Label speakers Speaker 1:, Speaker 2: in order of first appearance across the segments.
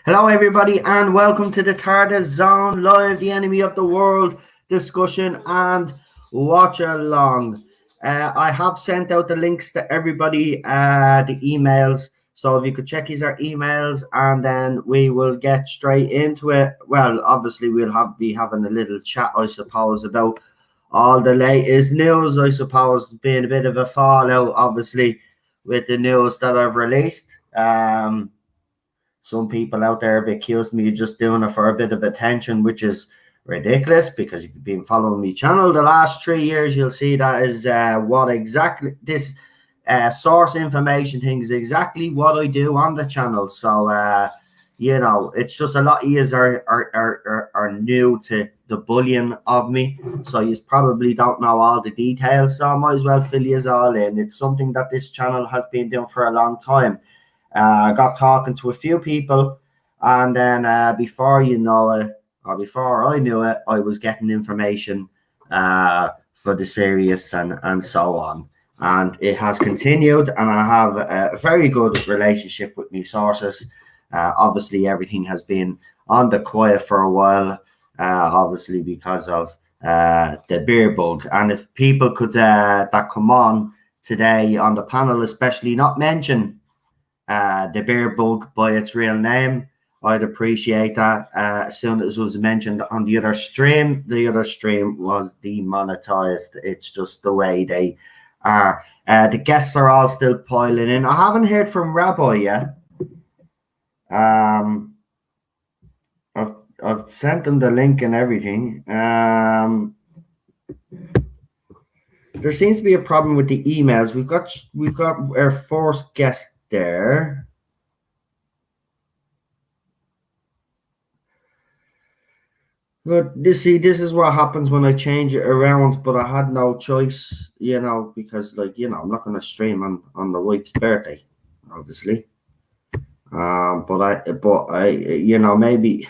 Speaker 1: Hello, everybody, and welcome to the TARDIS Zone Live, the enemy of the world discussion and watch along. I have sent out the links to everybody, the emails. So if you could check our emails, and then we will get straight into it. Well, obviously we'll be having a little chat, I suppose, about all the latest news. I suppose being a bit of a fallout, obviously, with the news that I've released. Some people out there have accused me of just doing it for a bit of attention, which is ridiculous, because if you've been following my channel the last 3 years, you'll see that is what exactly this source information thing is exactly what I do on the channel. So, you know, it's just a lot of you are new to the bullying of me. So you probably don't know all the details. So I might as well fill you all in. It's something that this channel has been doing for a long time. I got talking to a few people, and then before you know it, or before I knew it, I was getting information for the series and so on. And it has continued, and I have a very good relationship with my sources. Obviously, everything has been on the quiet for a while, obviously because of the beer bug. And if people could that come on today on the panel, especially not mention the bear bug by its real name, I'd appreciate that. As soon as it was mentioned on the other stream was demonetized. It's just the way they are. The guests are all still piling in. I haven't heard from Rabbi yet. I've sent them the link and everything. There seems to be a problem with the emails. We've got our first guest there. But this is what happens when I change it around, but I had no choice, you know, because, like, you know, I'm not going to stream on the wife's birthday, obviously. But I, you know, maybe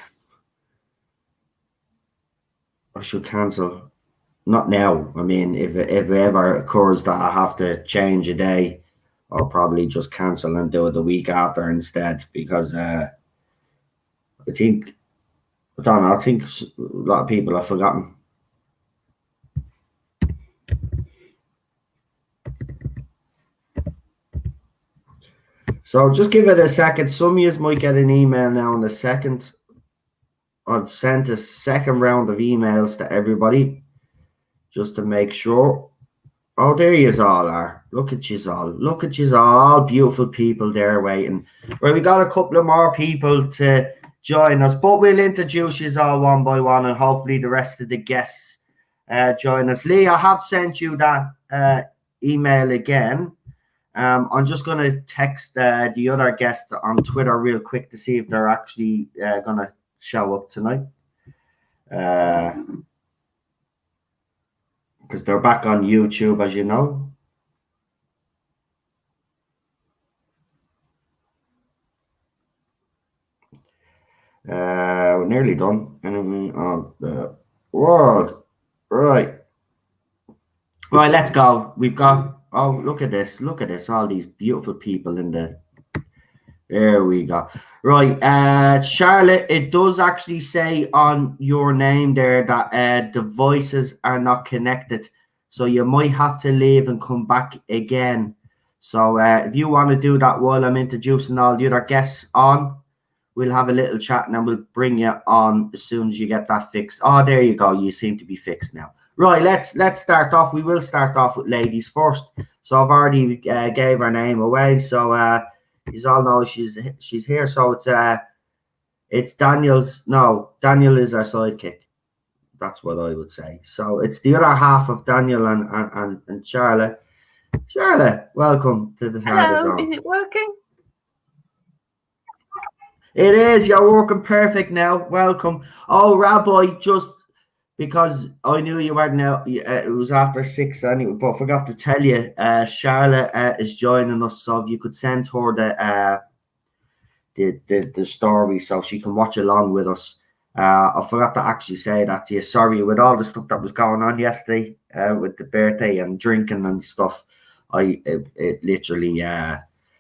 Speaker 1: I should cancel. Not now. I mean, if it ever occurs that I have to change a day, I'll probably just cancel and do it the week after instead, because I don't know, I think a lot of people have forgotten. So just give it a second. Some of you might get an email now in a second. I've sent a second round of emails to everybody just to make sure. Oh, there you all are. Look at you all. Look at you all beautiful people there waiting. Well, we got a couple of more people to join us, but we'll introduce you all one by one, and hopefully the rest of the guests join us. Lee, I have sent you that email again. I'm just going to text the other guest on Twitter real quick to see if they're actually going to show up tonight. Because they're back on YouTube, as you know. We're nearly done. Enemy of the world. Right, let's go. We've got, oh, look at this. Look at this. All these beautiful people in the, there we go. Right, Charlotte, it does actually say on your name there that the voices are not connected. So you might have to leave and come back again. So if you want to do that while I'm introducing all the other guests on, we'll have a little chat and then we'll bring you on as soon as you get that fixed. Oh, there you go. You seem to be fixed now. Right, let's start off. We will start off with ladies first. So I've already gave her name away. So you all know she's here. So it's Daniel's. No, Daniel is our sidekick. That's what I would say. So it's the other half of Daniel and Charlotte. Charlotte, welcome to the TARDIS Zone.
Speaker 2: Is it working?
Speaker 1: It is. You're working perfect now. Welcome. Oh, Rabbi, just because I knew you weren't now. It was after 6 anyway, but I forgot to tell you. Charlotte is joining us, so if you could send her the story so she can watch along with us. I forgot to actually say that to you. Sorry, with all the stuff that was going on yesterday, with the birthday and drinking and stuff, it literally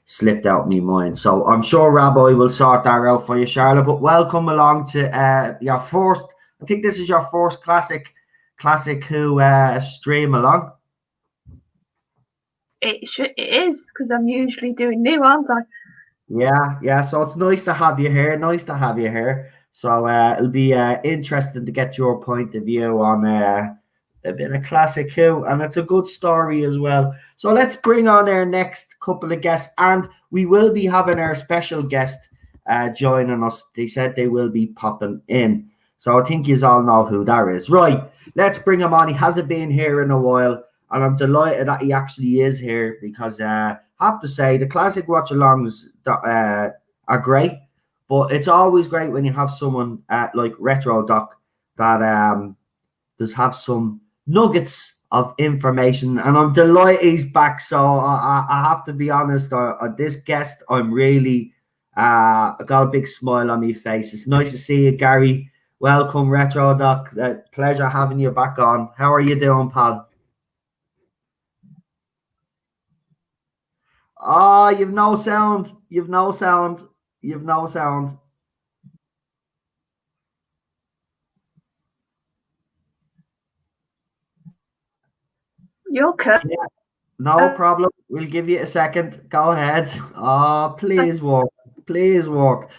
Speaker 1: slipped out my mind. So I'm sure Rabbi will sort that out for you, Charlotte. But welcome along to your first. I think this is your first classic who stream along.
Speaker 2: It is, because I'm usually doing new, aren't I?
Speaker 1: Yeah. So it's nice to have you here. So it'll be interesting to get your point of view on a bit of classic Who, and it's a good story as well. So let's bring on our next couple of guests, and we will be having our special guest joining us. They said they will be popping in. So I think you all know who that is. Right, let's bring him on. He hasn't been here in a while, and I'm delighted that he actually is here because I have to say the classic watch-alongs are great, but it's always great when you have someone like Retro Doc that does have some nuggets of information, and I'm delighted he's back. So I have to be honest, this guest, I'm really I got a big smile on my face. It's nice to see you, Gary. Welcome, Retro Doc. Pleasure having you back on. How are you doing, pal? Oh, you've no sound. You've no sound. You've no sound.
Speaker 2: You're cut.
Speaker 1: Yeah, no problem. We'll give you a second. Go ahead. Oh, please walk. Please walk.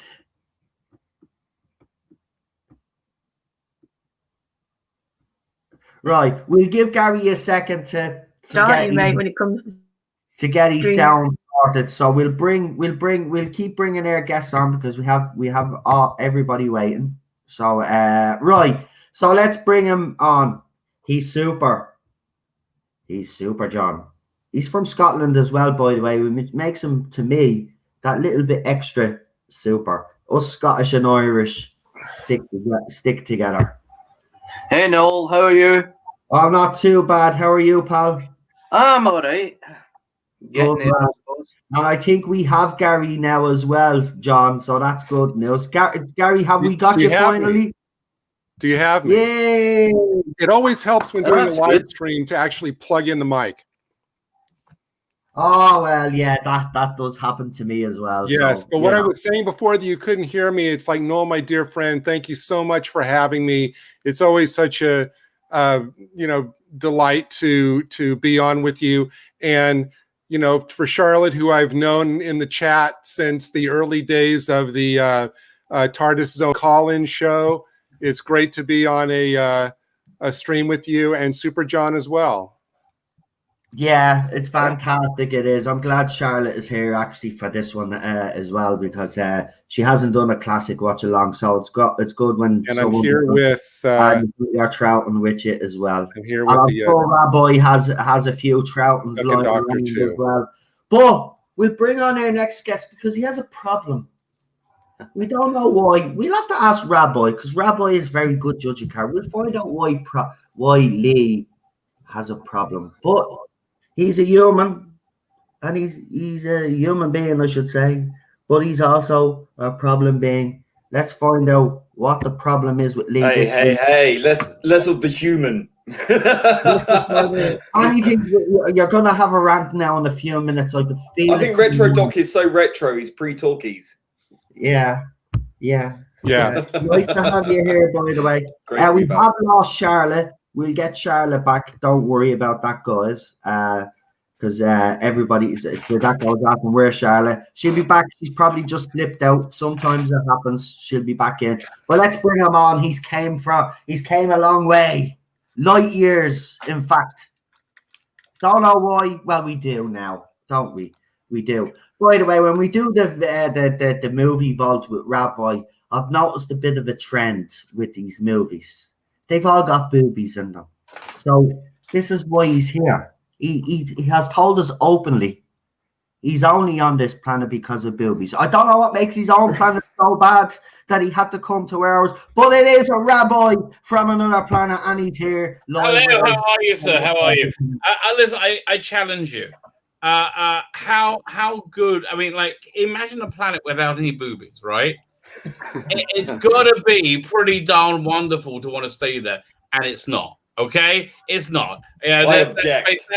Speaker 1: Right. We'll give Gary a second to
Speaker 2: Start you, mate, when it comes
Speaker 1: to get his sound started. So we'll keep bringing our guests on because we have everybody waiting. So right. So let's bring him on. He's super, John. He's from Scotland as well, by the way, which makes him, to me, that little bit extra super. Us Scottish and Irish stick together.
Speaker 3: Hey Noel, how are you?
Speaker 1: Oh, not too bad. How are you, pal?
Speaker 3: I'm alright.
Speaker 1: Good, and I think we have Gary now as well, John. So that's good news. Gary, have we got you finally?
Speaker 4: Do you have me?
Speaker 1: Yay!
Speaker 4: It always helps when doing a live stream to actually plug in the mic.
Speaker 1: Oh, well, yeah, that does happen to me as well.
Speaker 4: Yes,
Speaker 1: so,
Speaker 4: but what I was saying before that you couldn't hear me, it's like, Noel, my dear friend, thank you so much for having me. It's always such a delight to be on with you. And for Charlotte, who I've known in the chat since the early days of the TARDIS Zone call-in show, it's great to be on a stream with you, and Super John as well.
Speaker 1: Yeah, it's fantastic. It is. I'm glad Charlotte is here actually for this one as well, because she hasn't done a classic watch along, so it's good when.
Speaker 4: And I'm here with
Speaker 1: your Troughton with you as well.
Speaker 4: I'm here with the
Speaker 1: Rabbi has a few Troughtons lined
Speaker 4: doctor too
Speaker 1: as well. But we'll bring on our next guest because he has a problem. We don't know why. We'll have to ask Rabbi, because Rabbi is very good judging card. We'll find out why Lee has a problem, but he's a human, and he's a human being, I should say, but he's also a problem being. Let's find out what the problem is with Lee.
Speaker 5: Hey, less of the human.
Speaker 1: Anything, you're gonna have a rant now in a few minutes. I could feel.
Speaker 5: I think Retro Doc is so retro. He's pre-talkies.
Speaker 1: Yeah. Nice to have you here, by the way. We have lost Charlotte. We'll get Charlotte back. Don't worry about that, guys. Because everybody, so that goes off. And where's Charlotte? She'll be back. She's probably just slipped out. Sometimes that happens. She'll be back in. But let's bring him on. He's came a long way, light years, in fact. Don't know why. Well, we do now, don't we? We do. By the way, when we do the movie vault with Rabbi, I've noticed a bit of a trend with these movies. They've all got boobies in them. So this is why he's here. He has told us openly He's only on this planet because of boobies. I don't know what makes his own planet so bad that he had to come to ours, but it is a rabbi from another planet, and he's here live.
Speaker 6: Hello, how are you, sir? How are you? Listen, I challenge you. How good? I mean, like, imagine a planet without any boobies, right? It's got to be pretty darn wonderful to want to stay there, and it's not. Okay, it's not. Yeah,
Speaker 5: I object.
Speaker 6: So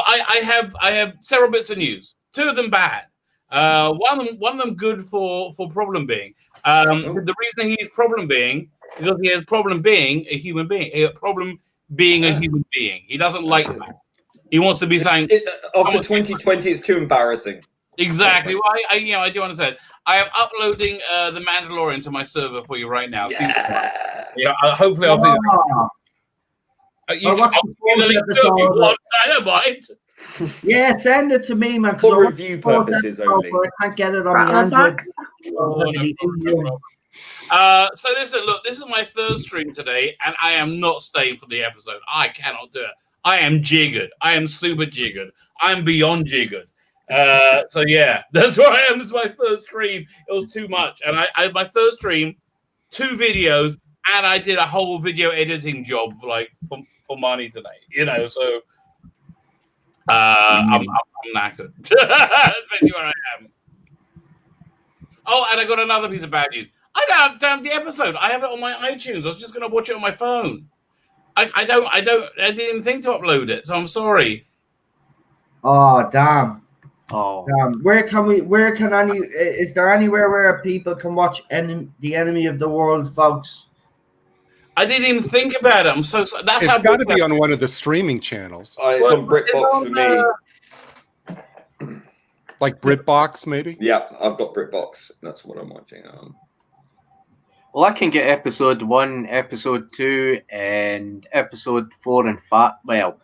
Speaker 6: I have several bits of news. Two of them bad. One of them good for problem being. The reason he's problem being is because he has problem being a human being. A problem being a human being. He doesn't like that. He wants to be saying
Speaker 5: after 2020, it's too embarrassing.
Speaker 6: Exactly. Well, I do understand. I am uploading The Mandalorian to my server for you right now. Hopefully I'll see Dynamite.
Speaker 1: Yeah, send it to me, man.
Speaker 5: For review purposes only.
Speaker 1: I can't get it on the Android.
Speaker 6: So listen, look, this is my third stream today, and I am not staying for the episode. I cannot do it. I am jiggered. I am super jiggered. I'm beyond jiggered. So yeah, that's where I am. This is my third stream. It was too much, and I my third stream, 2 videos, and I did a whole video editing job like for money today. So I'm knackered. That's basically where I am. Oh, and I got another piece of bad news. I don't have damn the episode. I have it on my iTunes. I was just gonna watch it on my phone. I didn't even think to upload it, so I'm sorry.
Speaker 1: Oh damn.
Speaker 3: Oh.
Speaker 1: Is there anywhere where people can watch The Enemy of the World, folks?
Speaker 6: I didn't even think about it. I'm so sorry. That's
Speaker 4: it's got to be on one of the streaming channels.
Speaker 5: It's on BritBox for me.
Speaker 4: Like BritBox, maybe?
Speaker 5: Yeah, I've got BritBox. That's what I'm watching.
Speaker 3: Well, I can get episode 1, episode 2, and episode 4 and 5. Well,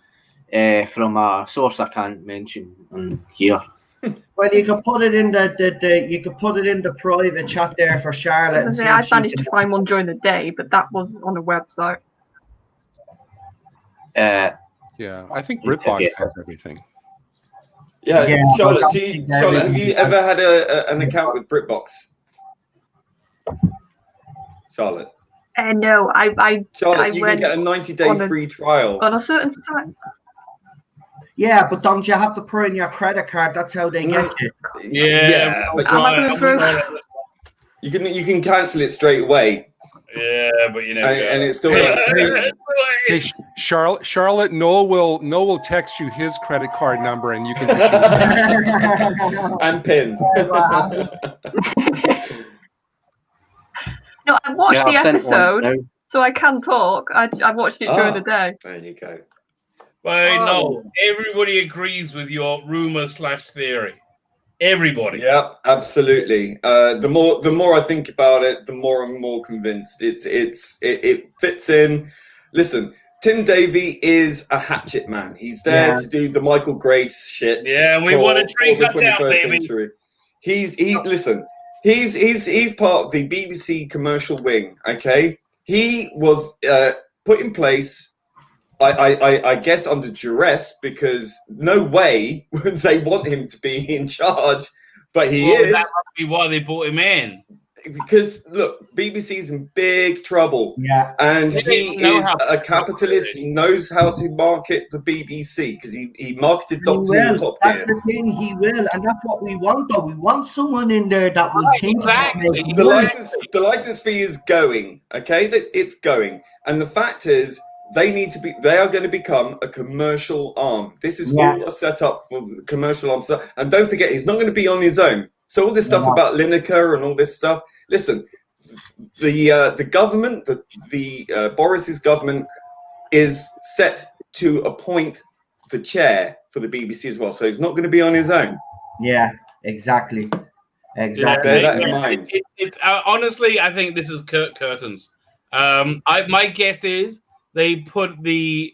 Speaker 3: from a source I can't mention on here.
Speaker 1: Well, you could put it in the private chat there for Charlotte.
Speaker 2: I managed to find one during the day, but that was on a website.
Speaker 4: Yeah, I think BritBox has everything.
Speaker 5: Yeah, Charlotte, have you ever had an account with BritBox? Charlotte.
Speaker 2: No,
Speaker 5: Charlotte, you can get a 90-day free trial
Speaker 2: on a certain time.
Speaker 1: Yeah, but don't you have to put in your credit card? That's how they get you.
Speaker 6: Yeah,
Speaker 5: but you can cancel it straight away.
Speaker 6: Yeah, but
Speaker 5: and it's still
Speaker 4: Hey, Charlotte, Noel will text you his credit card number, and you can
Speaker 5: and PIN.
Speaker 2: No, I watched the episode, so I can talk. I watched it during the day.
Speaker 5: There you go.
Speaker 6: Well, no, everybody agrees with your rumor/theory. Everybody.
Speaker 5: Yeah, absolutely. The more I think about it, the more I'm more convinced. It fits in. Listen, Tim Davie is a hatchet man. He's there to do the Michael Grace shit.
Speaker 6: Yeah, and we want a tree cut down, baby.
Speaker 5: Century. He's part of the BBC commercial wing. Okay, he was put in place. I guess under duress, because no way would they want him to be in charge, but he is.
Speaker 6: That must be why they brought him in.
Speaker 5: Because look, BBC's in big trouble.
Speaker 1: Yeah,
Speaker 5: and he is a capitalist. He knows how to market the BBC because he marketed Doctor Who Top Gear.
Speaker 1: That's the thing, he will, and that's what we want. Though we want someone in there that we think
Speaker 5: the license fee is going. Okay, that it's going, and the fact is, they are going to become a commercial arm. This is all set up for the commercial arm. And don't forget, he's not going to be on his own. So all this stuff about Lineker and all this stuff. Listen, the government, the Boris's government, is set to appoint the chair for the BBC as well. So he's not going to be on his own.
Speaker 1: Yeah, exactly.
Speaker 5: Bear that in mind.
Speaker 6: Honestly, I think this is curtains. My guess is they put the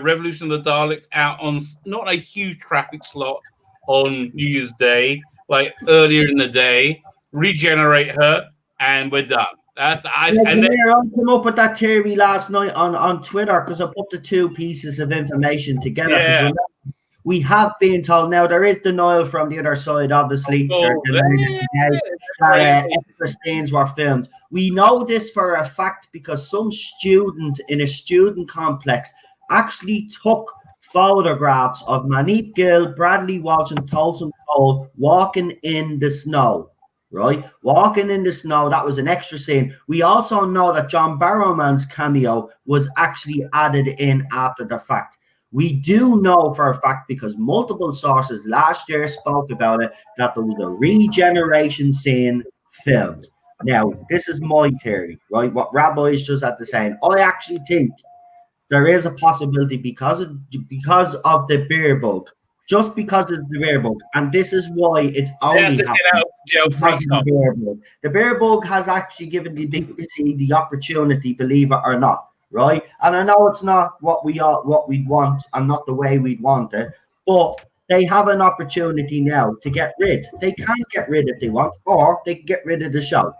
Speaker 6: Revolution of the Daleks out on not a huge traffic slot on New Year's Day, like earlier in the day, regenerate her, and we're done. I
Speaker 1: came up with that theory last night on Twitter because I put the 2 pieces of information together.
Speaker 6: Yeah.
Speaker 1: We have been told now there is denial from the other side, obviously. That extra scenes were filmed. We know this for a fact because some student in a student complex actually took photographs of Manip Gill, Bradley Walsh, and Tolson Cole walking in the snow. Right? Walking in the snow, that was an extra scene. We also know that John Barrowman's cameo was actually added in after the fact. We do know for a fact, because multiple sources last year spoke about it, that there was a regeneration scene filmed. Now, this is my theory, right? What Rabbi's just had to say. I actually think there is a possibility because of the beer bug. Just because of the beer bug. And this is why it's only happening. The beer bug has actually given the BBC the opportunity, believe it or not. Right, and I know it's not what we want, and not the way we'd want it, but they have an opportunity now to get rid. They can get rid if they want, or they can get rid of the show.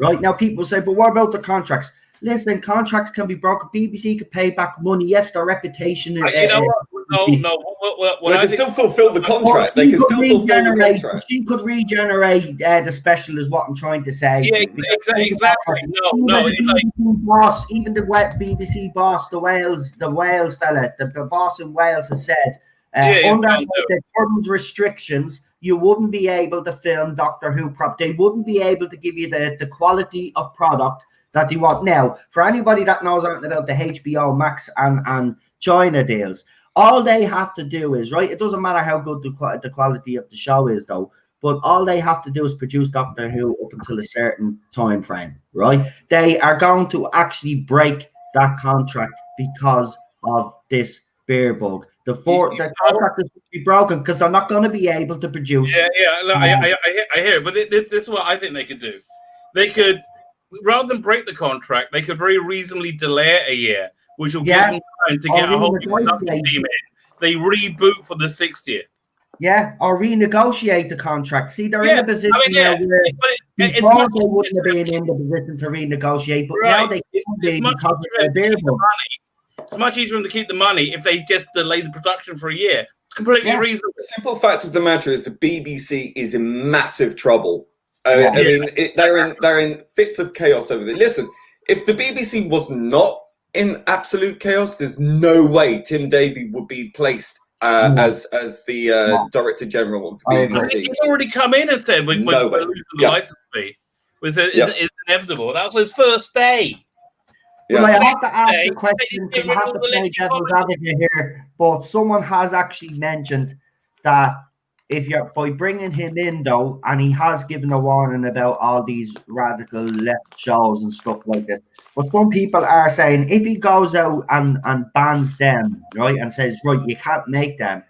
Speaker 1: Right now, people say, "But what about the contracts?" Listen, contracts can be broken. BBC can pay back money. Yes, their reputation.
Speaker 6: You know what? No.
Speaker 5: They can still fulfill the contract. They can still fulfill the contract.
Speaker 1: She could regenerate the special, is what I'm trying to say.
Speaker 6: Yeah, exactly. No.
Speaker 1: Even the BBC boss, the Wales fella, the boss in Wales has said, under the current restrictions, you wouldn't be able to film Doctor Who They wouldn't be able to give you the quality of product that they want. Now, for anybody that knows anything about the HBO Max and China deals, all they have to do is, right, it doesn't matter how good the quality of the show is, though, but all they have to do is produce Doctor Who up until a certain time frame, right? They are going to actually break that contract because of this beer bug. The contract is going to be broken because they're not going to be able to produce.
Speaker 6: I hear it, but this is what I think they could do. They could, rather than break the contract, they could very reasonably delay it a year, which will give them time to get a whole production team in. They reboot for the 60th.
Speaker 1: Yeah, or renegotiate the contract. See, they're in a position now where before they wouldn't have been in the position to renegotiate, but now they can be because of their beer bug.
Speaker 6: It's much easier for them to keep the money if they get delay the production for a year. It's completely reasonable.
Speaker 5: The simple fact of the matter is the BBC is in massive trouble. I mean, they're in fits of chaos over there. Listen, if the BBC was not in absolute chaos, there's no way Tim Davie would be placed as the Director General of the BBC.
Speaker 6: He's already come in and said we're losing the license fee. It's inevitable. That was his first day.
Speaker 1: Well, I have to ask the question because I have to play devil's advocate here, but someone has actually mentioned that if you're by bringing him in, though, and he has given a warning about all these radical left shows and stuff like this, but some people are saying if he goes out and bans them, right, and says, right, you can't make them,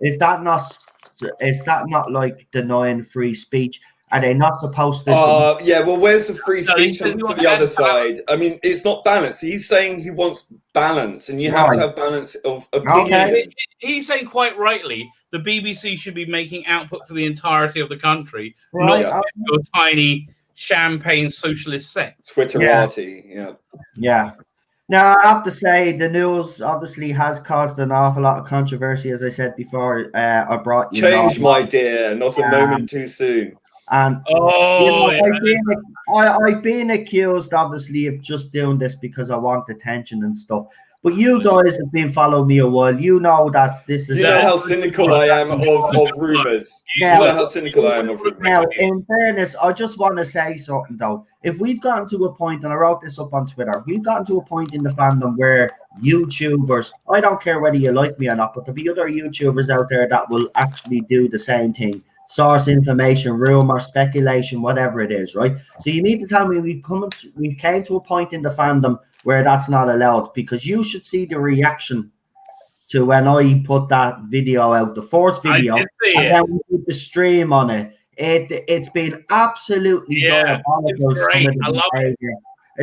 Speaker 1: is that not like denying free speech? Are they not supposed to?
Speaker 5: Well, where's the free speech for the other side? I mean, it's not balance. He's saying he wants balance, and you have to have balance of opinion.
Speaker 6: Okay. He's saying quite rightly the BBC should be making output for the entirety of the country, not your tiny champagne socialist sect.
Speaker 5: Twitterati,
Speaker 1: yeah. Now, I have to say, the news obviously has caused an awful lot of controversy, as I said before. I brought you
Speaker 5: change, my dear, not a moment too soon.
Speaker 1: And I've been accused, obviously, of just doing this because I want attention and stuff. But you guys have been following me a while. You know that this is.
Speaker 5: You know how cynical I am of rumors. Now,
Speaker 1: in fairness, I just want to say something though. If we've gotten to a point, and I wrote this up on Twitter, we've gotten to a point in the fandom where YouTubers, I don't care whether you like me or not, but there'll be other YouTubers out there that will actually do the same thing. Source information, rumor, speculation, whatever it is, right? So you need to tell me we came to a point in the fandom where that's not allowed, because you should see the reaction to when I put that video out, the fourth video, and then we put the stream on it. It's been absolutely diabolical.
Speaker 6: I love it.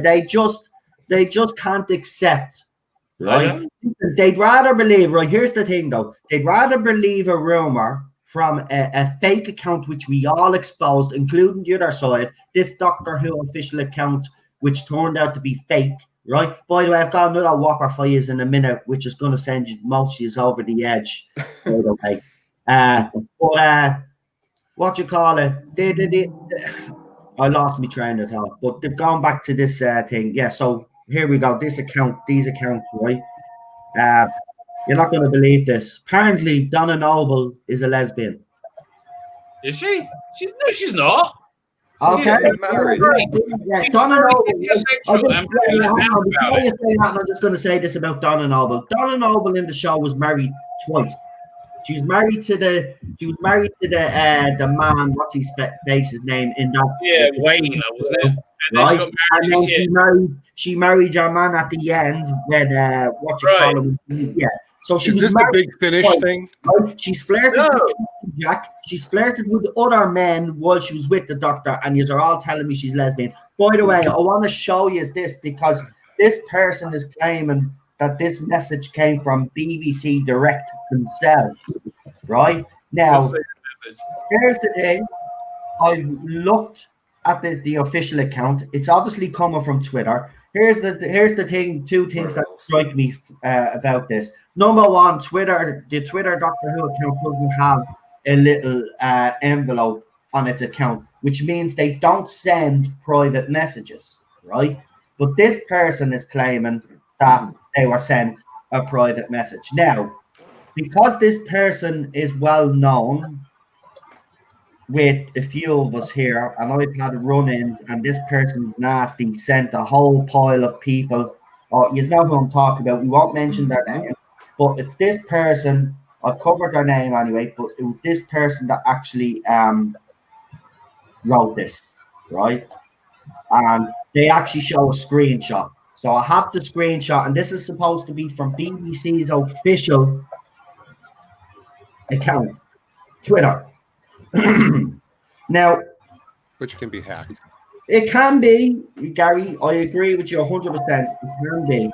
Speaker 1: They just can't accept, right? They'd rather believe, right? Here's the thing, though. They'd rather believe a rumor from a fake account, which we all exposed, including the other side, this Doctor Who official account, which turned out to be fake, right? By the way, I've got another whopper for you in a minute, which is going to send you most of you over the edge. Okay. But what you call it? I lost my train of thought. But going back to this thing, yeah. So here we go. These accounts, right? You're not going to believe this. Apparently, Donna Noble is a lesbian.
Speaker 6: Is she? No, she's not.
Speaker 1: Okay.
Speaker 5: married.
Speaker 1: Yeah, Donna Noble. I'm just going to say this about Donna Noble. Donna Noble in the show was married twice. She was married to the man. What's his face's name in that?
Speaker 6: Yeah, Wayne, wasn't it?
Speaker 1: Right, and then she married your man at the end when what you call him? Yeah. So she
Speaker 4: is
Speaker 1: was
Speaker 4: this the big finish thing?
Speaker 1: Right? She's flirted with Jack. She's flirted with other men while she was with the doctor, and you're all telling me she's lesbian. By the way, I want to show you this because this person is claiming that this message came from BBC Direct themselves. Right now, here's the thing. I've looked at the official account. It's obviously coming from Twitter. Here's the thing. Two things that strike me about this. Number one, the Twitter Doctor Who account doesn't have a little envelope on its account, which means they don't send private messages, right? But this person is claiming that they were sent a private message. Now, because this person is well known with a few of us here, and I've had run-ins, and this person's nasty, sent a whole pile of people. Oh, you know who I'm talking about. We won't mention their name, but it's this person. I've covered their name anyway, but it was this person that actually wrote this, right? And they actually show a screenshot. So I have the screenshot, and this is supposed to be from BBC's official account, Twitter. Now,
Speaker 4: which can be hacked.
Speaker 1: It can be, Gary. I agree with you 100%. It can be.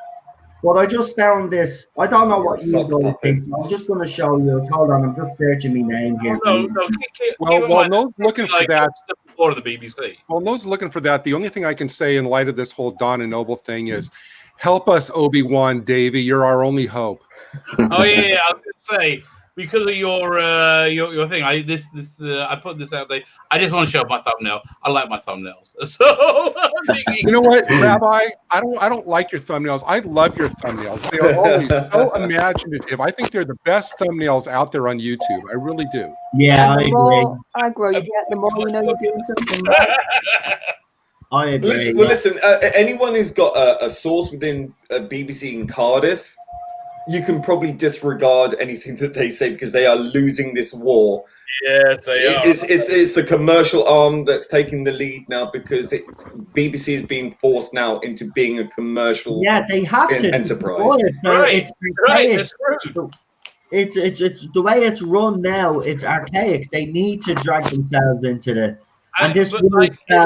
Speaker 1: But I just found this. I don't know what you guys think. I'm just going to show you. Hold on, I'm just searching my name here.
Speaker 4: Well, those looking for that.
Speaker 6: Or the BBC.
Speaker 4: Well, those looking for that. The only thing I can say in light of this whole Donna Noble thing is, help us, Obi-Wan Davey. You're our only hope.
Speaker 6: Oh yeah, I was going to say. Because of your thing, I put this out there. I just want to show my thumbnail. I like my thumbnails. So
Speaker 4: you know what, Rabbi? I don't like your thumbnails. I love your thumbnails. They are always so imaginative. I think they're the best thumbnails out there on YouTube. I really do.
Speaker 1: Yeah, I agree.
Speaker 2: I agree. The more you know you're doing something right.
Speaker 1: I agree.
Speaker 5: Listen. Anyone who's got a source within BBC in Cardiff, you can probably disregard anything that they say because they are losing this war.
Speaker 6: Yes, they are.
Speaker 5: It's the commercial arm that's taking the lead now because BBC is being forced now into being a commercial
Speaker 1: they have to
Speaker 5: enterprise.
Speaker 1: It's the way it's run now. It's archaic. They need to drag themselves into the. And this will spell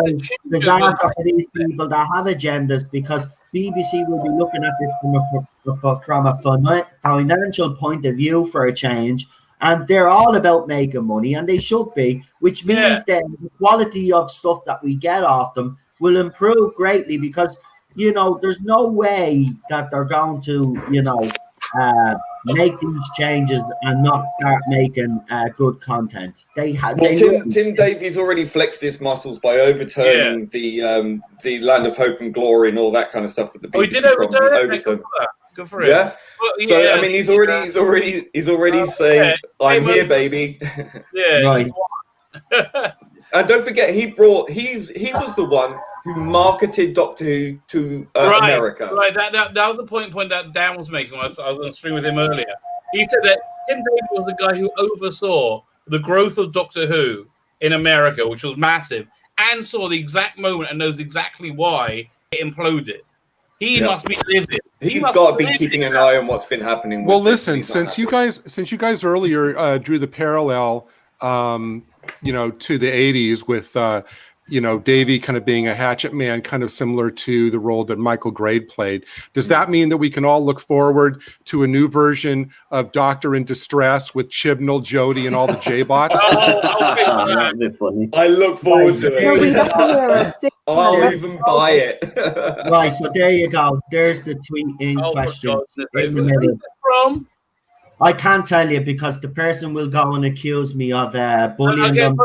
Speaker 1: disaster for these people that have agendas because BBC will be looking at this from a financial point of view for a change, and they're all about making money, and they should be, which means that the quality of stuff that we get off them will improve greatly because, there's no way that they're going to, make these changes and not start making good content.
Speaker 5: Tim Davies already flexed his muscles by overturning the Land of Hope and Glory and all that kind of stuff with the BBC.
Speaker 6: He did overturn. Good for him.
Speaker 5: Yeah. So I mean, he's already saying, "I'm here, baby."
Speaker 6: Yeah.
Speaker 1: Right.
Speaker 5: And don't forget, he was the one who marketed Doctor Who to America.
Speaker 6: Right, that was the point that Dan was making when I was on the stream with him earlier. He said that Tim Davies was the guy who oversaw the growth of Doctor Who in America, which was massive, and saw the exact moment and knows exactly why it imploded. He must be livid.
Speaker 5: He's got to be keeping an eye on what's been happening.
Speaker 4: Well, listen, since you guys earlier drew the parallel, to the 80s with. Davey kind of being a hatchet man, kind of similar to the role that Michael Grade played. Does that mean that we can all look forward to a new version of Doctor in Distress with Chibnall, Jodie, and all the J-bots?
Speaker 3: That'd be funny.
Speaker 5: I look forward to it. I'll even buy it.
Speaker 1: Right, so there you go. There's the tweet in question. In the middle.
Speaker 6: From?
Speaker 1: I can't tell you because the person will go and accuse me of bullying them.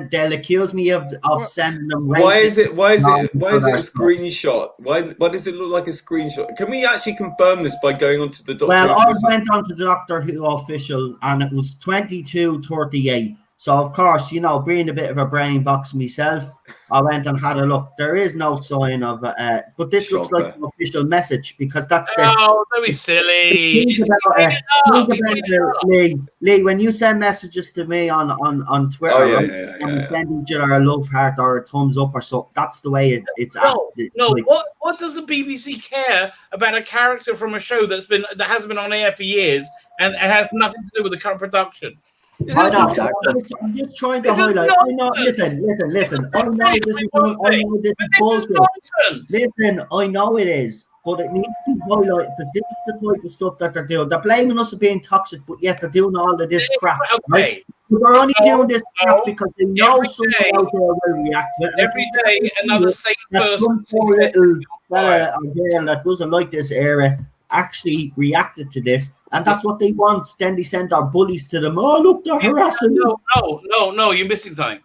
Speaker 1: They'll accuse me of sending them.
Speaker 5: Why is it a screenshot? Why does it look like a screenshot? Can we actually confirm this by going onto the Doctor?
Speaker 1: Well, I went onto the Doctor Who official and it was 22:38. So, of course, being a bit of a brain box myself, I went and had a look. There is no sign of but this looks like an official message because that's
Speaker 6: don't be silly.
Speaker 1: Lee, when you send messages to me on Twitter, and send each other a love heart or a thumbs up or something, that's the way it's
Speaker 6: What does the BBC care about a character from a show that hasn't been on air for years and it has nothing to do with the current production?
Speaker 1: I'm just trying to highlight. I know. Listen. I know this is bullshit. Listen, I know it is, but it needs to be highlighted because this is the type of stuff that they're doing. They're blaming us for being toxic, but yet they're doing all of this crap. Right? They're only doing this crap because they know someone out there will react to it.
Speaker 6: Every day, another same person.
Speaker 1: Some poor little fella or girl that doesn't like this era actually reacted to this, and that's what they want. Then they send our bullies to them. Oh, look, they're harassing them.
Speaker 6: No, you're missing something.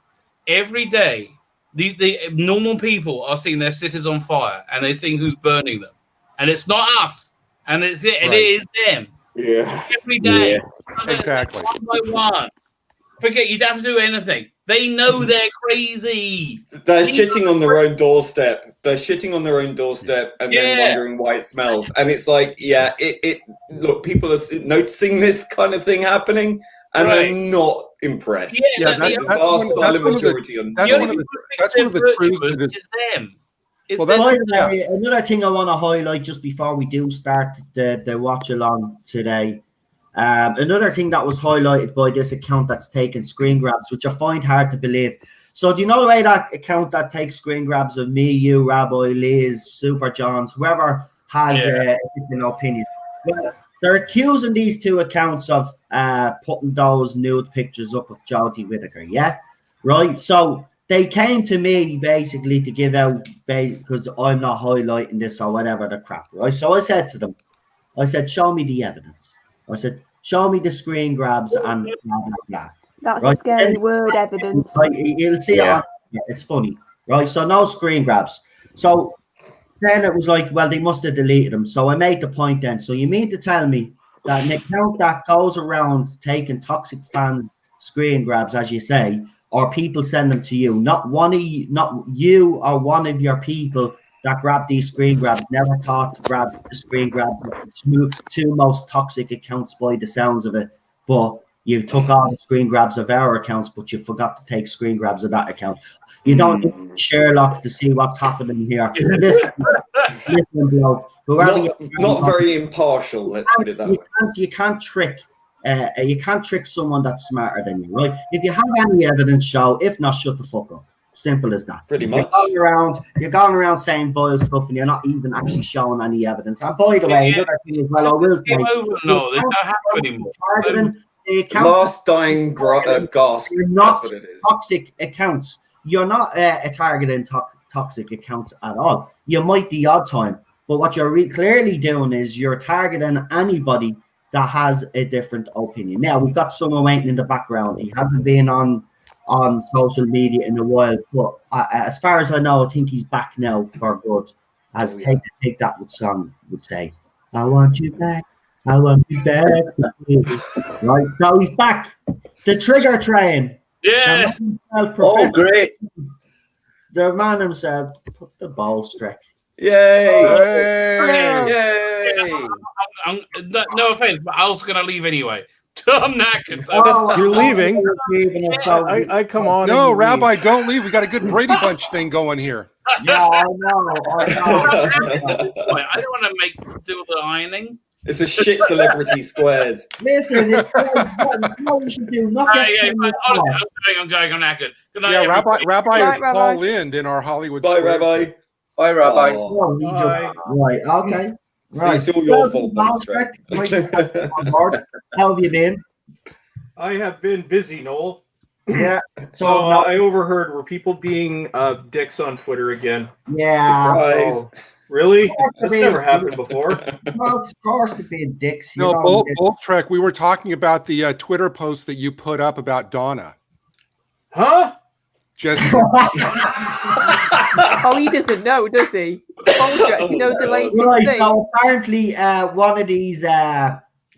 Speaker 6: Every day, the normal people are seeing their cities on fire, and they're seeing who's burning them, and it's not us, and it is them.
Speaker 5: Yeah.
Speaker 6: Every day.
Speaker 4: Yeah. Exactly.
Speaker 6: One by one. Forget you don't have to do anything. They know they're crazy.
Speaker 5: They're shitting on their own doorstep. And then wondering why it smells. And it's like, look, people are noticing this kind of thing happening and they're not impressed.
Speaker 4: That's one of the truths that is
Speaker 6: them.
Speaker 1: Another thing I want to highlight just before we do start the watch along today. Another thing that was highlighted by this account that's taken screen grabs, which I find hard to believe. So do you know the way that account that takes screen grabs of me, you, Rabbi, Liz, Super Johns, whoever has an opinion? Well, they're accusing these two accounts of putting those nude pictures up of Jodie Whittaker, right? So they came to me basically to give out, because I'm not highlighting this or whatever the crap, right? So I said to them, show me the evidence. I said, show me the screen grabs and blah, blah, blah.
Speaker 2: That's a scary word, evidence.
Speaker 1: Right, you'll see it. It's funny, right? So no screen grabs. So then it was like, well, they must have deleted them. So I made the point then. So you mean to tell me that an account that goes around taking toxic fans screen grabs, as you say, or people send them to you, not you or one of your people that grabbed these screen grabs never thought to grab the screen grabs of the two most toxic accounts by the sounds of it, but you took all the screen grabs of our accounts, but you forgot to take screen grabs of that account. You don't need Sherlock to see what's happening here. Listen, bloke.
Speaker 5: Not very impartial. Let's put it that way.
Speaker 1: You can't trick someone that's smarter than you, right? If you have any evidence, show. If not, shut the fuck up. Simple as that.
Speaker 5: Pretty much.
Speaker 1: You're going around saying vile stuff, and you're not even actually showing any evidence. And by the way, another thing as well, I will say,
Speaker 6: no, they don't have anymore.
Speaker 5: Last dying gasp.
Speaker 1: You're not toxic accounts. You're not targeting toxic accounts at all. You might the odd time, but what you're clearly doing is you're targeting anybody that has a different opinion. Now, we've got someone waiting in the background. He hasn't been on social media in a while, but as far as I know, I think he's back now for good. Take that what song would say. I want you back. I want you back. Right, so he's back. The Trigger Train.
Speaker 6: Yeah.
Speaker 3: Oh, great.
Speaker 1: The man himself put the ball strike.
Speaker 5: Yay!
Speaker 6: No offense, but I was gonna leave anyway. I'm knackered.
Speaker 7: You're leaving? I come on.
Speaker 4: No, Rabbi, don't leave. We got a good Brady Bunch thing going here.
Speaker 1: Yeah, I know.
Speaker 6: I don't want to do the ironing.
Speaker 5: It's a shit celebrity squares.
Speaker 1: Listen, it's what we should do.
Speaker 6: Honestly, I'm going. I'm knackered. Good night.
Speaker 4: Yeah, Rabbi is
Speaker 2: Rabbi.
Speaker 4: Paul Lind in our Hollywood.
Speaker 5: Bye,
Speaker 4: Squares.
Speaker 5: Rabbi.
Speaker 3: Bye, Rabbi.
Speaker 1: Oh, right, okay. Right.
Speaker 5: See, it's all your fault.
Speaker 1: How have you been?
Speaker 7: I have been busy, Noel.
Speaker 1: Yeah.
Speaker 8: So I overheard, were people being dicks on Twitter again?
Speaker 1: Yeah.
Speaker 8: Oh, really? That's never happened before.
Speaker 1: Well, of course, to be dicks.
Speaker 4: No, Bolt Trek, we were talking about the Twitter post that you put up about Donna.
Speaker 8: Huh?
Speaker 4: Just
Speaker 2: Oh, he doesn't know, does he? Bolt, you know the latest thing.
Speaker 1: So apparently, one of these.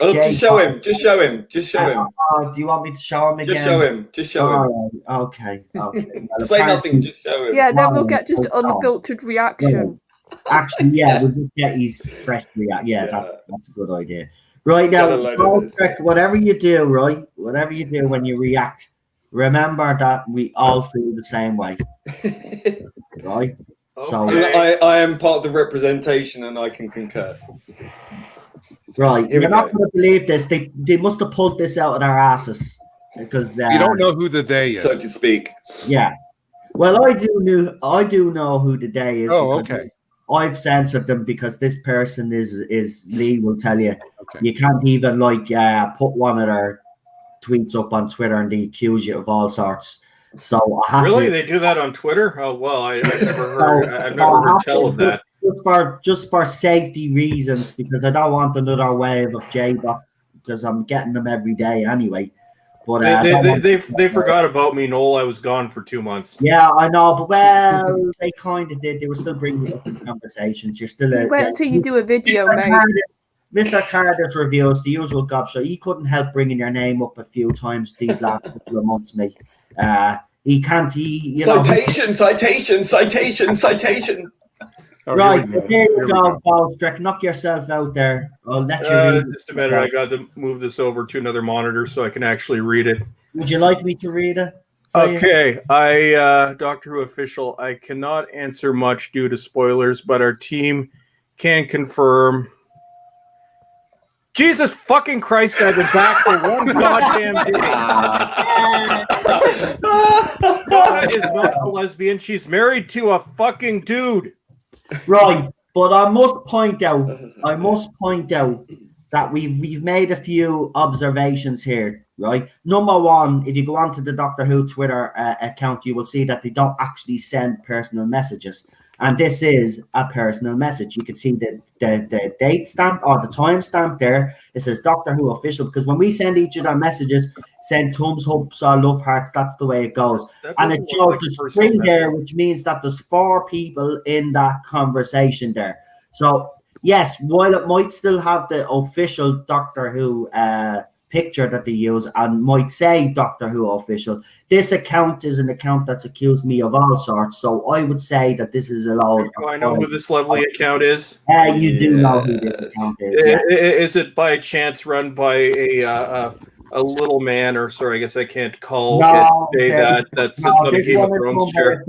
Speaker 5: Just show him. Just show him. Just show him.
Speaker 1: Do you want me to show him again?
Speaker 5: Just show him. Just show him.
Speaker 1: Right. Okay. Well,
Speaker 5: say nothing. Just show him.
Speaker 2: Yeah, then we'll get just unfiltered reaction.
Speaker 1: Actually, yeah, we'll just get his fresh reaction. Yeah, that's a good idea. Right now, whatever you do, right? Whatever you do when you react, remember that we all feel the same way. Right?
Speaker 8: Okay.
Speaker 1: So
Speaker 5: I am part of the representation and I can concur.
Speaker 1: Right. You're not going to believe this. They must have pulled this out of their asses. Because
Speaker 4: you don't know who the they is.
Speaker 5: So to speak.
Speaker 1: Yeah. Well, I do know who the they is.
Speaker 4: Oh, okay.
Speaker 1: I've censored them because this person is Lee will tell you. Okay. You can't even put one of their tweets up on Twitter and they accuse you of all sorts. So I have
Speaker 8: really, they do that on Twitter? Oh well, I've never heard. I've never heard tell of that.
Speaker 1: Just for safety reasons, because I don't want another wave of J-Box because I'm getting them every day anyway. But
Speaker 8: they forgot about me, Noel. I was gone for 2 months.
Speaker 1: Yeah, I know, but well, they kind of did. They were still bringing up the conversations. You're still
Speaker 2: wait until you do a video, mate.
Speaker 1: Mr. Tardis reviews the usual gobshite. He couldn't help bringing your name up a few times these last couple of months, mate. He can't.
Speaker 5: Citation.
Speaker 1: Right, there you go, Ballstrick. Knock yourself out there. I'll let you read it.
Speaker 8: Just a minute, I got to move this over to another monitor so I can actually read it.
Speaker 1: Would you like me to read it?
Speaker 8: Okay, Doctor Who official, I cannot answer much due to spoilers, but our team can confirm. Jesus fucking Christ, I've been back for one goddamn day. Donna is not a lesbian. She's married to a fucking dude.
Speaker 1: Right, but I must point out that we've made a few observations here, right? Number one, if you go onto the Doctor Who Twitter account, you will see that they don't actually send personal messages. And this is a personal message. You can see the date stamp or the time stamp there. It says Doctor Who official, because when we send each of our messages, send thumbs ups or love hearts, that's the way it goes. And it shows the string there, which means that there's 4 people in that conversation there. So yes, while it might still have the official Doctor Who picture that they use and might say Doctor Who official, this account is an account that's accused me of all sorts, so I would say that this is allowed.
Speaker 8: Do I know who this lovely account is?
Speaker 1: You do know who this account is. Yeah.
Speaker 8: Is it by chance run by a little man, or sorry, I guess I can't call that sits on a Game of Thrones chair?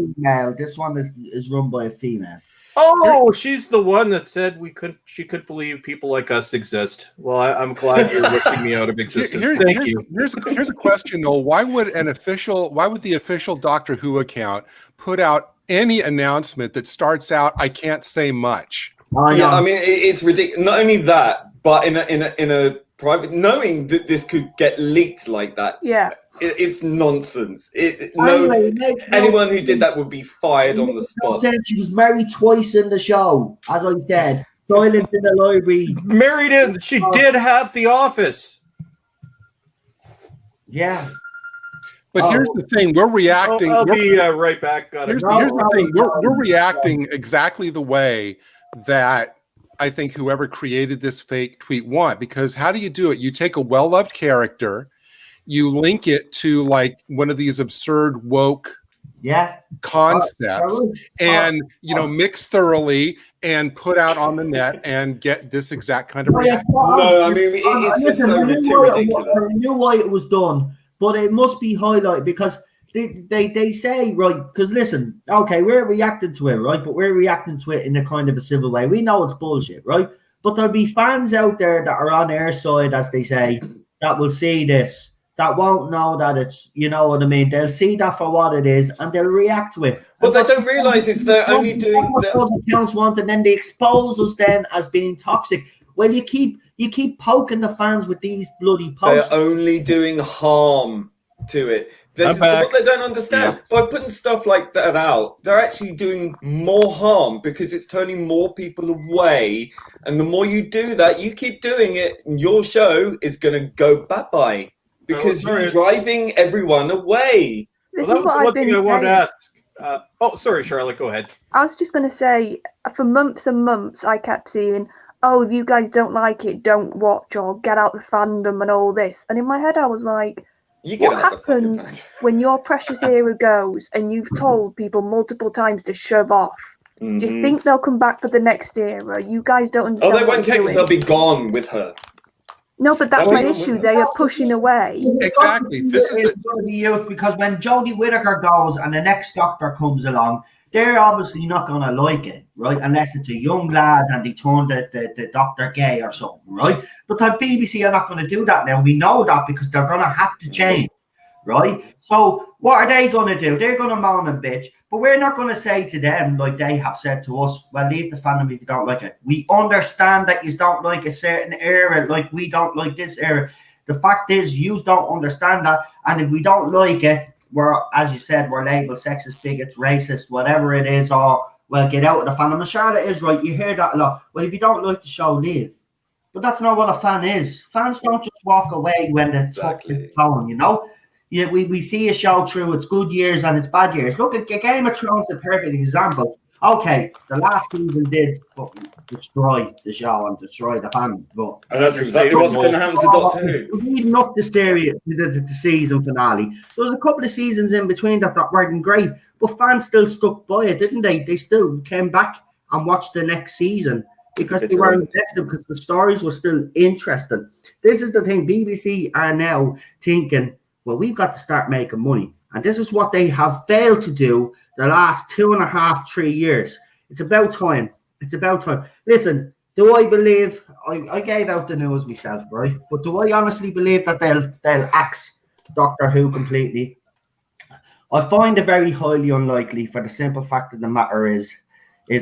Speaker 1: This one is run by a female.
Speaker 8: Oh, she's the one that said she couldn't believe people like us exist. Well, I'm glad you're wishing me out of existence. Thank you.
Speaker 4: Here's a question though. Why would the official Doctor Who account put out any announcement that starts out, "I can't say much"?
Speaker 5: Yeah, I mean it's ridiculous. Not only that, but in a private, knowing that this could get leaked like that.
Speaker 2: Yeah.
Speaker 5: It's nonsense. Anyone who did that would be fired on the spot.
Speaker 1: She was married twice in the show, as I said. Silent in the library.
Speaker 8: Married in. She did have The Office.
Speaker 1: Yeah.
Speaker 4: But here's the thing: we're reacting.
Speaker 8: I'll be right back.
Speaker 4: Here's the thing: we're reacting exactly the way that I think whoever created this fake tweet want. Because how do you do it? You take a well-loved character. You link it to like one of these absurd woke concepts and mix thoroughly and put out on the net and get this exact kind of reaction.
Speaker 5: No, I mean it's just so ridiculous.
Speaker 1: I knew why it was done, but it must be highlighted because they say, right, because listen, okay, we're reacting to it, right, but we're reacting to it in a kind of a civil way. We know it's bullshit, right, but there'll be fans out there that are on our side, as they say, that will see this, that won't know that it's, you know what I mean? They'll see that for what it is and they'll react to it.
Speaker 5: But they don't realise it's they're only doing
Speaker 1: those accounts want, and then they expose us then as being toxic. Well, you keep poking the fans with these bloody posts.
Speaker 5: They're only doing harm. to it. This is what they don't understand. By putting stuff like that out, they're actually doing more harm because it's turning more people away. And the more you do that, you keep doing it, and your show is going to go bye-bye because you're driving everyone away.
Speaker 8: Well, that was one thing I wanted to ask. Sorry, Charlotte, go ahead.
Speaker 2: I was just going to say, for months and months, I kept seeing, oh, if you guys don't like it, don't watch, or get out the fandom and all this. And in my head, I was like, what happens when your precious era goes and you've told people multiple times to shove off? Do you think they'll come back for the next era? You guys don't understand.
Speaker 5: Oh, they won't care because they'll be gone with her.
Speaker 2: No, but that's my issue. They are pushing away.
Speaker 4: Exactly. This is
Speaker 1: going to be used because when Jodie Whittaker goes and the next Doctor comes along, they're obviously not going to like it, right? Unless it's a young lad and they turn the Doctor gay or something, right? But the BBC are not going to do that now. We know that because they're going to have to change, right? So what are they going to do? They're going to moan and bitch, but we're not going to say to them, like they have said to us, well, leave the fandom if you don't like it. We understand that you don't like a certain era, like we don't like this era. The fact is, you don't understand that, and if we don't like it, we're, as you said, we're labeled sexist, bigots, racist, whatever it is, or, well, get out of the fandom. And Charlotte is right. You hear that a lot. Well, if you don't like the show, leave. But that's not what a fan is. Fans don't just walk away when the talk is going, you know? Yeah, we see a show through its good years and its bad years. Look at Game of Thrones, a perfect example. Okay, the last season did destroy the show and destroy the fans, but
Speaker 5: that's exactly what's going to happen to Doctor Who.
Speaker 1: Leading up the series, the season finale, there was a couple of seasons in between that weren't great, but fans still stuck by it, didn't they? They still came back and watched the next season because they were invested, because the stories were still interesting. This is the thing: BBC are now thinking, well, we've got to start making money. And this is what they have failed to do the last 2.5, 3 years. It's about time. It's about time. Listen, do I believe, I gave out the news myself, right? But do I honestly believe that they'll axe Doctor Who completely? I find it very highly unlikely, for the simple fact of the matter is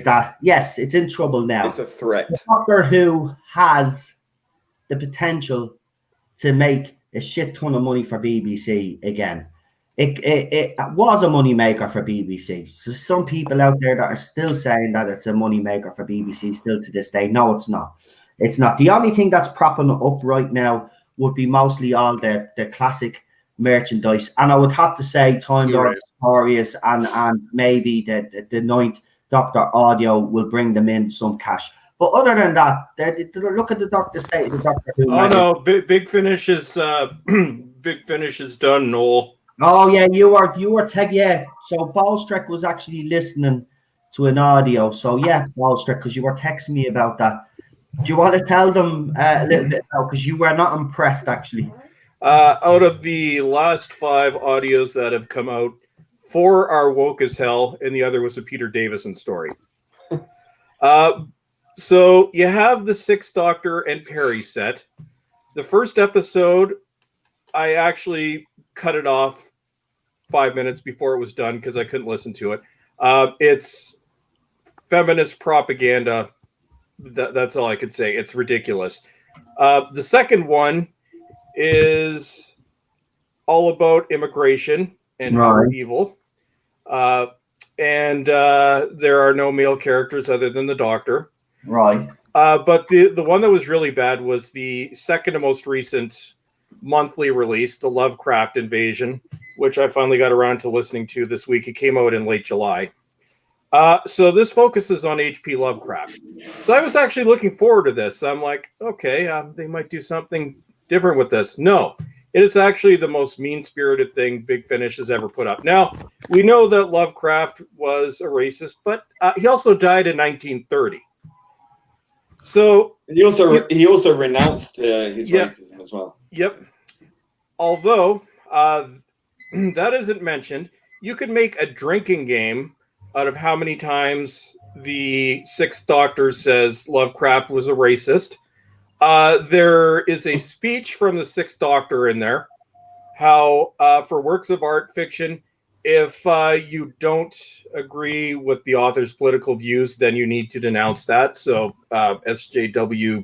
Speaker 1: that, yes, it's in trouble now.
Speaker 5: It's a threat.
Speaker 1: Doctor Who has the potential to make a shit ton of money for BBC again. It was a money maker for BBC. So some people out there that are still saying that it's a money maker for BBC still to this day. No, it's not. It's not. The only thing that's propping it up right now would be mostly all the classic merchandise. And I would have to say Time Lord Victorious and maybe the ninth Doctor audio will bring them in some cash. But other than that, look at the Doctor state of the Doctor Who.
Speaker 8: Oh no, Big Finish is Big Finish is done, Noel.
Speaker 1: Oh yeah, you were yeah. So Ballstrick was actually listening to an audio. So yeah, Ballstrick, because you were texting me about that. Do you want to tell them a little bit now? Because you were not impressed actually.
Speaker 8: Out of the last 5 audios that have come out, 4 are woke as hell, and the other was a Peter Davison story. So you have the 6th Doctor and Perry set. The first episode, I actually cut it off 5 minutes before it was done because I couldn't listen to it. It's feminist propaganda. That's all I could say. It's ridiculous. The second one is all about immigration and evil. And there are no male characters other than the Doctor.
Speaker 1: Right.
Speaker 8: But the one that was really bad was the second to most recent monthly release, The Lovecraft Invasion, which I finally got around to listening to this week. It came out in late July. So this focuses on H.P. Lovecraft. So I was actually looking forward to this. I'm like, okay, they might do something different with this. No, it is actually the most mean-spirited thing Big Finish has ever put up. Now, we know that Lovecraft was a racist, but he also died in 1930. So
Speaker 5: he also renounced his racism as well.
Speaker 8: Yep. Although that isn't mentioned, you could make a drinking game out of how many times the 6th Doctor says Lovecraft was a racist. There is a speech from the 6th Doctor in there, how for works of art fiction, if you don't agree with the author's political views, then you need to denounce that. So SJW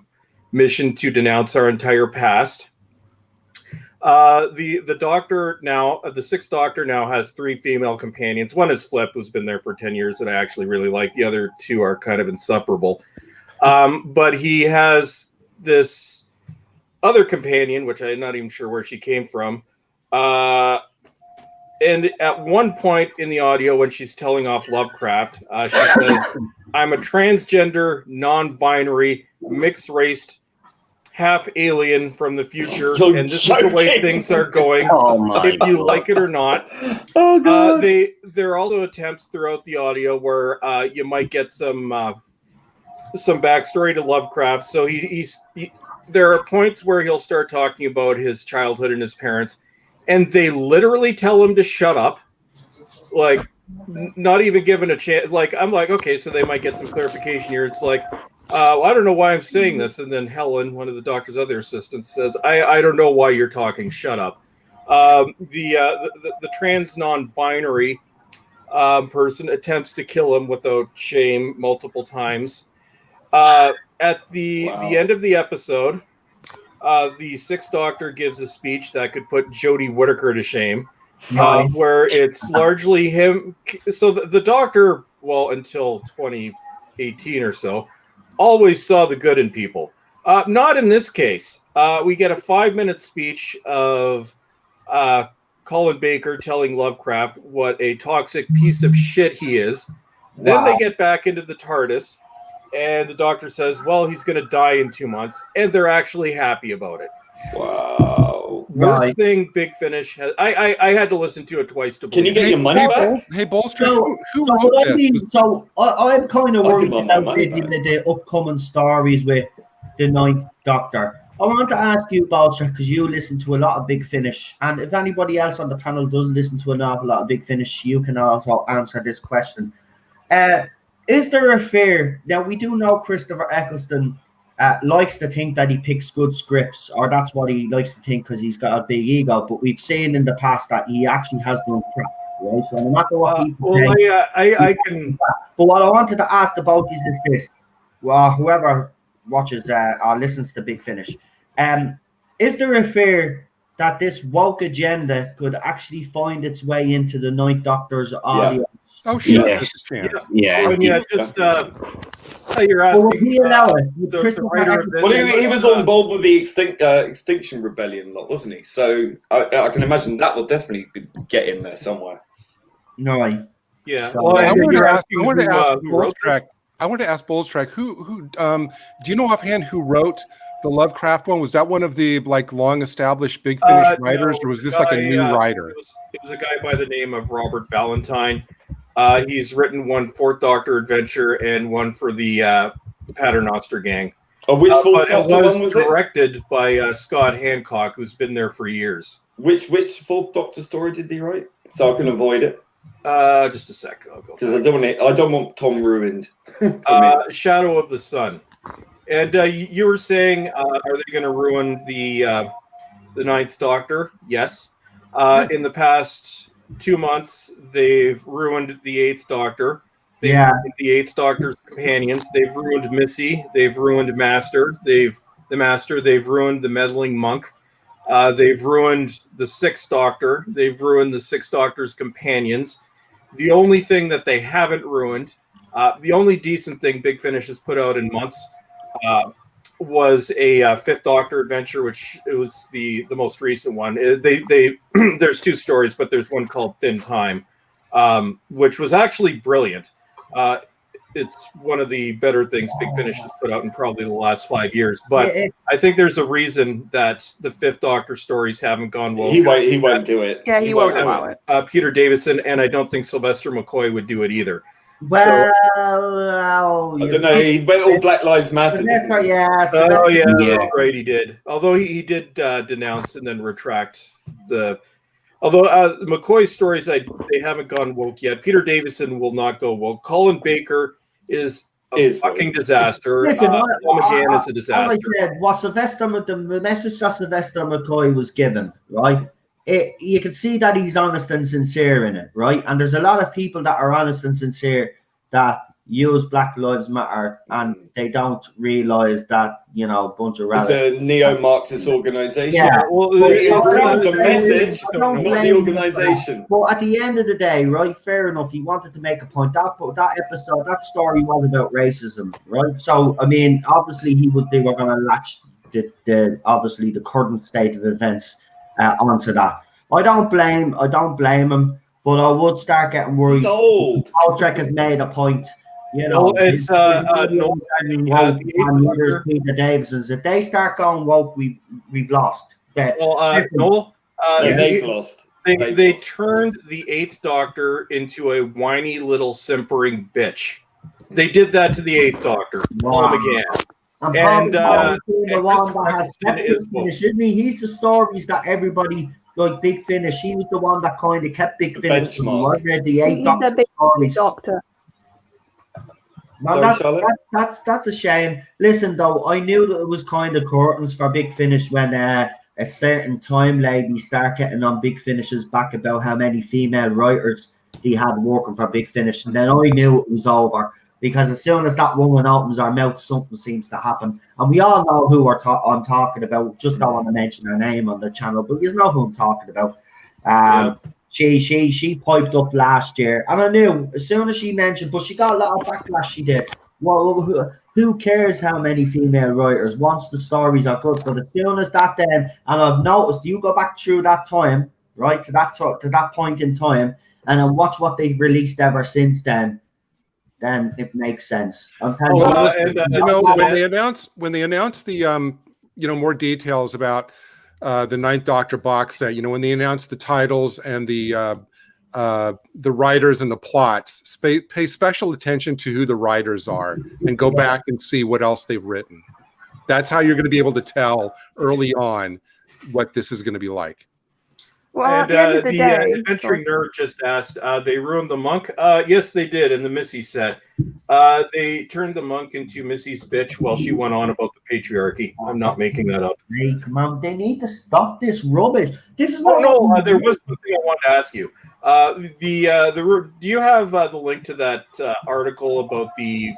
Speaker 8: mission to denounce our entire past. The doctor now, the Sixth Doctor now has 3 female companions. One is Flip, who's been there for 10 years, that I actually really like. The other 2 are kind of insufferable. But he has this other companion, which I'm not even sure where she came from. And at one point in the audio, when she's telling off Lovecraft, she says, "I'm a transgender, non-binary, mixed-raced, half alien from the future, and this is the way things are going. If you like it or not."
Speaker 5: Oh god!
Speaker 8: There are also attempts throughout the audio where you might get some backstory to Lovecraft. So there are points where he'll start talking about his childhood and his parents, and they literally tell him to shut up, like not even given a chance. Like, I'm like, okay, so they might get some clarification here. It's like, I don't know why I'm saying this, and then Helen, one of the Doctor's other assistants, says, I don't know why you're talking. Shut up. The trans non-binary person attempts to kill him without shame multiple times. At the end of the episode, the Sixth Doctor gives a speech that could put Jodie Whittaker to shame, where it's largely him. So the Doctor, well, until 2018 or so, always saw the good in people. Not in this case. We get a 5-minute speech of Colin Baker telling Lovecraft what a toxic piece of shit he is. Then they get back into the TARDIS, and the Doctor says, well, he's going to die in 2 months, and they're actually happy about it.
Speaker 5: Wow.
Speaker 8: Worst thing Big Finish has... I had to listen to it twice to believe.
Speaker 5: Can you get your money back?
Speaker 4: Hey, Bolster, who
Speaker 1: so
Speaker 4: wrote this?
Speaker 1: I'm kind of worried about
Speaker 5: the
Speaker 1: upcoming stories with the Ninth Doctor. I want to ask you, Bolster, because you listen to a lot of Big Finish, and if anybody else on the panel does listen to an awful lot of Big Finish, you can also answer this question. Is there a fear? Now, we do know Christopher Eccleston likes to think that he picks good scripts, or that's what he likes to think because he's got a big ego, but we've seen in the past that he actually has done crap, right? So no matter what people say,
Speaker 8: I can...
Speaker 1: But what I wanted to ask the both is this. Well, whoever watches or listens to Big Finish, is there a fear that this woke agenda could actually find its way into the Ninth Doctor's audience?
Speaker 4: Oh, sure.
Speaker 8: Yeah. Just you're asking.
Speaker 1: Well, he allow it?
Speaker 5: He was on board with the Extinction Rebellion lot, wasn't he? So I can imagine that will definitely get in there somewhere.
Speaker 1: No.
Speaker 8: Yeah.
Speaker 1: So,
Speaker 8: well,
Speaker 4: I wanted
Speaker 8: to
Speaker 4: ask Bullstrack, who do you know offhand who wrote the Lovecraft one? Was that one of the long established Big Finish writers, or was this like a new writer?
Speaker 8: It was a guy by the name of Robert Valentine. He's written one Fourth Doctor adventure and one for the Paternoster Gang.
Speaker 5: Oh, which Fourth Doctor
Speaker 8: one
Speaker 5: was
Speaker 8: directed by Scott Hancock, who's been there for years.
Speaker 5: Which Fourth Doctor story did he write? So I can avoid it.
Speaker 8: Just a sec. I'll go.
Speaker 5: Because I don't want Tom ruined.
Speaker 8: Shadow of the Sun. And you were saying, are they going to ruin the Ninth Doctor? Yes. In the past 2 months, they've ruined the Eighth Doctor. They've ruined the Eighth Doctor's companions. They've ruined Missy. They've ruined Master. They've ruined the meddling monk. They've ruined the Sixth Doctor. They've ruined the Sixth Doctor's companions. The only thing that they haven't ruined, the only decent thing Big Finish has put out in months, was a Fifth Doctor adventure, which it was the most recent one. There's 2 stories, but there's one called Thin Time, which was actually brilliant. It's one of the better things Big Finish has put out in probably the last 5 years. But I think there's a reason that the Fifth Doctor stories haven't gone well.
Speaker 5: He won't do it.
Speaker 2: Yeah, he won't allow it.
Speaker 8: Peter Davison, and I don't think Sylvester McCoy would do it either.
Speaker 1: Well,
Speaker 5: I don't know. He went all Black Lives Matter.
Speaker 8: Right, he did. Although he did denounce and then retract the. Although McCoy's stories, they haven't gone woke yet. Peter Davison will not go woke. Colin Baker is a fucking disaster.
Speaker 1: Listen,
Speaker 8: McGann is a disaster.
Speaker 1: The message that Sylvester McCoy was given, right? You can see that he's honest and sincere in it, right? And there's a lot of people that are honest and sincere that use Black Lives Matter, and they don't realize that, you know, a bunch of
Speaker 5: it's a neo-Marxist organization.
Speaker 1: Yeah,
Speaker 5: well, the message, not the organization.
Speaker 1: Well, at the end of the day, right? Fair enough. He wanted to make a point. That episode, that story was about racism, right? So, I mean, obviously, they were going to latch obviously the current state of events onto that. I don't blame him, but I would start getting worried.
Speaker 5: He's old.
Speaker 1: Trek has made a point. You know,
Speaker 8: it's
Speaker 1: Peter Davison's. If they start going woke, we've lost.
Speaker 8: Noel,
Speaker 5: they've lost.
Speaker 8: They turned the 8th Doctor into a whiny little simpering bitch. They did that to the 8th Doctor.
Speaker 1: Wow.
Speaker 8: Again.
Speaker 1: And the one that has Big Finish, isn't he? He's the stories that everybody like. Big Finish. He was the one that kind of kept Big Finish. I read the 8 Doctor stories. No, that's a shame. Listen, though, I knew that it was kind of curtains for Big Finish when a certain time lady started getting on Big Finish's back about how many female writers he had working for Big Finish, and then I knew it was over, because as soon as that woman opens her mouth, something seems to happen, and we all know who I'm talking about. Just don't want to mention her name on the channel, but you know who I'm talking about. She piped up last year, and I knew as soon as she mentioned, but she got a lot of backlash. She did. Well, who cares how many female writers? Once the stories are good, but as soon as that, then, and I've noticed, you go back through that time, right, to that point in time, and then watch what they've released ever since then it makes sense. I'm telling
Speaker 4: when they announced the more details about the 9th Doctor box set, when they announced the titles and the writers and the plots, pay special attention to who the writers are and go back and see what else they've written. That's how you're going to be able to tell early on what this is going to be like.
Speaker 2: Well,
Speaker 8: the adventuring nerd just asked, they ruined the monk? Yes, they did in the Missy set. They turned the monk into Missy's bitch while she went on about the patriarchy. I'm not making that up.
Speaker 1: Hey, come on, they need to stop this rubbish. This is
Speaker 8: there was one thing I wanted to ask you. Do you have the link to that article about the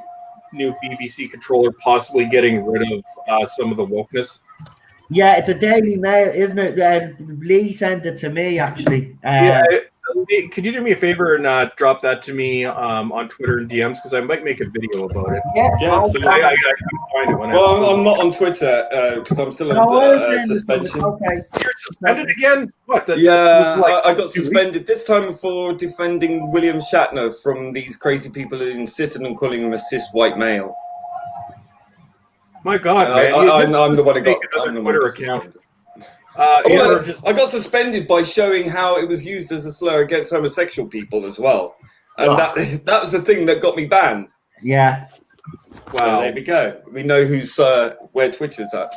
Speaker 8: new BBC controller possibly getting rid of some of the wokeness?
Speaker 1: Yeah, it's a Daily Mail, isn't it? Lee sent it to me, actually.
Speaker 8: Could you do me a favor and drop that to me on Twitter and DMs, because I might make a video about it.
Speaker 1: Yeah.
Speaker 8: So I couldn't find it.
Speaker 5: I'm not on Twitter because I'm still under suspension.
Speaker 1: Okay.
Speaker 8: You're suspended again? What?
Speaker 5: I got suspended this time for defending William Shatner from these crazy people who insisted on calling him a cis white male.
Speaker 8: My God, man!
Speaker 5: I'm the one who got
Speaker 8: another Twitter account.
Speaker 5: I got suspended by showing how it was used as a slur against homosexual people as well, and that was the thing that got me banned.
Speaker 1: Yeah.
Speaker 5: Wow. So there we go. We know who's where Twitter's at.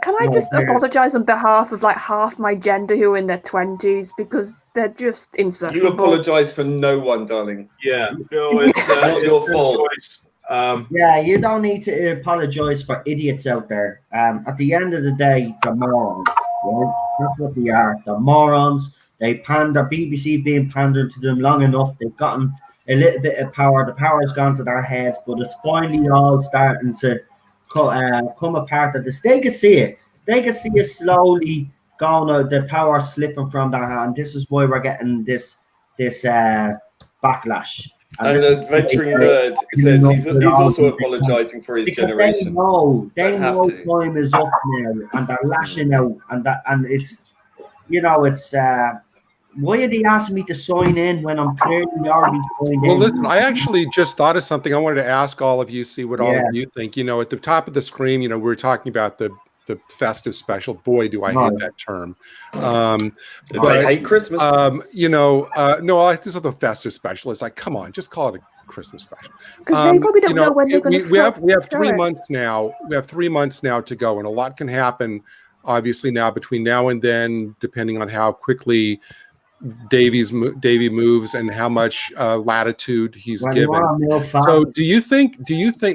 Speaker 2: Can I just apologise on behalf of like half my gender who are in their 20s, because they're just insufferable.
Speaker 5: You apologise for no one, darling.
Speaker 8: Yeah. No, it's
Speaker 5: not your fault.
Speaker 1: You don't need to apologize for idiots out there. At the end of the day, the morons, right? That's what they are. The morons. They pander. BBC being pandered to them long enough. They've gotten a little bit of power. The power has gone to their heads, but it's finally all starting to come apart. At this, they could see it. They could see it slowly going. The power slipping from their hand. This is why we're getting this backlash.
Speaker 5: And the adventuring nerd says he's also apologising for his generation.
Speaker 1: They know time is up now, and they're lashing out, and it's why are they asking me to sign in when I'm clearly already signed in?
Speaker 4: Well, listen, I actually just thought of something I wanted to ask all of you, see what all of you think. At the top of the screen, we were talking about the festive special. Boy, do I hate that term.
Speaker 5: I hate Christmas.
Speaker 4: No, I like this other festive special. It's like, come on, just call it a Christmas special.
Speaker 2: Because they probably don't know when they're going to.
Speaker 4: We have 3 months now. We have 3 months now to go, and a lot can happen. Obviously, now between now and then, depending on how quickly Davey moves and how much latitude he's given. So do you think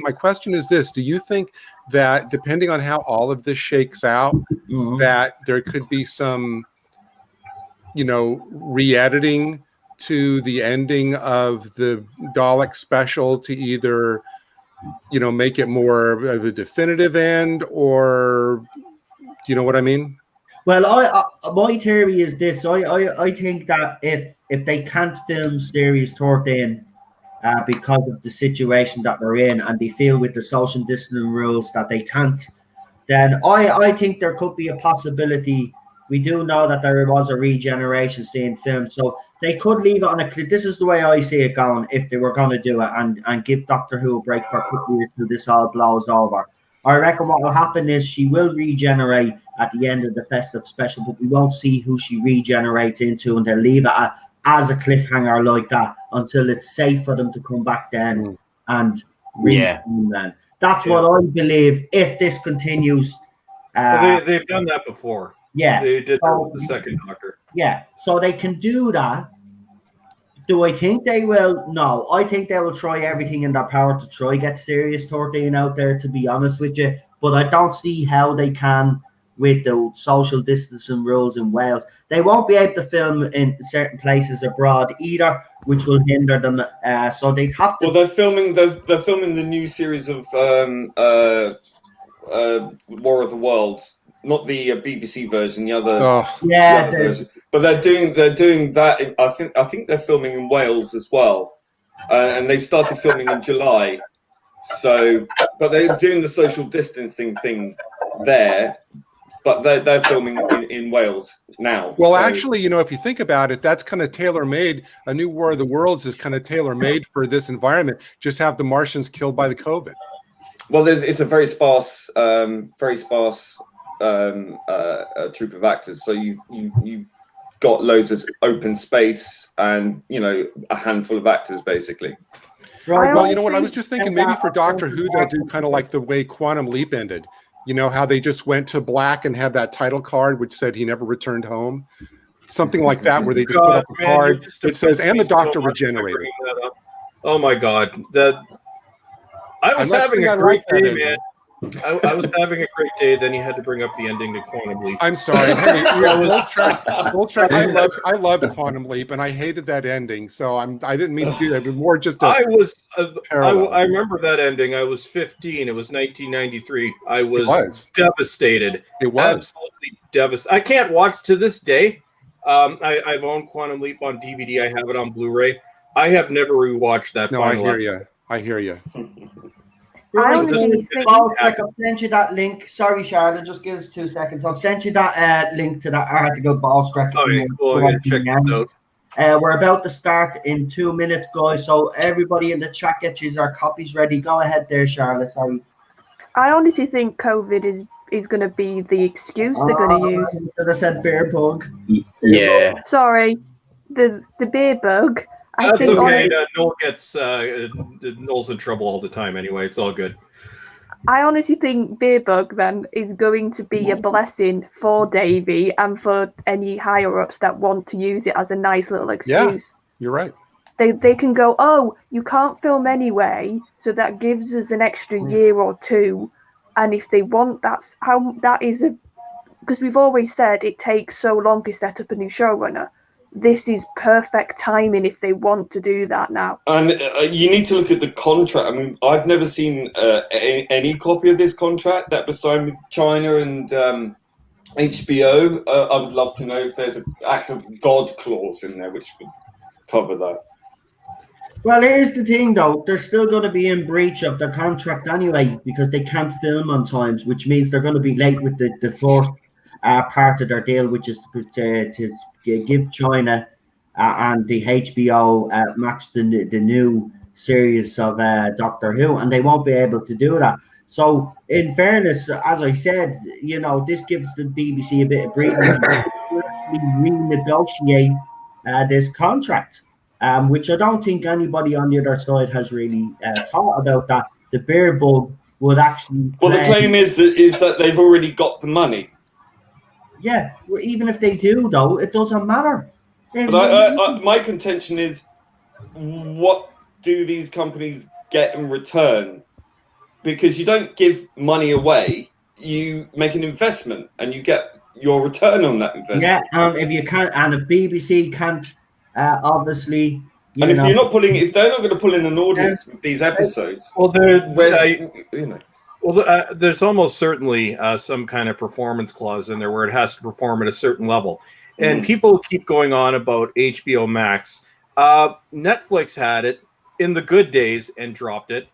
Speaker 4: my question is this, do you think that depending on how all of this shakes out, that there could be some re-editing to the ending of the Dalek special to either, make it more of a definitive end, or, you know what I mean?
Speaker 1: Well, my theory is this. I think that if they can't film Series 13 because of the situation that they're in, and they feel with the social distancing rules that they can't, then I think there could be a possibility. We do know that there was a regeneration scene filmed, so they could leave it on a clip. This is the way I see it going, if they were going to do it, and give Doctor Who a break for a couple years till this all blows over. I reckon what will happen is she will regenerate at the end of the festive special, but we won't see who she regenerates into, and they'll leave it as a cliffhanger like that until it's safe for them to come back then and refilm then. That's what I believe if this continues.
Speaker 8: They've done that before.
Speaker 1: Yeah.
Speaker 8: They did that with the second Doctor.
Speaker 1: Yeah. So they can do that. Do I think they will? No. I think they will try everything in their power to try get Series 13 out there, to be honest with you. But I don't see how they can with the social distancing rules in Wales. They won't be able to film in certain places abroad either, which will hinder them. So they'd have to.
Speaker 5: Well, they're filming the new series of War of the Worlds, not the BBC version, the other. Version. But they're doing that. I think they're filming in Wales as well, and they've started filming in July. So, but they're doing the social distancing thing there. But they're filming in Wales now.
Speaker 4: Well, so. Actually, if you think about it, that's kind of tailor-made. A new War of the Worlds is kind of tailor-made for this environment. Just have the Martians killed by the COVID.
Speaker 5: Well, it's a very sparse troupe of actors. So you've got loads of open space and a handful of actors basically.
Speaker 4: Right. Well, you know what? I was just thinking maybe for Doctor Who they'll do kind of like the way Quantum Leap ended. You know how they just went to black and had that title card which said he never returned home? Something like that, where they just put up a card that says, and the Doctor regenerated.
Speaker 8: Oh my God. I was having a great day, man. I was having a great day. Then you had to bring up the ending to Quantum Leap.
Speaker 4: I'm sorry. Hey, Bull's Track. I loved Quantum Leap, and I hated that ending. So I didn't mean to do that. But more just I
Speaker 8: remember that ending. I was 15. It was 1993. I was devastated.
Speaker 4: It was
Speaker 8: absolutely devastated. I can't watch to this day. I've owned Quantum Leap on DVD. I have it on Blu-ray. I have never rewatched that.
Speaker 4: No, I hear you. I hear you.
Speaker 1: I'll send you that link. Sorry, Charlotte, just give us 2 seconds. I'll send you that link to that article, Ballstrek.
Speaker 8: Check this out.
Speaker 1: We're about to start in 2 minutes, guys. So everybody in the chat, get your copies ready. Go ahead there, Charlotte. Sorry.
Speaker 2: I honestly think COVID is going to be the excuse they're going to use.
Speaker 1: Should have said bear bug.
Speaker 3: Yeah.
Speaker 2: Sorry, the beer bug.
Speaker 8: That's okay. Noel's in trouble all the time anyway. It's all good.
Speaker 2: I honestly think Beerbug then is going to be a blessing for Davey and for any higher ups that want to use it as a nice little excuse.
Speaker 4: Yeah, you're right.
Speaker 2: They can go, oh, you can't film anyway, so that gives us an extra year or two. And if they want, that's how that is because we've always said it takes so long to set up a new showrunner. This is perfect timing if they want to do that now. And
Speaker 5: you need to look at the contract. I mean, I've never seen any copy of this contract that was signed with China and HBO. I would love to know if there's an act of God clause in there which would cover that.
Speaker 1: Well, here's the thing, though. They're still going to be in breach of their contract anyway because they can't film on times, which means they're going to be late with the first part of their deal, which is to give China and the HBO Max the new series of Doctor Who, and they won't be able to do that. So, in fairness, as I said, this gives the BBC a bit of breathing room to actually renegotiate this contract, which I don't think anybody on the other side has really thought about. That the beer bug would actually.
Speaker 5: Well, the claim is that they've already got the money.
Speaker 1: Yeah, even if they do, though, it doesn't matter.
Speaker 5: But my contention is, what do these companies get in return? Because you don't give money away, you make an investment, and you get your return on that investment.
Speaker 1: Yeah, and if BBC can't Obviously.
Speaker 5: And if you're not pulling, if they're not going to pull in an audience with these episodes,
Speaker 8: well,
Speaker 5: well,
Speaker 8: there's almost certainly some kind of performance clause in there where it has to perform at a certain level. And people keep going on about HBO Max. Netflix had it in the good days and dropped it.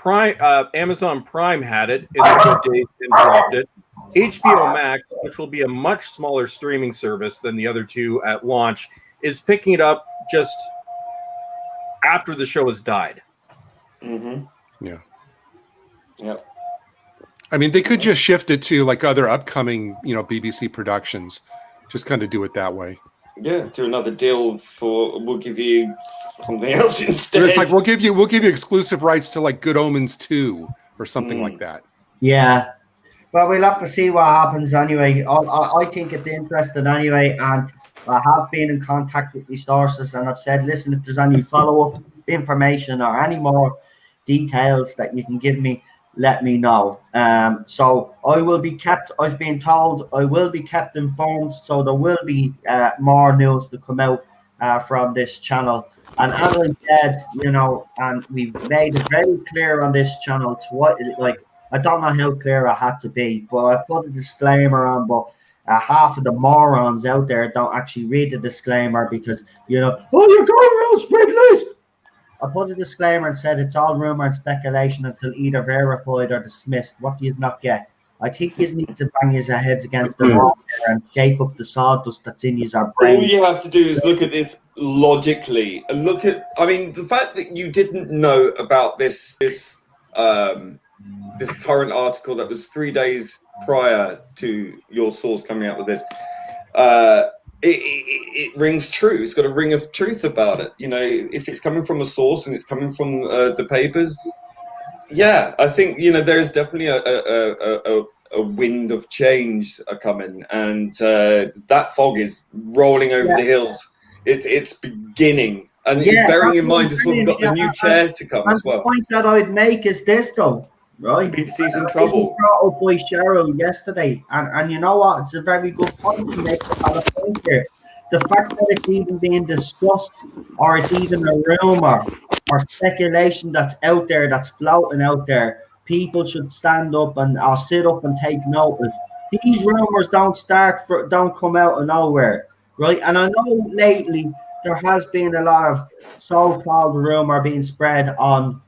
Speaker 8: Amazon Prime had it in the good days and dropped it. HBO Max, which will be a much smaller streaming service than the other two at launch, is picking it up just after the show has died.
Speaker 4: Yeah.
Speaker 5: Yep.
Speaker 4: I mean, they could just shift it to like other upcoming, BBC productions. Just kind of do it that way.
Speaker 5: Yeah, do another deal we'll give you something else instead.
Speaker 4: It's like we'll give you exclusive rights to like Good Omens 2 or something like that.
Speaker 1: Yeah. Well, we'll have to see what happens anyway. I think it's interesting anyway, and I have been in contact with these sources, and I've said, listen, if there's any follow-up information or any more details that you can give me, let me know. So I will be kept, I've been told I will be kept informed, so there will be more news to come out from this channel. And as I said, and we've made it very clear on this channel to what, I don't know how clear I had to be, but I put a disclaimer on, but half of the morons out there don't actually read the disclaimer because, you're going around spreading lies. I put a disclaimer and said it's all rumor and speculation until either verified or dismissed. What do you not get? I think you need to bang your heads against the wall and shake up the sawdust that's in your brain.
Speaker 5: All you have to do is look at this logically and look at, the fact that you didn't know about this current article that was 3 days prior to your source coming out with this, it rings true. It's got a ring of truth about it. If it's coming from a source and it's coming from the papers, yeah, I think there's definitely a wind of change coming, and that fog is rolling over the hills. It's beginning, and bearing in mind as well, we've got the new chair to come as well.
Speaker 1: The point that I'd make is this, though. Right,
Speaker 5: BBC's in trouble.
Speaker 1: Brought up by Cheryl yesterday, and you know what? It's a very good point to make about a point here. The fact that it's even being discussed, or it's even a rumor or speculation that's out there, that's floating out there, people should stand up and sit up and take notice. These rumors don't come out of nowhere, right? And I know lately there has been a lot of so-called rumor being spread on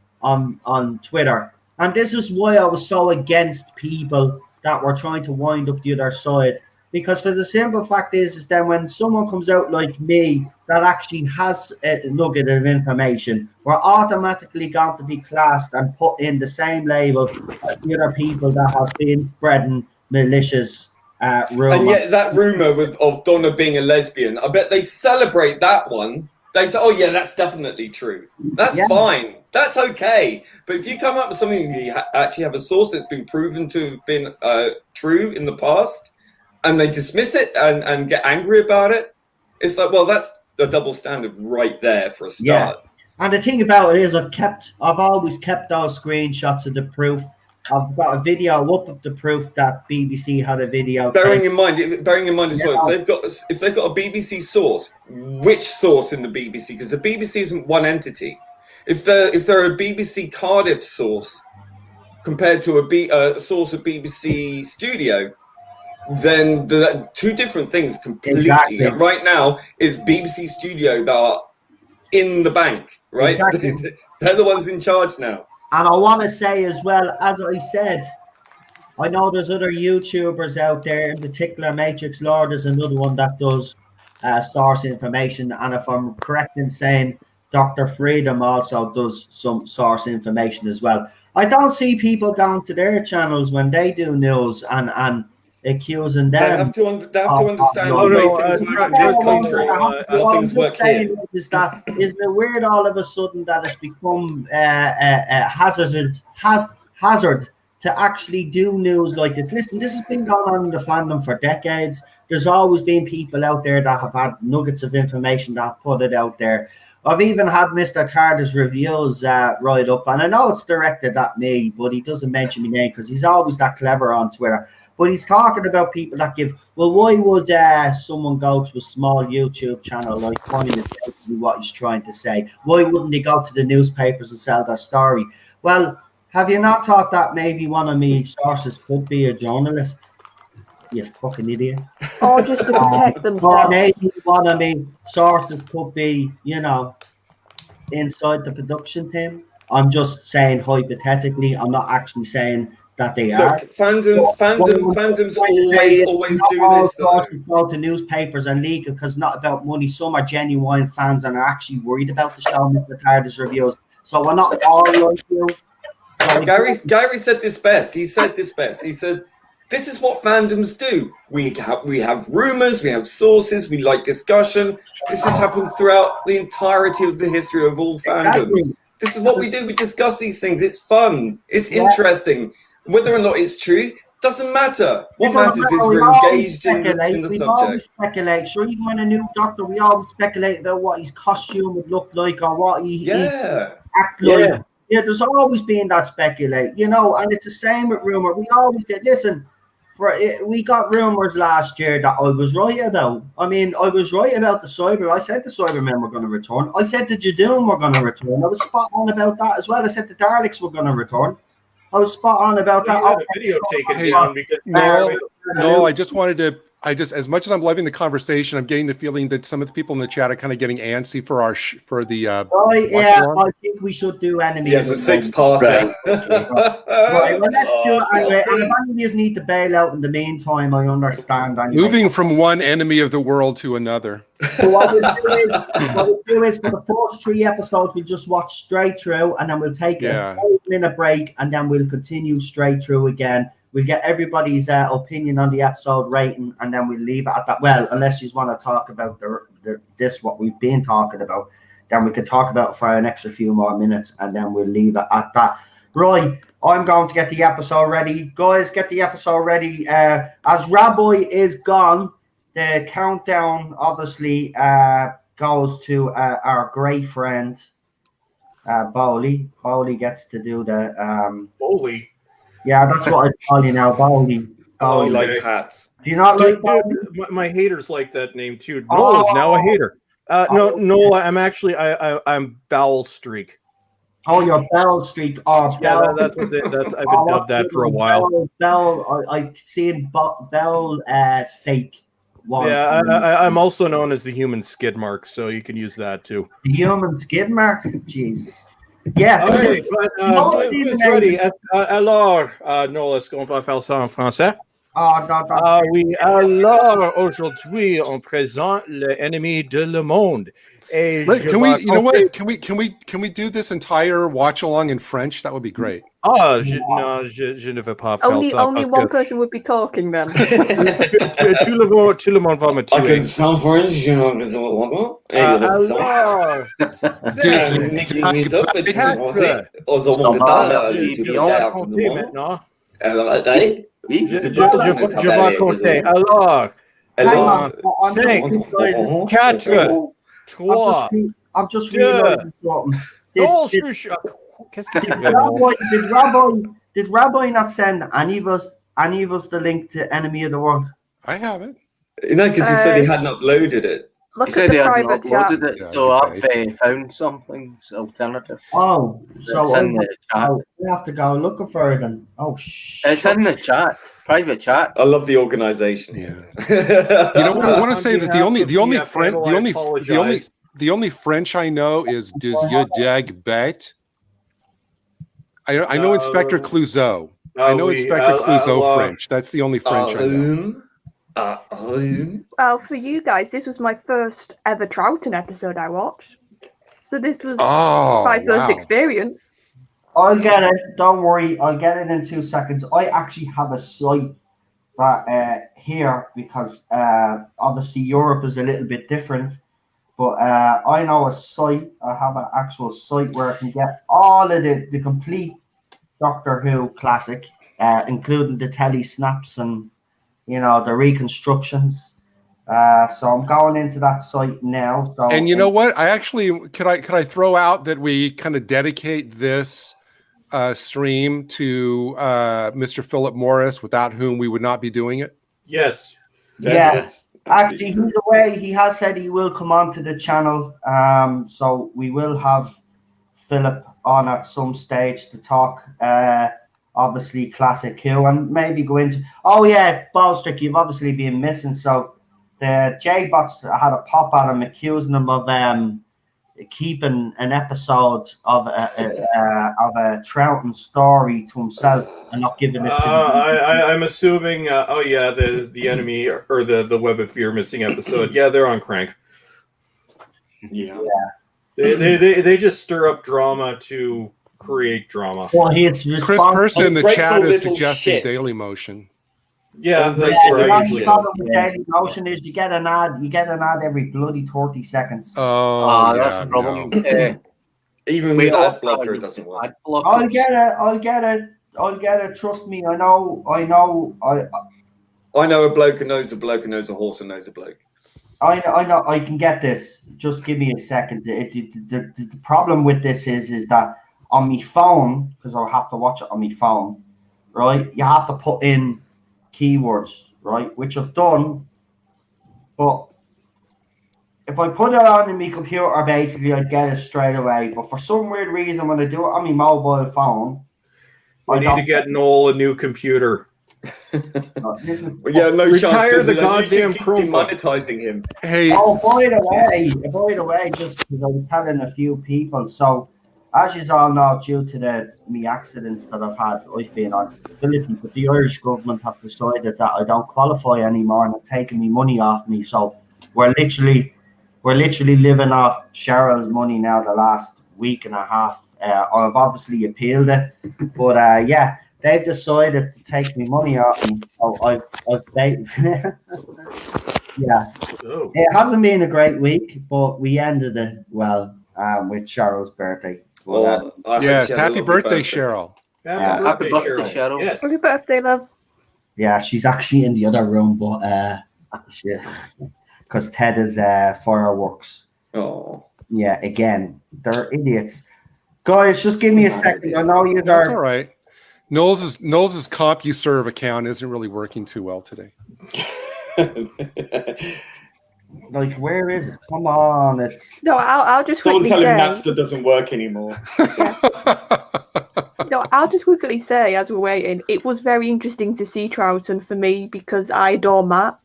Speaker 1: Twitter. And this is why I was so against people that were trying to wind up the other side. Because for the simple fact is that when someone comes out like me that actually has a nugget of information, we're automatically going to be classed and put in the same label as the other people that have been spreading malicious rumors.
Speaker 5: And yet that rumor of Donna being a lesbian, I bet they celebrate that one. They say, oh yeah, that's definitely true. That's fine. That's okay. But if you come up with something you actually have a source that's been proven to have been true in the past, and they dismiss it and get angry about it, it's like, well, that's the double standard right there for a start.
Speaker 1: Yeah. And the thing about it is I've always kept those screenshots of the proof. I've got a video up of the proof that BBC had a video.
Speaker 5: Bearing in mind as well, if they've got a BBC source, which source in the BBC? Because the BBC isn't one entity. If they're a BBC Cardiff source compared to a source of BBC Studio, then the two different things completely.
Speaker 1: Exactly.
Speaker 5: And right now is BBC Studio that are in the bank, right?
Speaker 1: Exactly.
Speaker 5: They're the ones in charge now.
Speaker 1: And I want to say as well, as I said, I know there's other YouTubers out there, in particular Matrix Lord is another one that does source information. And if I'm correct in saying Dr. Freedom also does some source information as well. I don't see people going to their channels when they do news and accusing them.
Speaker 5: They have to understand the way things work in this country. How things work here.
Speaker 1: Isn't it weird all of a sudden that it's become a hazard to actually do news like this? Listen, this has been going on in the fandom for decades. There's always been people out there that have had nuggets of information that have put it out there. I've even had Mr. Carter's reviews right up, and I know it's directed at me, but he doesn't mention my name because he's always that clever on Twitter. But he's talking about people that give. Well, why would someone go to a small YouTube channel like mine? Is basically what he's trying to say. Why wouldn't they go to the newspapers and sell their story? Well, have you not thought that maybe one of me sources could be a journalist? You fucking idiot.
Speaker 2: Or just to protect
Speaker 1: Or
Speaker 2: themselves.
Speaker 1: maybe one of me sources could be, inside the production team. I'm just saying hypothetically. I'm not actually saying that they are.
Speaker 5: Look, fandoms always do this.
Speaker 1: Sources go to newspapers and leak it because it's not about money. Some are genuine fans and are actually worried about the show and the TARDIS reviews. So we're not all like you.
Speaker 5: Gary said this best. He said, this is what fandoms do. We have rumors, we have sources, we like discussion. This has happened throughout the entirety of the history of all fandoms. Exactly. This is what we do. We discuss these things. It's fun. It's interesting. Whether or not it's true doesn't matter. What matters is we're engaged in the subject.
Speaker 1: Always speculate. Sure, even when a new Doctor, we always speculate about what his costume would look like or what he act like. Yeah, there's always been that speculate, and it's the same with rumor. We always did. Listen, we got rumors last year that I was right about. I mean, I was right about the Cyber. I said the Cybermen were going to return. I said the Jadoon were going to return. I was spot on about that as well. I said the Daleks were going to return. I was spot on about that.
Speaker 8: You had a video taken down because
Speaker 4: no, I just wanted to. As much as I'm loving the conversation, I'm getting the feeling that some of the people in the chat are kind of getting antsy for
Speaker 1: I think we should do enemy.
Speaker 5: Yes, a 6-parter.
Speaker 1: Right, well, let's do it anyway. And if enemies need to bail out in the meantime, I understand. Anyway.
Speaker 4: Moving from one enemy of the world to another.
Speaker 1: So what we'll do is for the first 3 episodes, we'll just watch straight through, and then we'll take a 5-minute break, and then we'll continue straight through again. We'll get everybody's opinion on the episode rating, and then we'll leave it at that. Well, unless you want to talk about what we've been talking about, then we could talk about it for an extra few more minutes, and then we'll leave it at that. Right, I'm going to get the episode ready. Guys, get the episode ready. As Rabbi is gone, the countdown obviously goes to our great friend, Bowley. Bowley gets to do the...
Speaker 8: Bowley?
Speaker 1: Yeah, that's what I call you now, Bowley.
Speaker 5: Oh, he likes hats.
Speaker 1: Do you not like Bowley?
Speaker 8: My haters like that name too. Noel is now a hater. No, I'm actually I'm Bowel Streak.
Speaker 1: Oh, you're Bell Streak. Oh,
Speaker 8: yeah,
Speaker 1: Bell.
Speaker 8: that's I've been dubbed that for a while.
Speaker 1: Bell. I've seen Bell Steak.
Speaker 8: Yeah, I'm also known as the human skid mark, so you can use that too.
Speaker 1: The human skid mark? Jeez. Yeah.
Speaker 8: Okay, who's ready? Alors, Noel, est-ce qu'on va faire ça en français? Oui, alors, aujourd'hui, on présente l'ennemi de le monde.
Speaker 4: Can we, you know what? Can we do this entire watch along in French? That would be great.
Speaker 8: Je ne veux pas faire ça.
Speaker 2: Only one person would be talking then.
Speaker 8: Tout le monde va me tuer.
Speaker 5: I can sound French, je ne sais
Speaker 8: Je vais compter. Alors, 5, 4, 3,
Speaker 1: I'm just realizing something.
Speaker 8: Qu'est-ce que tu veux?
Speaker 1: Did Rabbi not send any of us the link to Enemy of the World?
Speaker 4: I haven't.
Speaker 5: No, because he said he hadn't uploaded it.
Speaker 3: He said he hadn't uploaded it, so I've found something alternative.
Speaker 1: Oh, so
Speaker 3: it's in the chat.
Speaker 1: We have to go looking for it then. Oh, shit.
Speaker 3: It's in the chat, private chat.
Speaker 5: I love the organization.
Speaker 4: Yeah. You know what? I want to say that the only French I know is "Does you dag bet?" I know Inspector Clouseau. I know Inspector Clouseau French. That's the only French I know.
Speaker 2: Well, for you guys, this was my first ever Troughton episode I watched. So this was my first experience.
Speaker 1: I'll get it. Don't worry. I'll get it in 2 seconds. I actually have a site that here because obviously Europe is a little bit different. But I know a site. I have an actual site where I can get all of the complete Doctor Who classic, including the telly snaps and the reconstructions. So I'm going into that site now. So,
Speaker 4: and you know what? I actually could I throw out that we kind of dedicate this stream to Mr. Philip Morris, without whom we would not be doing it?
Speaker 8: Yes.
Speaker 1: Yes. Actually, he's away. He has said he will come on to the channel. So we will have Philip on at some stage to talk. Obviously, Classic Q, and maybe go into. Oh yeah, Ballstrick, you've obviously been missing. So the J-Bots had a pop at him, accusing him of keeping an episode of a Troughton story to himself and not giving it to
Speaker 8: I'm assuming the enemy or the Web of Fear missing episode. Yeah, they're on crank.
Speaker 5: Yeah.
Speaker 8: They just stir up drama to create drama.
Speaker 1: Well, he's
Speaker 4: Chris Person in the chat is suggesting Daily Motion.
Speaker 8: Yeah, that's
Speaker 1: where
Speaker 8: I
Speaker 1: the
Speaker 8: usually
Speaker 1: problem with Daily Motion is you get an ad every bloody 30 seconds.
Speaker 4: Oh,
Speaker 3: that's a problem.
Speaker 4: No.
Speaker 5: Even with ad blocker, it doesn't work.
Speaker 1: I'll get it. Trust me. I know.
Speaker 5: I know a bloke who knows a bloke who knows a horse and knows a bloke.
Speaker 1: I know. I can get this. Just give me a second. The problem with this is that on my phone, because I'll have to watch it on my phone, right? You have to put in keywords, right? Which I've done, but if I put it on my computer, basically I get it straight away. But for some weird reason, when I do it on my mobile phone,
Speaker 8: I need to get Noel a new computer.
Speaker 5: Yeah, no
Speaker 8: retire
Speaker 5: chance.
Speaker 8: The goddamn
Speaker 5: Chromebook. Monetizing him.
Speaker 4: Hey.
Speaker 1: Oh, by the way, just because I was telling a few people. So, as you all know, due to me accidents that I've had, I've been on disability. But the Irish government have decided that I don't qualify anymore and have taken me money off me. So we're literally living off Cheryl's money now the last week and a half. I've obviously appealed it, but yeah, they've decided to take me money off me. So I've paid. Yeah, it hasn't been a great week, but we ended it well with Cheryl's birthday.
Speaker 5: Well,
Speaker 4: yes, happy birthday, Cheryl.
Speaker 3: Happy birthday, Cheryl.
Speaker 8: Yes.
Speaker 2: Happy birthday, love.
Speaker 1: Yeah, she's actually in the other room, but because Ted is fireworks.
Speaker 5: Oh.
Speaker 1: Yeah, again, they're idiots. Guys, just give me a second. I know you are.
Speaker 4: That's all right. Knowles' CompuServe account isn't really working too well today.
Speaker 1: Like, where is it? Come on, it's
Speaker 2: No, I'll just
Speaker 5: Someone
Speaker 2: quickly
Speaker 5: tell him
Speaker 2: say.
Speaker 5: Napster doesn't work anymore.
Speaker 2: No, I'll just quickly say, as we're waiting, it was very interesting to see Troughton for me because I adore Matt.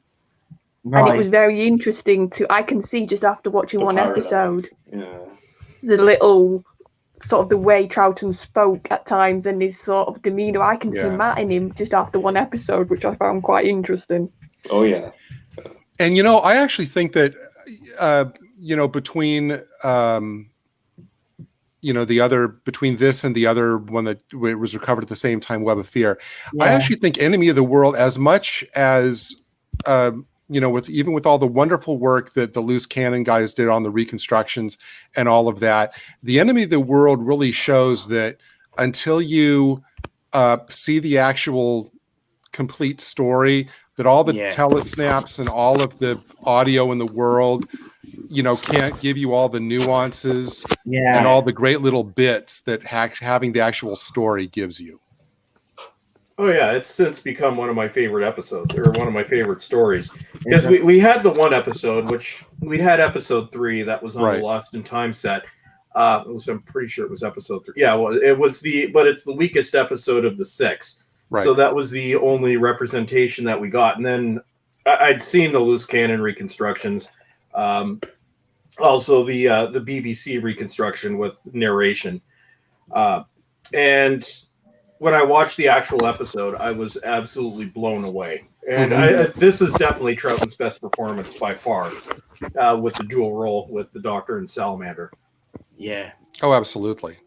Speaker 1: right.
Speaker 2: And it was very interesting I can see just after watching one episode,
Speaker 5: Yeah.
Speaker 2: the little sort of the way Troughton spoke at times and his sort of demeanour. I can see Matt in him just after one episode, which I found quite interesting.
Speaker 5: Oh, yeah.
Speaker 4: And, I actually think that, between, between this and the other one that was recovered at the same time, Web of Fear, I actually think Enemy of the World, as much as, with all the wonderful work that the Loose Cannon guys did on the reconstructions and all of that, the Enemy of the World really shows that until you see the actual complete story, that all the telesnaps and all of the audio in the world, can't give you all the nuances and all the great little bits that having the actual story gives you.
Speaker 8: Oh yeah, it's since become one of my favorite episodes, or one of my favorite stories. Because we had the one episode, which we had episode 3 that was on the Lost in Time set. I'm pretty sure it was episode 3. Yeah, well, it's the weakest episode of the 6. Right. So that was the only representation that we got. And then I'd seen the Loose Cannon reconstructions. Also the BBC reconstruction with narration. And when I watched the actual episode, I was absolutely blown away. And this is definitely Troughton's best performance by far, with the dual role with the Doctor and Salamander.
Speaker 3: Yeah.
Speaker 4: Oh, absolutely.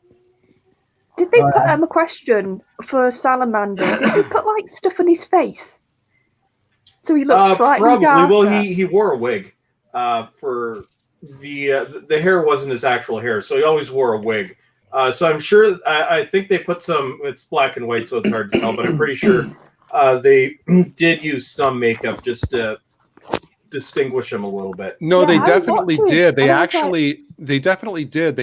Speaker 2: Did they put a question for Salamander? Did they put like stuff on his face? So he looks slightly
Speaker 8: probably.
Speaker 2: darker.
Speaker 8: Well, he wore a wig. For the hair wasn't his actual hair, so he always wore a wig. So I'm sure. I think they put some. It's black and white, so it's hard to tell. But I'm pretty sure they did use some makeup just to distinguish him a little bit.
Speaker 4: No, they definitely did. They actually They definitely did.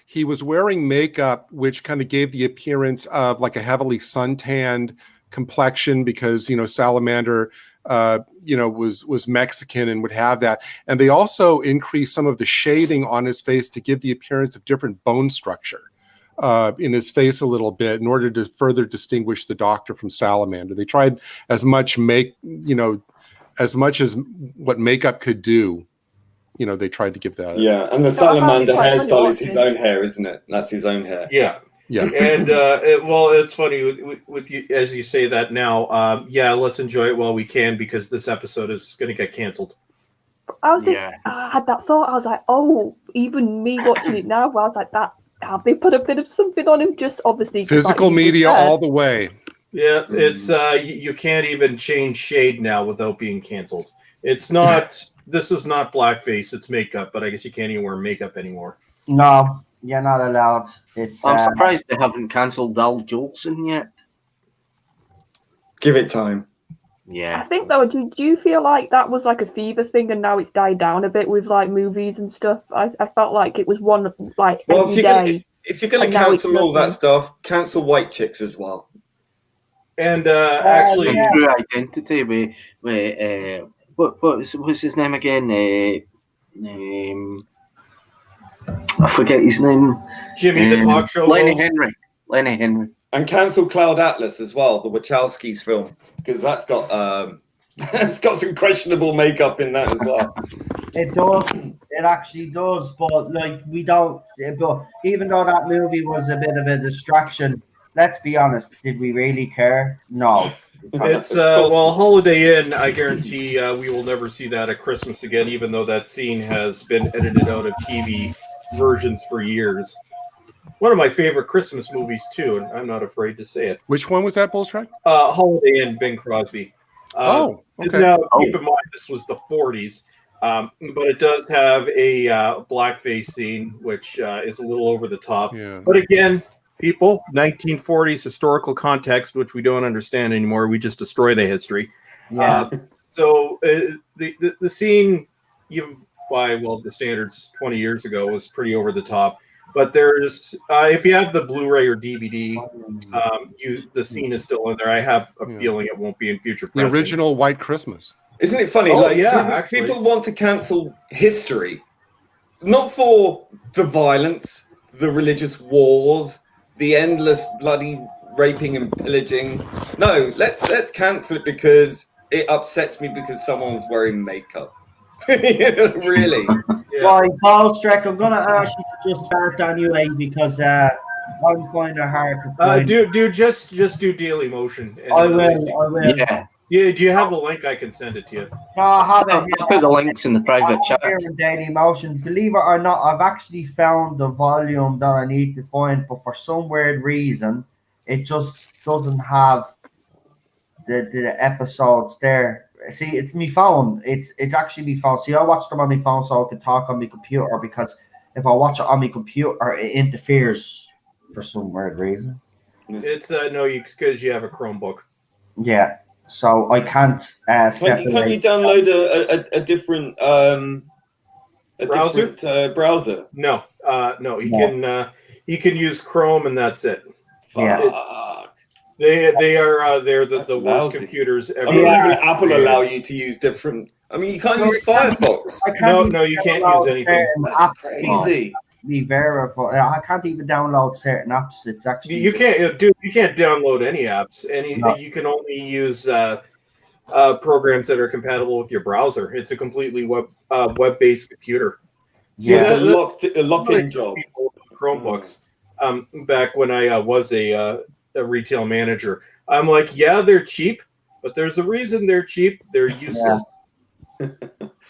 Speaker 4: He was wearing makeup, which kind of gave the appearance of like a heavily suntanned complexion because, Salamander, was Mexican and would have that. And they also increased some of the shading on his face to give the appearance of different bone structure in his face a little bit in order to further distinguish the Doctor from Salamander. They tried as much as what makeup could do. They tried to give that.
Speaker 5: Yeah, and the Salamander hairstyle is his own hair, isn't it? That's his own hair.
Speaker 8: Yeah.
Speaker 4: Yeah.
Speaker 8: And it's funny with you as you say that now. Let's enjoy it while we can because this episode is going to get canceled.
Speaker 2: I had that thought. I was like, oh, even me watching it now, I was like, have they put a bit of something on him? Just obviously
Speaker 4: physical media all the way.
Speaker 8: Yeah, it's you can't even change shade now without being canceled. It's not. This is not blackface. It's makeup, but I guess you can't even wear makeup anymore.
Speaker 1: No, you're not allowed.
Speaker 3: I'm surprised they haven't cancelled Al Jolson yet.
Speaker 5: Give it time.
Speaker 3: Yeah.
Speaker 2: I think though, do you feel like that was like a fever thing and now it's died down a bit with like movies and stuff? I felt like it was one like every day.
Speaker 5: If you're gonna cancel all that stuff, cancel white chicks as well.
Speaker 8: And actually,
Speaker 3: True Identity what's his name again? I forget his name.
Speaker 8: Jimmy the talk show.
Speaker 3: Lenny Henry.
Speaker 5: And cancel Cloud Atlas as well, the Wachowskis film, because that's got it's got some questionable makeup in that as well.
Speaker 1: It does. It actually does. But like we don't. But even though that movie was a bit of a distraction, let's be honest. Did we really care? No.
Speaker 8: It's Holiday Inn. I guarantee we will never see that at Christmas again, even though that scene has been edited out of TV versions for years. One of my favorite Christmas movies too, and I'm not afraid to say it.
Speaker 4: Which one was that, Bullstrike?
Speaker 8: Holiday Inn, Bing Crosby.
Speaker 4: Okay.
Speaker 8: Now, keep in mind this was the 40s, but it does have a blackface scene, which is a little over the top.
Speaker 4: Yeah.
Speaker 8: But again, people, 1940s historical context, which we don't understand anymore. We just destroy the history.
Speaker 1: Yeah.
Speaker 8: So the scene, even by the standards 20 years ago, was pretty over the top. But there's if you have the Blu-ray or DVD, the scene is still in there. I have a feeling it won't be in future pressing.
Speaker 4: The original White Christmas.
Speaker 5: Isn't it funny? People want to cancel history, not for the violence, the religious wars, the endless bloody raping and pillaging. No, let's cancel it because it upsets me because someone's wearing makeup. Really?
Speaker 1: Right, Paul Streck, I'm gonna ask you to just start on you, because I'm finding it hard to find.
Speaker 8: Just do Daily Motion.
Speaker 1: I will.
Speaker 3: Yeah.
Speaker 8: Yeah. Do you have the link? I can send it to you.
Speaker 1: No, I have it.
Speaker 3: I'll put the links in the private chat.
Speaker 1: Here in Daily Motion. Believe it or not, I've actually found the volume that I need to find, but for some weird reason, it just doesn't have the episodes there. See, it's my phone. It's actually my phone. See, I watched them on my phone so I could talk on my computer, because if I watch it on my computer, it interferes for some weird reason.
Speaker 8: It's because you have a Chromebook.
Speaker 1: Yeah, so I can't.
Speaker 5: Can you download a different
Speaker 8: browser?
Speaker 5: Browser?
Speaker 8: No. He can use Chrome, and that's it. They're the worst computers ever.
Speaker 5: Even Apple allow you to use different. I mean, you can't use Firefox.
Speaker 8: No, you can't use anything.
Speaker 5: That's crazy.
Speaker 1: I can't even download certain apps. It's actually
Speaker 8: you can't download any apps. You can only use programs that are compatible with your browser. It's a completely web-based computer.
Speaker 5: Yeah, it's a lock-in job.
Speaker 8: Chromebooks. Back when I was a retail manager, I'm like, yeah, they're cheap, but there's a reason they're cheap. They're useless. Yeah.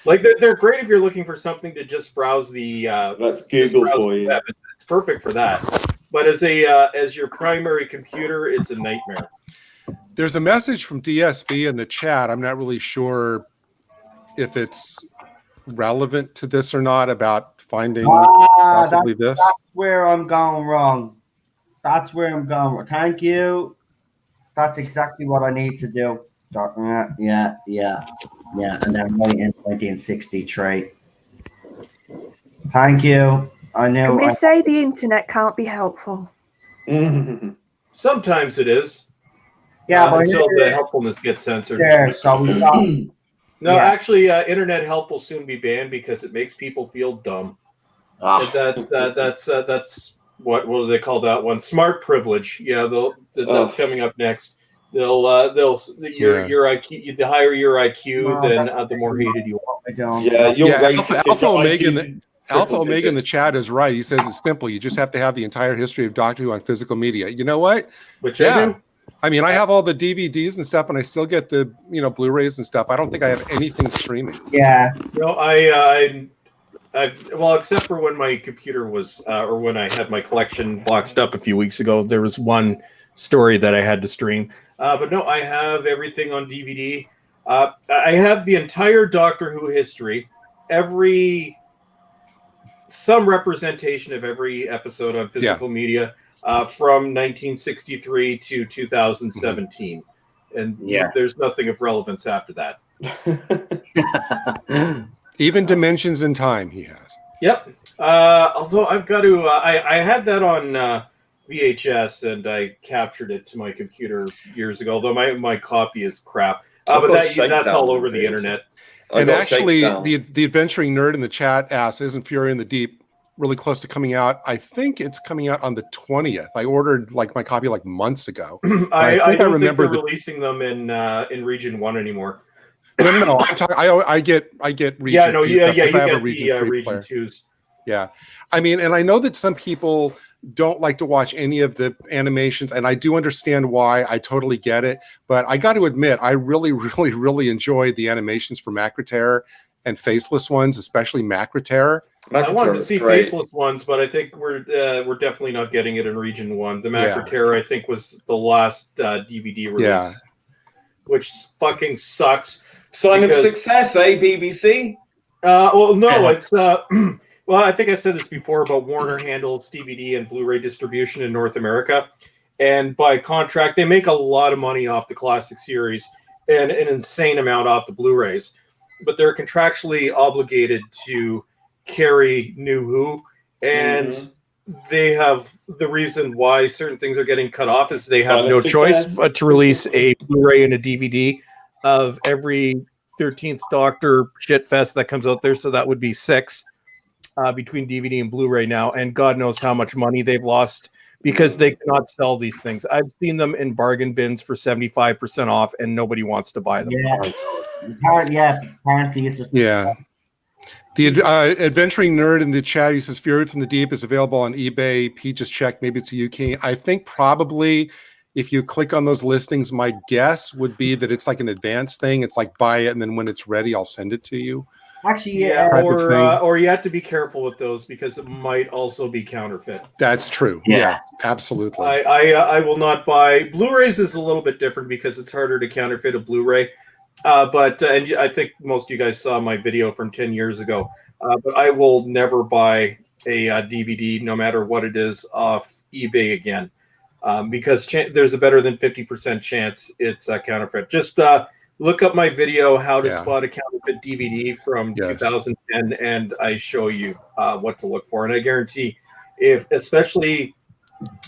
Speaker 8: Like they're great if you're looking for something to just browse the.
Speaker 5: That's Google for you.
Speaker 8: It's perfect for that. But as your primary computer, it's a nightmare.
Speaker 4: There's a message from DSB in the chat. I'm not really sure if it's relevant to this or not about finding possibly this.
Speaker 1: That's where I'm going wrong. Thank you. That's exactly what I need to do. Yeah. And then right in 1963. Thank you. I know.
Speaker 2: Can we say the internet can't be helpful?
Speaker 8: Sometimes it is.
Speaker 1: Yeah, but
Speaker 8: until the helpfulness gets censored.
Speaker 1: There, so we got.
Speaker 8: No,
Speaker 1: Yeah.
Speaker 8: actually, internet help will soon be banned because it makes people feel dumb. That's what do they call that one? Smart privilege. Yeah, that's coming up next. Your IQ. The higher your IQ, then the more hated you are.
Speaker 5: Yeah, you're racist.
Speaker 4: Alpha Omega in the chat is right. He says it's simple. You just have to have the entire history of Doctor Who on physical media. You know what?
Speaker 8: Which I do.
Speaker 4: I mean, I have all the DVDs and stuff, and I still get the Blu-rays and stuff. I don't think I have anything streaming.
Speaker 1: Yeah.
Speaker 8: No, well, except for when my computer was, or when I had my collection boxed up a few weeks ago, there was one story that I had to stream. But no, I have everything on DVD. I have the entire Doctor Who history, some representation of every episode on physical media from 1963 to 2017. And there's nothing of relevance after that.
Speaker 4: Even Dimensions in Time he has.
Speaker 8: Yep. Although I've got to, I had that on VHS and I captured it to my computer years ago, though my copy is crap. But that's all over the internet.
Speaker 4: And actually, the adventuring nerd in the chat asks, isn't Fury in the Deep really close to coming out? I think it's coming out on the 20th. I ordered my copy months ago.
Speaker 8: I don't think they're releasing them in Region 1 anymore.
Speaker 4: No. I get region.
Speaker 8: Yeah, no,
Speaker 4: you
Speaker 8: get
Speaker 4: the
Speaker 8: region 2s.
Speaker 4: Yeah, I mean, and I know that some people don't like to watch any of the animations, and I do understand why. I totally get it, but I got to admit, I really, really, really enjoyed the animations for Macra Terror and Faceless Ones, especially Macra Terror.
Speaker 8: I wanted to see Faceless Ones, but I think we're definitely not getting it in Region 1. The Macra Terror, I think, was the last DVD release, which fucking sucks.
Speaker 5: Sign of success, BBC?
Speaker 8: Well, no, it's well, I think I said this before about Warner handles DVD and Blu-ray distribution in North America, and by contract, they make a lot of money off the classic series and an insane amount off the Blu-rays, but they're contractually obligated to carry New Who, and they have the reason why certain things are getting cut off is they have no choice but to release a Blu-ray and a DVD of every 13th Doctor shitfest that comes out there. So that would be 6 between DVD and Blu-ray now. And God knows how much money they've lost because they cannot sell these things. I've seen them in bargain bins for 75% off and nobody wants to buy them.
Speaker 1: Apparently it's just
Speaker 4: The adventuring nerd in the chat, he says Fury from the Deep is available on eBay. Pete just checked, maybe it's a UK. I think probably if you click on those listings, my guess would be that it's like an advanced thing. It's like buy it, and then when it's ready, I'll send it to you.
Speaker 1: Actually,
Speaker 8: or you have to be careful with those because it might also be counterfeit.
Speaker 4: That's true. Yeah, absolutely.
Speaker 8: I will not buy Blu-rays. Is a little bit different because it's harder to counterfeit a Blu-ray. But and I think most of you guys saw my video from 10 years ago. But I will never buy a DVD, no matter what it is, off eBay again, because there's a better than 50% chance it's counterfeit. Just look up my video, How to Spot a Counterfeit DVD from 2010, and I show you what to look for. And I guarantee, especially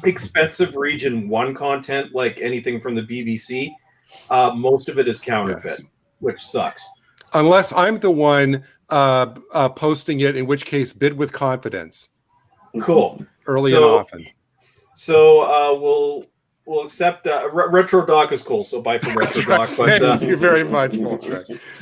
Speaker 8: expensive Region 1 content, like anything from the BBC, most of it is counterfeit, which sucks.
Speaker 4: Unless I'm the one posting it, in which case bid with confidence.
Speaker 8: Cool.
Speaker 4: Early and often.
Speaker 8: So we'll accept Retro Doc is cool, so buy from Retro Doc. But
Speaker 4: thank you very much.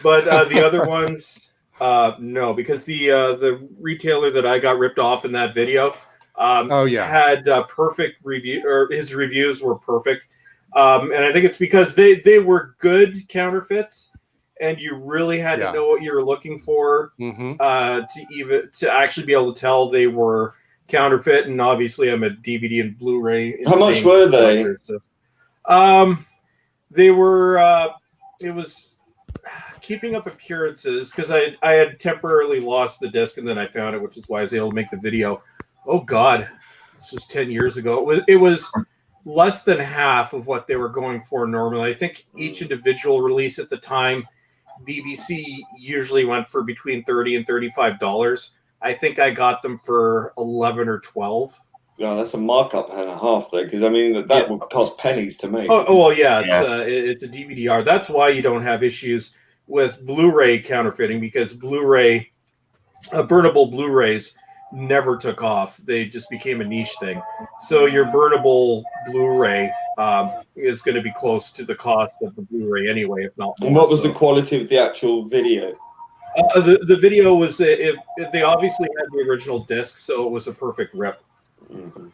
Speaker 8: But the other ones, no, because the retailer that I got ripped off in that video had perfect review, or his reviews were perfect. And I think it's because they were good counterfeits, and you really had to know what you were looking for to actually be able to tell they were counterfeit. And obviously, I'm a DVD and Blu-ray.
Speaker 5: How much were they?
Speaker 8: So, they were. It was keeping up appearances because I had temporarily lost the disc, and then I found it, which is why I was able to make the video. Oh God, this was 10 years ago. It was less than half of what they were going for normally. I think each individual release at the time, BBC usually went for between $30 and $35. I think I got them for 11 or 12.
Speaker 5: No, that's a markup and a half, though, because I mean that would cost pennies to make.
Speaker 8: Oh well, yeah, it's a DVD-R. That's why you don't have issues with Blu-ray counterfeiting, because Blu-ray, burnable Blu-rays never took off. They just became a niche thing. So your burnable Blu-ray is going to be close to the cost of the Blu-ray anyway, if not more.
Speaker 5: And what was the quality of the actual video?
Speaker 8: The video was they obviously had the original disc, so it was a perfect rip.
Speaker 5: Mm-hmm.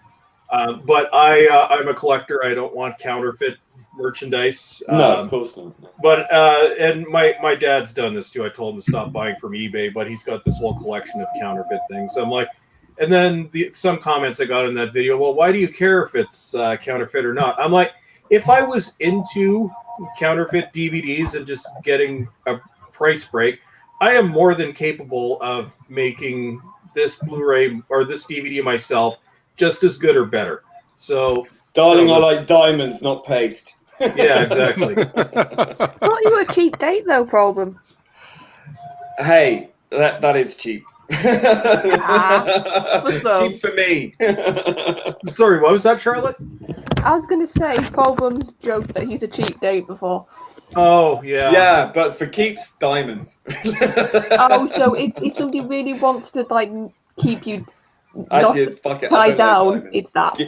Speaker 8: But I'm a collector. I don't want counterfeit merchandise.
Speaker 5: No, of course not.
Speaker 8: But and my dad's done this too. I told him to stop buying from eBay, but he's got this whole collection of counterfeit things. So I'm like, and then some comments I got in that video. Well, why do you care if it's counterfeit or not? I'm like, if I was into counterfeit DVDs and just getting a price break, I am more than capable of making this Blu-ray or this DVD myself just as good or better. So,
Speaker 5: darling, I like diamonds, not paste.
Speaker 8: Yeah, exactly.
Speaker 2: Thought you were a cheap date, though, Problem.
Speaker 5: Hey, that is cheap. Cheap for me.
Speaker 8: Sorry, what was that, Charlotte?
Speaker 2: I was going to say Problem's joke that he's a cheap date before.
Speaker 8: Oh, yeah.
Speaker 5: Yeah, but for keeps, diamonds.
Speaker 2: Oh, so if somebody really wants to, like, keep you
Speaker 5: actually, fuck it,
Speaker 2: tied down, it's that.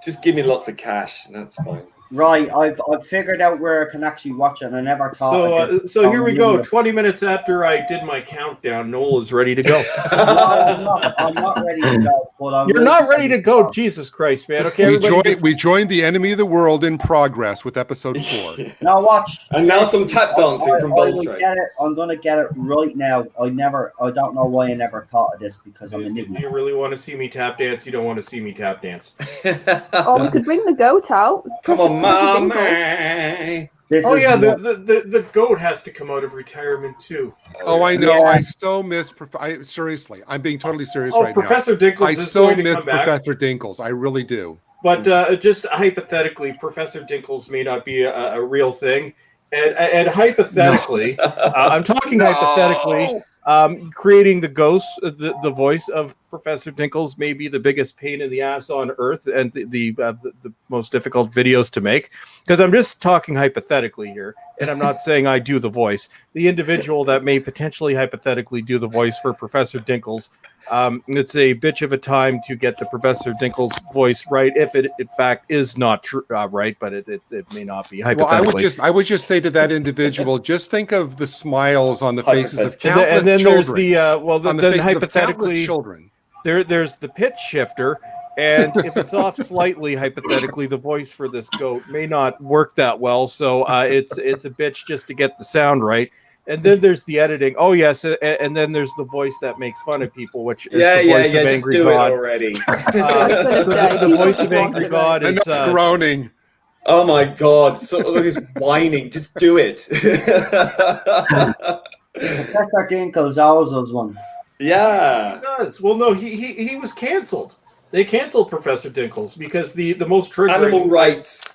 Speaker 5: Just give me lots of cash, and that's fine.
Speaker 1: Right, I've figured out where I can actually watch it, and I never thought.
Speaker 8: So here we go. 20 minutes after I did my countdown, Noel is ready to go.
Speaker 1: No, I'm not ready to go. But
Speaker 8: You're not ready to go, Jesus Christ, man. Okay,
Speaker 4: we joined the enemy of the world in progress with episode 4.
Speaker 1: Now watch.
Speaker 5: And now some tap dancing from Bolstrake.
Speaker 1: I'm gonna get it right now. I don't know why I never thought of this, because I'm an idiot.
Speaker 8: You really want to see me tap dance? You don't want to see me tap dance.
Speaker 2: Oh, we could bring the goat out.
Speaker 5: Come on, Mommy.
Speaker 8: The goat has to come out of retirement too.
Speaker 4: Oh, I know. Yeah. I so miss. Seriously, I'm being totally serious right
Speaker 8: Professor
Speaker 4: now.
Speaker 8: Dinkles
Speaker 4: I so miss Professor Dinkles. I really do.
Speaker 8: But just hypothetically, Professor Dinkles may not be a real thing, and hypothetically, I'm talking hypothetically. Creating the ghost, the voice of Professor Dinkles may be the biggest pain in the ass on earth, and the most difficult videos to make. Because I'm just talking hypothetically here, and I'm not saying I do the voice. The individual that may potentially hypothetically do the voice for Professor Dinkles, it's a bitch of a time to get the Professor Dinkles voice right, if it in fact is not true, right, but it may not be hypothetically.
Speaker 4: Well, I would just say to that individual, just think of the smiles on the faces of countless
Speaker 8: and then
Speaker 4: children.
Speaker 8: There's then hypothetically
Speaker 4: children.
Speaker 8: There's the pitch shifter, and if it's off slightly, hypothetically, the voice for this goat may not work that well. So it's a bitch just to get the sound right. And then there's the editing. Oh yes, and then there's the voice that makes fun of people, which is the voice of Angry
Speaker 5: just do
Speaker 8: God.
Speaker 5: it already.
Speaker 8: The voice of Angry God is
Speaker 4: groaning.
Speaker 5: Oh my God! So look, he's whining. Just do it.
Speaker 1: Professor Dinkles always one.
Speaker 5: Yeah.
Speaker 8: He does. Well, no, he was canceled. They canceled Professor Dinkles because the most triggering
Speaker 5: animal rights.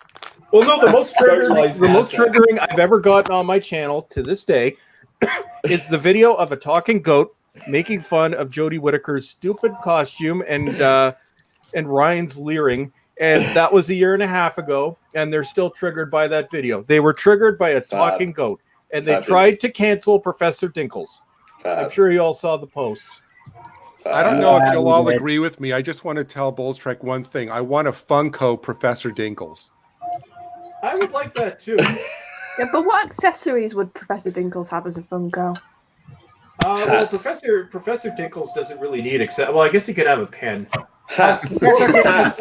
Speaker 8: Well, no, the most triggering I've ever gotten on my channel to this day is the video of a talking goat making fun of Jodie Whittaker's stupid costume and Ryan's leering. And that was a year and a half ago, and they're still triggered by that video. They were triggered by a talking goat, and they tried to cancel Professor Dinkles. I'm sure you all saw the posts.
Speaker 4: I don't know if you'll all agree with me. I just want to tell Bullstrike one thing. I want a Funko Professor Dinkles.
Speaker 8: I would like that too.
Speaker 2: Yeah, but what accessories would Professor Dinkles have as a Funko?
Speaker 8: Well, Professor Dinkles doesn't really need well, I guess he could have a pen.
Speaker 5: Hats. Hats.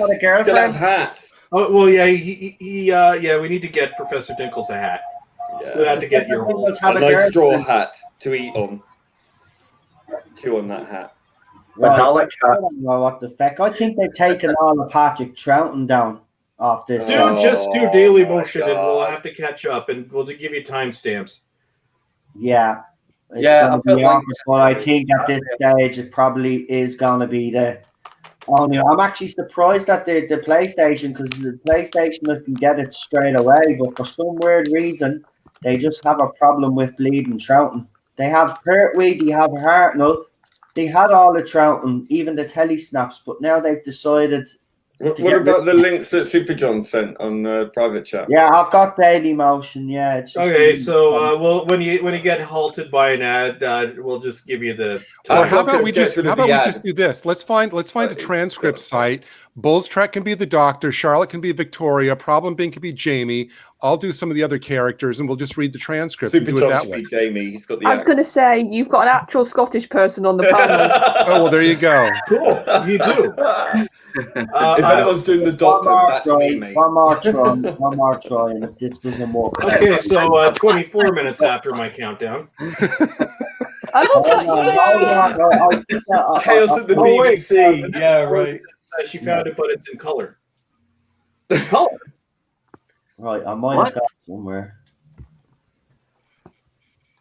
Speaker 8: Oh well, yeah. We need to get Professor Dinkles a hat. Yeah. We have to get your holes.
Speaker 5: A nice straw hat to eat on. Chew on that hat.
Speaker 1: Well, what the fuck? I think they've taken all of Patrick Troughton down off this.
Speaker 8: Dude, just do Daily Motion, and we'll have to catch up, and we'll give you timestamps.
Speaker 1: Yeah. But I think at this stage it probably is going to be the only. I'm actually surprised at the PlayStation, because the PlayStation can get it straight away, but for some weird reason they just have a problem with bleeding Troughton. They have Pertwee, they have Hartnell, They had all the trout and even the telly snaps, but now they've decided.
Speaker 5: What about the links that Super John sent on private chat?
Speaker 1: Yeah, I've got Daily Motion. Yeah, it's just
Speaker 8: okay. So, well, when you get halted by an ad, we'll just give you the.
Speaker 4: Or how about we just do this? Let's find a transcript site. Bull's Trek can be the Doctor. Charlotte can be Victoria. Problem Being can be Jamie. I'll do some of the other characters, and we'll just read the transcript.
Speaker 5: Super John should be Jamie. He's got the.
Speaker 2: I was going to say you've got an actual Scottish person on the panel.
Speaker 4: Oh well, there you go.
Speaker 8: Cool, you do.
Speaker 5: If anyone's doing the Doctor, that's me, mate.
Speaker 1: One more try, and if this doesn't work.
Speaker 8: Okay, so 24 minutes after my countdown.
Speaker 5: Chaos at the BBC. Yeah, right.
Speaker 8: She found it, but it's in color. Color.
Speaker 1: Right, I might have got it somewhere.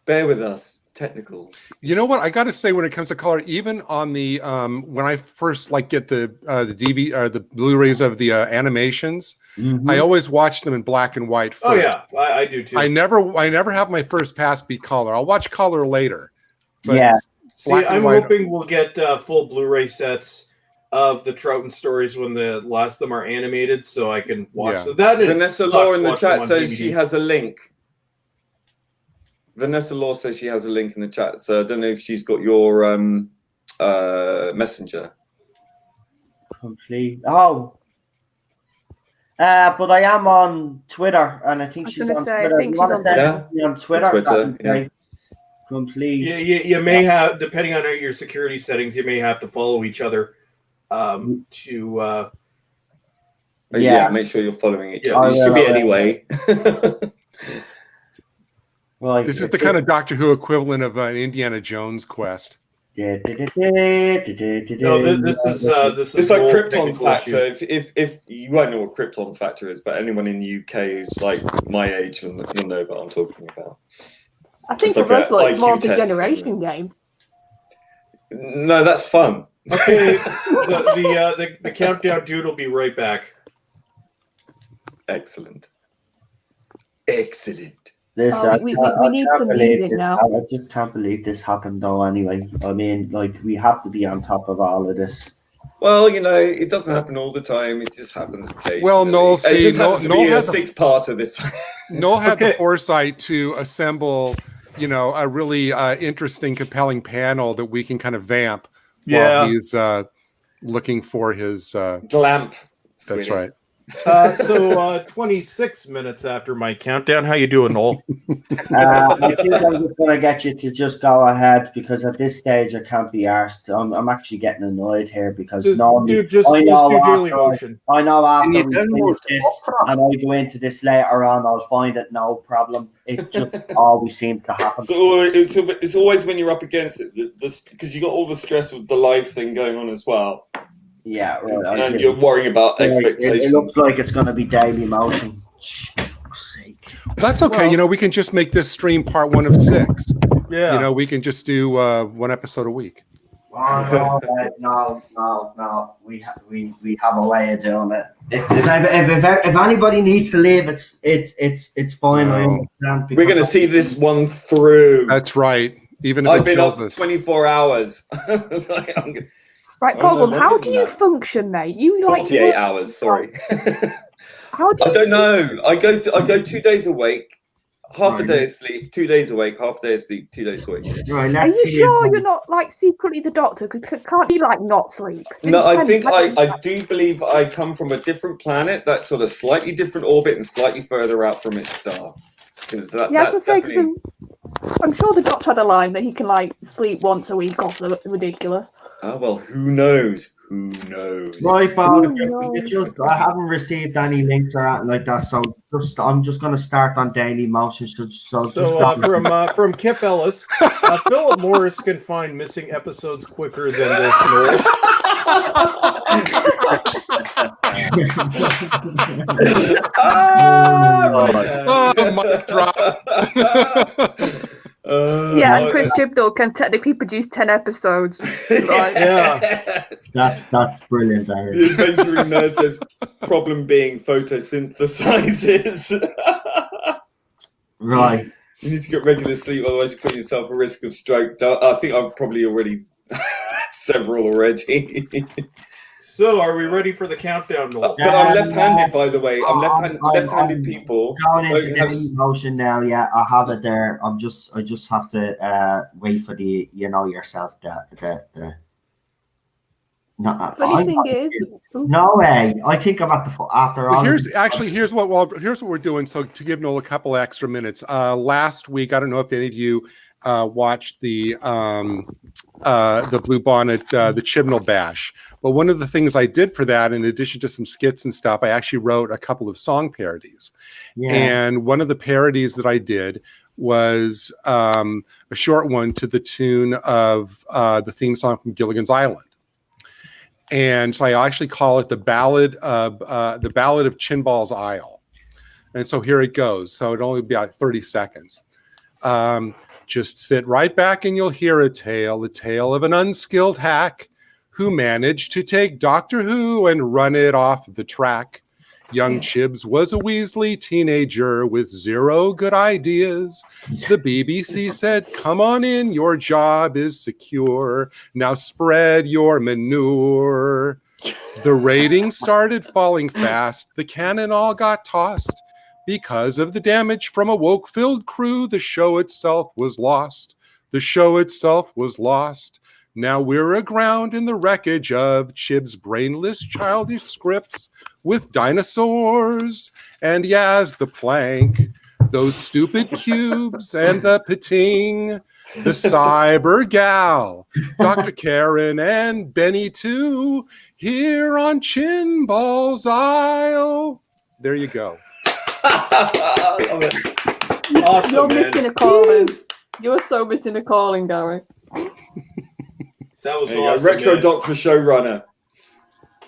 Speaker 5: Bear with us. Technical.
Speaker 4: You know what? I got to say, when it comes to color, even on the when I first get the DVD or the Blu-rays of the animations, I always watch them in black and white first.
Speaker 8: Oh yeah, I do too.
Speaker 4: I never have my first pass be color. I'll watch color later.
Speaker 1: Yeah.
Speaker 8: See, I'm hoping we'll get full Blu-ray sets of the Troughton stories when the last of them are animated, so I can watch them. That
Speaker 5: Vanessa Law in the chat says she has a link. Vanessa Law says she has a link in the chat, so I don't know if she's got your messenger.
Speaker 1: Complete. Oh. But I am on Twitter, and I think she's on Twitter.
Speaker 2: I think she's
Speaker 1: on Twitter.
Speaker 5: Yeah.
Speaker 1: Complete.
Speaker 8: You may have, depending on your security settings, you may have to follow each other to
Speaker 5: make sure you're following each other. You should be anyway.
Speaker 1: Right.
Speaker 4: This is the kind of Doctor Who equivalent of an Indiana Jones quest.
Speaker 8: No, this is
Speaker 5: it's like Krypton Factor. If you won't know what Krypton Factor is, but anyone in the UK who's like my age will know what I'm talking about.
Speaker 2: I think for us, it's more of a generation game.
Speaker 5: No, that's fun.
Speaker 8: Okay, the countdown dude will be right back.
Speaker 5: Excellent.
Speaker 2: We need some music now.
Speaker 1: I just can't believe this happened, though. Anyway, I mean, we have to be on top of all of this.
Speaker 5: Well, it doesn't happen all the time. It just happens occasionally.
Speaker 4: Well, Noel,
Speaker 5: it just happens to be a six-parter this time.
Speaker 4: Noel had the foresight to assemble, a really interesting, compelling panel that we can kind of vamp while he's looking for his
Speaker 5: lamp.
Speaker 4: That's right.
Speaker 8: So 26 minutes after my countdown. How you doing, Noel?
Speaker 1: I think I'm just going to get you to just go ahead, because at this stage I can't be arsed. I'm actually getting annoyed here, because normally
Speaker 8: just do Daily Motion.
Speaker 1: I know after we finish this and I go into this later on, I'll find it no problem. It just always seems to happen.
Speaker 5: So it's always when you're up against it, because you got all the stress of the live thing going on as well.
Speaker 1: Yeah, right.
Speaker 5: And you're worrying about expectations.
Speaker 1: It looks like it's going to be Daily Motion.
Speaker 4: That's okay. We can just make this stream part 1 of 6.
Speaker 8: Yeah.
Speaker 4: We can just do 1 episode a week.
Speaker 1: Oh, no. We have a way of doing it. If anybody needs to leave, it's fine.
Speaker 5: No. We're going to see this one through.
Speaker 4: That's right. Even if
Speaker 5: I've been up for 24 hours.
Speaker 2: Right, problem. How do you function, mate? You
Speaker 5: 48 hours. Sorry.
Speaker 2: How do you?
Speaker 5: I don't know. I go 2 days awake, half a day of sleep. 2 days awake, half a day of sleep. 2 days awake.
Speaker 1: Right.
Speaker 2: Are you sure you're not secretly the Doctor? Because can't you not sleep?
Speaker 5: No, I think I do believe I come from a different planet that's sort of slightly different orbit and slightly further out from its star. Because that's definitely.
Speaker 2: I'm sure the Doctor had a line that he can sleep once a week off the ridiculous.
Speaker 5: Oh, well, who knows?
Speaker 1: Right, Bob. I haven't received any links or anything like that, so I'm just going to start on Daily Motion.
Speaker 8: From Kip Ellis, Philip Morris can find missing episodes quicker than this.
Speaker 4: Mic drop.
Speaker 2: And Chris Chibnall can technically produce 10 episodes. Right?
Speaker 8: Yeah,
Speaker 1: that's brilliant.
Speaker 5: The adventuring nerd says problem being photosynthesizes.
Speaker 1: Right.
Speaker 5: You need to get regular sleep, otherwise you're putting yourself at risk of stroke. I think I've probably already several already.
Speaker 8: So, are we ready for the countdown, Noel?
Speaker 5: But I'm left-handed, by the way. I'm left-handed people.
Speaker 1: Going into the motion now. Yeah, I have it there. I just have to wait for the yourself the. No,
Speaker 2: Funny thing is,
Speaker 1: no way. I think I'm at the after all.
Speaker 4: Here's what we're doing. So to give Noel a couple extra minutes. Last week, I don't know if any of you watched the Blue Bonnet, the Chibnall Bash. But one of the things I did for that, in addition to some skits and stuff, I actually wrote a couple of song parodies. Yeah. And one of the parodies that I did was a short one to the tune of the theme song from Gilligan's Island. And so I actually call it the Ballad of Chinball's Isle. And so here it goes. So it'll only be about 30 seconds. Just sit right back and you'll hear the tale of an unskilled hack who managed to take Doctor Who and run it off the track. Young Chibs was a Weasley teenager with 0 good ideas. The BBC said, come on in, your job is secure. Now spread your manure. The ratings started falling fast. The cannon all got tossed. Because of the damage from a woke-filled crew, the show itself was lost. The show itself was lost. Now we're aground in the wreckage of Chib's brainless, childish scripts with dinosaurs and Yaz the Plank, those stupid cubes and the Pating, the Cyber Gal, Dr. Karen and Benny too, here on Chinball's Isle. There you go.
Speaker 8: I love it. Awesome,
Speaker 2: You're
Speaker 8: man.
Speaker 2: missing a calling. You're so missing a calling, Gary.
Speaker 8: That was
Speaker 5: awesome, Retro man. Doc for showrunner.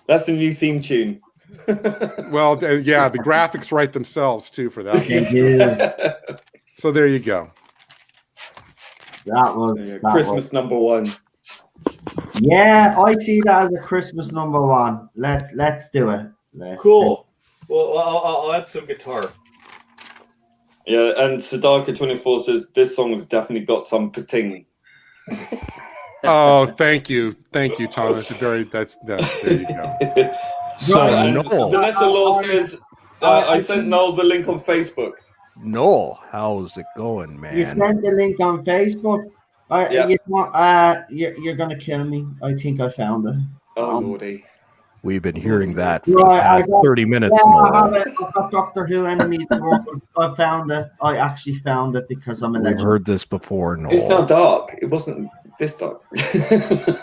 Speaker 5: That's the new theme tune.
Speaker 4: Well, yeah, the graphics write themselves too for that.
Speaker 1: They do.
Speaker 4: So there you go.
Speaker 1: That was
Speaker 5: Christmas #1.
Speaker 1: Yeah, I see that as a Christmas #1. Let's do it.
Speaker 8: Cool. Well, I'll add some guitar.
Speaker 5: Yeah, and Sadaka24 says this song has definitely got some pating.
Speaker 4: Oh, thank you, Thomas. There you go.
Speaker 5: So Noel, Vanessa Law says I sent Noel the link on Facebook.
Speaker 7: Noel, how's it going, man?
Speaker 1: You sent the link on Facebook.
Speaker 5: Yeah.
Speaker 1: You're gonna kill me. I think I found it.
Speaker 5: Oh lordy.
Speaker 7: We've been hearing that for the past 30 minutes.
Speaker 1: I've got Doctor Who Enemy. I found it. I actually found it because I'm a legend.
Speaker 7: We've heard this before, Noel.
Speaker 5: It's now dark. It wasn't this dark.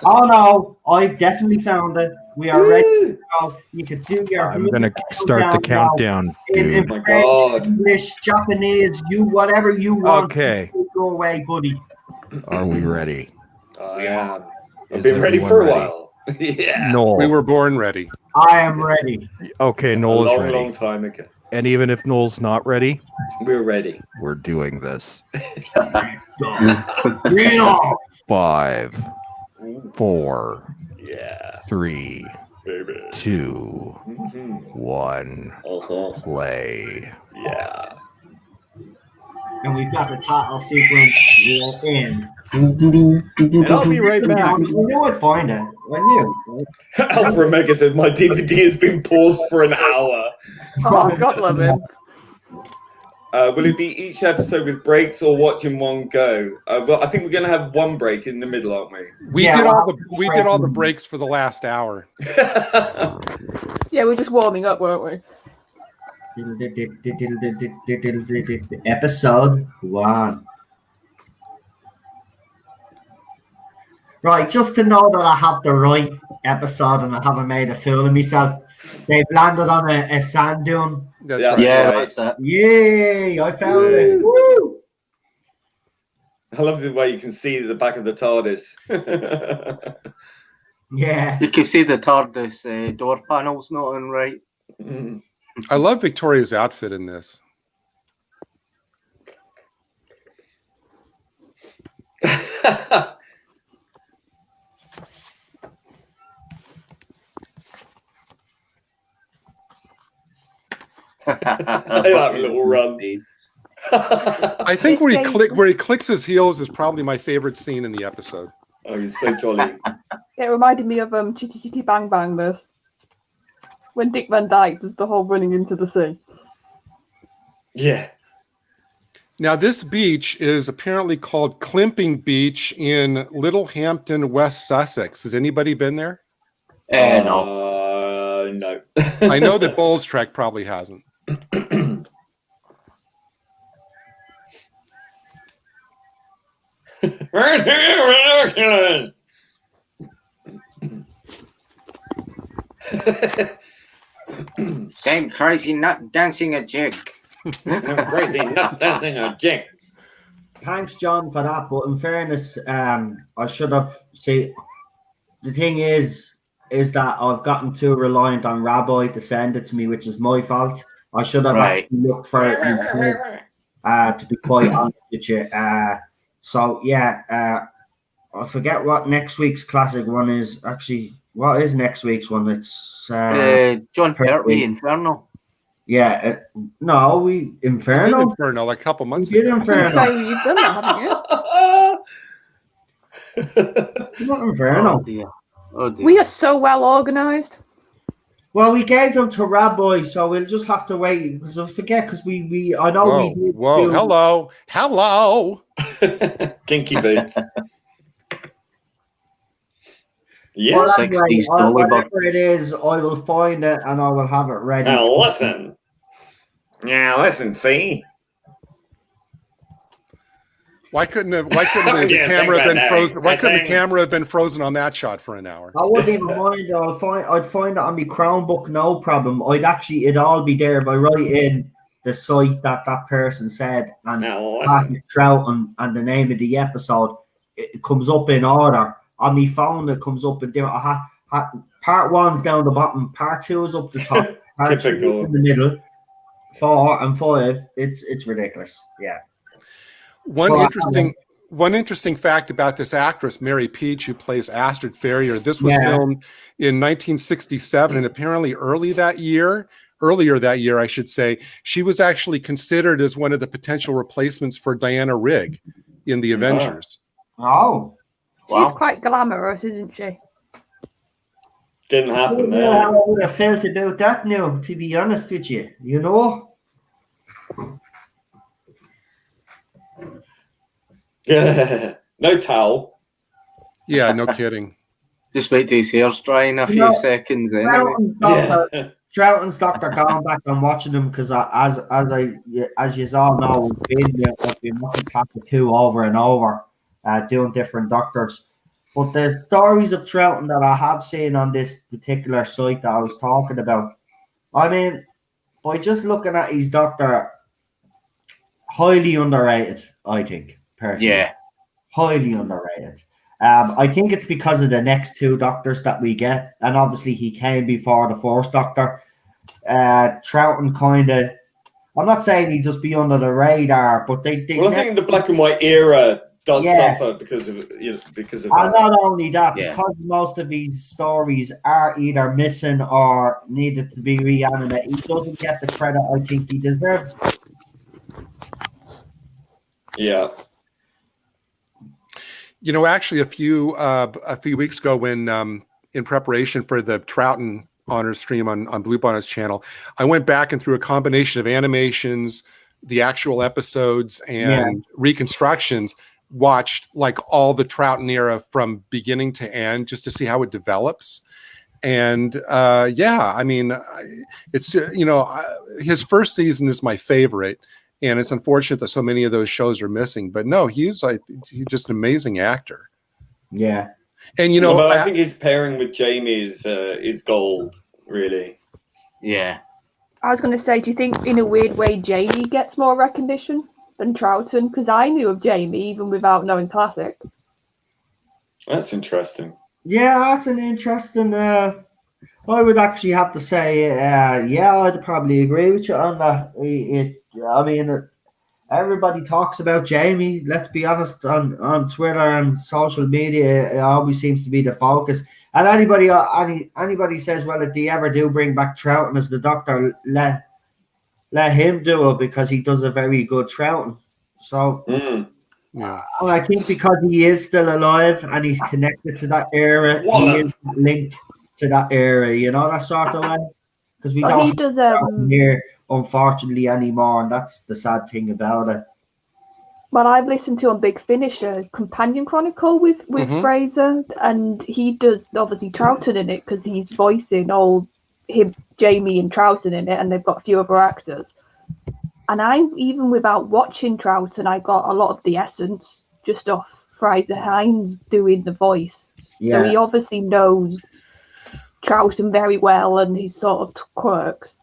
Speaker 1: Oh no, I definitely found it. We are ready to go. You could do your.
Speaker 7: I'm gonna start the countdown.
Speaker 1: In
Speaker 5: my
Speaker 1: French,
Speaker 5: God.
Speaker 1: English, Japanese, whatever you want.
Speaker 7: Okay.
Speaker 1: Go away, buddy.
Speaker 7: Are we ready?
Speaker 5: I am. I've
Speaker 7: Is
Speaker 5: been ready for a
Speaker 7: everyone
Speaker 5: while. Yeah.
Speaker 7: Noel.
Speaker 4: We were born ready.
Speaker 1: I am ready.
Speaker 7: Okay, Noel's
Speaker 5: a
Speaker 7: ready.
Speaker 5: long time ago.
Speaker 7: And even if Noel's not ready,
Speaker 5: we're ready.
Speaker 7: We're doing this. 5, 4, 3, 2, 1, play.
Speaker 5: Yeah.
Speaker 1: And we've got the title sequence in.
Speaker 7: And I'll be right back.
Speaker 1: I knew I'd find it. I knew.
Speaker 5: Alpha Omega said my DVD has been paused for an hour.
Speaker 2: Oh, God love him.
Speaker 5: Will it be each episode with breaks or watch in one go? Well, I think we're going to have one break in the middle, aren't we?
Speaker 4: We did all the breaks for the last hour.
Speaker 2: Yeah, we're just warming up, weren't we?
Speaker 1: Episode 1. Right, just to know that I have the right episode and I haven't made a fool of myself. They've landed on a sand dune.
Speaker 4: That's
Speaker 5: Yeah.
Speaker 4: right.
Speaker 3: Yeah, that's that.
Speaker 1: Yay! I found it. Woo!
Speaker 5: I love the way you can see the back of the TARDIS.
Speaker 1: Yeah.
Speaker 3: You can see the TARDIS door panels not on right.
Speaker 4: I love Victoria's outfit in this.
Speaker 5: that little run.
Speaker 4: I think where he clicks his heels is probably my favorite scene in the episode.
Speaker 5: Oh, he's so jolly.
Speaker 2: It reminded me of Chitty Chitty Bang Bang, this. When Dick Van Dyke does the whole running into the sea.
Speaker 5: Yeah.
Speaker 4: Now, this beach is apparently called Climping Beach in Littlehampton, West Sussex. Has anybody been there?
Speaker 3: No.
Speaker 5: No.
Speaker 4: I know that Bowls Trek probably hasn't.
Speaker 3: Same crazy nut dancing a jig.
Speaker 5: Crazy nut dancing a jig.
Speaker 1: Thanks, John, for that. But in fairness, I should have said the thing is that I've gotten too reliant on Rabbi to send it to me, which is my fault. I should have actually looked for it to be quite honest with you. So yeah, I forget what next week's classic one is. Actually, what is next week's one? It's
Speaker 3: John Pertwee, Inferno.
Speaker 1: Yeah, no, Inferno.
Speaker 4: Inferno, like a couple months
Speaker 1: ago.
Speaker 2: Inferno. So you've done that, haven't you?
Speaker 1: Not Inferno.
Speaker 3: Oh dear. Oh dear.
Speaker 2: We are so well organised.
Speaker 1: Well, we gave them to Rabbi, so we'll just have to wait. Because I forget, because I know
Speaker 4: whoa,
Speaker 1: we did.
Speaker 4: Whoa, hello.
Speaker 5: Kinky boots.
Speaker 1: Yeah, well,
Speaker 3: anyway,
Speaker 1: whatever it is, I will find it and I will have it ready.
Speaker 5: Now listen. Yeah, listen. See.
Speaker 4: Why couldn't the camera have been frozen? Why couldn't the camera have been frozen on that shot for an hour?
Speaker 1: I wouldn't even mind. I'd find it on my Chromebook, no problem. It'd all be there by writing the site that person said and Troughton and the name of the episode. It comes up in order. On my phone, it comes up in there. Part 1's down the bottom, part 2 is up the top, part 3 in the middle, 4 and 5. It's ridiculous. Yeah.
Speaker 4: One interesting fact about this actress, Mary Peach, who plays Astrid Ferrier. This was filmed in 1967, and apparently earlier that year, I should say, she was actually considered as one of the potential replacements for Diana Rigg in the Avengers.
Speaker 1: Oh.
Speaker 2: Wow. She's quite glamorous, isn't she?
Speaker 5: Didn't happen
Speaker 1: there. I would have felt about that now, to be honest with you. You know?
Speaker 5: No towel.
Speaker 4: Yeah, no kidding.
Speaker 3: Just wait till his hair's dry in a few seconds.
Speaker 1: Troughton's doctor going back and watching them because as you all know, I've been watching Classic 2 over and over. Doing different doctors, but the stories of Troughton that I have seen on this particular site that I was talking about, I mean, by just looking at his doctor, highly underrated, I think, personally.
Speaker 3: Yeah.
Speaker 1: Highly underrated. I think it's because of the next 2 doctors that we get, and obviously he came before the first doctor. Troughton kind of, I'm not saying he'd just be under the radar, but they
Speaker 5: well, I think the black and white era does suffer because of that.
Speaker 1: Not only that, because most of these stories are either missing or needed to be reanimated, he doesn't get the credit I think he deserves.
Speaker 5: Yeah.
Speaker 4: You know, actually, a few weeks ago, when in preparation for the Troughton Honors stream on Bluebonnet's channel, I went back and through a combination of animations, the actual episodes, and reconstructions. Watched like all the Troughton era from beginning to end just to see how it develops. And I mean, it's, his first season is my favorite, and it's unfortunate that so many of those shows are missing, but no, he's just an amazing actor.
Speaker 1: Yeah.
Speaker 4: And
Speaker 5: I think his pairing with Jamie is gold, really.
Speaker 3: Yeah.
Speaker 2: I was going to say, do you think in a weird way Jamie gets more recognition than Troughton? Because I knew of Jamie even without knowing Classic.
Speaker 5: That's interesting.
Speaker 1: Yeah, that's an interesting. I would actually have to say, I'd probably agree with you on that. I mean, everybody talks about Jamie. Let's be honest, on Twitter and social media, it always seems to be the focus. And anybody says, well, if they ever do bring back Troughton as the doctor, let him do it because he does a very good Troughton. So
Speaker 4: Yeah.
Speaker 1: I think because he is still alive and he's connected to that era, he is linked to that era, you know, that sort of way. Because we don't
Speaker 2: does
Speaker 1: here, unfortunately, anymore, and that's the sad thing about it.
Speaker 2: Well, I've listened to on Big Finish a companion chronicle with Fraser, and he does obviously Troughton in it because he's voicing all him, Jamie, and Troughton in it, and they've got a few other actors. And even without watching Troughton, I got a lot of the essence just off Fraser Hines doing the voice. Yeah. So he obviously knows Troughton very well and his sort of quirks.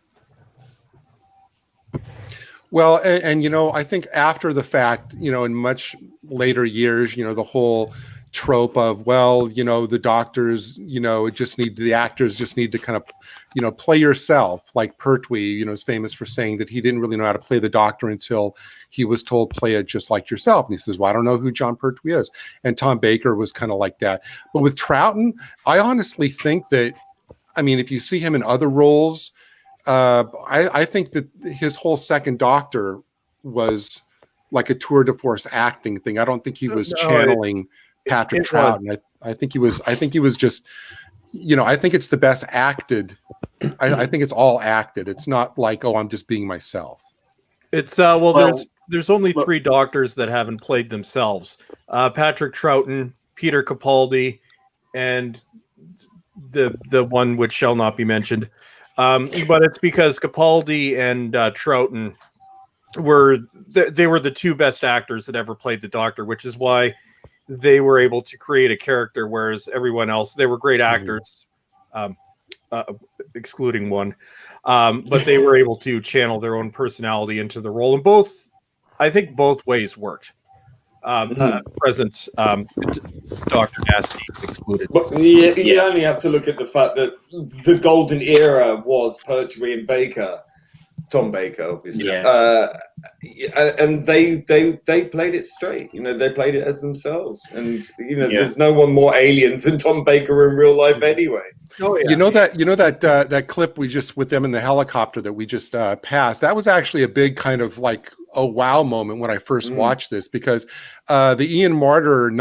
Speaker 4: Well, and you know, I think after the fact, you know, in much later years, you know, the whole trope of, well, you know, the doctors, you know, the actors just need to kind of, you know, play yourself. Like Pertwee, you know, is famous for saying that he didn't really know how to play the doctor until he was told, play it just like yourself. And he says, well, I don't know who John Pertwee is. And Tom Baker was kind of like that. But with Troughton, I honestly think that, I mean, if you see him in other roles, I think that his whole second Doctor was like a tour de force acting thing. I don't think he was channeling Patrick Troughton. I think he was just, you know, I think it's the best acted. I think it's all acted. It's not like, oh, I'm just being myself.
Speaker 8: It's there's only three Doctors that haven't played themselves: Patrick Troughton, Peter Capaldi, and the one which shall not be mentioned. But it's because Capaldi and Troughton were the two best actors that ever played the Doctor, which is why they were able to create a character, whereas everyone else, they were great actors, excluding one, but they were able to channel their own personality into the role, and I think both ways worked. Present Dr. Nasty excluded.
Speaker 5: But you only have to look at the fact that the golden era was Pertwee and Baker, Tom Baker, obviously. Yeah. And they played it straight. You know, they played it as themselves. And you know, there's no one more aliens than Tom Baker in real life anyway.
Speaker 4: Oh, yeah. You know that clip we just with them in the helicopter that we just passed. That was actually a big kind of like a wow moment when I first watched this, because the Ian Marter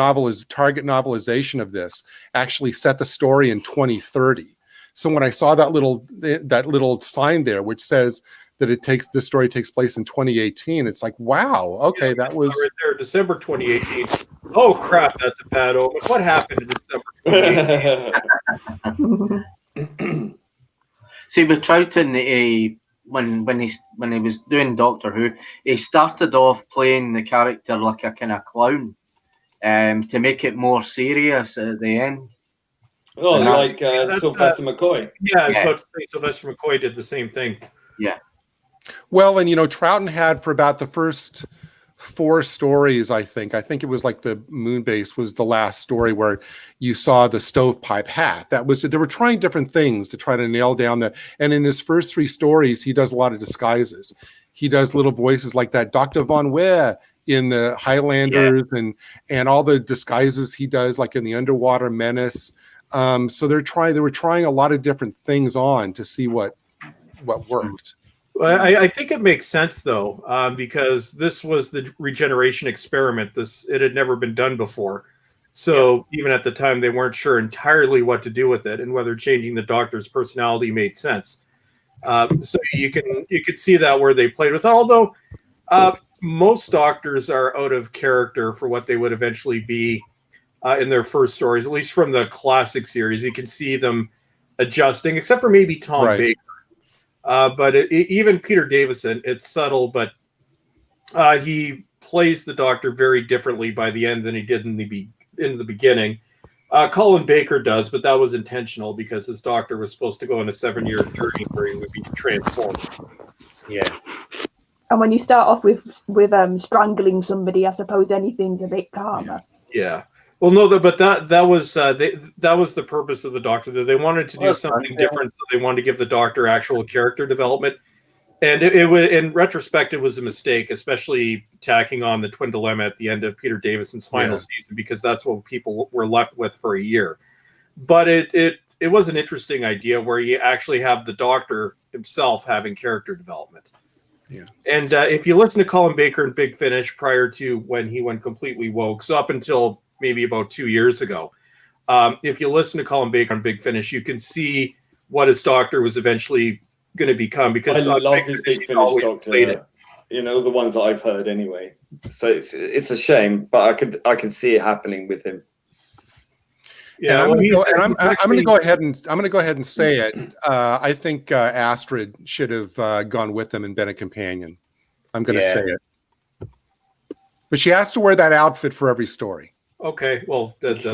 Speaker 4: target novelization of this actually set the story in 2030. So when I saw that little sign there which says that the story takes place in 2018, it's like, wow, okay, that was
Speaker 8: right there, December 2018. Oh crap, that's a bad omen. What happened in December 2018?
Speaker 3: See, with Troughton, when he was doing Doctor Who, he started off playing the character like a kind of clown, to make it more serious at the end.
Speaker 5: Oh, like Sylvester McCoy.
Speaker 8: Yeah, I was about to say Sylvester McCoy did the same thing.
Speaker 3: Yeah.
Speaker 4: Well, and you know, Troughton had for about the first 4 stories, I think it was like the Moonbase was the last story where you saw the stovepipe hat. They were trying different things to try to nail down and in his first 3 stories, he does a lot of disguises. He does little voices like that Dr. Von Ware in the Highlanders and all the disguises he does, like in the Underwater Menace. So they were trying a lot of different things on to see what worked.
Speaker 8: Well, I think it makes sense though, because this was the regeneration experiment. It had never been done before, so even at the time they weren't sure entirely what to do with it and whether changing the Doctor's personality made sense. So you could see that where they played with it. Although most Doctors are out of character for what they would eventually be in their first stories, at least from the classic series. You can see them adjusting, except for maybe Tom Baker. But even Peter Davison, it's subtle, but he plays the Doctor very differently by the end than he did in the beginning. Colin Baker does, but that was intentional because his Doctor was supposed to go on a 7-year journey where he would be transformed.
Speaker 3: Yeah.
Speaker 2: And when you start off with strangling somebody, I suppose anything's a bit calmer.
Speaker 8: Yeah. Well, no, but that was the purpose of the Doctor. They wanted to do something different, so they wanted to give the Doctor actual character development. And it was, in retrospect, it was a mistake, especially tacking on the twin dilemma at the end of Peter Davison's final season, because that's what people were left with for a year. But it was an interesting idea where you actually have the Doctor himself having character development.
Speaker 4: Yeah.
Speaker 8: And if you listen to Colin Baker and Big Finish prior to when he went completely woke, so up until maybe about 2 years ago, if you listen to Colin Baker and Big Finish, you can see what his doctor was eventually going to become. Because
Speaker 5: I love his Big Finish doctor. You know, the ones that I've heard anyway. So it's a shame, but I could see it happening with him.
Speaker 4: Yeah, I'm going to go ahead and say it. I think Astrid should have gone with them and been a companion. I'm going to say it, but she has to wear that outfit for every story.
Speaker 8: Okay, well, that's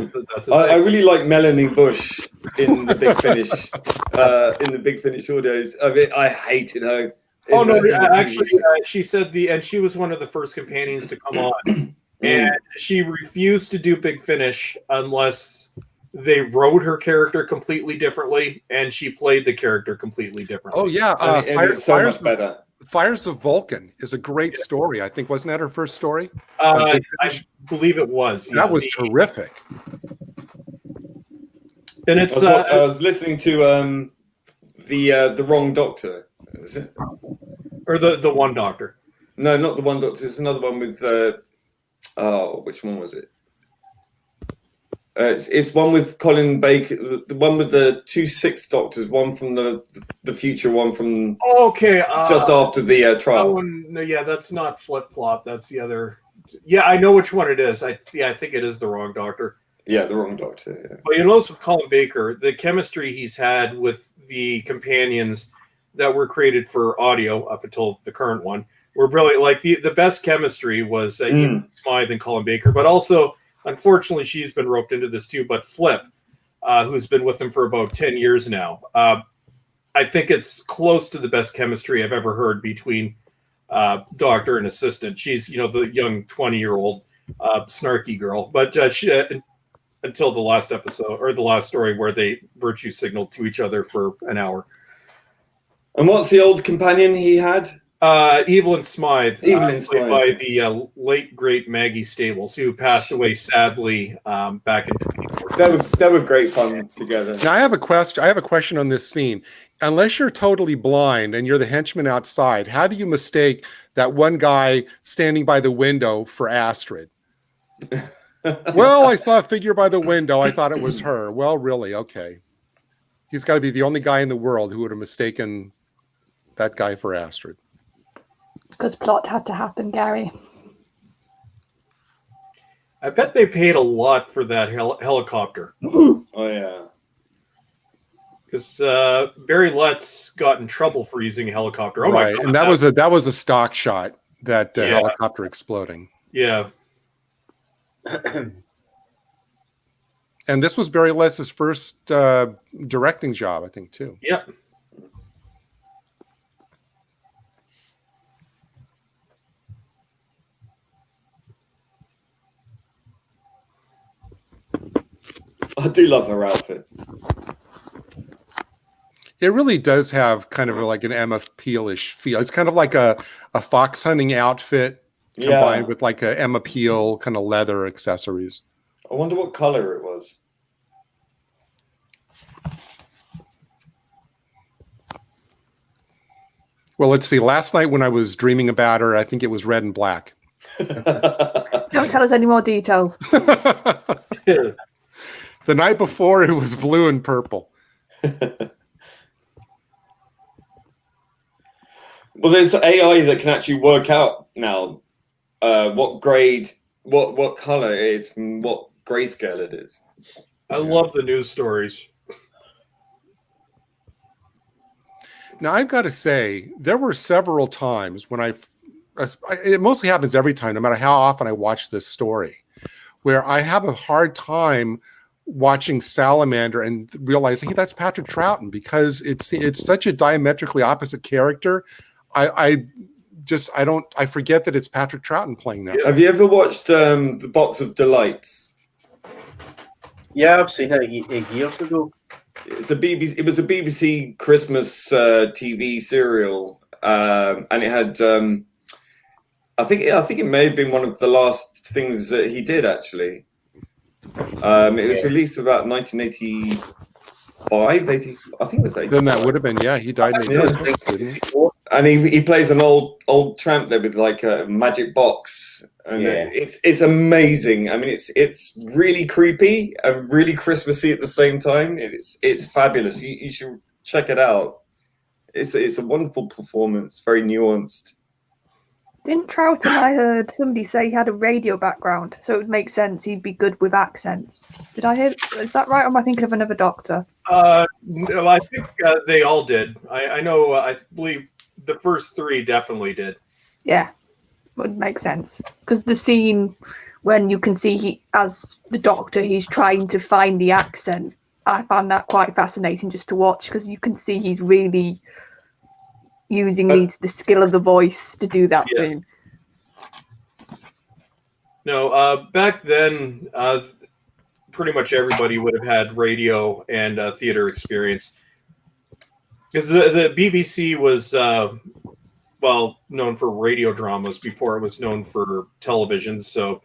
Speaker 5: I really like Melanie Bush in the Big Finish, in the Big Finish audios. I mean, I hated her.
Speaker 8: Oh no! Actually, she said and she was one of the first companions to come on, and she refused to do Big Finish unless they wrote her character completely differently, and she played the character completely differently.
Speaker 4: Oh yeah,
Speaker 5: it's so much better.
Speaker 4: Fires of Vulcan is a great story. I think wasn't that her first story?
Speaker 8: I believe it was.
Speaker 4: That was terrific.
Speaker 8: And it's
Speaker 5: I was listening to the Wrong Doctor. Is it?
Speaker 8: Or the One Doctor?
Speaker 5: No, not the One Doctor. It's another one with which one was it? It's one with Colin Baker, the one with the 2 6 doctors, one from the future, one from just after the trial.
Speaker 8: No, yeah, that's not Flip Flop. That's the other. Yeah, I know which one it is. I think it is the Wrong Doctor.
Speaker 5: Yeah, the Wrong Doctor. Yeah.
Speaker 8: But you notice with Colin Baker, the chemistry he's had with the companions that were created for audio up until the current one were brilliant. Like the best chemistry was Smythe and Colin Baker, but also, unfortunately, she's been roped into this too. But Flip, who's been with him for about 10 years now, I think it's close to the best chemistry I've ever heard between doctor and assistant. She's, the young 20-year-old snarky girl, but she, until the last episode or the last story where they virtue signaled to each other for an hour.
Speaker 5: And what's the old companion he had?
Speaker 8: Evelyn Smythe, played by
Speaker 5: Smythe.
Speaker 8: the late great Maggie Stables, who passed away sadly back in 2014.
Speaker 5: They were great fun together.
Speaker 4: Now I have a question on this scene. Unless you're totally blind and you're the henchman outside, how do you mistake that one guy standing by the window for Astrid? Well, I saw a figure by the window. I thought it was her. Well, really? Okay. He's got to be the only guy in the world who would have mistaken that guy for Astrid.
Speaker 2: Because plot had to happen, Gary.
Speaker 8: I bet they paid a lot for that helicopter.
Speaker 5: Oh, yeah.
Speaker 8: Because Barry Letts got in trouble for using a helicopter. Oh,
Speaker 4: right.
Speaker 8: My God,
Speaker 4: and that was a stock shot, that helicopter exploding.
Speaker 8: Yeah.
Speaker 4: And this was Barry Letts' first directing job, I think, too.
Speaker 8: Yep.
Speaker 5: I do love her outfit.
Speaker 4: It really does have kind of like an Emma Peel-ish feel. It's kind of like a fox hunting outfit combined with like a Emma Peel kind of leather accessories.
Speaker 5: I wonder what color it was.
Speaker 4: Well, let's see. Last night when I was dreaming about her, I think it was red and black.
Speaker 2: Don't tell us any more details.
Speaker 4: The night before, it was blue and purple.
Speaker 5: Well, there's AI that can actually work out now what grade, what color it is, and what grayscale it is.
Speaker 8: I love the news stories.
Speaker 4: Now, I've got to say, there were several times when it mostly happens every time, no matter how often I watch this story, where I have a hard time watching Salamander and realizing, hey, that's Patrick Troughton, because it's such a diametrically opposite character. I forget that it's Patrick Troughton playing that.
Speaker 5: Have you ever watched The Box of Delights?
Speaker 3: Yeah, I've seen it years ago.
Speaker 5: It was a BBC Christmas TV serial, and it had. I think it may have been one of the last things that he did. Actually, it was released about 1985, 80. I think it was 85.
Speaker 4: Then that would have been he died in 86, didn't he?
Speaker 5: And he plays an old tramp there with like a magic box, and it's amazing. I mean, it's really creepy and really Christmassy at the same time. It's fabulous. You should check it out. It's a wonderful performance, very nuanced.
Speaker 2: Didn't Troughton, I heard somebody say he had a radio background, so it would make sense he'd be good with accents. Did I hear? Is that right, or am I thinking of another Doctor?
Speaker 8: No, I think they all did. I know. I believe the first three definitely did.
Speaker 2: Yeah, would make sense because the scene when you can see he, as the Doctor, he's trying to find the accent. I found that quite fascinating just to watch because you can see he's really using the skill of the voice to do that scene.
Speaker 8: No, back then, pretty much everybody would have had radio and theater experience because the BBC was known for radio dramas before it was known for television, so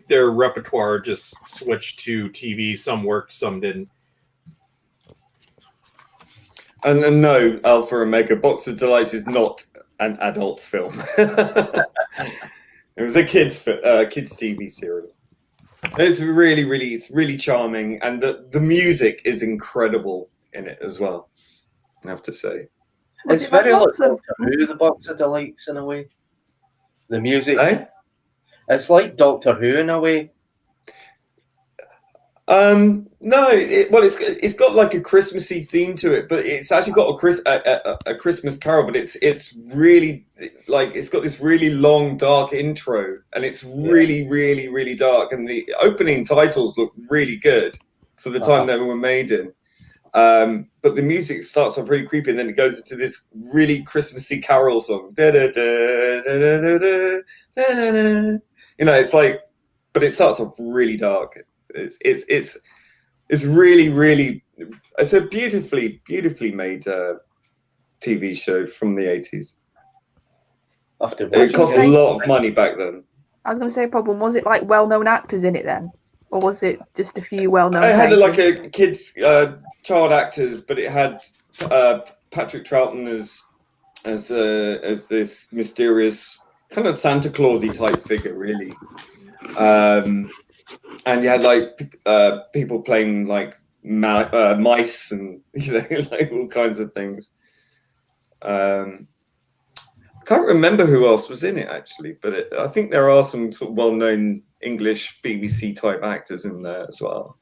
Speaker 8: their repertoire just switched to TV. Some worked, some didn't.
Speaker 5: And no, Alpha Omega, Box of Delights is not an adult film. It was a kids TV series. It's really charming, and the music is incredible in it as well, I have to say.
Speaker 3: It's very like Doctor Who, the Box of Delights, in a way. The music. It's like Doctor Who in a way.
Speaker 5: No, it's got like a Christmassy theme to it, but it's actually got a Christmas Carol, but it's really like it's got this really long dark intro, and it's really dark, and the opening titles look really good for the time they were made in. But the music starts off really creepy, and then it goes into this really Christmassy carol song. Da, da, da, da, da, da, da, da, da. You know, it's like, but it starts off really dark. It's really it's a beautifully made TV show from the 80s. It cost a lot of money back then.
Speaker 2: I was going to say, problem was it like well-known actors in it then, or was it just a few well-known?
Speaker 5: It had like a kids child actors, but it had Patrick Troughton as this mysterious kind of Santa Clausy type figure, really. And you had like people playing like mice and like all kinds of things. I can't remember who else was in it actually, but I think there are some sort of well-known English BBC type actors in there as well.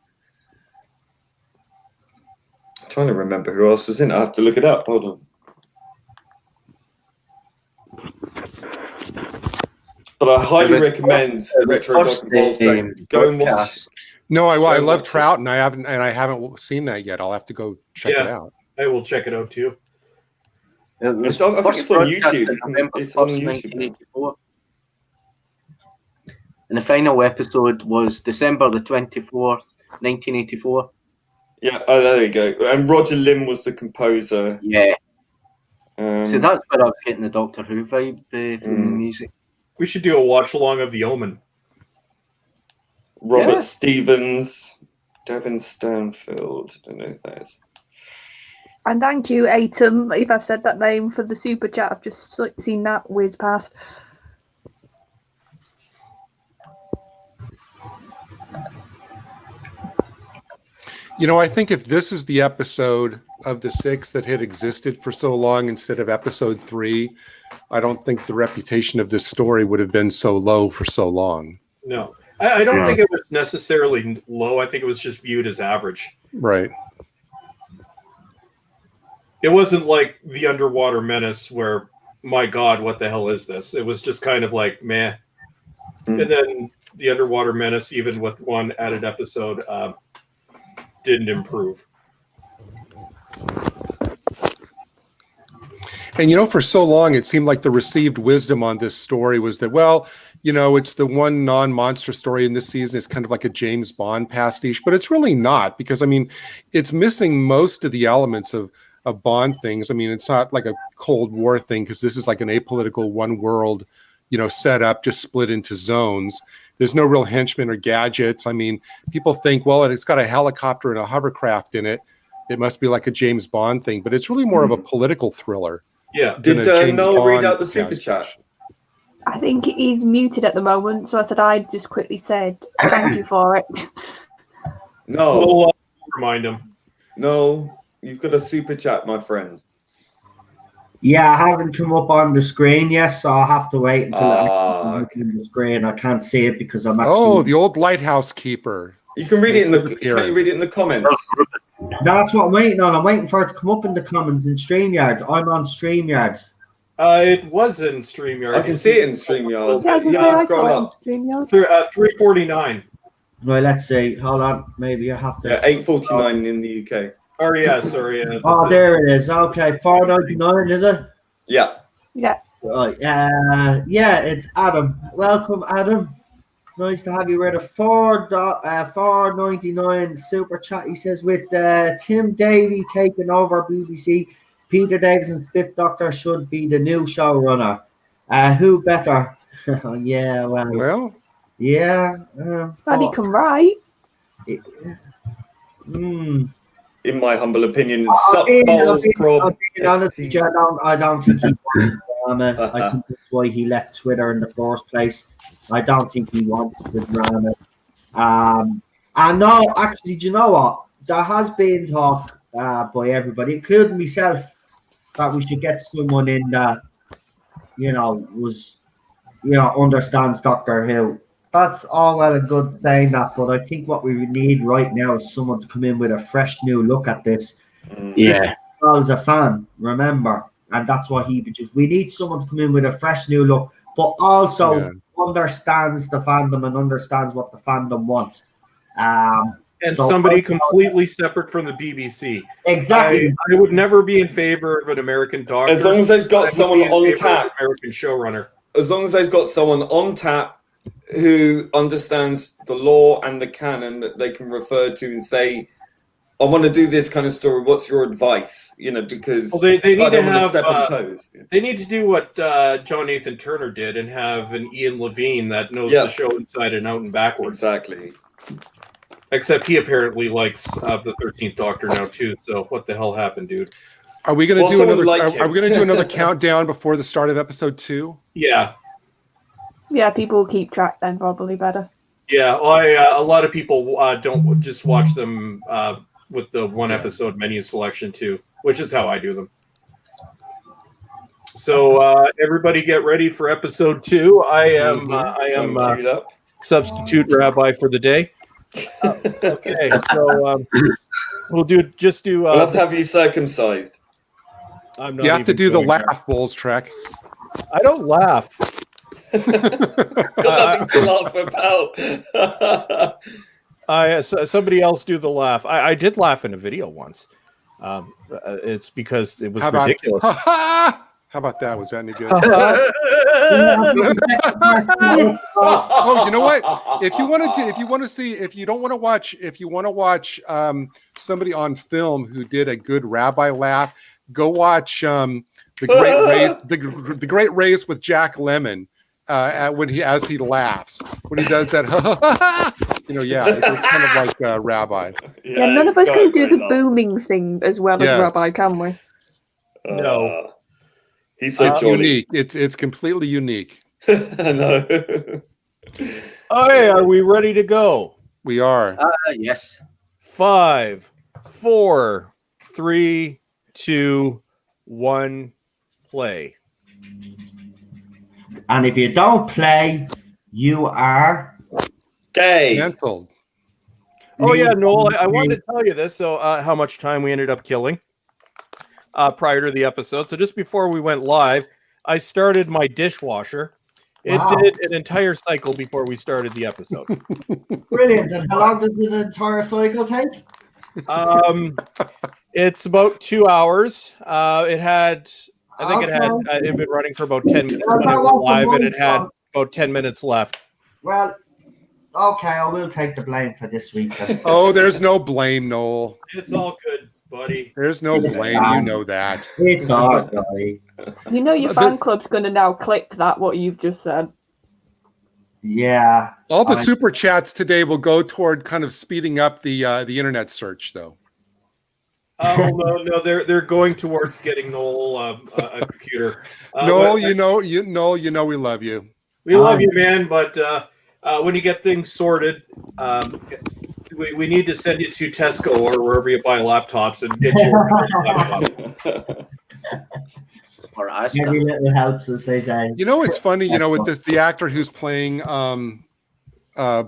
Speaker 5: I'm trying to remember who else was in it. I have to look it up. Hold on. But I highly recommend Retro Doc and Balls Track. Go and watch.
Speaker 4: No, I love Troughton. I haven't seen that yet. I'll have to go check it out.
Speaker 8: I will check it out too.
Speaker 5: I think it's on YouTube. It's on YouTube.
Speaker 3: And the final episode was December the 24th, 1984.
Speaker 5: Yeah, there you go. And Roger Lim was the composer.
Speaker 3: Yeah. So that's where I was getting the Doctor Who vibe from the music.
Speaker 8: We should do a watch along of The Omen.
Speaker 5: Robert Stevens, Devin Stanfield. I don't know who that is.
Speaker 2: And thank you, Atom, if I've said that name, for the super chat. I've just seen that whiz past.
Speaker 4: You know, I think if this is the episode of the 6 that had existed for so long instead of episode 3, I don't think the reputation of this story would have been so low for so long.
Speaker 8: No, I don't think it was necessarily low. I think it was just viewed as average.
Speaker 4: Right.
Speaker 8: It wasn't like The Underwater Menace where, my God, what the hell is this? It was just kind of like, meh. And then The Underwater Menace, even with one added episode, didn't improve.
Speaker 4: And, you know, for so long, it seemed like the received wisdom on this story was that, well, you know, it's the one non-monster story in this season. It's kind of like a James Bond pastiche, but it's really not, because, I mean, it's missing most of the elements of Bond things. I mean, it's not like a Cold War thing, because this is like an apolitical one world, you know, set up, just split into zones. There's no real henchmen or gadgets. I mean, people think, well, it's got a helicopter and a hovercraft in it. It must be like a James Bond thing, but it's really more of a political thriller.
Speaker 8: Yeah.
Speaker 5: Did
Speaker 4: James
Speaker 5: Noel read
Speaker 4: Bond
Speaker 5: out the super
Speaker 4: cast.
Speaker 5: chat?
Speaker 2: I think he's muted at the moment, so I said I'd just quickly said thank you for it.
Speaker 5: No.
Speaker 8: We'll remind him.
Speaker 5: No, you've got a super chat, my friend.
Speaker 1: Yeah, it hasn't come up on the screen yet, so I'll have to wait until it
Speaker 5: Okay.
Speaker 1: comes on the screen. I can't see it because I'm actually.
Speaker 4: Oh, the old lighthouse keeper.
Speaker 5: You can read it in the.
Speaker 4: Makes an
Speaker 5: Can you
Speaker 4: appearance.
Speaker 5: read it in the comments?
Speaker 1: That's what I'm waiting on. I'm waiting for it to come up in the comments in StreamYard. I'm on StreamYard.
Speaker 8: It was in StreamYard.
Speaker 5: I can see it in StreamYard.
Speaker 2: Yeah, I can
Speaker 5: You
Speaker 2: say
Speaker 5: have to
Speaker 2: I
Speaker 5: scroll
Speaker 2: saw
Speaker 5: up.
Speaker 2: it on StreamYard.
Speaker 8: 349.
Speaker 1: Right, let's see. Hold on. Maybe I have to.
Speaker 5: Yeah, 8:49 in the UK.
Speaker 8: Oh yeah, sorry.
Speaker 1: Oh, there it is. Okay, 4.99, is it?
Speaker 5: Yeah.
Speaker 2: Yeah.
Speaker 1: Right. Yeah, it's Adam. Welcome, Adam. Nice to have you. We're at a 4.99 super chat. He says with Tim Davey taking over BBC, Peter Davison's Fifth Doctor should be the new showrunner. Who better? Yeah, well, yeah.
Speaker 2: And he can write.
Speaker 5: In my humble opinion,
Speaker 1: I'll be honest
Speaker 5: prob.
Speaker 1: with you, I don't think he wants drama. I think that's why he left Twitter in the first place. I don't think he wants the drama. And no, actually, do you know what? There has been talk by everybody, including myself, that we should get someone in that, understands Doctor Who. That's all well and good saying that, but I think what we need right now is someone to come in with a fresh new look at this.
Speaker 3: Yeah.
Speaker 1: As a fan, remember, and that's what we need someone to come in with a fresh new look, but also understands the fandom and understands what the fandom wants.
Speaker 8: And somebody completely separate from the BBC.
Speaker 1: Exactly.
Speaker 8: I would never be in favor of an American Doctor.
Speaker 5: As long as they've got someone on tap.
Speaker 8: American showrunner.
Speaker 5: As long as they've got someone on tap who understands the lore and the canon that they can refer to and say, I want to do this kind of story. What's your advice? Because
Speaker 8: they need to have
Speaker 5: step on toes.
Speaker 8: They need to do what John Nathan Turner did and have an Ian Levine that knows the show inside and out and backwards.
Speaker 5: Exactly.
Speaker 8: Except he apparently likes the 13th Doctor now too. So what the hell happened, dude?
Speaker 4: Are we going to do another? Are we going to do another countdown before the start of episode 2?
Speaker 8: Yeah.
Speaker 2: Yeah, people will keep track then, probably better.
Speaker 8: Yeah, a lot of people don't just watch them with the one episode menu selection too, which is how I do them. So everybody get ready for episode 2. I am substitute rabbi for the day. Okay, so we'll do.
Speaker 5: We'll have to have you circumcised.
Speaker 4: You have to do the laugh bowls track.
Speaker 8: I don't laugh.
Speaker 5: Nothing to laugh about.
Speaker 8: Somebody else do the laugh. I did laugh in a video once. It's because it was ridiculous.
Speaker 4: How about that? Was that any good? Oh, you know what? If you want to watch somebody on film who did a good rabbi laugh, go watch the Great Race with Jack Lemmon. As he laughs when he does that, it was kind of like Rabbi.
Speaker 2: Yeah, none of us can do the booming thing as well as Rabbi, can we?
Speaker 8: No,
Speaker 5: he's so
Speaker 4: unique. It's completely unique.
Speaker 5: No.
Speaker 8: Okay, are we ready to go?
Speaker 4: We are.
Speaker 3: Yes.
Speaker 8: 5, 4, 3, 2, 1, play.
Speaker 1: And if you don't play, you are
Speaker 5: gay.
Speaker 4: Canceled.
Speaker 8: Oh yeah, Noel, I wanted to tell you this. So how much time we ended up killing prior to the episode. So just before we went live, I started my dishwasher. It did an entire cycle before we started the episode.
Speaker 1: Brilliant. And how long does an entire cycle take?
Speaker 8: It's about 2 hours. It had been running for about 10 minutes when I went live, and it had about 10 minutes left.
Speaker 1: Well, okay, I will take the blame for this week.
Speaker 4: Oh, there's no blame, Noel.
Speaker 8: It's all good, buddy.
Speaker 4: There's no blame. You know that.
Speaker 1: It's all right, buddy.
Speaker 2: You know your fan club's going to now clip that, what you've just said.
Speaker 1: Yeah.
Speaker 4: All the super chats today will go toward kind of speeding up the internet search, though.
Speaker 8: No, they're going towards getting Noel a computer.
Speaker 4: Noel, you know, we love you.
Speaker 8: We love you, man. But when you get things sorted, we need to send you to Tesco or wherever you buy laptops and get you a laptop.
Speaker 3: Or
Speaker 1: Every little helps, as they say.
Speaker 4: You know, it's funny. You know, with the actor who's playing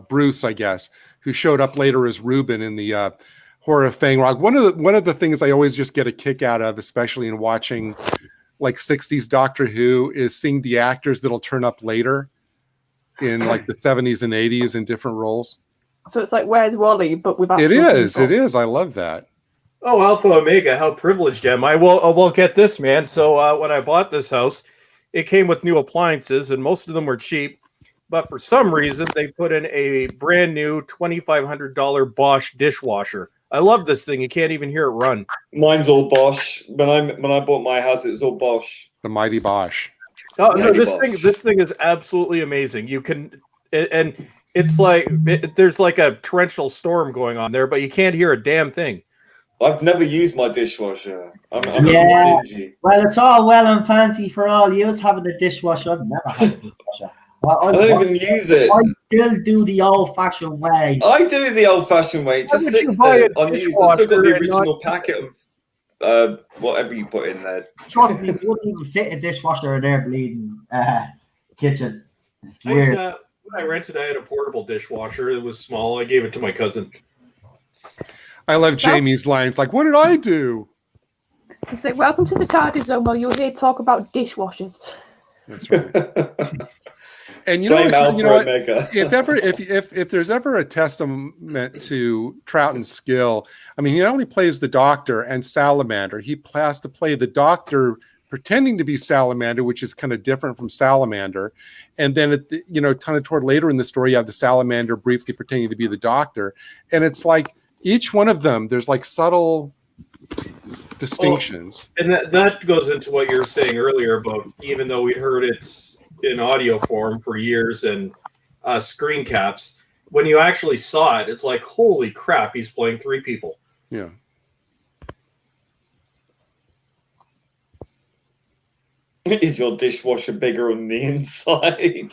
Speaker 4: Bruce, I guess, who showed up later as Ruben in the Horror of Fang Rock. One of the things I always just get a kick out of, especially in watching like 60s Doctor Who, is seeing the actors that'll turn up later in like the 70s and 80s in different roles.
Speaker 2: So it's like Where's Wally, but without.
Speaker 4: It is. I love that.
Speaker 8: Oh, Alpha Omega, how privileged am I? Well, get this, man. So when I bought this house, it came with new appliances, and most of them were cheap. But for some reason, they put in a brand new $2,500 Bosch dishwasher. I love this thing. You can't even hear it run.
Speaker 5: Mine's all Bosch. When I bought my house, it was all Bosch.
Speaker 4: The mighty Bosch.
Speaker 8: Oh no, this thing is absolutely amazing. You can, and it's like there's like a torrential storm going on there, but you can't hear a damn thing.
Speaker 5: I've never used my dishwasher. I'm too stingy.
Speaker 1: Well, it's all well and fancy for all you having a dishwasher. I've never had a dishwasher.
Speaker 5: I don't even use it.
Speaker 1: I still do the old-fashioned way.
Speaker 5: I do the old-fashioned way. It just sits there. I've still got the original packet of whatever you put in there.
Speaker 1: Trust me, it wouldn't even fit a dishwasher in their bleeding kitchen. It's weird.
Speaker 8: When I rented, I had a portable dishwasher. It was small. I gave it to my cousin.
Speaker 4: I love Jamie's lines. Like, what did I do?
Speaker 2: It's like, welcome to the TARDIS Zone, where you'll hear talk about dishwashers.
Speaker 4: That's right. And you know what? If there's ever a testament to Troughton's skill, I mean, he not only plays the Doctor and Salamander, he has to play the Doctor pretending to be Salamander, which is kind of different from Salamander. And then, kind of toward later in the story, you have the Salamander briefly pretending to be the Doctor. And it's like each one of them, there's like subtle distinctions.
Speaker 8: And that goes into what you were saying earlier about, even though we'd heard it's in audio form for years and screen caps, when you actually saw it, it's like, holy crap, he's playing three people.
Speaker 4: Yeah.
Speaker 5: Is your dishwasher bigger on the inside?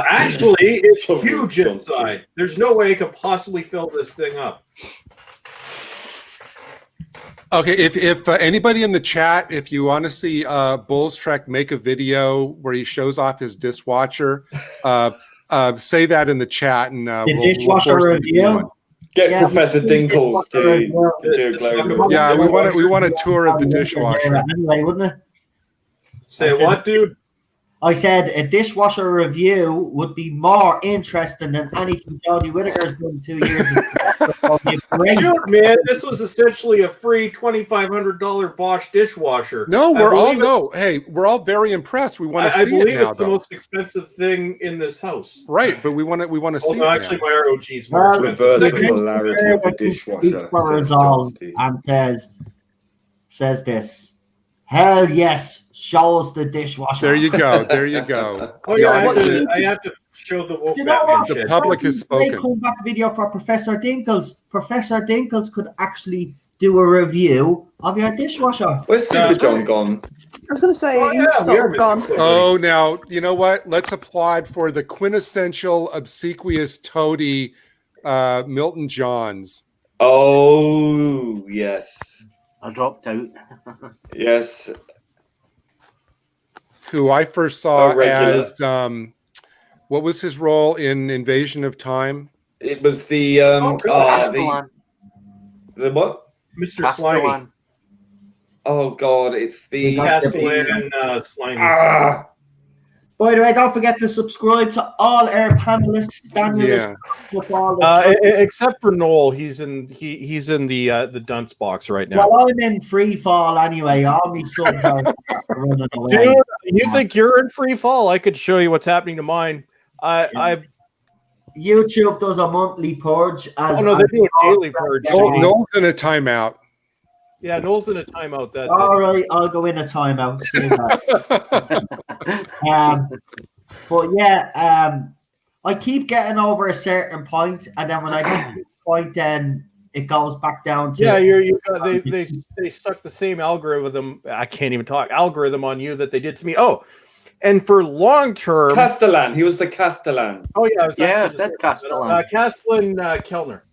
Speaker 8: Actually, it's huge inside. There's no way I could possibly fill this thing up.
Speaker 4: Okay, if anybody in the chat, if you want to see Bulls Trek make a video where he shows off his dishwasher, say that in the chat, and
Speaker 1: the dishwasher review.
Speaker 5: Get Professor Dinkles to do a global.
Speaker 4: Yeah, we want a tour of the dishwasher.
Speaker 1: Anyway, wouldn't it?
Speaker 8: Say what, dude?
Speaker 1: I said a dishwasher review would be more interesting than anything Jodie Whittaker's done 2 years ago.
Speaker 8: Dude, man, this was essentially a free $2,500 Bosch dishwasher.
Speaker 4: No, we're all very impressed. We want to see it now.
Speaker 8: I believe it's the most expensive thing in this house.
Speaker 4: Right, but we want to see it.
Speaker 8: Actually, my ROG's more
Speaker 5: expensive. The polarity of the dishwasher.
Speaker 1: And says this. Hell yes, shows the dishwasher.
Speaker 4: There you go.
Speaker 8: Oh yeah, I have to show the woke Batman shit.
Speaker 4: The public has spoken.
Speaker 1: Come back video for Professor Dinkles. Professor Dinkles could actually do a review of your dishwasher.
Speaker 5: Where's Super John gone?
Speaker 2: I was going to say,
Speaker 8: we are
Speaker 2: gone.
Speaker 4: Oh, now you know what? Let's applaud for the quintessential obsequious toady, Milton Johns.
Speaker 5: Oh yes.
Speaker 3: I dropped out.
Speaker 5: Yes.
Speaker 4: Who I first saw as what was his role in Invasion of Time?
Speaker 5: It was the what?
Speaker 8: Mr. Slimy.
Speaker 5: Oh God, it's the
Speaker 8: Castellan Slimy.
Speaker 1: By the way, don't forget to subscribe to all our panelists. Daniel
Speaker 8: except for Noel, he's in the dunce box right now.
Speaker 1: Well, I'm in free fall anyway. All my subs are running away.
Speaker 8: Dude, you think you're in free fall? I could show you what's happening to mine.
Speaker 1: YouTube does a monthly purge.
Speaker 8: They do a daily purge.
Speaker 4: Noel's in a timeout.
Speaker 8: Yeah, Noel's in a timeout. That's
Speaker 1: all right. I'll go in a timeout. But yeah, I keep getting over a certain point, and then when I get to the point, then it goes back down to
Speaker 8: they stuck the same algorithm. I can't even talk algorithm on you that they did to me. Oh, and for long term,
Speaker 5: Castellan. He was the Castellan.
Speaker 8: Oh yeah,
Speaker 3: Castellan.
Speaker 8: Castellan Kellner.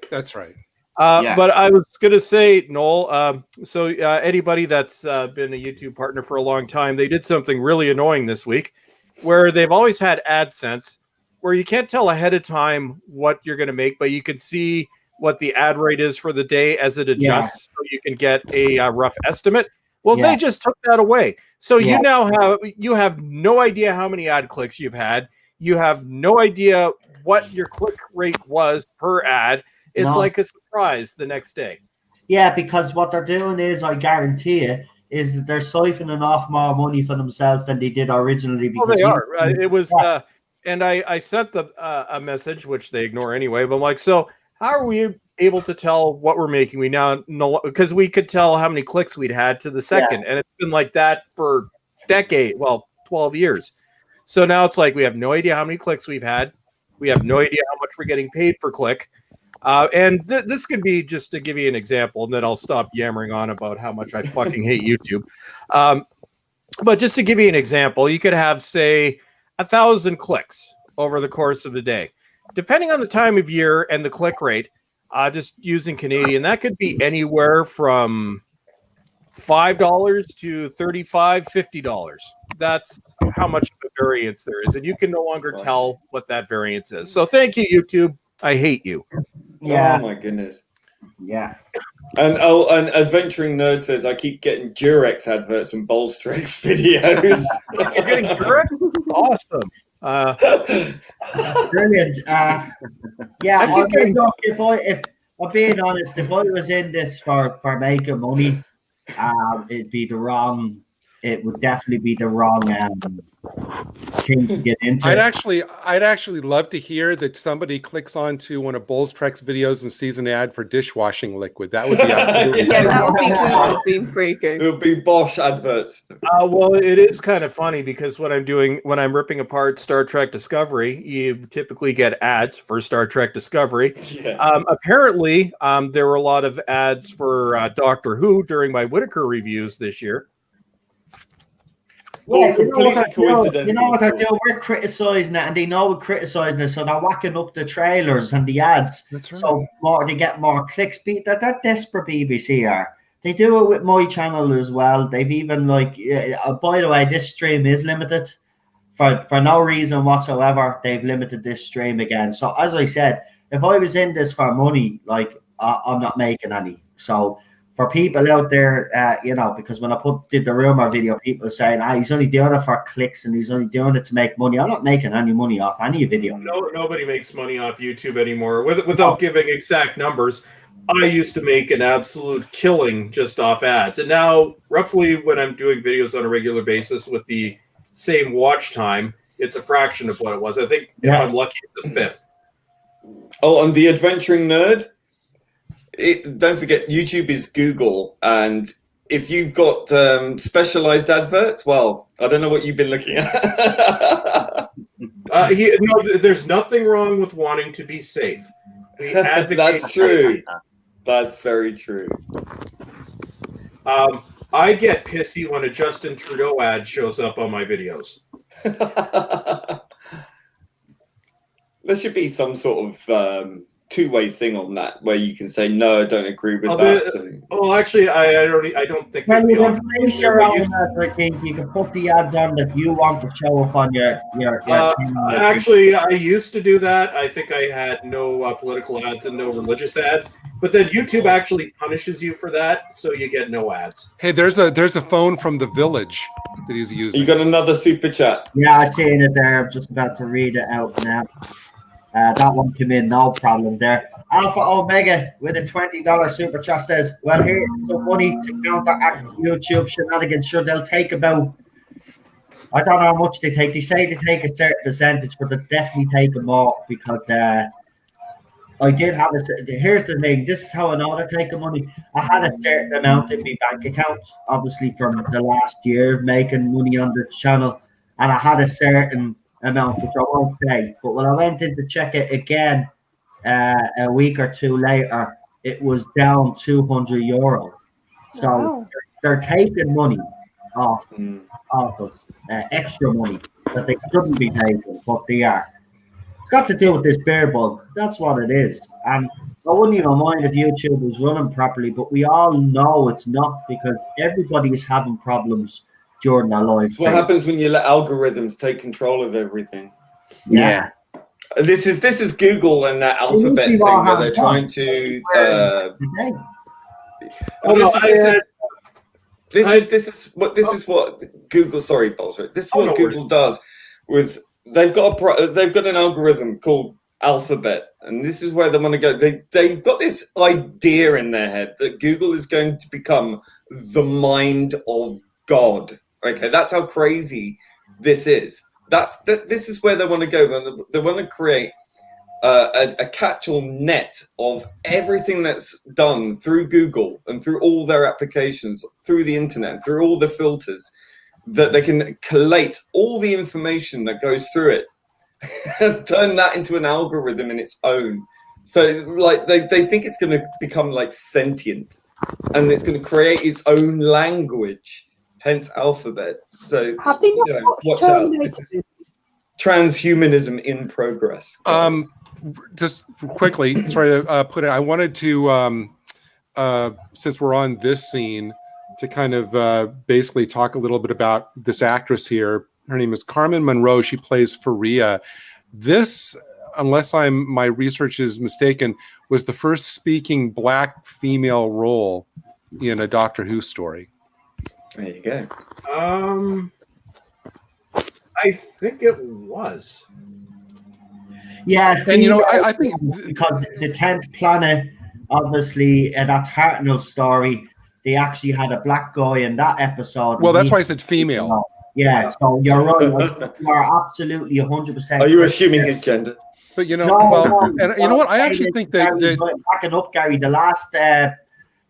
Speaker 4: That's right.
Speaker 8: But I was going to say, Noel, so anybody that's been a YouTube partner for a long time, they did something really annoying this week where they've always had AdSense where you can't tell ahead of time what you're going to make, but you can see what the ad rate is for the day as it adjusts so you can get a rough estimate. Well, they just took that away. So you now have no idea how many ad clicks you've had. You have no idea what your click rate was per ad. It's like a surprise the next day.
Speaker 1: Yeah, because what they're doing is, I guarantee you, is that they're siphoning off more money for themselves than they did originally. Because
Speaker 8: they are. It was, and I sent a message, which they ignore anyway, but I'm like, so how are we able to tell what we're making? We now know, because we could tell how many clicks we'd had to the second, and it's been like that for 12 years. So now it's like we have no idea how many clicks we've had. We have no idea how much we're getting paid per click. And this can be just to give you an example, and then I'll stop yammering on about how much I fucking hate YouTube. But just to give you an example, you could have, say, 1,000 clicks over the course of the day. Depending on the time of year and the click rate, just using Canadian, that could be anywhere from $5 to $35, $50. That's how much of a variance there is. And you can no longer tell what that variance is. So thank you, YouTube. I hate you.
Speaker 1: Yeah.
Speaker 5: Oh my goodness.
Speaker 1: Yeah.
Speaker 5: And Adventuring Nerd says I keep getting Durex adverts and Bolstrex videos.
Speaker 8: You're getting Durex? Awesome.
Speaker 1: Brilliant. If I'm being honest, if I was in this for making money, it would definitely be the wrong thing to get into.
Speaker 4: I'd actually love to hear that somebody clicks onto one of Bolstrex videos and sees an ad for dishwashing liquid. That would be absolutely
Speaker 2: that would be freaking.
Speaker 5: It would be Bosch adverts.
Speaker 8: Well, it is kind of funny because when I'm ripping apart Star Trek Discovery, you typically get ads for Star Trek Discovery.
Speaker 5: Yeah.
Speaker 8: Apparently, there were a lot of ads for Doctor Who during my Whittaker reviews this year.
Speaker 1: Yeah, you know what they're doing? We're criticising it, and they know we're criticising it, so they're whacking up the trailers and the ads.
Speaker 4: That's right.
Speaker 1: So they get more clicks. They're desperate, BBC are. They do it with my channel as well. They've even by the way, this stream is limited for no reason whatsoever. They've limited this stream again. So as I said, if I was in this for money, I'm not making any. So for people out there, because when I did the rumor video, people saying, he's only doing it for clicks and he's only doing it to make money. I'm not making any money off any video.
Speaker 8: No, nobody makes money off YouTube anymore. Without giving exact numbers, I used to make an absolute killing just off ads. And now, roughly, when I'm doing videos on a regular basis with the same watch time, it's a fraction of what it was. I think if I'm lucky, it's a fifth.
Speaker 5: Oh, and the Adventuring Nerd? Don't forget, YouTube is Google, and if you've got specialized adverts, well, I don't know what you've been looking at.
Speaker 8: There's nothing wrong with wanting to be safe.
Speaker 5: That's true. That's very true.
Speaker 8: I get pissy when a Justin Trudeau ad shows up on my videos.
Speaker 5: There should be some sort of two-way thing on that where you can say no, I don't agree with that.
Speaker 8: Actually, I don't think.
Speaker 1: Well, you can place your own ads. I think you can put the ads on that you want to show up on your
Speaker 8: actually, I used to do that. I think I had no political ads and no religious ads. But then YouTube actually punishes you for that, so you get no ads.
Speaker 4: Hey, there's a phone from the village that he's using.
Speaker 5: You got another super chat?
Speaker 1: Yeah, I seen it there. I'm just about to read it out now. That one came in, no problem there. Alpha Omega with a $20 super chat says, well, here's some money to counteract YouTube shenanigans. Sure, they'll take about, I don't know how much they take. They say they take a certain percentage, but they're definitely taking more because I did have here's the thing. This is how I know they're taking money. I had a certain amount in my bank account, obviously from the last year of making money on the channel, and I had a certain amount, which I won't say. But when I went in to check it again a week or two later, it was down €200. So
Speaker 2: Wow.
Speaker 1: they're taking money off us, extra money that they shouldn't be taking, but they are. It's got to do with this bear bug. That's what it is. And I wouldn't even mind if YouTube was running properly, but we all know it's not, because everybody is having problems during their life.
Speaker 5: It's what happens when you let algorithms take control of everything.
Speaker 3: Yeah.
Speaker 5: This is Google and that alphabet thing where they're trying to. This is what Google. Sorry, Bolster. This is what Google does with. They've got an algorithm called Alphabet, and this is where they want to go. They've got this idea in their head that Google is going to become the mind of God. Okay, that's how crazy this is. This is where they want to go. They want to create a catch-all net of everything that's done through Google and through all their applications, through the internet, through all the filters, that they can collate all the information that goes through it and turn that into an algorithm in its own. So like they think it's going to become like sentient, and it's going to create its own language, hence alphabet. So watch out. This is transhumanism in progress.
Speaker 4: Just quickly, sorry to put it. I wanted to, since we're on this scene, to kind of basically talk a little bit about this actress here. Her name is Carmen Monroe. She plays Faria. This, unless my research is mistaken, was the first speaking Black female role in a Doctor Who story.
Speaker 5: There you go.
Speaker 8: I think it was.
Speaker 1: Yeah,
Speaker 4: and I think
Speaker 1: because the 10th planet, obviously, that's Hartnell's story. They actually had a black guy in that episode.
Speaker 4: Well, that's why I said female.
Speaker 1: Yeah, so you're right. You are absolutely 100%.
Speaker 5: Are you assuming his gender?
Speaker 4: But you know what? I actually think that
Speaker 1: backing up, Gary, the last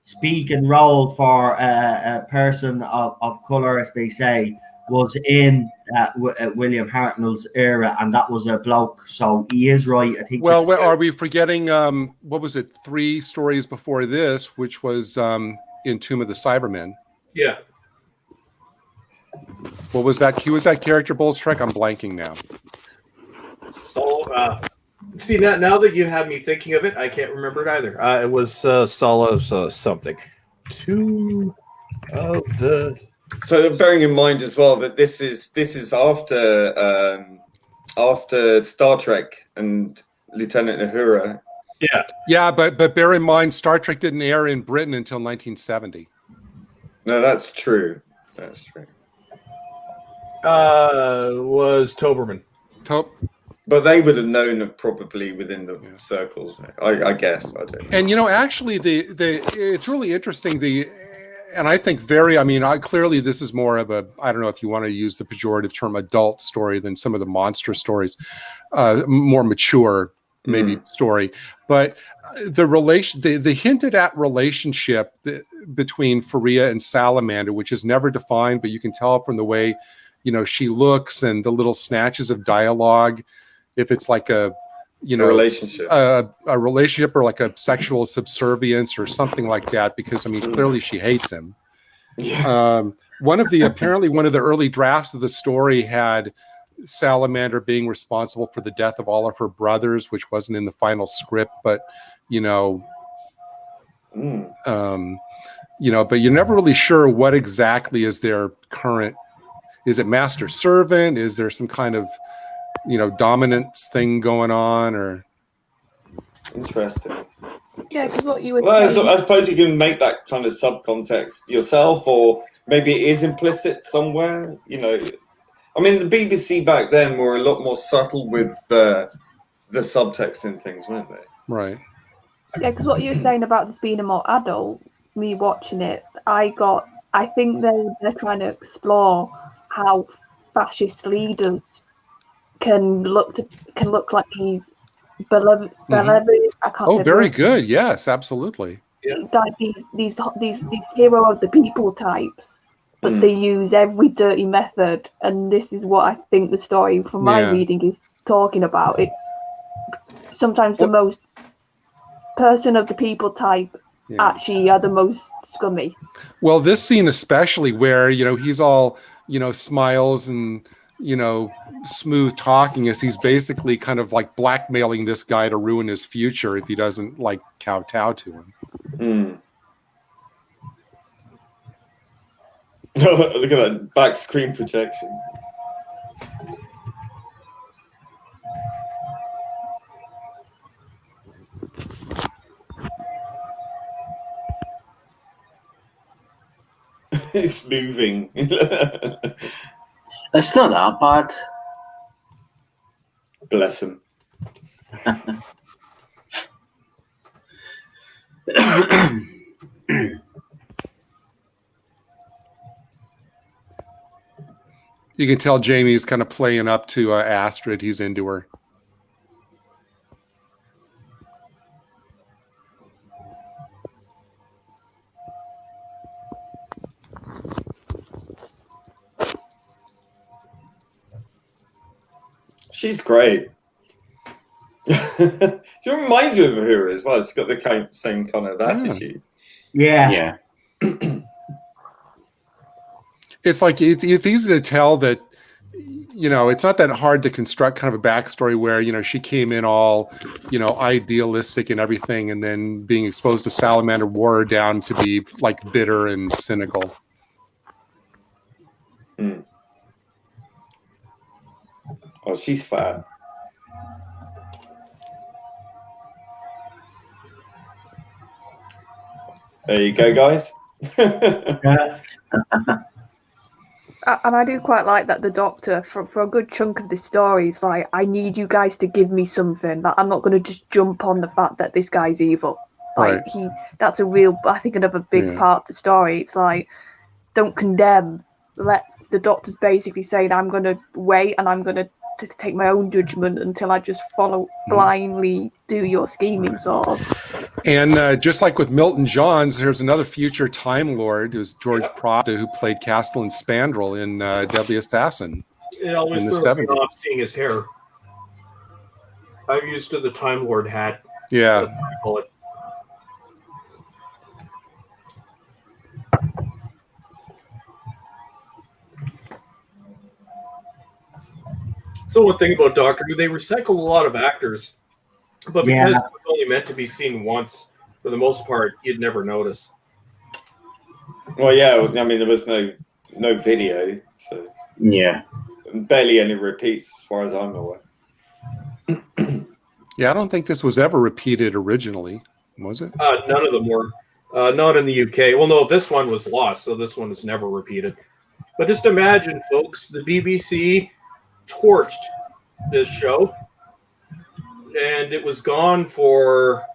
Speaker 1: speaking role for a person of color, as they say, was in William Hartnell's era, and that was a bloke. So he is right. I think.
Speaker 4: Well, are we forgetting? What was it? 3 stories before this, which was in Tomb of the Cybermen.
Speaker 8: Yeah.
Speaker 4: What was that? Who was that character? Bullstrike? I'm blanking now.
Speaker 8: So, see now that you have me thinking of it, I can't remember it either. It was Solo's something. Tomb of the.
Speaker 5: So bearing in mind as well that this is after Star Trek and Lieutenant Uhura.
Speaker 4: Yeah, but bear in mind, Star Trek didn't air in Britain until 1970.
Speaker 5: No, that's true. That's true.
Speaker 8: Was Toberman.
Speaker 4: But
Speaker 5: they would have known it probably within the circles. I guess. I don't know.
Speaker 4: And actually, it's really interesting. And I think clearly this is more of I don't know if you want to use the pejorative term adult story than some of the monster stories, more mature maybe story. But the hinted at relationship between Faria and Salamander, which is never defined, but you can tell from the way, she looks and the little snatches of dialogue, if it's like a relationship or like a sexual subservience or something like that, because clearly she hates him. One of the early drafts of the story had Salamander being responsible for the death of all of her brothers, which wasn't in the final script, but but you're never really sure what exactly is their current. Is it master servant? Is there some kind of dominance thing going on? Or
Speaker 5: interesting.
Speaker 2: Yeah, because what you were
Speaker 5: saying. I suppose you can make that kind of subcontext yourself, or maybe it is implicit somewhere. The BBC back then were a lot more subtle with the subtext in things, weren't they?
Speaker 4: Right.
Speaker 2: Yeah, because what you were saying about this being a more adult, me watching it, I think they're trying to explore how fascist leaders can look like he's beloved. I can't.
Speaker 4: Very good. Yes, absolutely.
Speaker 2: Like these hero of the people types, but they use every dirty method, and this is what I think the story from my reading is talking about. It's sometimes the most person of the people type actually are the most scummy.
Speaker 4: Well, this scene especially where, he's all, smiles and, smooth talking, as he's basically kind of like blackmailing this guy to ruin his future if he doesn't like kowtow to him.
Speaker 5: Look at that back screen projection. It's moving.
Speaker 3: It's not that bad.
Speaker 5: Bless him.
Speaker 4: You can tell Jamie's kind of playing up to Astrid. He's into her.
Speaker 5: She's great. She reminds me of her as well. She's got the same kind of attitude.
Speaker 1: Yeah.
Speaker 4: It's like it's easy to tell that, it's not that hard to construct kind of a backstory where, she came in all, idealistic and everything, and then being exposed to Salamander wore her down to be like bitter and cynical.
Speaker 5: Oh, she's fat. There you go, guys.
Speaker 2: And I do quite like that the Doctor, for a good chunk of the story, is like, I need you guys to give me something. Like, I'm not going to just jump on the fact that this guy's evil. Like, that's a real, I think, another big part of the story. It's like, don't condemn. Let the Doctor's basically saying, I'm going to wait and I'm going to take my own judgment until I just follow blindly, do your scheming, sort of.
Speaker 4: And just like with Milton Johns, there's another future Time Lord, who's George Proctor, who played Castellan Spandrel in Deadly Assassin.
Speaker 8: It always throws me off seeing his hair. I'm used to the Time Lord hat.
Speaker 4: Yeah.
Speaker 8: So one thing about Doctor Who, they recycle a lot of actors, but because it was only meant to be seen once, for the most part, you'd never notice.
Speaker 5: Well, yeah, I mean, there was no video, so barely any repeats as far as I'm aware.
Speaker 4: Yeah, I don't think this was ever repeated originally, was it?
Speaker 8: None of them were. Not in the UK. Well, no, this one was lost, so this one is never repeated. But just imagine, folks, the BBC torched this show, and it was gone for,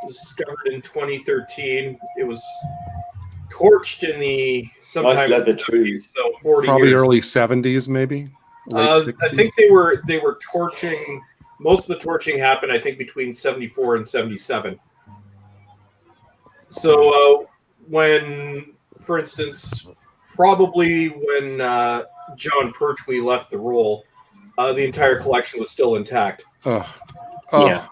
Speaker 8: it was discovered in 2013. It was torched in the sometime
Speaker 5: nice leather trees.
Speaker 8: So 40
Speaker 4: probably
Speaker 8: years.
Speaker 4: Early 70s, maybe. Late 60s.
Speaker 8: I think they were torching. Most of the torching happened, I think, between 74 and 77. So when, for instance, probably when John Pertwee left the role, the entire collection was still intact.
Speaker 4: Yeah.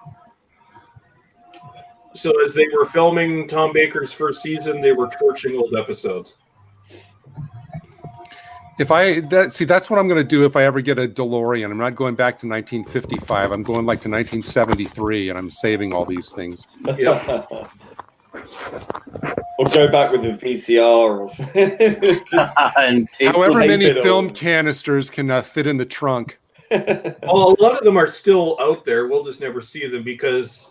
Speaker 8: So as they were filming Tom Baker's first season, they were torching old episodes.
Speaker 4: That's what I'm going to do if I ever get a DeLorean. I'm not going back to 1955. I'm going like to 1973, and I'm saving all these things.
Speaker 8: Yeah.
Speaker 5: Or go back with the VCR or something.
Speaker 4: However many film canisters can fit in the trunk.
Speaker 8: Well, a lot of them are still out there. We'll just never see them because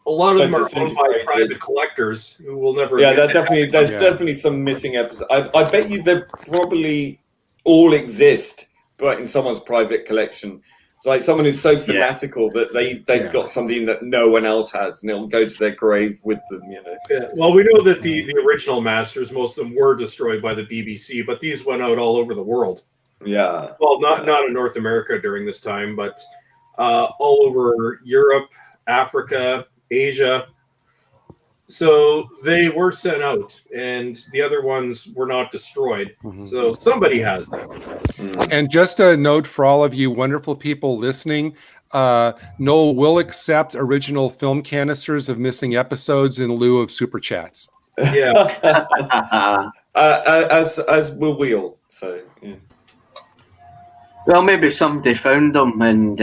Speaker 8: a lot of them are owned by private collectors who will never.
Speaker 5: Yeah, there's definitely some missing episodes. I bet you they probably all exist, but in someone's private collection. So like someone who's so fanatical that they've got something that no one else has, and it'll go to their grave with them.
Speaker 8: Yeah. Well, we know that the original masters, most of them were destroyed by the BBC, but these went out all over the world.
Speaker 5: Yeah.
Speaker 8: Well, not in North America during this time, but all over Europe, Africa, Asia. So they were sent out, and the other ones were not destroyed. Mm-hmm. So somebody has them.
Speaker 4: And just a note for all of you wonderful people listening, Noel will accept original film canisters of missing episodes in lieu of super chats.
Speaker 8: Yeah.
Speaker 5: As will we all. So yeah.
Speaker 3: Well, maybe somebody found them and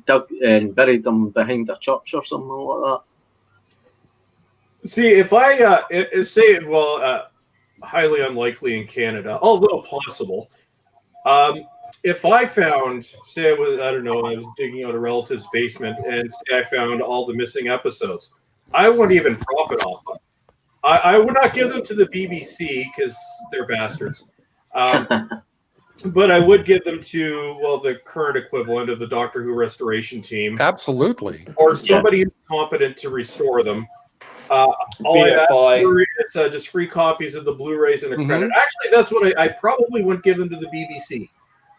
Speaker 3: dug and buried them behind a church or something like that.
Speaker 8: See, if I say, highly unlikely in Canada, although possible. If I found, say, I was digging out a relative's basement, and say I found all the missing episodes, I wouldn't even profit off them. I would not give them to the BBC because they're bastards. But I would give them to, the current equivalent of the Doctor Who restoration team.
Speaker 4: Absolutely.
Speaker 8: Or somebody who's competent to restore them. All I ask is just free copies of the Blu-rays and a credit. Actually, that's what I probably wouldn't give them to the BBC.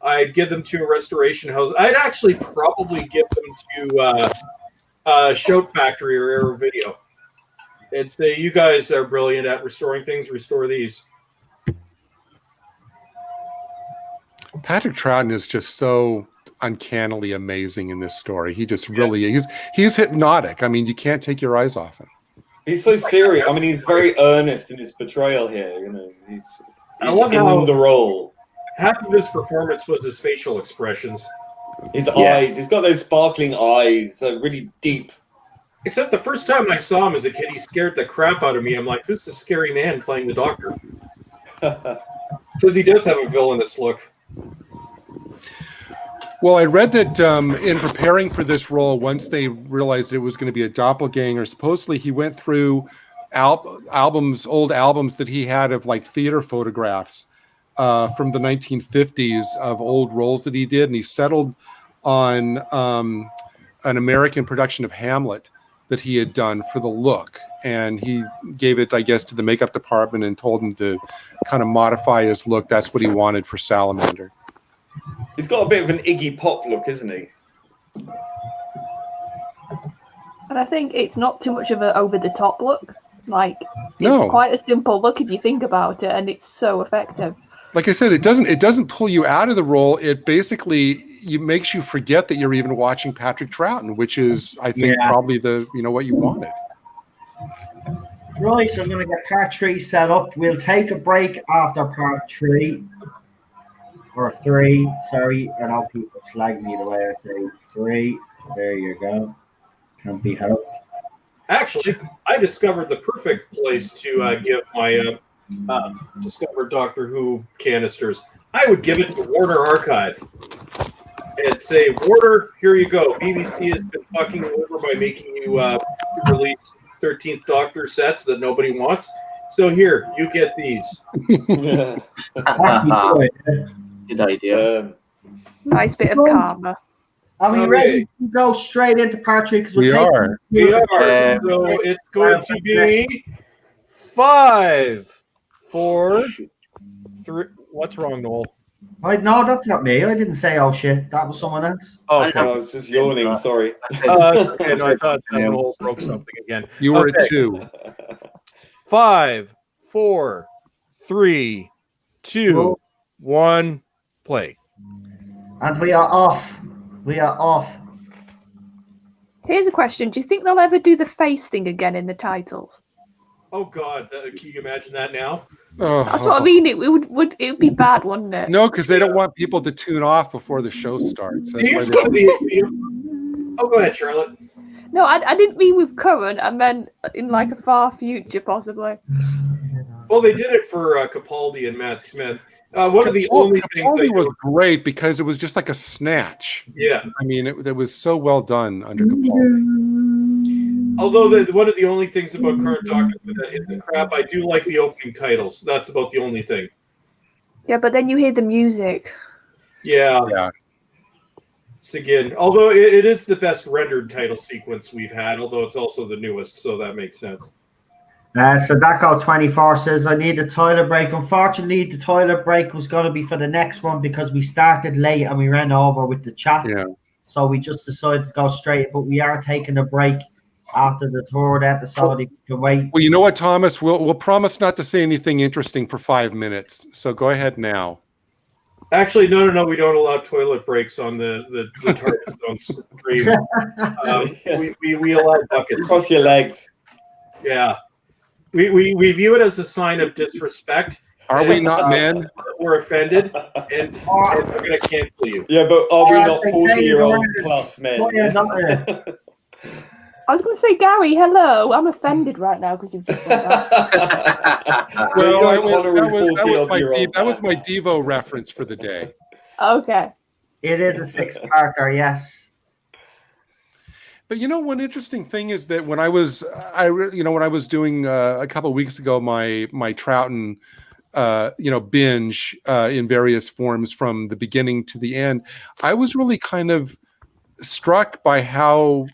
Speaker 8: I'd give them to a restoration house. I'd actually probably give them to Shout Factory or Arrow Video. And say, you guys are brilliant at restoring things, restore these.
Speaker 4: Patrick Troughton is just so uncannily amazing in this story. He just really he's hypnotic. I mean, you can't take your eyes off him.
Speaker 5: He's so serious. I mean, he's very earnest in his portrayal here. You know, he's
Speaker 8: I love
Speaker 5: in
Speaker 8: how
Speaker 5: the role.
Speaker 8: Half of his performance was his facial expressions.
Speaker 5: His eyes. He's got those sparkling eyes, really deep.
Speaker 8: Except the first time I saw him as a kid, he scared the crap out of me. I'm like, who's this scary man playing the Doctor? Because he does have a villainous look.
Speaker 4: Well, I read that in preparing for this role, once they realized it was going to be a doppelganger, supposedly he went through old albums that he had of like theater photographs from the 1950s of old roles that he did, and he settled on an American production of Hamlet that he had done for the look, and he gave it, I guess, to the makeup department and told them to kind of modify his look. That's what he wanted for Salamander.
Speaker 5: He's got a bit of an Iggy Pop look, isn't he?
Speaker 2: And I think it's not too much of an over-the-top look. Like, it's quite a simple look if you think about it, and it's so effective.
Speaker 4: Like I said, it doesn't pull you out of the role. It basically makes you forget that you're even watching Patrick Troughton, which is, I think, probably what you wanted.
Speaker 1: Right, so I'm going to get part 3 set up. We'll take a break after part 3. Or 3, sorry. I know people slag me the way I say 3. There you go. Can't be helped.
Speaker 8: Actually, I discovered the perfect place to give my discovered Doctor Who canisters. I would give it to Warner Archive and say, Warner, here you go. BBC has been fucking over by making you release 13th Doctor sets that nobody wants. So here, you get these.
Speaker 3: Good idea.
Speaker 2: Nice bit of karma.
Speaker 1: Are we ready to go straight into part 3?
Speaker 8: We are. So it's going to be 5, 4, 3. What's wrong, Noel?
Speaker 1: No, that's not me. I didn't say, oh shit. That was someone else.
Speaker 8: Okay.
Speaker 5: I was just yawning. Sorry.
Speaker 8: I thought Noel broke something again.
Speaker 4: You were at 2.
Speaker 8: 5, 4, 3, 2, 1, play.
Speaker 2: And we are off. We are off. Here's a question. Do you think they'll ever do the face thing again in the titles?
Speaker 8: Oh God, can you imagine that now?
Speaker 2: That's what I mean. It would be bad, wouldn't it?
Speaker 4: No, because they don't want people to tune off before the show starts.
Speaker 8: Go ahead, Charlotte.
Speaker 2: No, I didn't mean with current. I meant in like a far future, possibly.
Speaker 8: Well, they did it for Capaldi and Matt Smith. One of the only things
Speaker 4: that was great because it was just like a snatch.
Speaker 8: Yeah,
Speaker 4: I mean, it was so well done under Capaldi.
Speaker 8: Although one of the only ththings about current Doctor that isn't crap, I do like the opening titles. That's about the only thing.
Speaker 2: Yeah, but then you hear the music.
Speaker 8: Yeah. It's again, although it is the best rendered title sequence we've had, although it's also the newest, so that makes sense.
Speaker 1: So Daco24 says, I need a toilet break. Unfortunately, the toilet break was going to be for the next one because we started late and we ran over with the chat.
Speaker 4: Yeah.
Speaker 1: So we just decided to go straight, but we are taking a break after the third episode. You can wait.
Speaker 4: Well, you know what, Thomas? We'll promise not to say anything interesting for 5 minutes. So go ahead now.
Speaker 8: Actually, no. We don't allow toilet breaks on the TARDIS Zone stream. We allow buckets.
Speaker 5: Cross your legs.
Speaker 8: Yeah. We view it as a sign of disrespect.
Speaker 4: Are we not men?
Speaker 8: We're offended, and we're going to cancel you.
Speaker 5: Yeah, but are we not 40-year-old plus men?
Speaker 2: I was going to say, Gary, hello. I'm offended right now because you've just said that.
Speaker 4: Well, that was my Devo reference for the day.
Speaker 2: Okay.
Speaker 1: It is a six-parter, yes.
Speaker 4: But one interesting thing is that when I was doing a couple of weeks ago my Troughton binge in various forms from the beginning to the end, I was really kind of struck by how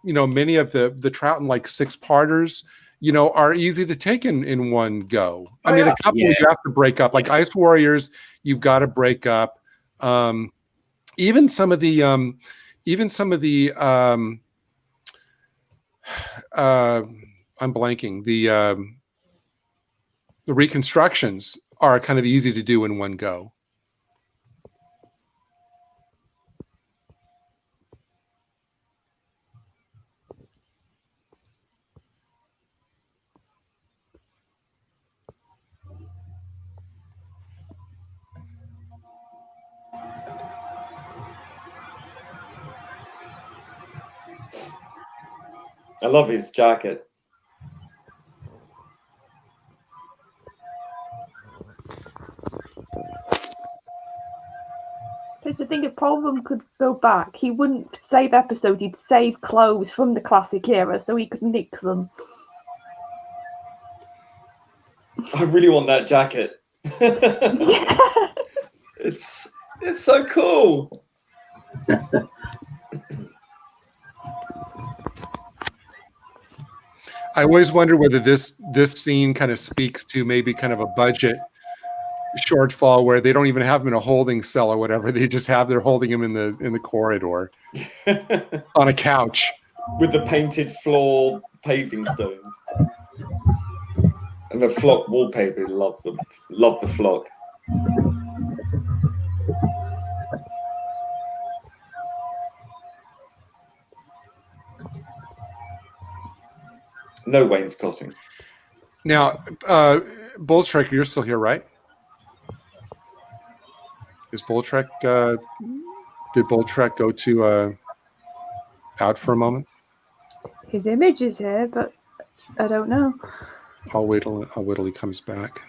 Speaker 4: many of the Troughton like six-parters are easy to take in one go. I mean, a couple you have to break up, like Ice Warriors, you've got to break up. Even some of the I'm blanking, the reconstructions are kind of easy to do in one go.
Speaker 5: I love his jacket.
Speaker 2: Because I think if Paul of them could go back, he wouldn't save episodes, he'd save clothes from the classic era so he could nick them.
Speaker 5: I really want that jacket.
Speaker 2: Yeah.
Speaker 5: It's so cool.
Speaker 4: I always wonder whether this scene kind of speaks to maybe kind of a budget shortfall where they don't even have him in a holding cell or whatever. They're holding him in the corridor on a couch
Speaker 5: with the painted floor paving stones and the flock wallpaper. Love the flock. No wainscoting.
Speaker 4: Now, Bull Trek, you're still here, right? Is Bull Trek? Did Bull Trek go to out for a moment?
Speaker 2: His image is here, but I don't know.
Speaker 4: I'll wait till he comes back.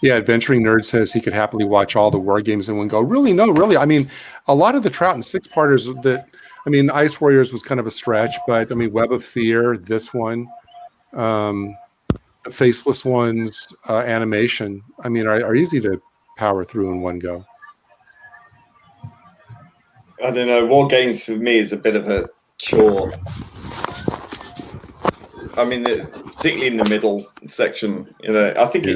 Speaker 4: Yeah, Adventuring Nerd says he could happily watch all the war games in one go. Really? No, really. I mean, a lot of the Troughton six-parters that. I mean, Ice Warriors was kind of a stretch, but I mean, Web of Fear, this one, the Faceless Ones, animation, I mean, are easy to power through in one go.
Speaker 5: I don't know. War games for me is a bit of a chore. I mean, particularly in the middle section, I think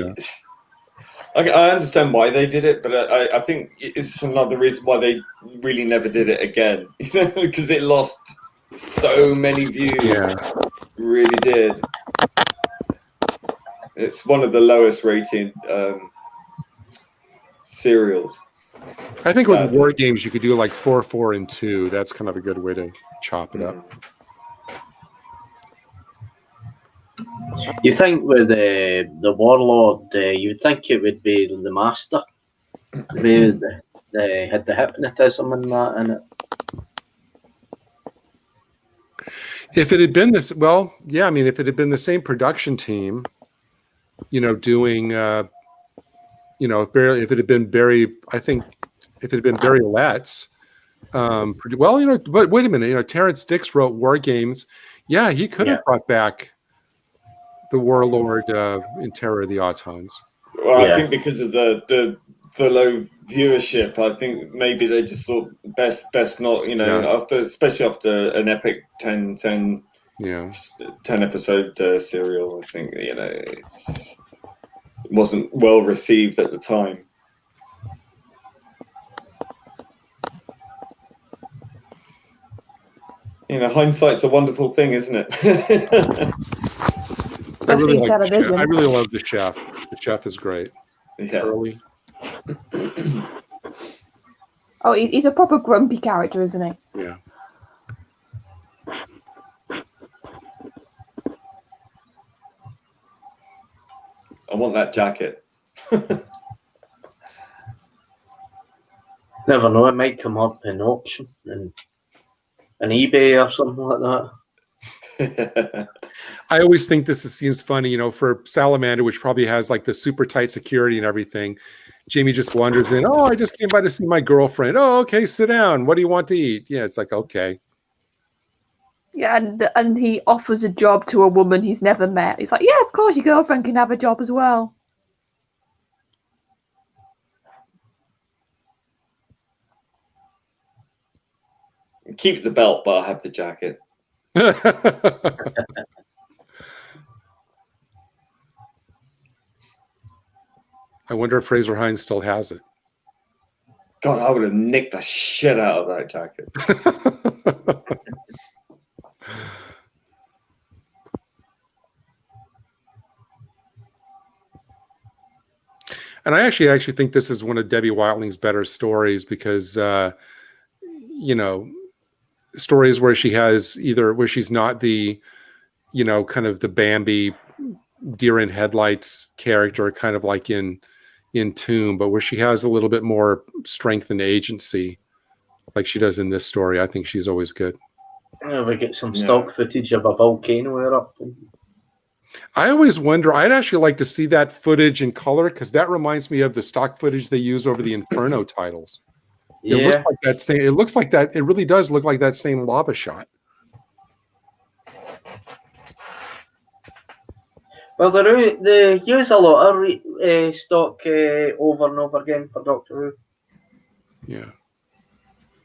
Speaker 5: I understand why they did it, but I think it's another reason why they really never did it again. Because it lost so many views.
Speaker 4: Yeah.
Speaker 5: Really did. It's one of the lowest rated serials.
Speaker 4: I think with war games, you could do like 4, 4, and 2. That's kind of a good way to chop it up.
Speaker 3: You think with the Warlord, you'd think it would be the Master? They had the hypnotism and that in it.
Speaker 4: If it had been this, well, yeah, I mean, if it had been the same production team, doing, if it had been Barry, I think if it had been Barry Letts, well, but wait a minute, Terrence Dix wrote War Games. Yeah, he could have brought back the Warlord in Terror of the Autons.
Speaker 5: Well, I think because of the low viewership, I think maybe they just thought best not, especially after an epic 10 episode serial. I think it wasn't well received at the time. Hindsight's a wonderful thing, isn't it?
Speaker 2: But
Speaker 4: really like the chef.
Speaker 2: television.
Speaker 4: I really love the chef. The chef is great.
Speaker 5: Yeah.
Speaker 4: Early.
Speaker 2: Oh, he's a proper grumpy character, isn't he?
Speaker 4: Yeah.
Speaker 5: I want that jacket.
Speaker 3: Never know, it might come up in auction and an eBay or something like that.
Speaker 4: I always think this seems funny, for Salamander, which probably has like the super tight security and everything. Jamie just wanders in. Oh, I just came by to see my girlfriend. Oh, okay, sit down. What do you want to eat? Yeah, it's like, okay.
Speaker 2: Yeah, and he offers a job to a woman he's never met. He's like, yeah, of course, your girlfriend can have a job as well.
Speaker 5: Keep the belt, but I'll have the jacket.
Speaker 4: I wonder if Fraser Hines still has it.
Speaker 5: God, I would have nicked the shit out of that jacket.
Speaker 4: And I actually think this is one of Debbie Wilding's better stories because, stories where she has where she's not the, kind of the Bambi deer in headlights character, kind of like in Tomb, but where she has a little bit more strength and agency like she does in this story. I think she's always good.
Speaker 3: Yeah, we get some stock footage of a volcano erupting.
Speaker 4: I always wonder, I'd actually like to see that footage in color because that reminds me of the stock footage they use over the Inferno titles.
Speaker 3: Yeah.
Speaker 4: It looks like that same, it looks like that. It really does look like that same lava shot.
Speaker 3: Well, they use a lot of stock over and over again for Doctor Who.
Speaker 4: Yeah.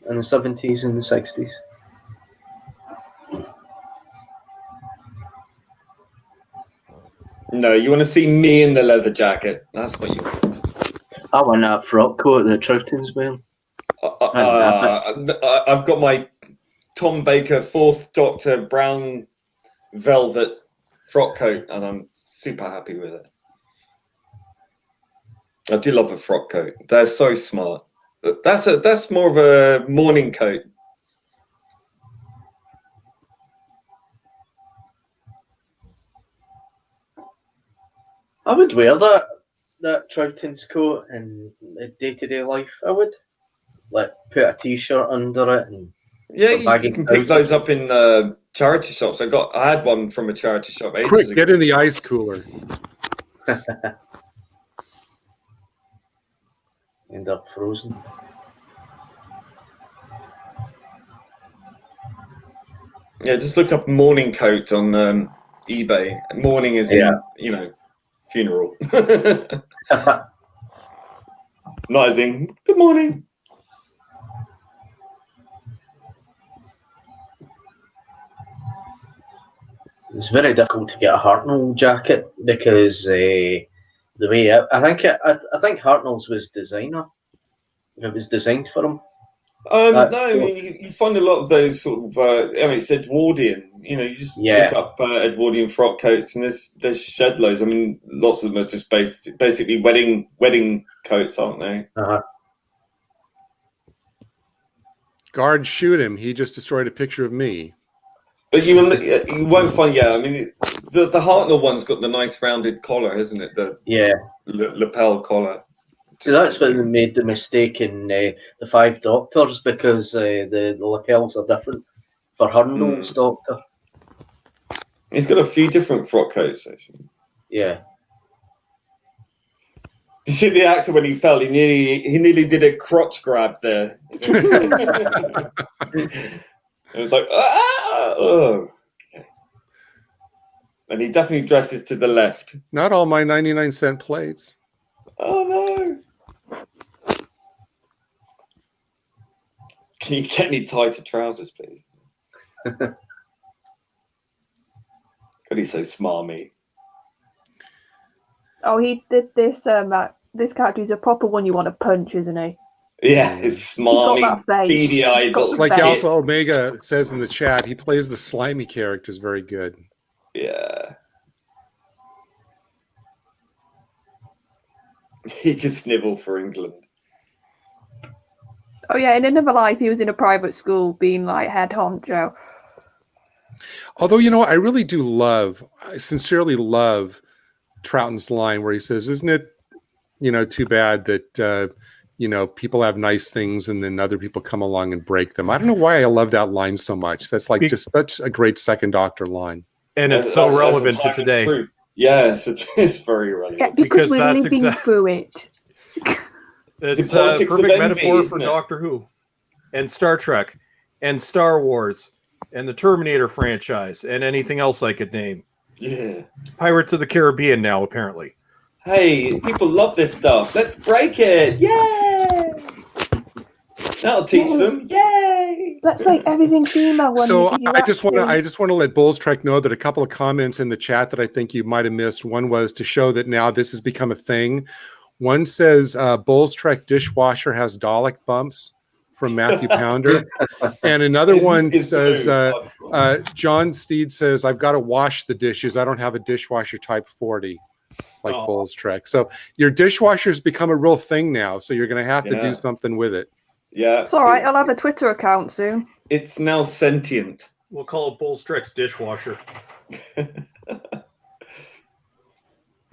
Speaker 3: In the 70s and the 60s.
Speaker 5: No, you want to see me in the leather jacket. That's what you want.
Speaker 3: I want that frock coat that Troughton's wearing.
Speaker 5: I've got my Tom Baker 4th Doctor brown velvet frock coat, and I'm super happy with it. I do love a frock coat. They're so smart. That's more of a morning coat.
Speaker 3: I would wear that Troughton's coat in day-to-day life. I would. Like, put a t-shirt under it and
Speaker 5: you can pick those up in charity shops. I had one from a charity shop ages
Speaker 4: Quick,
Speaker 5: ago.
Speaker 4: get in the ice cooler.
Speaker 3: End up frozen.
Speaker 5: Yeah, just look up morning coat on eBay. Morning is in, funeral. Not as in, good morning.
Speaker 3: It's very difficult to get a Hartnell jacket because the way I think Hartnell's was designer. It was designed for him.
Speaker 5: No, I mean, you find a lot of those sort of. It's Edwardian. You just look up Edwardian frock coats, and there's shed loads. I mean, lots of them are just basically wedding coats, aren't they?
Speaker 4: Guard, shoot him. He just destroyed a picture of me.
Speaker 5: But you won't find. Yeah, I mean, the Hartnell one's got the nice rounded collar, hasn't it? The lapel collar.
Speaker 3: So that's when they made the mistake in the Five Doctors because the lapels are different for Hartnell's Doctor.
Speaker 5: He's got a few different frock coats, actually.
Speaker 3: Yeah.
Speaker 5: You see the actor when he fell, he nearly did a crotch grab there. It was like, oh. Okay. And he definitely dresses to the left.
Speaker 4: Not all my 99-cent plates.
Speaker 5: Oh, no. Can you get any tighter trousers, please? God, he's so smarmy.
Speaker 2: Oh, he did this. This character is a proper one you want to punch, isn't he?
Speaker 5: Yeah, it's smarmy, beady-eyed.
Speaker 4: Like Alpha Omega says in the chat, he plays the slimy characters very good.
Speaker 5: Yeah. He can snivel for England.
Speaker 2: Oh yeah, in another life, he was in a private school, being like head honcho.
Speaker 4: Although, I really do I sincerely love Troughton's line where he says, "Isn't it, too bad that people have nice things and then other people come along and break them." I don't know why I love that line so much. That's like just such a great Second Doctor line.
Speaker 8: And it's so relevant to today.
Speaker 5: Truth. Yes, it is very relevant.
Speaker 2: Yeah, because we're living through it.
Speaker 8: It's a perfect metaphor for Doctor Who and Star Trek and Star Wars and the Terminator franchise and anything else I could name.
Speaker 5: Yeah.
Speaker 8: Pirates of the Caribbean now, apparently.
Speaker 5: Hey, people love this stuff. Let's break it. Yay! That'll teach them. Yay!
Speaker 2: Let's make everything female.
Speaker 4: So I just want to let Bulls Trek know that a couple of comments in the chat that I think you might have missed. One was to show that now this has become a thing. One says Bulls Trek dishwasher has Dalek bumps from Matthew Pounder. And another one says, John Steed says, I've got to wash the dishes. I don't have a dishwasher type 40 like Bulls Trek. So your dishwasher's become a real thing now. So you're going to have to do something with it.
Speaker 5: Yeah.
Speaker 2: It's all right. I'll have a Twitter account soon.
Speaker 5: It's now sentient.
Speaker 8: We'll call it Bulls Trek's dishwasher.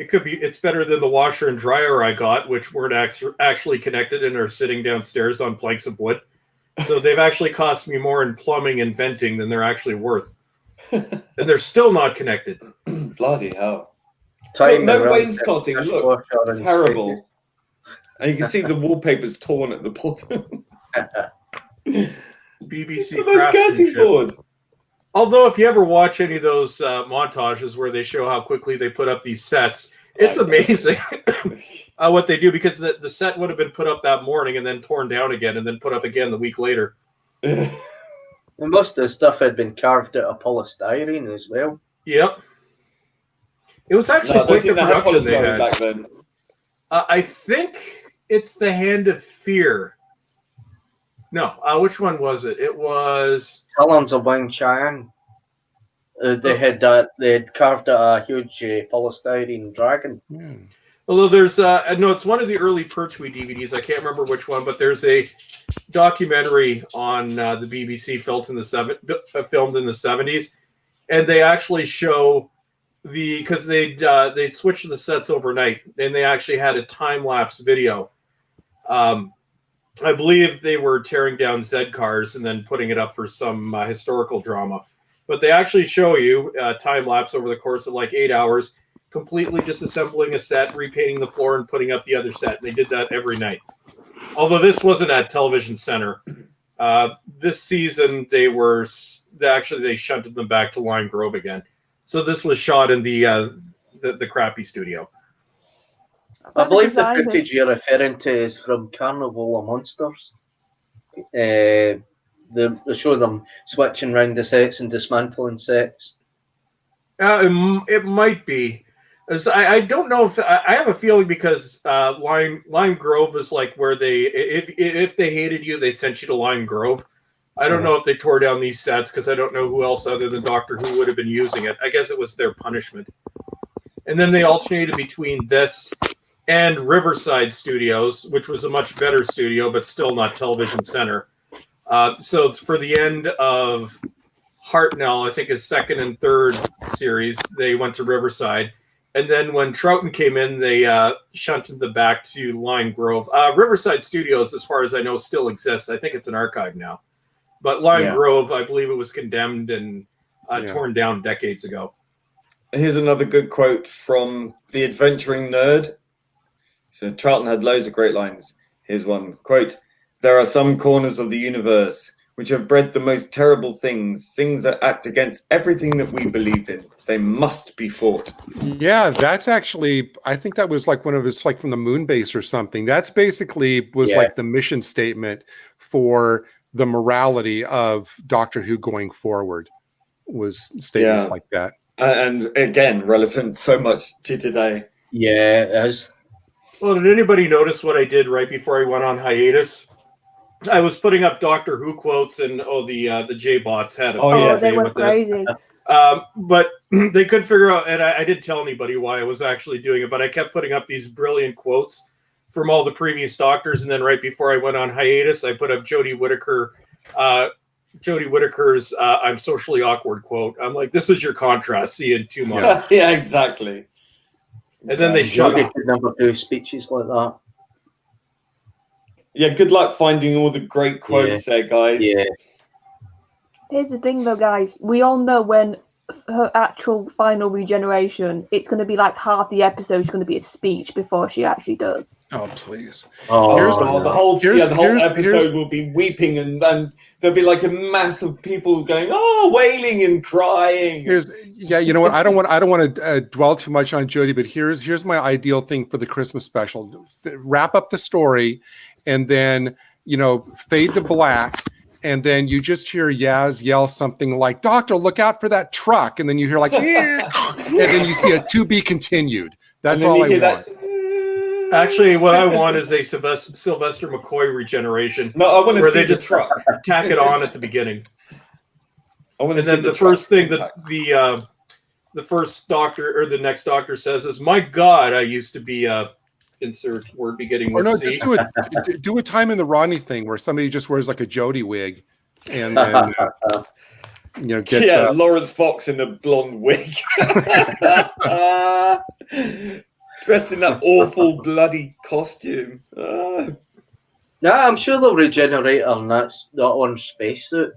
Speaker 8: It's better than the washer and dryer I got, which weren't actually connected and are sitting downstairs on planks of wood. So they've actually cost me more in plumbing and venting than they're actually worth. And they're still not connected.
Speaker 5: Bloody hell. Look, no wainscoting. Look, terrible. And you can see the wallpaper's torn at the bottom.
Speaker 8: BBC
Speaker 5: skirting board.
Speaker 8: Although, if you ever watch any of those montages where they show how quickly they put up these sets, it's amazing what they do, because the set would have been put up that morning and then torn down again and then put up again the week later.
Speaker 3: And most of the stuff had been carved out of polystyrene as well.
Speaker 8: Yep. It was actually quite the production they had back then. I think it's The Hand of Fear. No, which one was it? It was
Speaker 3: Talons of Wang Chang. They had carved a huge polystyrene dragon.
Speaker 8: Although there's no, it's one of the early Pertwee DVDs. I can't remember which one, but there's a documentary on the BBC filmed in the 70s, and they actually show because they switched the sets overnight, and they actually had a time lapse video. I believe they were tearing down Z cars and then putting it up for some historical drama. But they actually show you time lapse over the course of like 8 hours, completely disassembling a set, repainting the floor, and putting up the other set. And they did that every night. Although this wasn't at Television Center. This season, they shunted them back to Lime Grove again. So this was shot in the crappy studio.
Speaker 3: I believe the footage you're referring to is from Carnival of Monsters. They show them switching around the sets and dismantling sets.
Speaker 8: It might be. I don't know if I have a feeling, because Lime Grove is like where if they hated you, they sent you to Lime Grove. I don't know if they tore down these sets, because I don't know who else other than Doctor Who would have been using it. I guess it was their punishment. And then they alternated between this and Riverside Studios, which was a much better studio, but still not Television Center. So for the end of Hartnell, I think his second and third series, they went to Riverside. And then when Troughton came in, they shunted them back to Lime Grove. Riverside Studios, as far as I know, still exists. I think it's an archive now. But Lime Grove, I believe it was condemned and torn down decades ago.
Speaker 5: Here's another good quote from The Adventuring Nerd. So Troughton had loads of great lines. Here's one quote: "There are some corners of the universe which have bred the most terrible things that act against everything that we believe in. They must be fought."
Speaker 4: Yeah, that's actually, I think that was like one of his, like from the moon base or something. That's basically was like the mission statement for the morality of Doctor Who going forward, was statements like that.
Speaker 5: And again, relevant so much to today.
Speaker 3: Yeah, it is.
Speaker 8: Well, did anybody notice what I did right before I went on hiatus? I was putting up Doctor Who quotes, and the J-bots had a
Speaker 2: they were crazy.
Speaker 8: But they couldn't figure out, and I didn't tell anybody why I was actually doing it, but I kept putting up these brilliant quotes from all the previous doctors, and then right before I went on hiatus, I put up Jodie Whittaker's "I'm socially awkward" quote. I'm like, "This is your contrast. See you in 2 months."
Speaker 5: Yeah, exactly.
Speaker 8: And then they shut
Speaker 3: Jodie
Speaker 8: up.
Speaker 3: could never do speeches like that.
Speaker 5: Yeah, good luck finding all the great quotes there, guys.
Speaker 3: Yeah.
Speaker 2: Here's the thing, though, guys. We all know when her actual final regeneration, it's going to be like half the episode is going to be a speech before she actually does.
Speaker 4: Oh, please.
Speaker 5: The whole episode will be weeping, and there'll be like a mass of people going, "Oh," wailing and crying.
Speaker 4: You know what? I don't want to dwell too much on Jodie, but here's my ideal thing for the Christmas special: wrap up the story, and then fade to black. And then you just hear Yaz yell something like, "Doctor, look out for that truck." And then you hear like, "Yeah." And then you see a "to be continued." That's all I want.
Speaker 8: Actually, what I want is a Sylvester McCoy regeneration.
Speaker 5: No, I want to
Speaker 8: where
Speaker 5: see
Speaker 8: they
Speaker 5: the
Speaker 8: just
Speaker 5: truck.
Speaker 8: Tack it on at the beginning.
Speaker 5: And
Speaker 8: then the first thing that the first doctor or the next doctor says is, "My God, I used to be insert word beginning with C."
Speaker 4: Just do a time in the Ronnie thing where somebody just wears like a Jodie wig, and then gets
Speaker 5: Lawrence Fox in a blonde wig, dressed in that awful bloody costume.
Speaker 3: Yeah, I'm sure they'll regenerate her, and that's the orange spacesuit.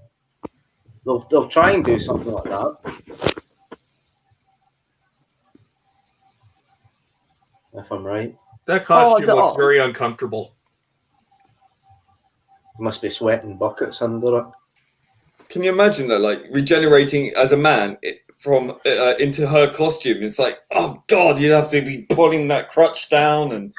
Speaker 3: They'll try and do something like that. If I'm right.
Speaker 8: That costume looks very uncomfortable.
Speaker 3: Must be sweating buckets under it.
Speaker 5: Can you imagine that, like regenerating as a man from into her costume? It's like, oh God, you'd have to be pulling that crutch down and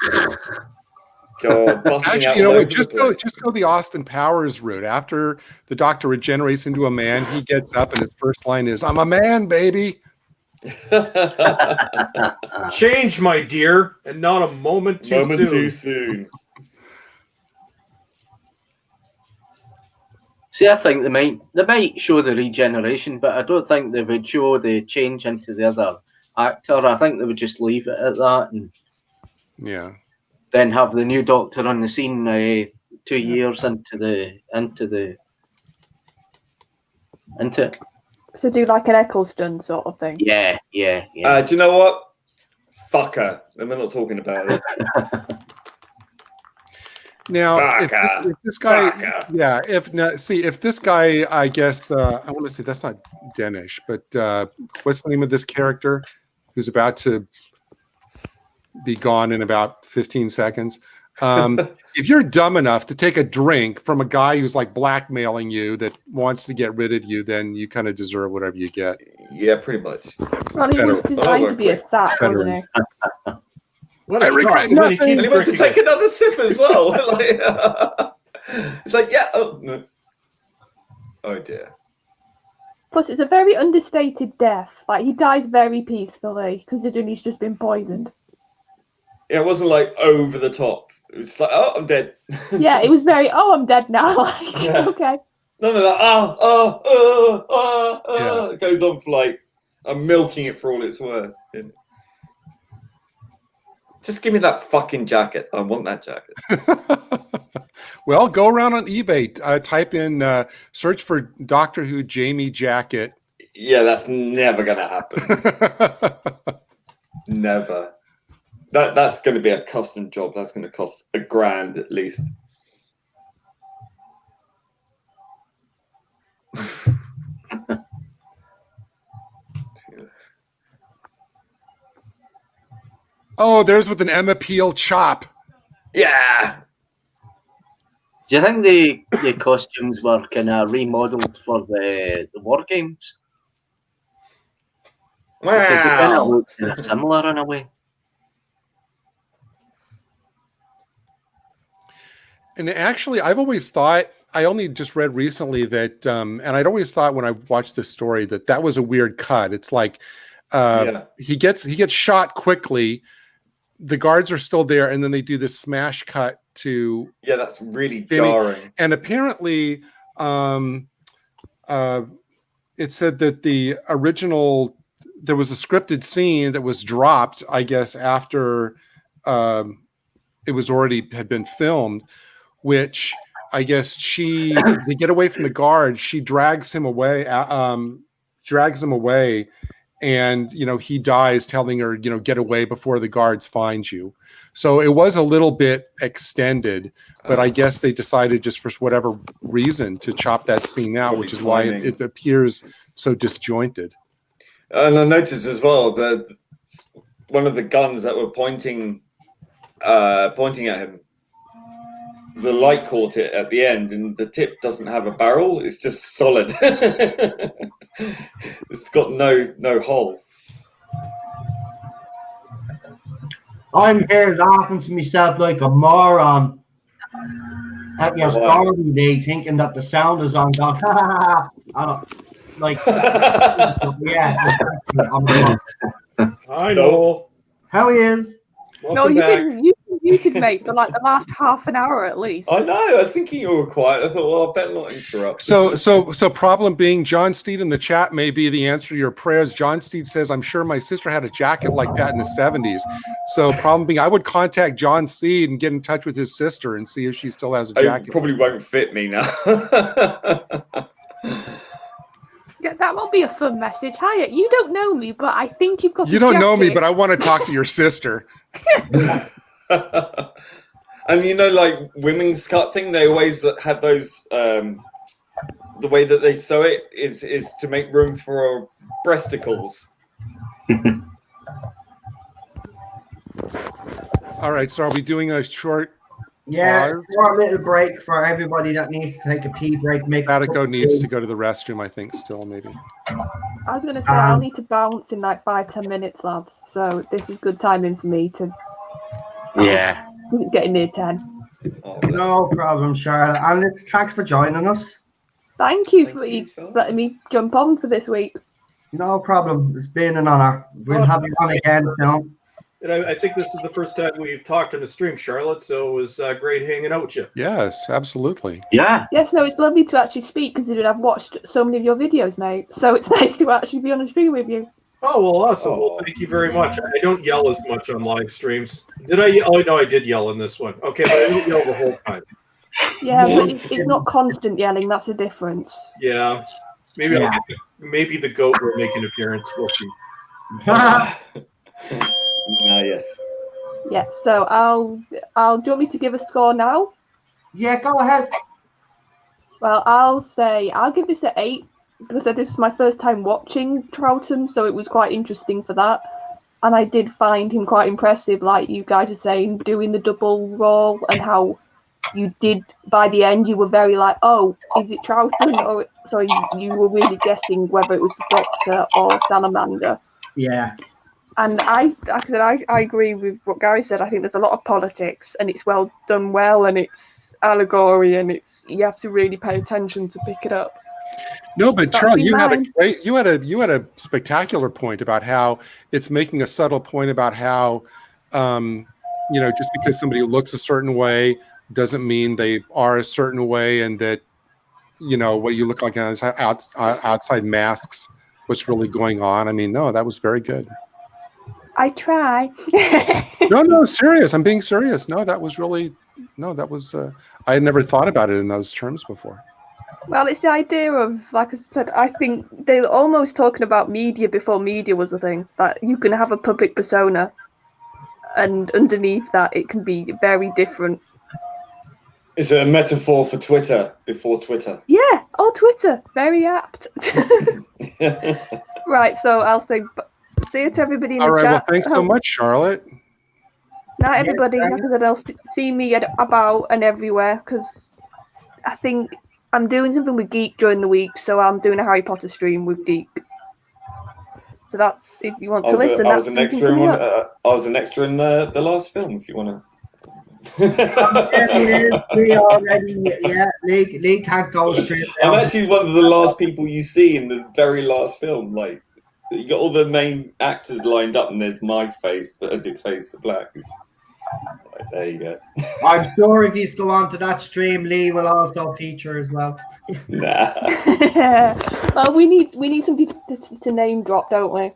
Speaker 5: busting out.
Speaker 4: Just go the Austin Powers route. After the Doctor regenerates into a man, he gets up and his first line is, "I'm a man, baby."
Speaker 8: Change, my dear, and not a moment too
Speaker 5: soon.
Speaker 3: See, I think they might show the regeneration, but I don't think they would show the change into the other actor. I think they would just leave it at that, and then have the new Doctor on the scene 2 years into it.
Speaker 2: So do like an Eccleston sort of thing.
Speaker 3: Yeah.
Speaker 5: Do you know what? Fuck her. And we're not talking about it.
Speaker 4: Now, if this guy, if this guy, I guess, I want to say that's not Danish, but what's the name of this character who's about to be gone in about 15 seconds? If you're dumb enough to take a drink from a guy who's like blackmailing you that wants to get rid of you, then you kind of deserve whatever you get.
Speaker 5: Yeah, pretty much.
Speaker 2: Well, he was designed to be a sap, wasn't he?
Speaker 4: I regret nothing.
Speaker 5: And he wants to take another sip as well. It's like, yeah. Oh, no. Oh dear.
Speaker 2: Plus, it's a very understated death. Like, he dies very peacefully, considering he's just been poisoned.
Speaker 5: Yeah, it wasn't like over the top. It was like, "Oh, I'm dead."
Speaker 2: Yeah, it was very, "Oh, I'm dead now." Okay.
Speaker 5: None of that. It goes on for like, I'm milking it for all it's worth. Just give me that fucking jacket. I want that jacket.
Speaker 4: Well, go around on eBay, type in, search for Doctor Who Jamie jacket.
Speaker 5: Yeah, that's never going to happen. Never. That's going to be a custom job. That's going to cost $1,000 at least.
Speaker 4: Oh, there's with an Emma Peel chop.
Speaker 5: Yeah.
Speaker 3: Do you think the costumes were kind of remodeled for the War Games?
Speaker 5: Wow.
Speaker 3: Because they kind of look similar in a way.
Speaker 4: And actually, I've always thought, I only just read recently that, and I'd always thought when I watched this story that was a weird cut. It's like he gets shot quickly, the guards are still there, and then they do this smash cut to
Speaker 5: that's really jarring.
Speaker 4: And apparently, it said that the original, there was a scripted scene that was dropped, I guess, after it was already had been filmed, which I guess they get away from the guard. She drags him away, and he dies, telling her, get away before the guards find you. So it was a little bit extended, but I guess they decided just for whatever reason to chop that scene out, which is why it appears so disjointed.
Speaker 5: And I noticed as well that one of the guns that were pointing at him, the light caught it at the end, and the tip doesn't have a barrel. It's just solid. It's got no hole.
Speaker 1: I'm here laughing to myself like a moron at your story day, thinking that the sound is on. Going, ha ha ha. Yeah.
Speaker 8: I know.
Speaker 1: How he is?
Speaker 8: Welcome back.
Speaker 2: You've been muted, mate, for like the last half an hour at least.
Speaker 5: I know. I was thinking you were quiet. I thought, well, I better not interrupt.
Speaker 4: So problem being, John Steed in the chat may be the answer to your prayers. John Steed says, I'm sure my sister had a jacket like that in the 70s. So problem being, I would contact John Steed and get in touch with his sister and see if she still has a jacket.
Speaker 5: It probably won't fit me now.
Speaker 2: Yeah, that will be a fun message. Hiya, you don't know me, but I think you've got.
Speaker 4: You don't know me, but I want to talk to your sister.
Speaker 5: And like women's cut thing, they always have those. The way that they sew it is to make room for breasticles.
Speaker 4: All right, so are we doing a short?
Speaker 1: Yeah, short little break for everybody that needs to take a pee break.
Speaker 4: Statico needs to go to the restroom, I think, still maybe.
Speaker 2: I was going to say, I'll need to bounce in like 5-10 minutes, lads. So this is good timing for me to.
Speaker 3: Yeah.
Speaker 2: Getting near 10.
Speaker 1: No problem, Charlotte. And thanks for joining us.
Speaker 2: Thank you for letting me jump on for this week.
Speaker 1: No problem. It's been an honor. We'll have you on again, Phil.
Speaker 8: And I think this is the first time we've talked on the stream, Charlotte, so it was great hanging out with you.
Speaker 4: Yes, absolutely.
Speaker 3: Yeah.
Speaker 2: Yes, no, it's lovely to actually speak, considering I've watched so many of your videos, mate. So it's nice to actually be on a stream with you.
Speaker 8: Oh, well, awesome. Well, thank you very much. I don't yell as much on live streams. Did I? Oh, no, I did yell in this one. Okay, but I didn't yell the whole time.
Speaker 2: Yeah, but it's not constant yelling. That's the difference.
Speaker 8: Yeah. Maybe the goat will make an appearance. We'll see.
Speaker 5: Yes.
Speaker 2: Yeah, so I'll do you want me to give a score now?
Speaker 1: Yeah, go ahead.
Speaker 2: Well, I'll give this an 8 because this is my first time watching Troughton, so it was quite interesting for that. And I did find him quite impressive, like you guys are saying, doing the double role and how you did by the end you were very like, oh, is it Troughton? Or so you were really guessing whether it was the Doctor or Salamander.
Speaker 1: Yeah.
Speaker 2: And I agree with what Gary said. I think there's a lot of politics, and it's done well, and it's allegory, and you have to really pay attention to pick it up.
Speaker 4: No, but Charlie, you had a spectacular point about how it's making a subtle point about how, just because somebody looks a certain way doesn't mean they are a certain way, and that what you look like outside masks what's really going on. I mean, no, that was very good.
Speaker 2: I try.
Speaker 4: No, serious. I'm being serious. No, that was I had never thought about it in those terms before.
Speaker 2: Well, it's the idea of, like I said, I think they were almost talking about media before media was a thing. That you can have a public persona, and underneath that, it can be very different.
Speaker 5: It's a metaphor for Twitter before Twitter.
Speaker 2: Yeah, Twitter. Very apt. Right, so I'll say see you to everybody in the chat.
Speaker 4: All right, well, thanks so much, Charlotte.
Speaker 2: Not everybody, like I said, else see me about and everywhere, because I think I'm doing something with Geek during the week, so I'm doing a Harry Potter stream with Geek. So that's, if you want to listen.
Speaker 5: I was an extra in the last film, if you want to.
Speaker 1: Lee can't go straight.
Speaker 5: I'm actually one of the last people you see in the very last film. Like, you got all the main actors lined up, and there's my face, but as it fades to black, right, there you go.
Speaker 1: I'm sure if you go on to that stream, Lee will also feature as well.
Speaker 5: Nah.
Speaker 2: Well, we need something to name drop, don't we?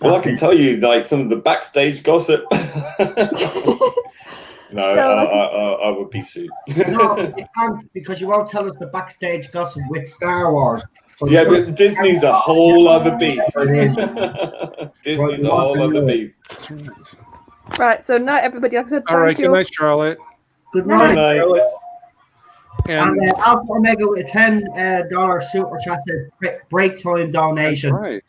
Speaker 5: Well, I can tell you, like, some of the backstage gossip. No, I would be sued.
Speaker 1: No, you can't, because you won't tell us the backstage gossip with Star Wars. So
Speaker 5: yeah, but Disney's a whole other beast. Disney's a whole other beast.
Speaker 2: Right, so night, everybody. Like I said,
Speaker 4: All right,
Speaker 2: thank you.
Speaker 4: good night, Charlotte.
Speaker 1: Good night.
Speaker 5: Good night.
Speaker 1: And Alpha Omega with a $10 super chat says break time donation.
Speaker 4: That's right.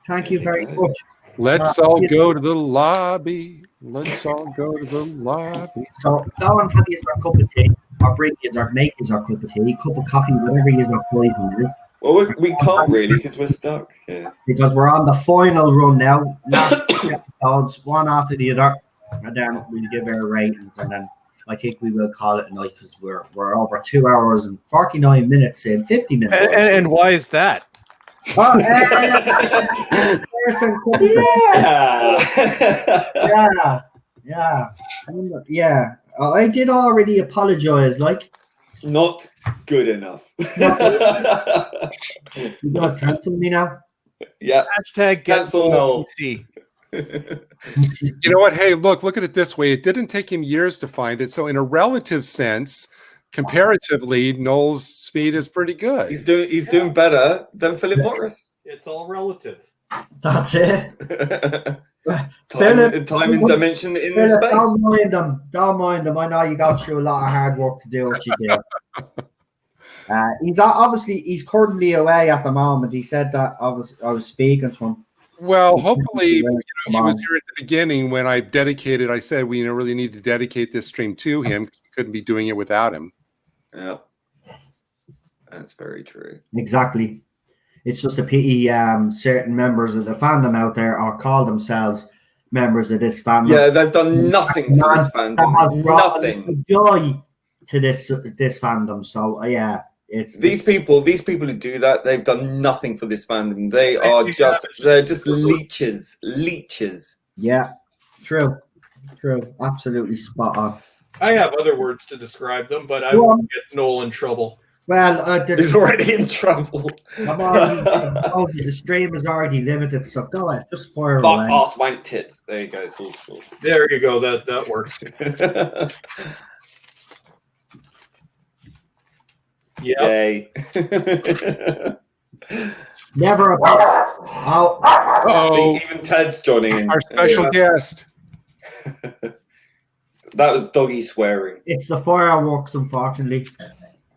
Speaker 1: Thank you very much.
Speaker 4: Let's all go to the lobby. Let's all go to the lobby.
Speaker 1: So go and have yourself a cup of tea, or bring yours, or make yourself a cup of tea, cup of coffee, whatever yourself poison is.
Speaker 5: Well, we can't really because we're stuck. Yeah.
Speaker 1: Because we're on the final run now. Last episodes, one after the other, and then we'll give our ratings, and then I think we will call it a night because we're over 2 hours and 49 minutes in 50 minutes.
Speaker 8: And why is that?
Speaker 1: Oh, yeah. I did already apologize. Like,
Speaker 5: not good enough.
Speaker 1: You gonna cancel me now?
Speaker 5: Yeah.
Speaker 8: Hashtag
Speaker 5: cancel no.
Speaker 4: You know what? Hey, look at it this way. It didn't take him years to find it. So in a relative sense, comparatively, Noel's speed is pretty good.
Speaker 5: He's doing better than Philip Morris.
Speaker 8: It's all relative.
Speaker 1: That's it.
Speaker 5: time and dimension in
Speaker 1: Philip,
Speaker 5: space.
Speaker 1: Don't mind them. I know you got through a lot of hard work to do what you do. He's currently away at the moment. He said that I was speaking to him.
Speaker 4: Well, hopefully, he was here at the beginning when I said we really need to dedicate this stream to him because we couldn't be doing it without him.
Speaker 5: Yeah, that's very true.
Speaker 1: Exactly. It's just a pity certain members of the fandom out there are call themselves members of this fandom.
Speaker 5: Yeah, they've done nothing for this fandom. Nothing.
Speaker 1: Joy to this fandom. So yeah, it's
Speaker 5: these people who do that. They've done nothing for this fandom. They're just leeches.
Speaker 1: Yeah, true. Absolutely spot on.
Speaker 8: I have other words to describe them, but I won't get Noel in trouble.
Speaker 1: Well,
Speaker 5: he's already in trouble.
Speaker 1: The stream is already limited, so go ahead, just fire away.
Speaker 5: Ass wank tits. There you go. It's all sorted.
Speaker 8: There you go. That works. Yeah.
Speaker 5: Yay.
Speaker 1: Never
Speaker 5: See, even Ted's joining in.
Speaker 4: Our special guest.
Speaker 5: That was doggy swearing.
Speaker 1: It's the fireworks, unfortunately.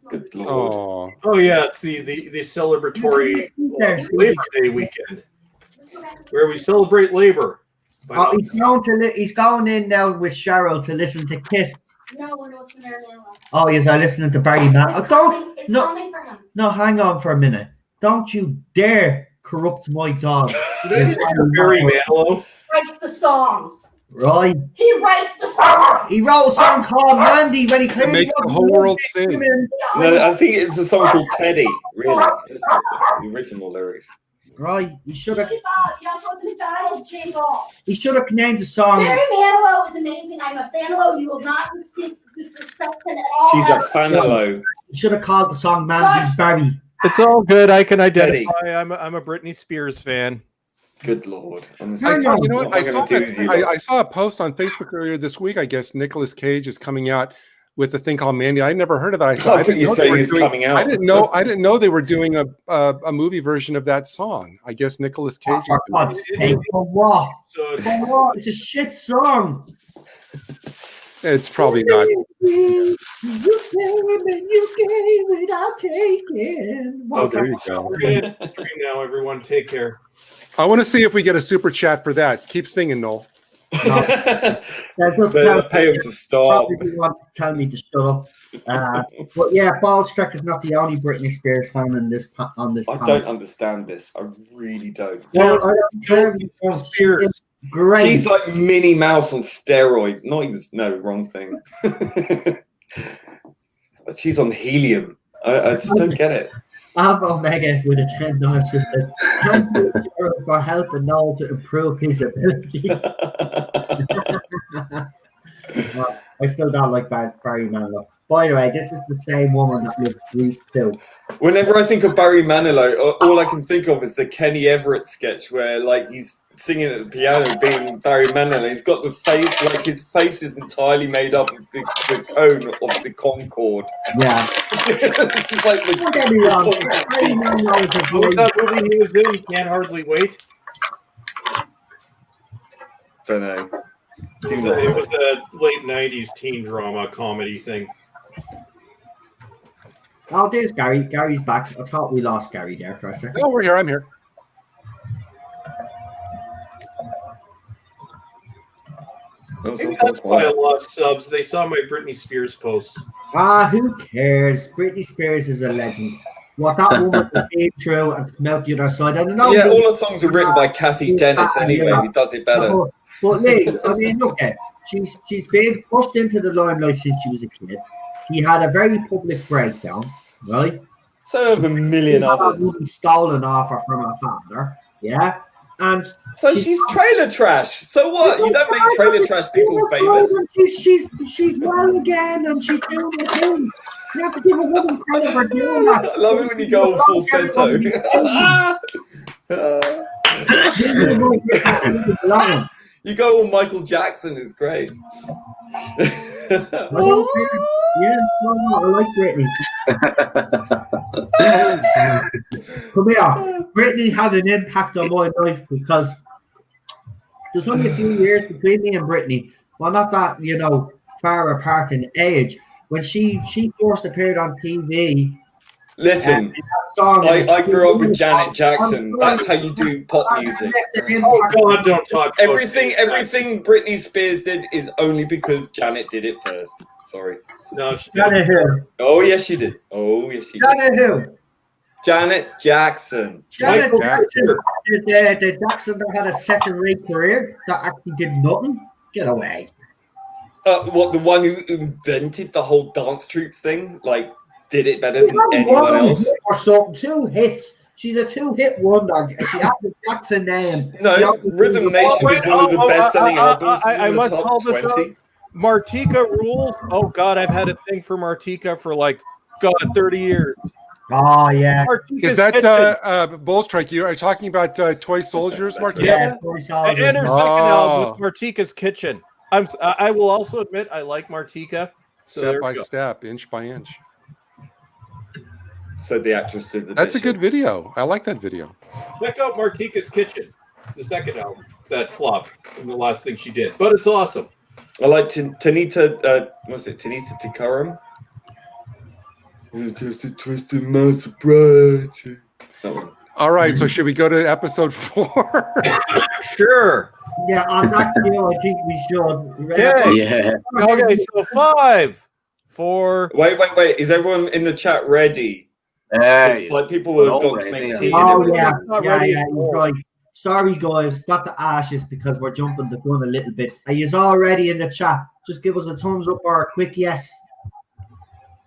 Speaker 5: Good Lord.
Speaker 8: Oh yeah, it's the celebratory Labor Day weekend where we celebrate labor.
Speaker 1: He's going in now with Cheryl to listen to Kiss.
Speaker 9: No, we're listening to Barry Manilow.
Speaker 1: Oh, yes, I'm listening to Barry Manilow.
Speaker 9: Coming for him.
Speaker 1: No, hang on for a minute. Don't you dare corrupt my dog.
Speaker 8: Barry Manilow
Speaker 9: Writes the songs.
Speaker 1: Right.
Speaker 9: He writes the songs.
Speaker 1: He wrote a song called Mandy when he came.
Speaker 4: It makes the whole world sing.
Speaker 5: No, I think it's a song called Teddy. Really, it's the original lyrics.
Speaker 1: Right. He should have.
Speaker 9: He
Speaker 1: should have named the song.
Speaker 9: Barry Manilow is amazing. I'm a fan of. You will not disrespect him at all.
Speaker 5: She's a fan of.
Speaker 1: He should have called the song Mandy Barry.
Speaker 8: It's all good. I can identify. I'm a Britney Spears fan.
Speaker 5: Good Lord.
Speaker 4: I saw a post on Facebook earlier this week. I guess Nicolas Cage is coming out with a thing called Mandy. I never heard of that.
Speaker 5: I think you're saying he's coming out.
Speaker 4: I didn't know they were doing a movie version of that song. I guess Nicolas Cage.
Speaker 1: For what? It's a shit song.
Speaker 4: It's probably not.
Speaker 1: You gave it, I'll take it.
Speaker 4: Oh, there you go.
Speaker 8: We're going to stream now, everyone. Take care.
Speaker 4: I want to see if we get a super chat for that. Keep singing, Noel.
Speaker 5: Pay him to stop.
Speaker 1: Probably want to tell me to shut up. But yeah, Ballstruck is not the only Britney Spears fan on this.
Speaker 5: I don't understand this. I really don't.
Speaker 1: Well, I don't care.
Speaker 8: Spears.
Speaker 1: Great.
Speaker 5: She's like Minnie Mouse on steroids. Not even wrong thing. She's on helium. I just don't get it.
Speaker 1: Alpha Omega with a $10 just says, thank you for helping Noel to improve his abilities. I still don't like Barry Manilow. By the way, this is the same woman that lives Grease too.
Speaker 5: Whenever I think of Barry Manilow, all I can think of is the Kenny Everett sketch where like he's singing at the piano, being Barry Manilow. He's got the face, like his face is entirely made up of the cone of the Concorde.
Speaker 1: Yeah.
Speaker 5: This is like the
Speaker 8: What was that movie he was in? Can't Hardly Wait.
Speaker 5: Don't know.
Speaker 8: It was a late '90s teen drama comedy thing.
Speaker 1: Oh, there's Gary. Gary's back. I thought we lost Gary there for a second.
Speaker 4: Oh, we're here. I'm here.
Speaker 8: Maybe that's why I lost subs. They saw my Britney Spears posts.
Speaker 1: Who cares? Britney Spears is a legend. What that woman came through and come out the other side. I don't know.
Speaker 5: Yeah, all the songs are written by Kathy Dennis anyway. He does it better.
Speaker 1: But Lee, I mean, look at she's been pushed into the limelight since she was a kid. She had a very public breakdown, right?
Speaker 5: So have a million others.
Speaker 1: Stolen off her from her father, yeah. And
Speaker 5: so she's trailer trash. So what? You don't make trailer trash people famous.
Speaker 1: She's well again, and she's doing her thing. You have to give a woman credit for doing that.
Speaker 5: I love it when you go all falsetto. You go all Michael Jackson is great.
Speaker 1: I like Britney. Come here. Britney had an impact on my life because there's only a few years between me and Britney. Well, not that, far apart in age. When she first appeared on TV.
Speaker 5: Listen, I grew up with Janet Jackson. That's how you do pop music.
Speaker 8: Oh God, don't talk.
Speaker 5: Everything Britney Spears did is only because Janet did it first. Sorry.
Speaker 8: No,
Speaker 1: Janet who?
Speaker 5: Oh yes, she did. Oh yes, she did.
Speaker 1: Janet who?
Speaker 5: Janet Jackson.
Speaker 1: Janet Jackson. The Jackson that had a second-rate career that actually did nothing. Get away.
Speaker 5: What, the one who invented the whole dance troupe thing? Like, did it better than anyone else?
Speaker 1: Or something. 2 hits. She's a 2-hit wonder. She had the Jackson name.
Speaker 5: No, Rhythm Nation is one of the best-selling albums.
Speaker 8: I
Speaker 5: in the
Speaker 8: must
Speaker 5: top
Speaker 8: call this
Speaker 5: 20.
Speaker 8: out. Martika rules. Oh God, I've had a thing for Martika for 30 years.
Speaker 1: Oh yeah.
Speaker 4: Is that Bull Strike? You are talking about Toy Soldiers, Martika?
Speaker 8: Yeah, and her second album, Martika's Kitchen. I will also admit I like Martika.
Speaker 4: Step by step, inch by inch.
Speaker 5: So the actress did the.
Speaker 4: That's a good video. I like that video.
Speaker 8: Check out Martika's Kitchen, the second album that flopped, and the last thing she did, but it's awesome.
Speaker 5: I like Tanita. What's it? Tanita Tikaram. It's just a twisted my sobriety.
Speaker 4: All right, so should we go to episode 4?
Speaker 8: Sure.
Speaker 1: Yeah, on that video, I think we should.
Speaker 8: Yeah. Okay, so 5, 4.
Speaker 5: Wait. Is everyone in the chat ready? Like people will have gone to make tea.
Speaker 1: Oh yeah. You're right. Sorry guys, got the ashes because we're jumping the gun a little bit. Are you all ready in the chat? Just give us a thumbs up or a quick yes.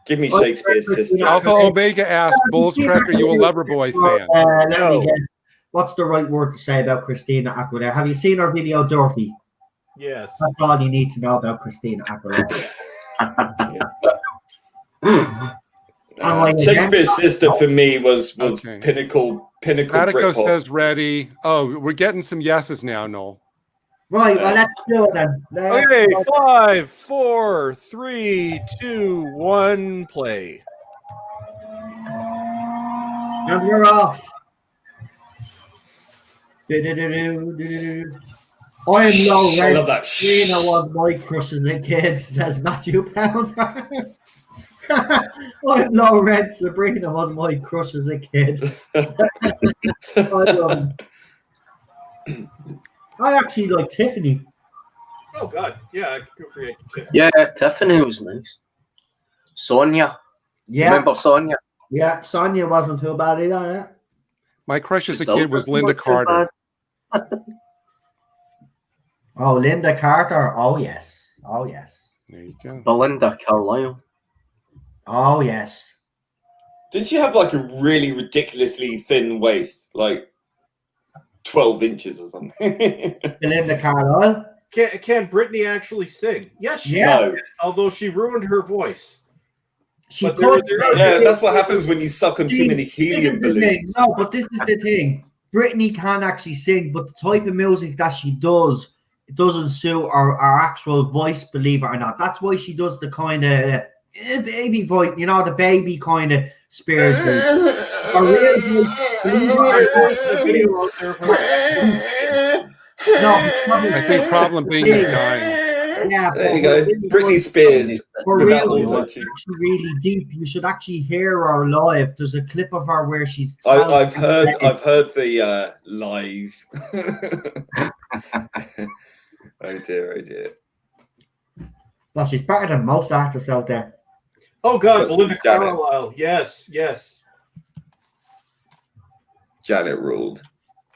Speaker 5: Give me Shakespeare's sister.
Speaker 4: Alpha Omega asked, Bull's Trek, are you a Loverboy fan?
Speaker 1: Let me get. What's the right word to say about Christina Aguilera? Have you seen her video, Dirty?
Speaker 8: Yes.
Speaker 1: That's all you need to know about Christina Aguilera.
Speaker 5: Shakespeare's sister for me was
Speaker 4: okay.
Speaker 5: pinnacle.
Speaker 4: Attico says ready. Oh, we're getting some yeses now, Noel.
Speaker 1: Right, well, let's do it then.
Speaker 8: Okay, 5, 4, 3, 2, 1, play.
Speaker 1: And we're off. I love
Speaker 5: that.
Speaker 1: Serena was my crush as a kid, says Matthew Pounder. I'm low rent. Sabrina was my crush as a kid. I love him. I actually like Tiffany.
Speaker 8: Oh God, yeah, I could create Tiffany.
Speaker 3: Yeah, Tiffany was nice. Sonia.
Speaker 1: Yeah.
Speaker 3: Remember Sonia?
Speaker 1: Yeah, Sonia wasn't too bad either. Yeah.
Speaker 4: My crush as a kid was Linda Carter.
Speaker 1: Oh, Linda Carter. Oh yes. Oh yes.
Speaker 4: There you go.
Speaker 3: Belinda Carlisle.
Speaker 1: Oh yes.
Speaker 5: Didn't she have like a really ridiculously thin waist, like 12 inches or something?
Speaker 1: Belinda Carlisle.
Speaker 8: Can Britney actually sing? Yes, she can. Although she ruined her voice.
Speaker 1: She
Speaker 5: yeah, that's what happens when you suck on too many helium balloons.
Speaker 1: No, but this is the thing. Brittany can actually sing, but the type of music that she does, it doesn't suit our actual voice, believe it or not. That's why she does the kind of baby voice, you know, the baby kind of Spears voice. Our real voice, believe it or not. No,
Speaker 4: I think Problem Being is dying.
Speaker 1: Yeah,
Speaker 5: there you go. Britney Spears.
Speaker 1: For
Speaker 5: without
Speaker 1: real,
Speaker 5: auto-tune.
Speaker 1: it's actually really deep. You should actually hear her live. There's a clip of her where she's.
Speaker 5: I've heard the live. Oh dear.
Speaker 1: Well, she's better than most actors out there.
Speaker 8: Oh God, Belinda Carlisle. Yes.
Speaker 5: Janet ruled.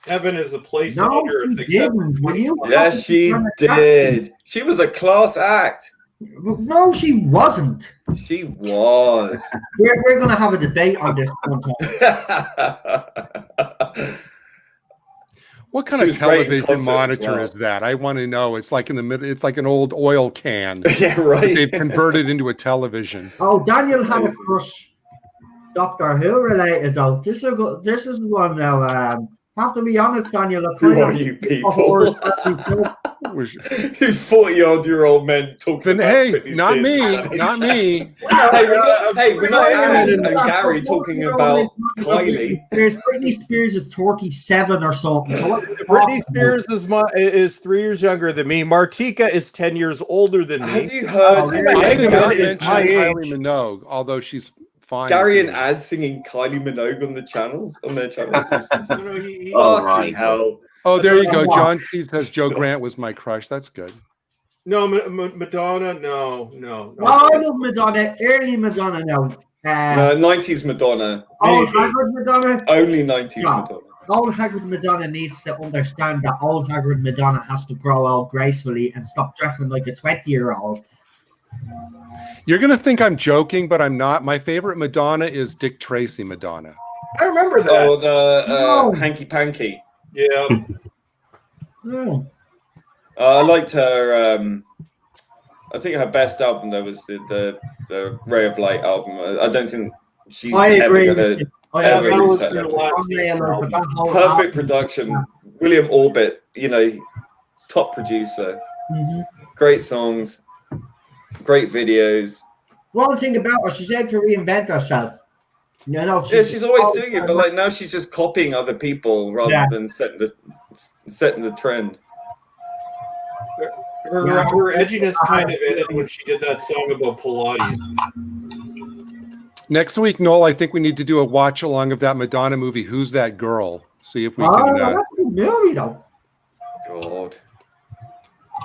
Speaker 8: Heaven is a place on earth.
Speaker 5: Yes, she did. She was a class act.
Speaker 1: No, she wasn't.
Speaker 5: She was.
Speaker 1: We're going to have a debate on this one time.
Speaker 4: What kind of television monitor is that? I want to know. It's like in the middle. It's like an old oil can.
Speaker 5: Yeah, right.
Speaker 4: They've converted into a television.
Speaker 1: Oh, Daniel had a crush. Doctor Who related though. This is one now. Have to be honest, Daniel.
Speaker 5: Who are you people? These 40-odd-year-old men talking about
Speaker 4: hey, not me.
Speaker 5: Hey, we're not Aaron and Gary talking about Kylie.
Speaker 1: There's Britney Spears is 37 or something. So
Speaker 8: Britney Spears is 3 years younger than me. Martika is 10 years older than me.
Speaker 5: Have you heard?
Speaker 4: I didn't mention Kylie Minogue, although she's fine.
Speaker 5: Gary and Az singing Kylie Minogue on their channels. Fucking hell.
Speaker 4: Oh, there you go. John Steve says Joe Grant was my crush. That's good.
Speaker 8: No, Madonna. No.
Speaker 1: I love Madonna. Early Madonna. No,
Speaker 5: 90s Madonna.
Speaker 1: Old Haggard Madonna.
Speaker 5: Only 90s Madonna.
Speaker 1: Old Haggard Madonna needs to understand that old Haggard Madonna has to grow out gracefully and stop dressing like a 20-year-old.
Speaker 4: You're going to think I'm joking, but I'm not. My favorite Madonna is Dick Tracy Madonna.
Speaker 8: I remember that.
Speaker 5: Oh, the Hanky Panky.
Speaker 8: Yeah.
Speaker 5: I liked her. I think her best album though was the Ray of Light album. I don't think she's ever gonna reset that. Perfect production. William Orbit, top producer. Great songs, great videos.
Speaker 1: One thing about her, she's able to reinvent herself.
Speaker 5: She's always doing it, but now she's just copying other people rather than setting the trend.
Speaker 8: Her edginess kind of ended when she did that song about Pilates.
Speaker 4: Next week, Noel, I think we need to do a watch along of that Madonna movie, Who's That Girl? See if we can.
Speaker 1: That's a good movie, though.
Speaker 5: God.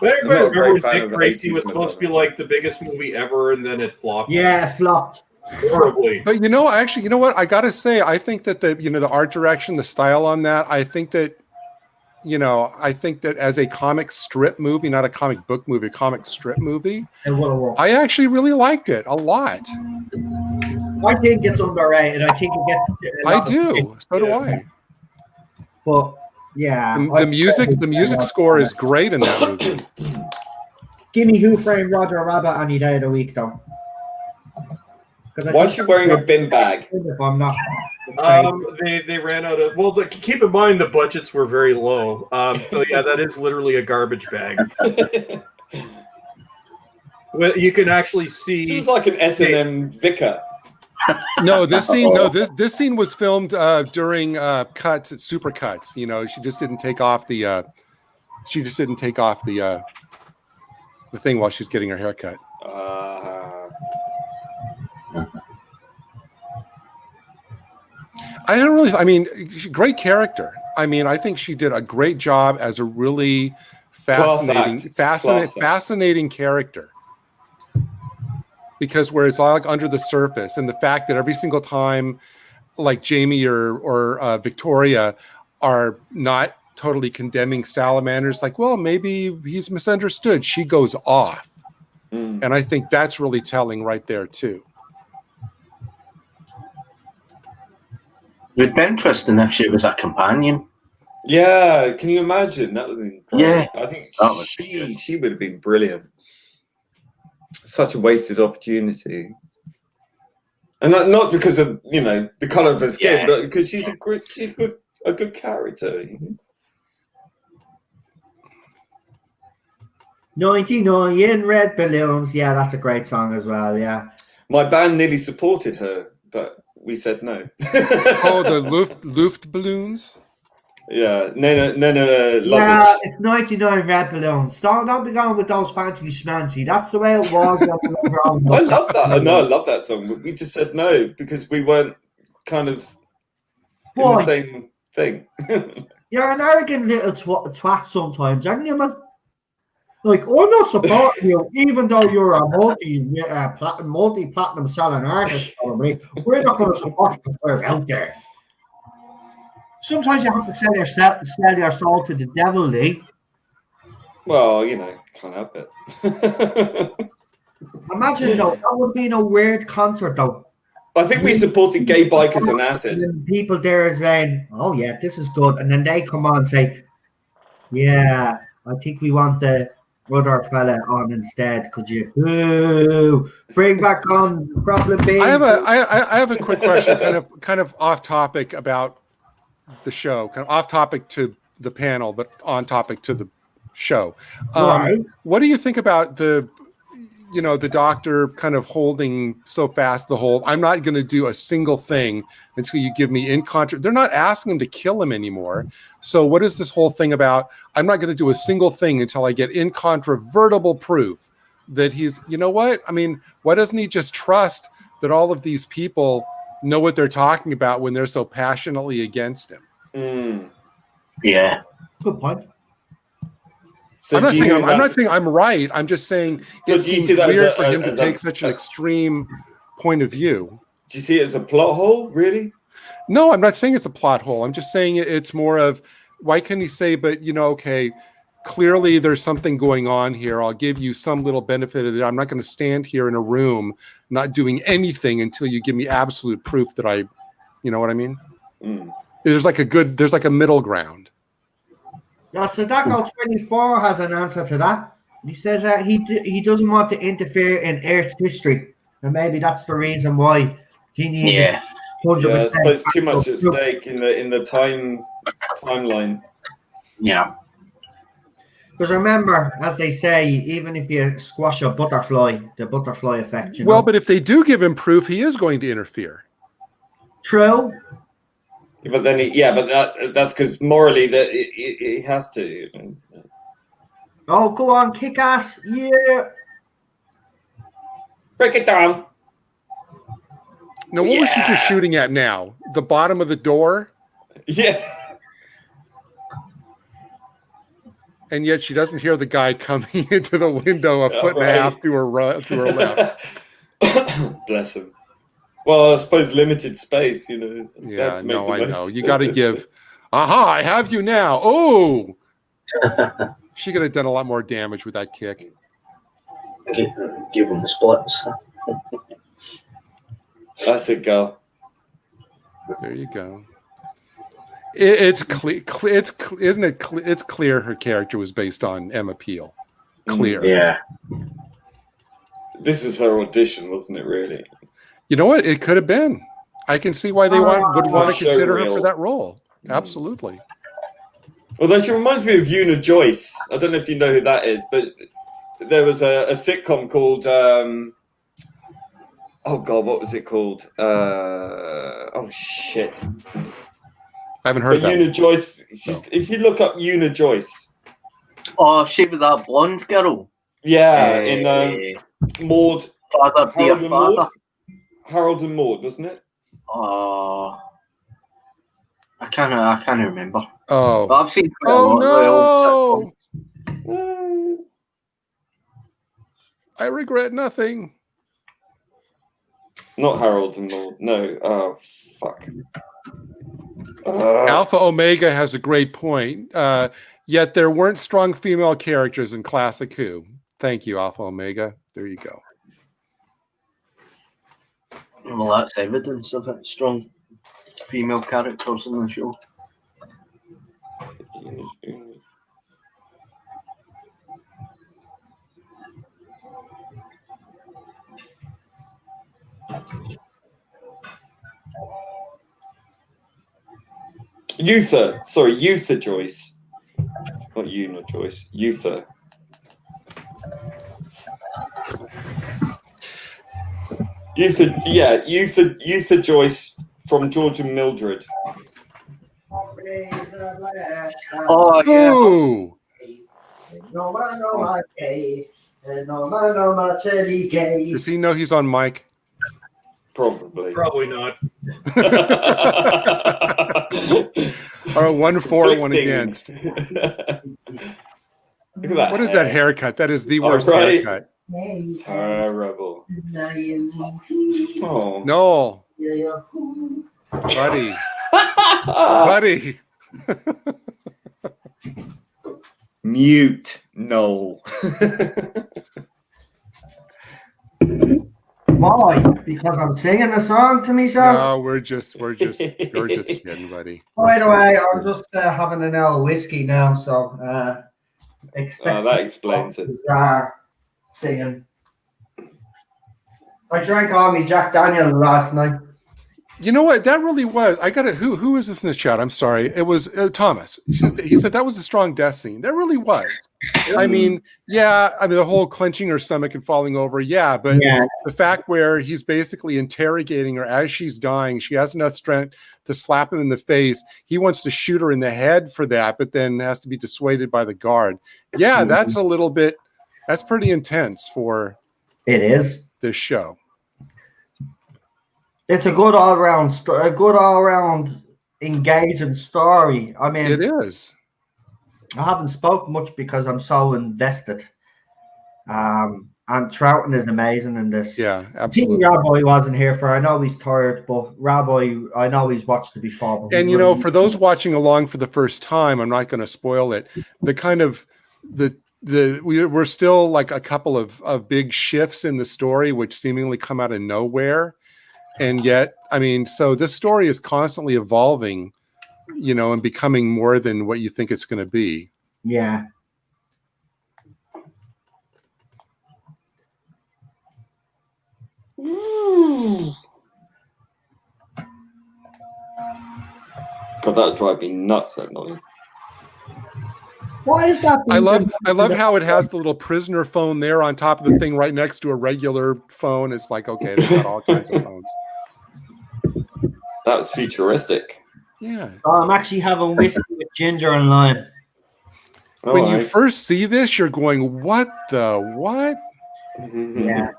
Speaker 8: But everybody remember when Dick Tracy was supposed to be like the biggest movie ever, and then it flopped.
Speaker 1: Yeah, it flopped.
Speaker 8: Horribly.
Speaker 4: But you know what? I gotta say, I think that the art direction, the style on that, I think that as a comic strip movie, not a comic book movie, a comic strip movie, I actually really liked it a lot.
Speaker 1: I think it's underrated. I think it gets.
Speaker 4: I do. So do I.
Speaker 1: But yeah,
Speaker 4: the music score is great in that movie.
Speaker 1: Give me Who Framed Roger Rabbit any day of the week, though.
Speaker 5: Why is she wearing a bin bag?
Speaker 1: If I'm not.
Speaker 8: They ran out of. Well, keep in mind the budgets were very low. So yeah, that is literally a garbage bag. Well, you can actually see.
Speaker 5: She's like an S&M vicar.
Speaker 4: No, this scene was filmed during cuts at super cuts. She just didn't take off the. She just didn't take off the thing while she's getting her haircut. Great character. I think she did a great job as a really fascinating character. Because where it's all like under the surface, and the fact that every single time, like Jamie or Victoria are not totally condemning salamanders, like, well, maybe he's misunderstood. She goes off. And I think that's really telling right there too.
Speaker 3: It would be interesting if she was a companion.
Speaker 5: Yeah, can you imagine? That would have been great.
Speaker 3: Yeah,
Speaker 5: I think she would have been brilliant. Such a wasted opportunity. And not because of the color of her skin, but because she's a good a good character.
Speaker 1: 99 red balloons. Yeah, that's a great song as well. Yeah.
Speaker 5: My band nearly supported her, but we said no.
Speaker 4: Oh, the Luft balloons.
Speaker 5: Yeah, no.
Speaker 1: Yeah, it's 99 red balloons. Don't be going with those fancy schmancy. That's the way it was.
Speaker 5: I love that. No, I love that song. But we just said no because we weren't kind of in the same thing.
Speaker 1: You're an arrogant little twat sometimes, aren't you, man? Like, I'm not supporting you, even though you're a multi-platinum selling artist. Probably, we're not going to support you for out there. Sometimes you have to sell your soul to the devil, Lee.
Speaker 5: Well, can't help it.
Speaker 1: Imagine though, that would be a weird concert though.
Speaker 5: I think we supported gay bikers and acid.
Speaker 1: And people there are saying, "Oh yeah, this is good," and then they come on and say, "Yeah, I think we want the other fella on instead. Could you bring back on problem B?"
Speaker 4: I have a quick question, kind of off topic about the show, kind of off topic to the panel, but on topic to the show.
Speaker 1: Right.
Speaker 4: What do you think about the doctor kind of holding so fast the whole, I'm not going to do a single thing until you give me they're not asking him to kill him anymore. So what is this whole thing about, I'm not going to do a single thing until I get incontrovertible proof that he's, you know what? I mean, why doesn't he just trust that all of these people know what they're talking about when they're so passionately against him?
Speaker 3: Yeah.
Speaker 1: Good point.
Speaker 5: So
Speaker 4: I'm not saying I'm right. I'm just saying it seems weird for him to take such an extreme point of view.
Speaker 5: Do you see it as a plot hole, really?
Speaker 4: No, I'm not saying it's a plot hole. I'm just saying it's more of, why can he say, but okay, clearly there's something going on here. I'll give you some little benefit of it. I'm not going to stand here in a room not doing anything until you give me absolute proof that you know what I mean? There's like a middle ground.
Speaker 1: Yeah, so Dago 24 has an answer to that. He says that he doesn't want to interfere in Earth's history, and maybe that's the reason why he needed 100%.
Speaker 5: I suppose too much at stake in the timeline.
Speaker 3: Yeah.
Speaker 1: Because remember, as they say, even if you squash a butterfly, the butterfly effect.
Speaker 4: Well, but if they do give him proof, he is going to interfere.
Speaker 1: True.
Speaker 5: But then, that's because morally that he has to.
Speaker 1: Oh, go on, kick ass! Yeah.
Speaker 5: Break it down.
Speaker 4: Now, what was she just shooting at now? The bottom of the door?
Speaker 5: Yeah.
Speaker 4: And yet she doesn't hear the guy coming into the window a foot and a half to her left.
Speaker 5: Bless him. Well, I suppose limited space,
Speaker 4: Yeah, no, I know. You got to give. Aha! I have you now. Oh, she could have done a lot more damage with that kick.
Speaker 3: Give him the splits.
Speaker 5: That's it, girl.
Speaker 4: There you go. It's clear. Isn't it? It's clear her character was based on Emma Peel. Clear.
Speaker 3: Yeah.
Speaker 5: This is her audition, wasn't it? Really.
Speaker 4: You know what? It could have been. I can see why they would want to consider her for that role. Absolutely.
Speaker 5: Although she reminds me of Una Joyce. I don't know if you know who that is, but there was a sitcom called oh God, what was it called? Oh shit.
Speaker 4: I haven't heard that.
Speaker 5: Una Joyce. If you look up Una Joyce.
Speaker 3: Oh, she was that blonde girl.
Speaker 5: Yeah, in Maud.
Speaker 3: Father, dear father.
Speaker 5: Harold and Maude, wasn't it?
Speaker 3: Oh, I can't remember.
Speaker 4: Oh,
Speaker 3: but I've seen quite a lot of
Speaker 4: the old sitcoms. I regret nothing.
Speaker 5: Not Harold and Maude. No. Oh, fuck.
Speaker 4: Alpha Omega has a great point. Yet there weren't strong female characters in Classic Who. Thank you, Alpha Omega. There you go.
Speaker 3: Well, that's evidence of it. Strong female characters in the show.
Speaker 5: Uther. Sorry, Uther Joyce. Not you, not Joyce. Uther. Uther Joyce from George and Mildred.
Speaker 3: Oh, yeah.
Speaker 4: Ooh. Does he know he's on mic?
Speaker 5: Probably.
Speaker 8: Probably not.
Speaker 4: All right, 1 for, 1 against.
Speaker 5: Look at that.
Speaker 4: What is that haircut? That is the worst
Speaker 5: right?
Speaker 4: haircut.
Speaker 5: Terrible. Oh.
Speaker 4: No. Buddy. Buddy.
Speaker 5: Mute. No.
Speaker 1: Why? Because I'm singing a song to myself?
Speaker 4: No, we're just kidding, buddy.
Speaker 1: By the way, I'm just having an L whiskey now, so expect
Speaker 5: that explains it.
Speaker 1: Singing. I drank all my Jack Daniels last night.
Speaker 4: You know what? That really was. I got it. Who is this in the chat? I'm sorry. It was Thomas. He said that was a strong death scene. That really was. I mean, the whole clenching her stomach and falling over. Yeah, but the fact where he's basically interrogating her as she's dying, she has enough strength to slap him in the face. He wants to shoot her in the head for that, but then has to be dissuaded by the guard. Yeah, that's a little bit. That's pretty intense for.
Speaker 1: It is
Speaker 4: this show.
Speaker 1: It's a good all-round engaging story. I mean,
Speaker 4: it is.
Speaker 1: I haven't spoke much because I'm so invested. And Troughton is amazing in this.
Speaker 4: Yeah, absolutely.
Speaker 1: Rabbi wasn't here for. I know he's tired, but Rabbi, I know he's watched it before.
Speaker 4: And you know, for those watching along for the first time, I'm not going to spoil it. We're still like a couple of big shifts in the story, which seemingly come out of nowhere. And yet, I mean, so this story is constantly evolving, you know, and becoming more than what you think it's going to be.
Speaker 1: Yeah.
Speaker 5: God, that would drive me nuts, that noise.
Speaker 1: Why is that?
Speaker 4: I love how it has the little prisoner phone there on top of the thing right next to a regular phone. It's like, okay, they've got all kinds of phones.
Speaker 5: That was futuristic.
Speaker 4: Yeah.
Speaker 1: I'm actually having whiskey with ginger and lime.
Speaker 4: When you first see this, you're going, what the what?
Speaker 1: Yeah.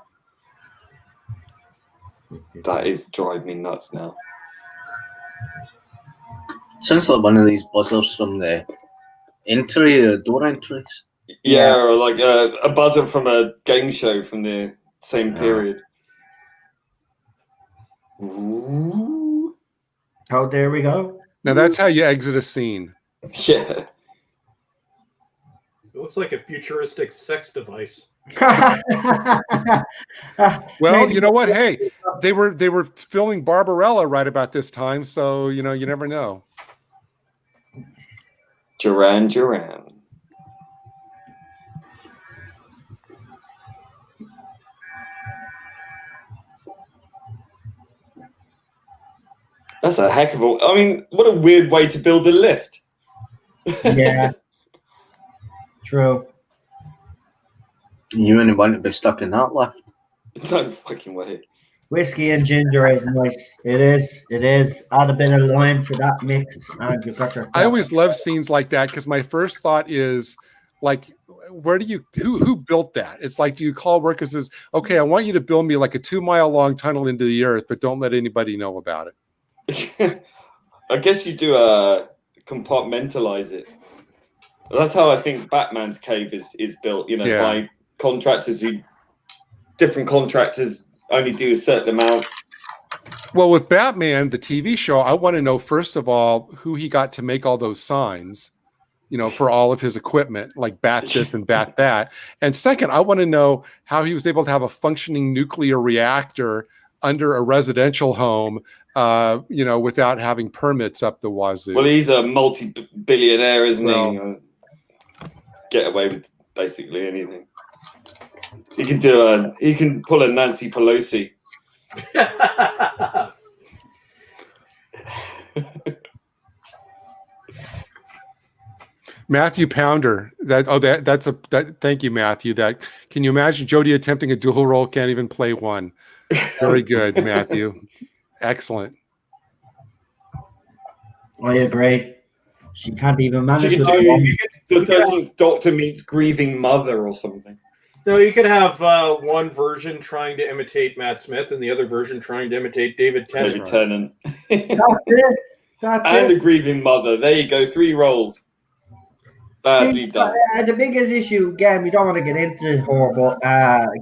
Speaker 5: That is driving me nuts now.
Speaker 3: Sounds like one of these buzzers from the door entries.
Speaker 5: Yeah, or like a buzzer from a game show from the same period.
Speaker 1: Ooh. Oh, there we go.
Speaker 4: Now that's how you exit a scene.
Speaker 5: Yeah.
Speaker 8: It looks like a futuristic sex device.
Speaker 4: Well, you know what? Hey, they were filming Barbarella right about this time, so you know, you never know.
Speaker 5: Duran. That's a heck of a. I mean, what a weird way to build a lift.
Speaker 1: Yeah. True.
Speaker 3: You wouldn't want to be stuck in that lift.
Speaker 5: No fucking way.
Speaker 1: Whiskey and ginger is nice. It is. It is. Add a bit of lime to that mix, and you've got your.
Speaker 4: I always love scenes like that because my first thought is like, where do you who built that? It's like, do you call workers and says, okay, I want you to build me like a 2-mile long tunnel into the earth, but don't let anybody know about it.
Speaker 5: I guess you do compartmentalize it. That's how I think Batman's cave is built, you know, by contractors different contractors only do a certain amount.
Speaker 4: Well, with Batman, the TV show, I want to know, first of all, who he got to make all those signs, you know, for all of his equipment, like bat this and bat that. And second, I want to know how he was able to have a functioning nuclear reactor under a residential home, you know, without having permits up the wazoo.
Speaker 5: Well, he's a multi-billionaire, isn't he? Get away with basically anything. He can pull a Nancy Pelosi.
Speaker 4: Matthew Pounder. Thank you, Matthew. That can you imagine Jodie attempting a dual role, can't even play one. Very good, Matthew. Excellent.
Speaker 1: I agree. She can't even manage.
Speaker 5: She could do the 13th Doctor meets grieving mother or something.
Speaker 8: No, you could have one version trying to imitate Matt Smith and the other version trying to imitate David Tennant.
Speaker 5: David Tennant.
Speaker 1: That's it.
Speaker 5: And the grieving mother. There you go. 3 roles. Badly done.
Speaker 1: The biggest issue, again, we don't want to get into her, but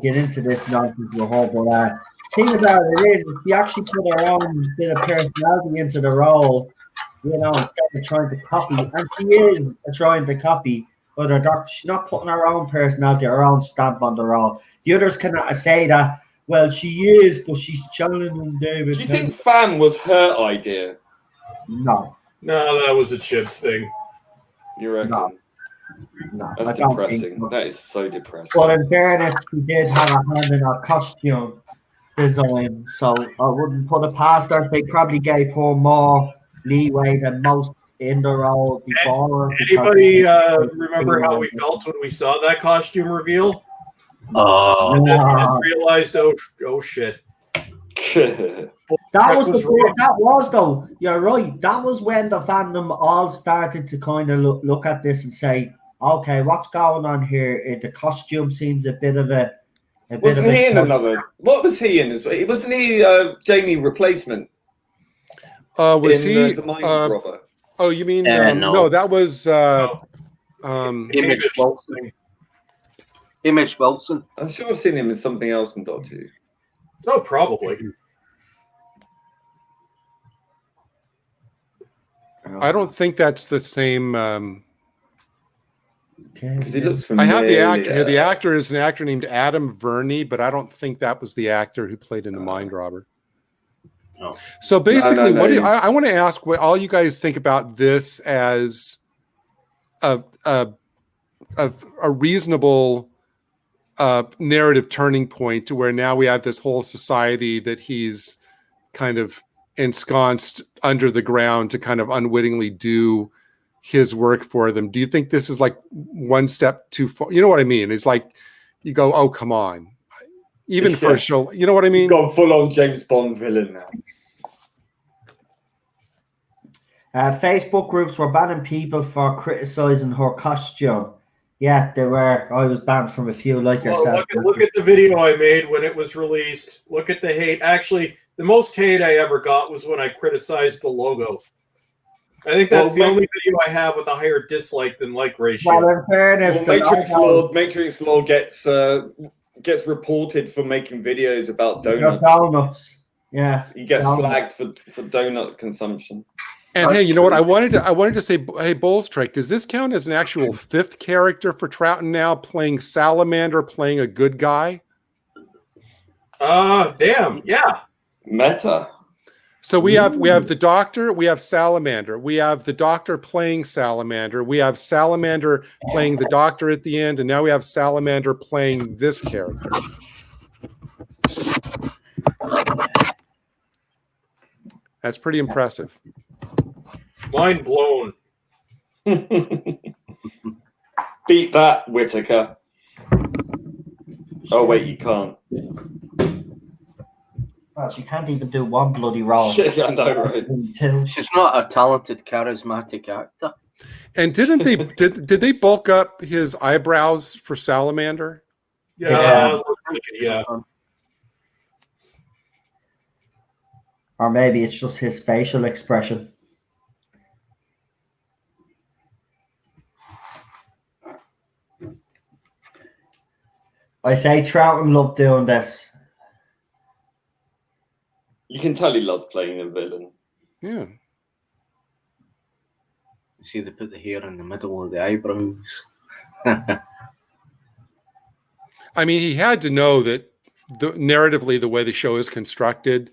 Speaker 1: get into this nonsense with her, but thing about it is, if she actually put her own bit of personality into the role, you know, instead of trying to copy, and she is trying to copy, but her doctor, she's not putting her own personality, her own stamp on the role. The others cannot say that, well, she is, but she's challenging David.
Speaker 5: Do you think Fan was her idea?
Speaker 1: No.
Speaker 8: No, that was a Chib's thing.
Speaker 5: You reckon?
Speaker 1: No.
Speaker 5: That's depressing. So. That is so depressing.
Speaker 1: Well, in fairness, she did have a hand in her costume design, so I wouldn't put it past her. They probably gave her more leeway than most in the role before.
Speaker 8: Anybody remember how we felt when we saw that costume reveal?
Speaker 3: Oh,
Speaker 8: realized, oh shit.
Speaker 1: That was though. You're right. That was when the fandom all started to kind of look at this and say, "Okay, what's going on here? The costume seems a bit of a."
Speaker 5: Wasn't he in another? What was he in? Wasn't he Jamie replacement?
Speaker 4: Was he
Speaker 5: the Mind Robber?
Speaker 4: Oh, you mean
Speaker 3: no?
Speaker 4: That was
Speaker 3: Image Wilson. Image Wilson.
Speaker 5: I'm sure I've seen him in something else in Doctor Who.
Speaker 8: Oh, probably.
Speaker 4: I don't think that's the same.
Speaker 5: Because he looks familiar.
Speaker 4: I have the actor. The actor is an actor named Adam Verney, but I don't think that was the actor who played in The Mind Robber.
Speaker 3: No.
Speaker 4: So basically,
Speaker 5: no,
Speaker 4: I want to ask what all you guys think about this as a reasonable narrative turning point to where now we have this whole society that he's kind of ensconced under the ground to kind of unwittingly do his work for them. Do you think this is like one step too far? You know what I mean? It's like you go, oh, come on. Even for a show, you know what I mean?
Speaker 5: Gone full on James Bond villain now.
Speaker 1: Facebook groups were banning people for criticizing her costume. Yeah, they were. I was banned from a few, like yourself.
Speaker 8: Look at the video I made when it was released. Look at the hate. Actually, the most hate I ever got was when I criticized the logo. I think that's the only video I have with a higher dislike than like ratio.
Speaker 1: Well, in fairness,
Speaker 5: Matrix Law gets reported for making videos about donuts.
Speaker 1: Yeah,
Speaker 5: he gets flagged for donut consumption.
Speaker 4: And hey, you know what? I wanted to say, hey, Bullstrike, does this count as an actual 5th character for Troughton now, playing Salamander, playing a good guy?
Speaker 8: Damn, yeah.
Speaker 5: Meta.
Speaker 4: So we have the Doctor, we have Salamander, we have the Doctor playing Salamander, we have Salamander playing the Doctor at the end, and now we have Salamander playing this character. That's pretty impressive.
Speaker 8: Mind blown.
Speaker 5: Beat that, Whittaker. Oh wait, you can't.
Speaker 1: Well, she can't even do one bloody role.
Speaker 5: I know, right?
Speaker 3: She's not a talented, charismatic actor.
Speaker 4: And didn't they did they bulk up his eyebrows for Salamander?
Speaker 8: Yeah.
Speaker 1: Or maybe it's just his facial expression. I say Troughton loved doing this.
Speaker 5: You can tell he loves playing a villain.
Speaker 4: Yeah.
Speaker 3: See, they put the hair in the middle of the eyebrows.
Speaker 4: I mean, he had to know that narratively, the way the show is constructed,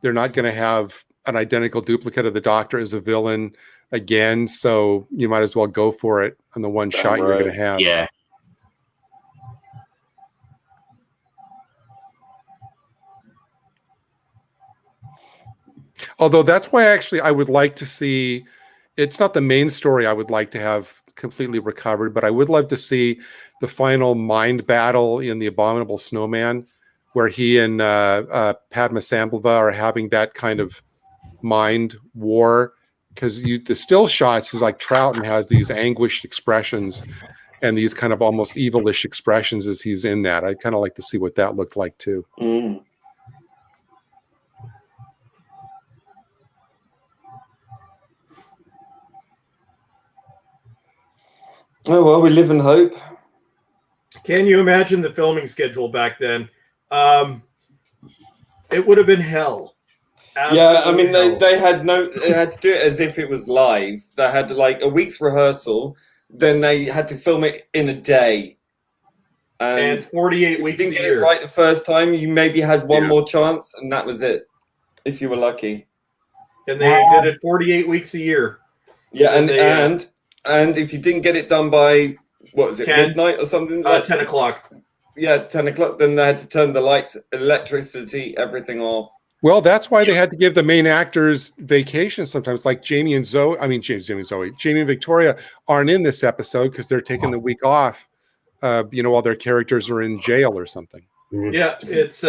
Speaker 4: they're not going to have an identical duplicate of the Doctor as a villain again. So you might as well go for it on the one shot you're going to have.
Speaker 3: Yeah.
Speaker 4: Although that's why actually I would like to see it's not the main story I would like to have completely recovered, but I would love to see the final mind battle in The Abominable Snowman, where he and Padma Sambleva are having that kind of mind war, because the still shots is like Troughton has these anguished expressions and these kind of almost evilish expressions as he's in that. I'd kind of like to see what that looked like too.
Speaker 5: Oh, well, we live in hope.
Speaker 8: Can you imagine the filming schedule back then? It would have been hell. Absolutely.
Speaker 5: Yeah, I mean, they had to do it as if it was live. They had like a week's rehearsal, then they had to film it in a day.
Speaker 8: And 48 weeks a year. If you didn't get it
Speaker 5: right the first time, you maybe had one more chance, and that was it, if you were lucky.
Speaker 8: And they did it 48 weeks a year.
Speaker 5: Yeah, and if you didn't get it done by, what was it,
Speaker 8: 10,
Speaker 5: midnight or something?
Speaker 8: 10 o'clock.
Speaker 5: Yeah, 10 o'clock. Then they had to turn the lights, electricity, everything off.
Speaker 4: Well, that's why they had to give the main actors vacations sometimes. Like Jamie and Victoria aren't in this episode because they're taking the week off, while their characters are in jail or something.
Speaker 8: Yeah, it's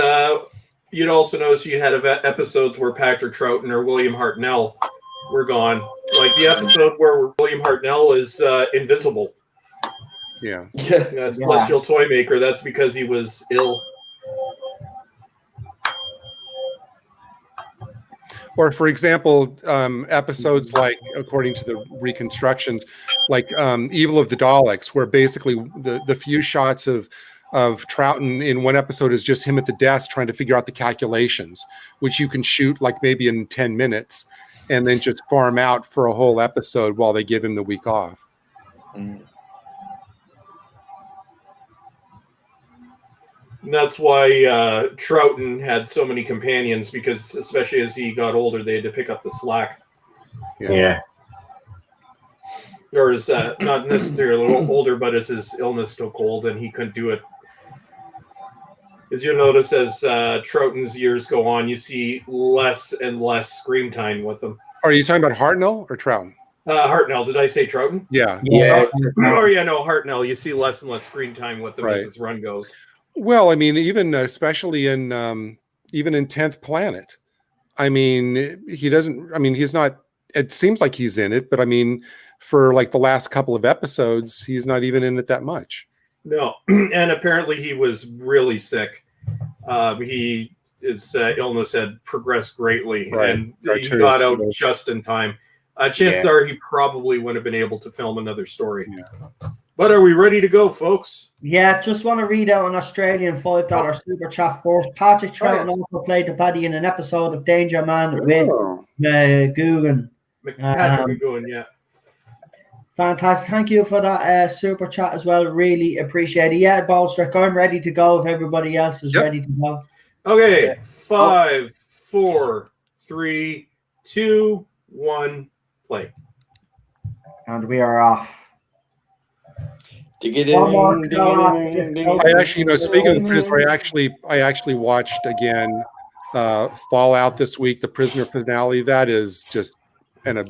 Speaker 8: you'd also notice you had episodes where Patrick Troughton or William Hartnell were gone. Like the episode where William Hartnell is invisible.
Speaker 4: Yeah.
Speaker 8: Celestial Toy Maker. That's because he was ill.
Speaker 4: Or, for example, episodes like, according to the reconstructions, like Evil of the Daleks, where basically the few shots of Troughton in one episode is just him at the desk trying to figure out the calculations, which you can shoot like maybe in 10 minutes and then just farm out for a whole episode while they give him the week off.
Speaker 8: And that's why Troughton had so many companions, because especially as he got older, they had to pick up the slack.
Speaker 1: Yeah.
Speaker 8: Or is not necessarily older, but as his illness took hold and he couldn't do it. As you'll notice, as Troughton's years go on, you see less and less screen time with him.
Speaker 4: Are you talking about Hartnell or Troughton?
Speaker 8: Hartnell. Did I say Troughton?
Speaker 4: Yeah.
Speaker 8: Hartnell. You see less and less screen time with him as his run goes.
Speaker 4: Well, I mean, even especially in 10th Planet, I mean, he doesn't. I mean, he's not. It seems like he's in it, but I mean, for like the last couple of episodes, he's not even in it that much.
Speaker 8: No, and apparently he was really sick. His illness had progressed greatly, and he got out just in time. Chances are he probably wouldn't have been able to film another story. Yeah. But are we ready to go, folks?
Speaker 1: Yeah, just want to read out an Australian $5 super chat first. Patrick Troughton also played the baddie in an episode of Danger Man with Guggen.
Speaker 8: Patrick McGowan, yeah.
Speaker 1: Fantastic. Thank you for that super chat as well. Really appreciate it. Yeah, Ballstrick, I'm ready to go if everybody else is ready to go.
Speaker 8: Okay, 5, 4, 3, 2, 1, play.
Speaker 1: And we are off.
Speaker 4: I actually, speaking of the Prisoner, I actually watched again Fallout this week, the Prisoner finale. That is just that is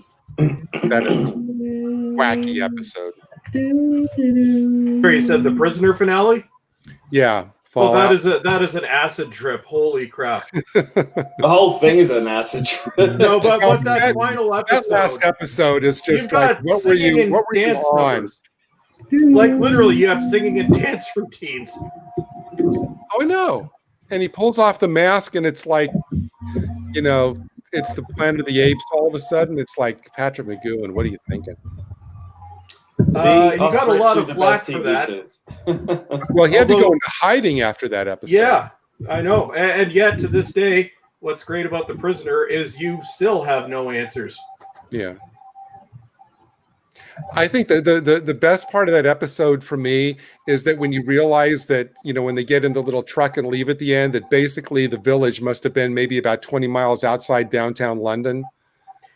Speaker 4: a wacky episode.
Speaker 8: You said the Prisoner finale?
Speaker 4: Yeah.
Speaker 8: Fallout. Well, that is an acid trip. Holy crap!
Speaker 5: The whole thing is an acid trip.
Speaker 8: No, but that final episode,
Speaker 4: that last episode is just like, what were you on?
Speaker 8: Like literally, you have singing and dance routines.
Speaker 4: Oh, I know. And he pulls off the mask, and it's like, it's the Planet of the Apes. All of a sudden, it's like Patrick McGowan. What are you thinking?
Speaker 8: He got a lot of flack for that.
Speaker 4: Well, he had to go into hiding after that episode.
Speaker 8: Yeah, I know. And yet, to this day, what's great about The Prisoner is you still have no answers.
Speaker 4: Yeah. I think the best part of that episode for me is that when you realize that, when they get in the little truck and leave at the end, that basically the village must have been maybe about 20 miles outside downtown London,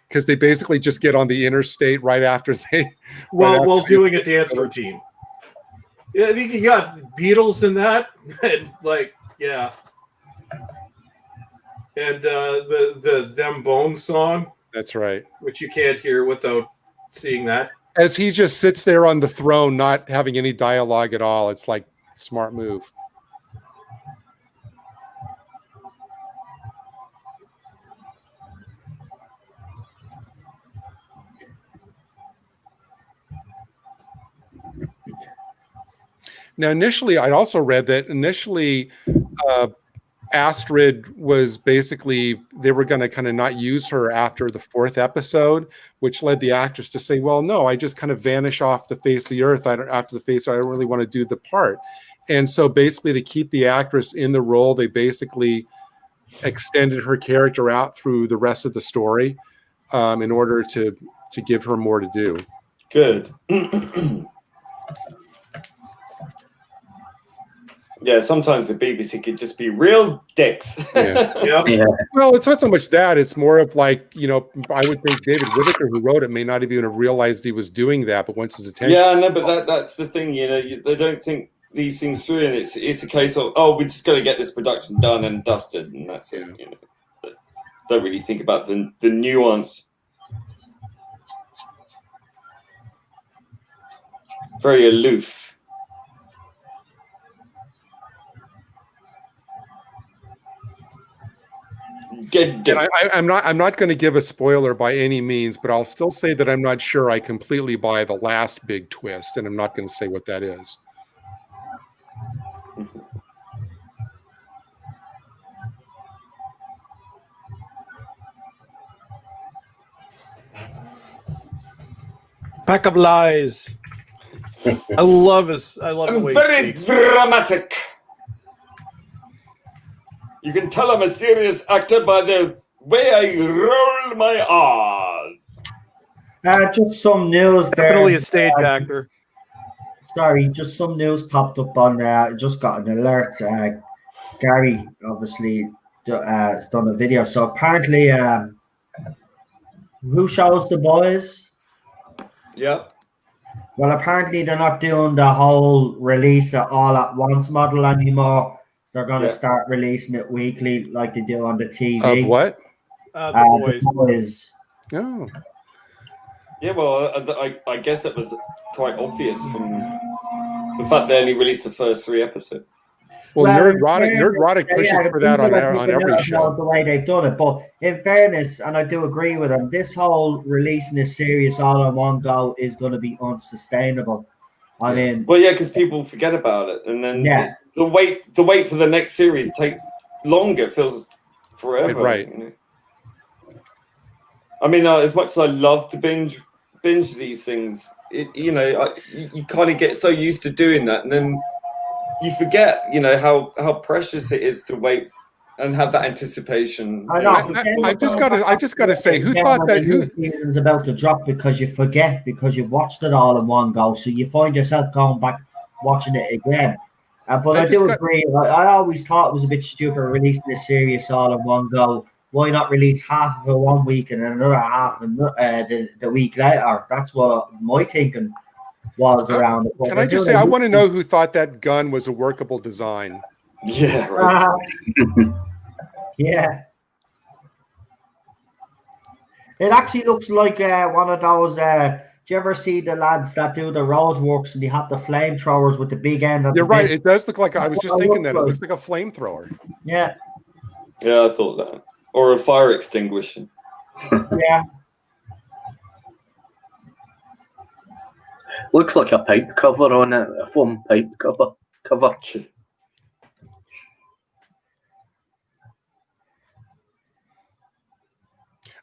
Speaker 4: because they basically just get on the interstate right after they...
Speaker 8: while doing a dance routine. Yeah, I think you got Beatles in that, and yeah. And the Them Bones song.
Speaker 4: That's right.
Speaker 8: Which you can't hear without seeing that.
Speaker 4: As he just sits there on the throne, not having any dialogue at all. It's like smart move. Now, initially, I also read that Astrid was basically, they were going to kind of not use her after the 4th episode, which led the actress to say, well, no, I just kind of vanish off the face of the earth after the face. I don't really want to do the part. And so basically to keep the actress in the role, they basically extended her character out through the rest of the story in order to give her more to do.
Speaker 5: Good. Yeah, sometimes the BBC could just be real dicks.
Speaker 8: Yeah.
Speaker 4: Well, it's not so much that. It's more of like, I would think David Whittaker, who wrote it, may not even have realized he was doing that, but once his attention...
Speaker 5: Yeah, no, but that's the thing, they don't think these things through, and it's a case of, we just got to get this production done and dusted, and that's it, But don't really think about the nuance. Very aloof.
Speaker 4: And I'm not going to give a spoiler by any means, but I'll still say that I'm not sure I completely buy the last big twist, and I'm not going to say what that is.
Speaker 8: Pack of lies. I love the way
Speaker 5: very dramatic. You can tell I'm a serious actor by the way I roll my R's.
Speaker 1: Just some news there.
Speaker 8: Definitely a stage actor.
Speaker 1: Sorry, just some news popped up on there. I just got an alert. Gary obviously has done a video. So apparently, who shows The Boys?
Speaker 5: Yep.
Speaker 1: Well, apparently they're not doing the whole release it all at once model anymore. They're going to start releasing it weekly like they do on the TV.
Speaker 4: Of what?
Speaker 8: The
Speaker 1: Boys.
Speaker 4: Oh.
Speaker 5: Yeah, well, I guess that was quite obvious from the fact they only released the first 3 episodes.
Speaker 4: Well, Nerdrotic pushes for that on every show.
Speaker 1: The way they've done it, but in fairness, and I do agree with them, this whole releasing this series all in one go is going to be unsustainable. I mean,
Speaker 5: well, yeah, because people forget about it, and then the wait for the next series takes longer. It feels forever,
Speaker 4: right?
Speaker 5: I mean, as much as I love to binge these things, you kind of get so used to doing that, and then you forget, how precious it is to wait and have that anticipation.
Speaker 1: I know.
Speaker 4: I just gotta say, who thought that? Who
Speaker 1: is about to drop because you forget because you've watched it all in one go, so you find yourself going back watching it again. But I do agree. I always thought it was a bit stupid releasing this series all in one go. Why not release half of it one week and another half the week later? That's what my thinking was around it.
Speaker 4: Can I just say, I want to know who thought that gun was a workable design.
Speaker 5: Yeah, right.
Speaker 1: Yeah. It actually looks like one of those. Do you ever see the lads that do the road works and they have the flamethrowers with the big end?
Speaker 4: You're right. It does look like, I was just thinking that. It looks like a flamethrower.
Speaker 1: Yeah.
Speaker 5: Yeah, I thought that. Or a fire extinguisher.
Speaker 1: Yeah.
Speaker 3: Looks like a pipe cover on it, a foam pipe cover.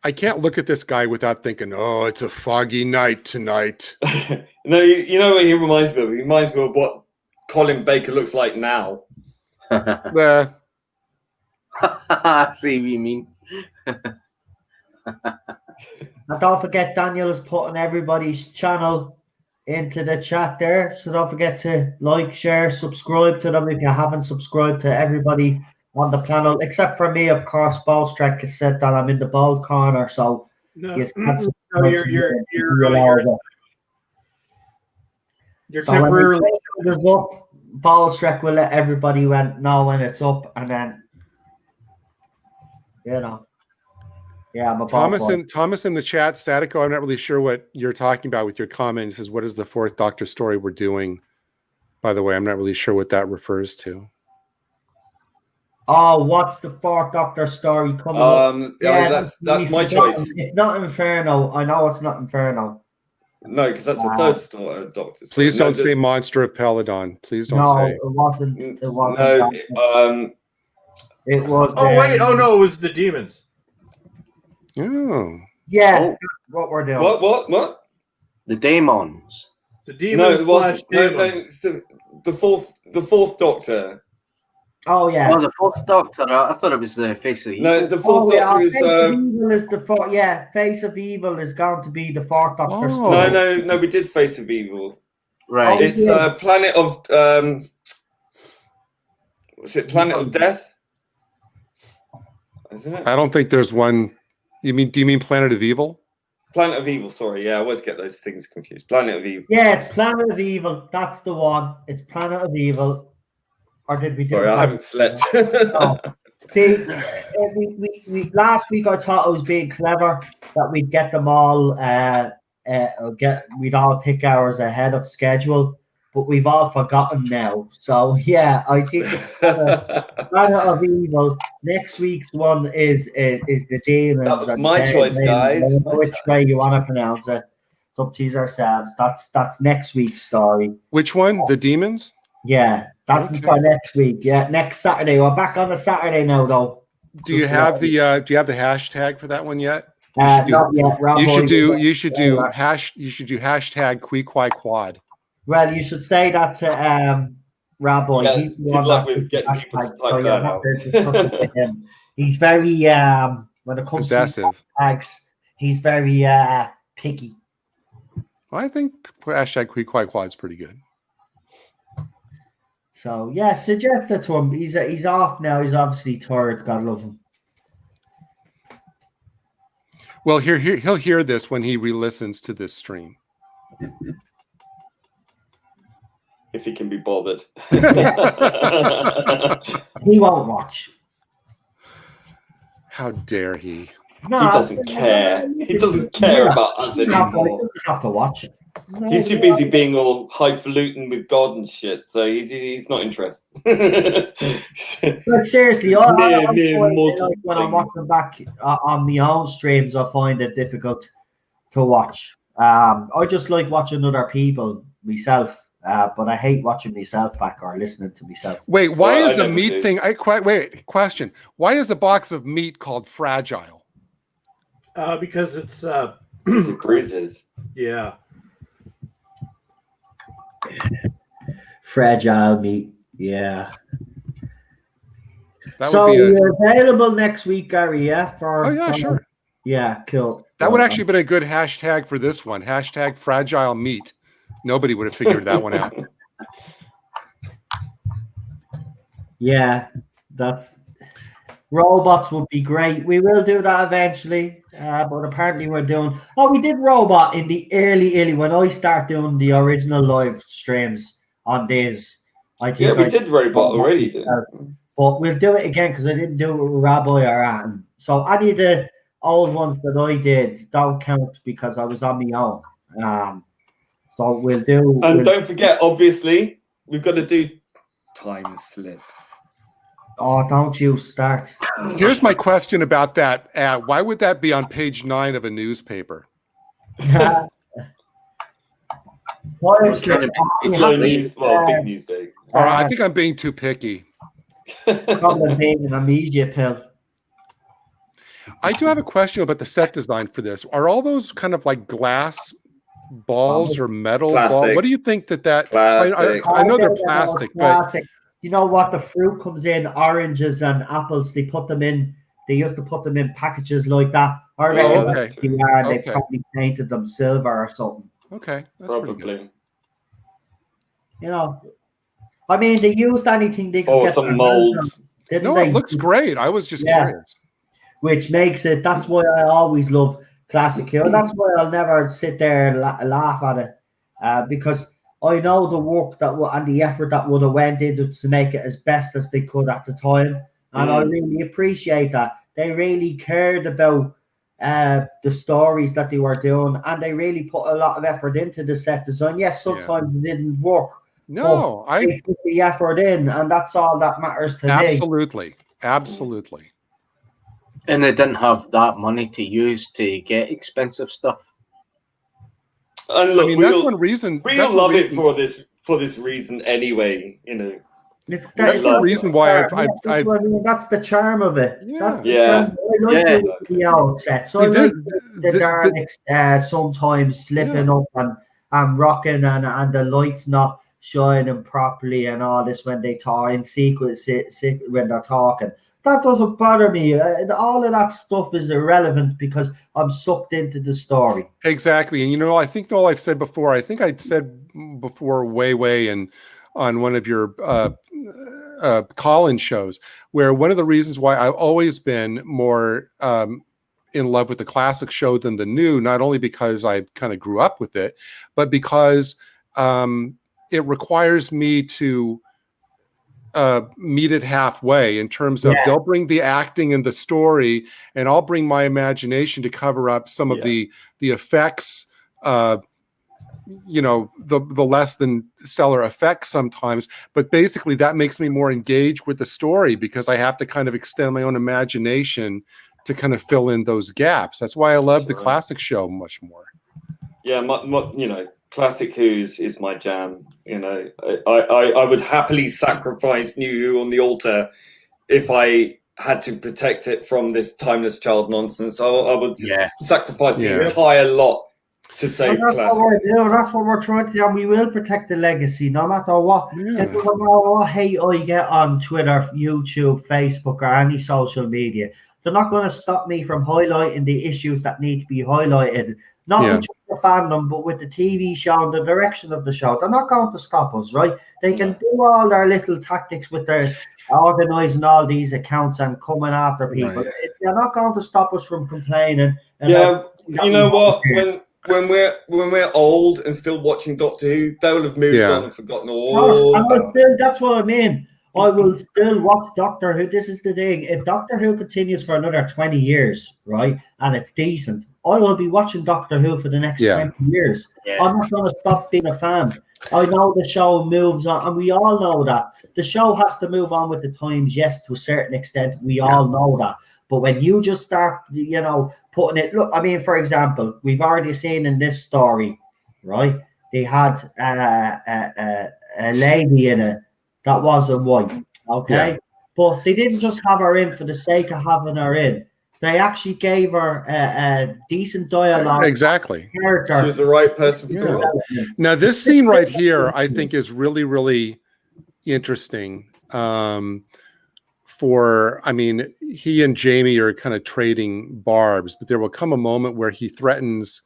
Speaker 4: I can't look at this guy without thinking, oh, it's a foggy night tonight.
Speaker 5: No, you know what he reminds me of? He reminds me of what Colin Baker looks like now.
Speaker 3: I see what you mean.
Speaker 1: And don't forget, Daniel is putting everybody's channel into the chat there. So don't forget to like, share, subscribe to them if you haven't subscribed to everybody on the panel, except for me, of course. Ballstrek has said that I'm in the bold corner, so
Speaker 8: No,
Speaker 1: you're
Speaker 8: temporarily.
Speaker 1: When it's up, Ballstrek will let everybody know when it's up, and then Yeah, I'm a
Speaker 4: Thomas
Speaker 1: Thomas
Speaker 4: in the chat, Statico, I'm not really sure what you're talking about with your comment. He says, what is the fourth Doctor story we're doing? By the way, I'm not really sure what that refers to.
Speaker 1: Oh, what's the fourth Doctor story coming up?
Speaker 5: Yeah, that's my choice.
Speaker 1: It's not Inferno. I know it's not Inferno.
Speaker 5: No, because that's the third Doctor story.
Speaker 4: Please don't say Monster of Peladon. Please don't say.
Speaker 1: It wasn't. It wasn't.
Speaker 5: No,
Speaker 1: it was.
Speaker 8: Oh wait! Oh no! It was the demons.
Speaker 4: Oh.
Speaker 1: Yeah, what we're doing.
Speaker 5: What?
Speaker 3: The demons.
Speaker 8: The demons.
Speaker 5: No, it wasn't. No, it's the fourth Doctor.
Speaker 1: Oh yeah.
Speaker 3: Oh, the fourth Doctor. I thought it was the Face of Evil.
Speaker 5: No, the fourth Doctor is.
Speaker 1: Face of Evil is the fourth. Yeah, Face of Evil is going to be the fourth Doctor.
Speaker 5: Oh. No. We did Face of Evil.
Speaker 3: Right.
Speaker 5: It's Planet of. Was it Planet of Death? Isn't it?
Speaker 4: I don't think there's one. Do you mean Planet of Evil?
Speaker 5: Planet of Evil. Sorry, yeah, I always get those things confused. Planet of Evil.
Speaker 1: Yeah, it's Planet of Evil. That's the one. It's Planet of Evil. Or did we do?
Speaker 5: Sorry, I haven't slept.
Speaker 1: No. See, we last week I thought I was being clever that we'd get them all. We'd all pick ours ahead of schedule, but we've all forgotten now. So yeah, I think it's Planet of Evil. Next week's one is the demons.
Speaker 5: That was my choice, guys.
Speaker 1: Which way you want to pronounce it? It's up to ourselves. That's next week's story.
Speaker 4: Which one? The demons?
Speaker 1: Yeah, that's for next week. Yeah, next Saturday. We're back on a Saturday now, though.
Speaker 4: Do you have the hashtag for that one yet?
Speaker 1: Not yet.
Speaker 4: You should do hashtag #QuiQuiQuad.
Speaker 1: Well, you should say that to Rabbi.
Speaker 5: Yeah, good luck with getting people to type that out.
Speaker 1: He's very when it comes
Speaker 4: possessive.
Speaker 1: To hashtags, he's very picky.
Speaker 4: Well, I think hashtag #QuiQuiQuad is pretty good.
Speaker 1: So yeah, suggest it to him. He's off now. He's obviously tired. God love him.
Speaker 4: Well, he'll hear this when he re-listens to this stream.
Speaker 5: If he can be bothered.
Speaker 1: He won't watch.
Speaker 4: How dare he?
Speaker 5: No, he doesn't care. He doesn't care about us anymore.
Speaker 1: He doesn't have to watch.
Speaker 5: He's too busy being all highfalutin with God and shit, so he's not interested.
Speaker 1: But seriously, when I'm watching back on my own streams, I find it difficult to watch. I just like watching other people myself, but I hate watching myself back or listening to myself.
Speaker 4: Wait, why is the meat thing? Question. Why is a box of meat called fragile?
Speaker 8: Because it's
Speaker 5: it bruises.
Speaker 8: Yeah.
Speaker 1: Fragile meat, yeah.
Speaker 4: So
Speaker 1: you're available next week, Gary, yeah?
Speaker 4: Sure.
Speaker 1: Yeah, cool.
Speaker 4: That would actually been a good hashtag for this one. Hashtag fragile meat. Nobody would have figured that one out.
Speaker 1: Yeah, that's robots would be great. We will do that eventually. But apparently we did robot in the early when I start doing the original live streams on days.
Speaker 5: We did robot already.
Speaker 1: But we'll do it again because I didn't do it with Rabbi or Atten. So any of the old ones that I did don't count because I was on my own. So we'll do. And
Speaker 5: don't forget, obviously, we've got to do time slip.
Speaker 1: Oh, don't you start.
Speaker 4: Here's my question about that ad. Why would that be on page 9 of a newspaper?
Speaker 5: It's slow news, big news day.
Speaker 4: I think I'm being too picky.
Speaker 1: Probably being an amnesia pill.
Speaker 4: I do have a question about the set design for this. Are all those kind of like glass balls or metal balls? What do you think that I know they're plastic, but
Speaker 1: you know what? The fruit comes in oranges and apples. They put them in. They used to put them in packages like that. Or they probably painted them silver or something.
Speaker 4: Okay, that's pretty good.
Speaker 1: You know, I mean, they used anything they could get.
Speaker 5: Some molds.
Speaker 4: It looks great. I was just curious.
Speaker 1: Which makes it. That's why I always love classic hero. That's why I'll never sit there and laugh at it, because I know the work and the effort that would have went into to make it as best as they could at the time, and I really appreciate that. They really cared about the stories that they were doing, and they really put a lot of effort into the set design. Yes, sometimes it didn't work.
Speaker 4: No,
Speaker 1: they put the effort in, and that's all that matters to me.
Speaker 4: Absolutely.
Speaker 3: And they didn't have that money to use to get expensive stuff.
Speaker 5: And look,
Speaker 4: I mean, that's one reason.
Speaker 5: We'll love it for this reason anyway. You know,
Speaker 4: that's one reason why
Speaker 1: that's the charm of it.
Speaker 4: Yeah.
Speaker 1: I like the outset. I like the Daleks sometimes slipping up and rocking and the lights not shining properly and all this when they talk in sequence when they're talking. That doesn't bother me. All of that stuff is irrelevant because I'm sucked into the story.
Speaker 4: Exactly. And, I think, Noel, I've said before, I think I'd said before way and on one of your call-in shows, where one of the reasons why I've always been more in love with the classic show than the new, not only because I kind of grew up with it, but because it requires me to meet it halfway in terms of they'll bring the acting and the story, and I'll bring my imagination to cover up some of the effects, the less than stellar effects sometimes. But basically that makes me more engaged with the story because I have to kind of extend my own imagination to kind of fill in those gaps. That's why I love the classic show much more.
Speaker 5: Yeah, Classic Who's is my jam. I would happily sacrifice New Who on the altar if I had to protect it from this timeless child nonsense. I would just sacrifice the entire lot to save Classic.
Speaker 1: That's what we're trying to do, and we will protect the legacy no matter what. No matter what hate I get on Twitter, YouTube, Facebook, or any social media, they're not going to stop me from highlighting the issues that need to be highlighted. Not with the fandom, but with the TV show and the direction of the show. They're not going to stop us, right? They can do all their little tactics with their organising all these accounts and coming after people. Right. They're not going to stop us from complaining.
Speaker 5: Yeah, you know what? When we're old and still watching Doctor Who, they will have moved on and forgotten all.
Speaker 1: That's what I mean. I will still watch Doctor Who. This is the thing. If Doctor Who continues for another 20 years, right, and it's decent, I will be watching Doctor Who for the next 20 years. Yeah. I'm not going to stop being a fan. I know the show moves on, and we all know that. The show has to move on with the times, yes, to a certain extent. We all know that. But when you just start, putting it... Look, I mean, for example, we've already seen in this story, right, they had a lady in it that wasn't white, okay? Yeah. But they didn't just have her in for the sake of having her in. They actually gave her a decent dialogue.
Speaker 4: Exactly.
Speaker 5: Character. She was the right person for the role.
Speaker 4: Now, this scene right here, I think, is really, really interesting. He and Jamie are kind of trading barbs, but there will come a moment where he threatens,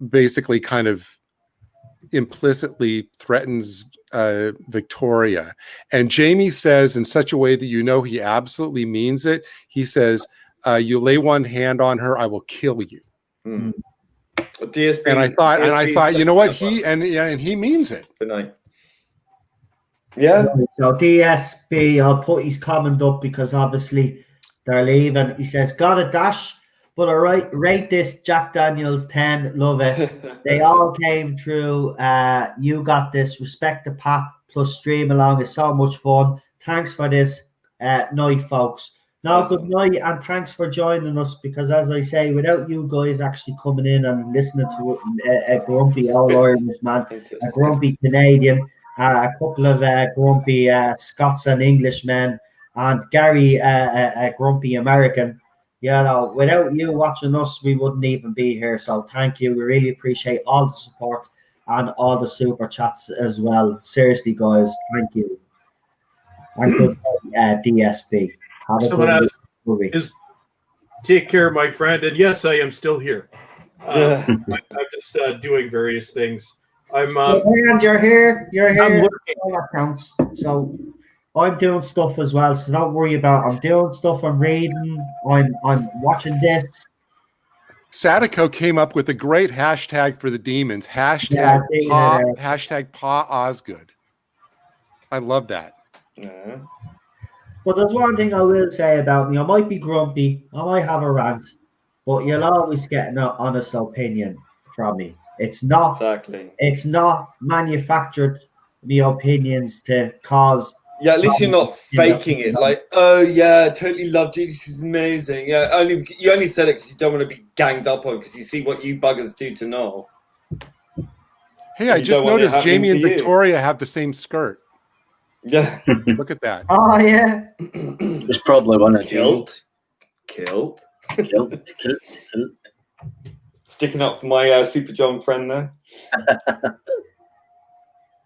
Speaker 4: basically kind of implicitly threatens Victoria. And Jamie says in such a way that he absolutely means it. He says, you lay one hand on her, I will kill you.
Speaker 5: Mm.
Speaker 4: And I thought, you know what? He means it.
Speaker 5: Good night. Yeah.
Speaker 1: So DSP, I'll put his comment up because obviously they're leaving. He says, got a dash, but all right, rate this Jack Daniels 10. Love it. They all came through. You got this. Respect the Pat plus Streamalong is so much fun. Thanks for this night, folks. Now, good night, and thanks for joining us because, as I say, without you guys actually coming in and listening to a grumpy old Irishman, a grumpy Canadian, a couple of grumpy Scots and Englishmen, and Gary, a grumpy American, without you watching us, we wouldn't even be here. So thank you. We really appreciate all the support and all the super chats as well. Seriously, guys, thank you. And good night, DSP.
Speaker 8: Someone asked, take care, my friend. And yes, I am still here. I'm just doing various things.
Speaker 1: You're here. I'm working. All that counts. So I'm doing stuff as well. So don't worry about it. I'm doing stuff. I'm reading. I'm watching this.
Speaker 4: Sadako came up with a great hashtag for the demons. Hashtag Pa Osgood. I love that.
Speaker 5: Yeah.
Speaker 1: But there's one thing I will say about me. I might be grumpy. I might have a rant. but you'll always get an honest opinion from me. It's not
Speaker 5: exactly.
Speaker 1: It's not manufactured me opinions to cause.
Speaker 5: Yeah, at least you're not faking it. Like, oh yeah, totally love Judas is amazing. Yeah, you only said it because you don't want to be ganged up on because you see what you buggers do to Noel.
Speaker 4: Hey, I just noticed Jamie and Victoria have the same skirt.
Speaker 5: Yeah,
Speaker 4: look at that.
Speaker 1: Oh yeah,
Speaker 3: it's probably one of
Speaker 5: Kilt. Sticking up for my Super John friend there.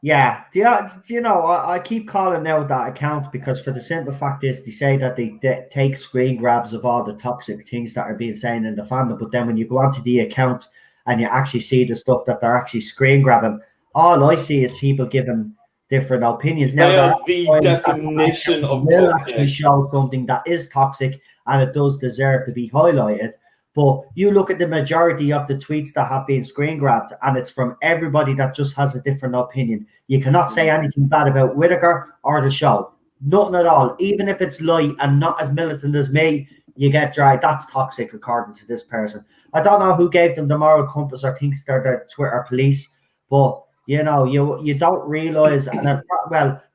Speaker 1: Yeah, do you know? I keep calling out that account because for the simple fact is they say that they take screen grabs of all the toxic things that are being said in the fandom, but then when you go onto the account and you actually see the stuff that they're actually screen grabbing, all I see is people giving different opinions. Now,
Speaker 5: they are the definition of
Speaker 1: will
Speaker 5: toxic.
Speaker 1: Actually show something that is toxic and it does deserve to be highlighted. But you look at the majority of the tweets that have been screen grabbed, and it's from everybody that just has a different opinion. You cannot say anything bad about Whittaker or the show. Nothing at all. Even if it's light and not as militant as me, you get dry. That's toxic, according to this person. I don't know who gave them the moral compass or thinks they're the Twitter police, but you know, you don't realize, and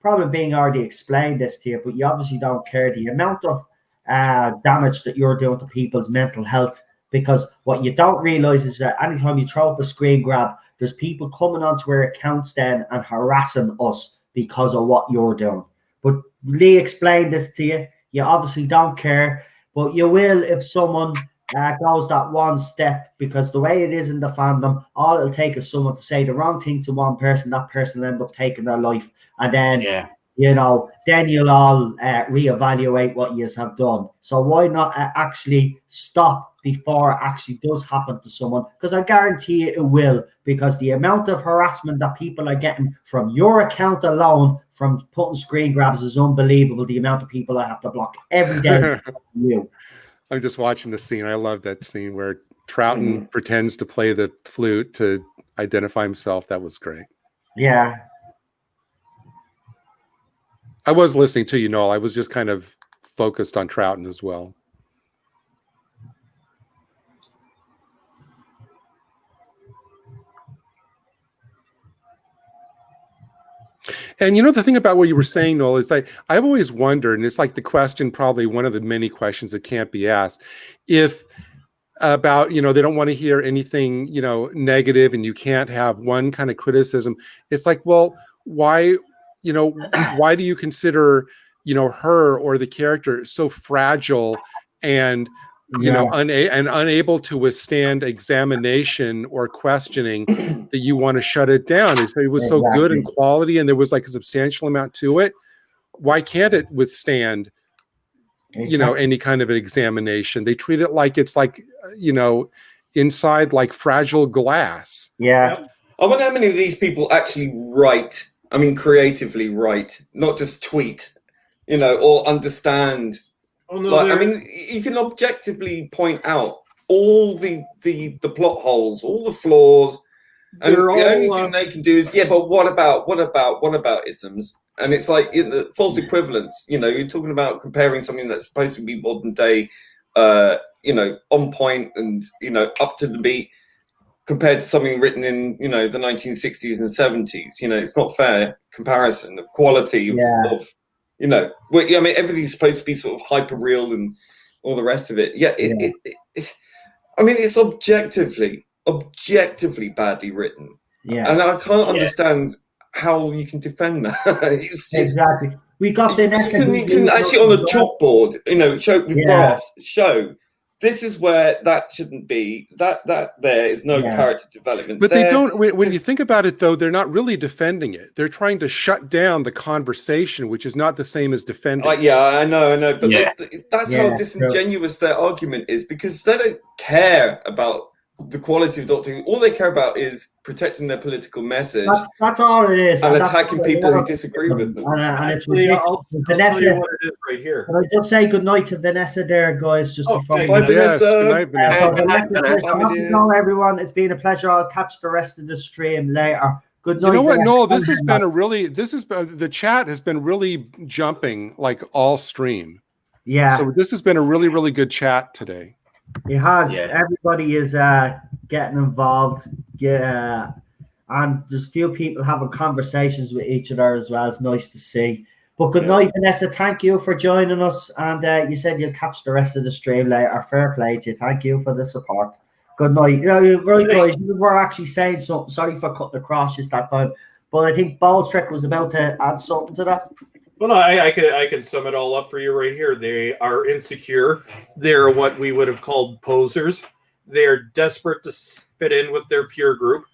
Speaker 1: probably being already explained this to you, but you obviously don't care the amount of damage that you're doing to people's mental health. Because what you don't realize is that anytime you throw up a screen grab, there's people coming onto our accounts then and harassing us because of what you're doing. But Lee explained this to you. You obviously don't care, but you will if someone goes that one step, because the way it is in the fandom, all it'll take is someone to say the wrong thing to one person, that person will end up taking their life. And then, you know, then you'll all reevaluate what you have done. So why not actually stop before it actually does happen to someone? Because I guarantee you it will, because the amount of harassment that people are getting from your account alone from putting screen grabs is unbelievable. The amount of people I have to block every day. You.
Speaker 4: I'm just watching the scene. I love that scene where Troughton pretends to play the flute to identify himself. That was great.
Speaker 1: Yeah.
Speaker 4: I was listening to you, Noel. I was just kind of focused on Troughton as well. And you know, the thing about what you were saying, Noel, is like, I've always wondered, and it's like the question, probably one of the many questions that can't be asked, if about, you know, they don't want to hear anything, you know, negative, and you can't have one kind of criticism. It's like, well, why, you know, why do you consider, you know, her or the character so fragile and, you know, unable to withstand examination or questioning that you want to shut it down? They say it was so good in quality and there was like a substantial amount to it. Why can't it withstand, you know, any kind of an examination? They treat it like it's like, you know, inside like fragile glass.
Speaker 1: Yeah.
Speaker 5: I wonder how many of these people actually write, I mean, creatively write, not just tweet, you know, or understand. Oh, no, like, I mean, you can objectively point out all the plot holes, all the flaws, and the only thing they can do is, but what about isms? And it's like the false equivalence. You know, you're talking about comparing something that's supposed to be modern day, you know, on point and, you know, up to the beat, compared to something written in, you know, the 1960s and 70s. You know, it's not fair comparison of quality of you know, I mean, everything's supposed to be sort of hyper real and all the rest of it. I mean, it's objectively badly written.
Speaker 1: Yeah,
Speaker 5: and I can't understand how you can defend that.
Speaker 1: Exactly. We got the
Speaker 5: you can actually on a chalkboard, you know, show with graphs, show. This is where that shouldn't be. That there is no character development.
Speaker 4: But they don't. When you think about it, though, they're not really defending it. They're trying to shut down the conversation, which is not the same as defending.
Speaker 5: I know. But that's how disingenuous their argument is, because they don't care about the quality of Doctor Who. All they care about is protecting their political message.
Speaker 1: That's all it is.
Speaker 5: And attacking people who disagree with them.
Speaker 1: And it's ridiculous.
Speaker 8: Vanessa, I'll tell you what it is right here.
Speaker 1: Can I just say good night to Vanessa there, guys, just before we
Speaker 5: bye, Vanessa.
Speaker 1: Good night, everyone. It's been a pleasure. I'll catch the rest of the stream later. Good night.
Speaker 4: You know what, Noel? This has been the chat has been really jumping like all stream.
Speaker 1: Yeah.
Speaker 4: So this has been a really, really good chat today.
Speaker 1: It has.
Speaker 3: Yeah.
Speaker 1: Everybody is getting involved. Yeah. And there's a few people having conversations with each other as well. It's nice to see. But good night, Vanessa. Thank you for joining us. And you said you'll catch the rest of the stream later. Fair play to you. Thank you for the support. Good night. Right, guys, we were actually saying something. Sorry for cutting across just that time. But I think Baldrick was about to add something to that.
Speaker 8: Well, no, I can sum it all up for you right here. They are insecure. They're what we would have called posers. They're desperate to fit in with their peer group.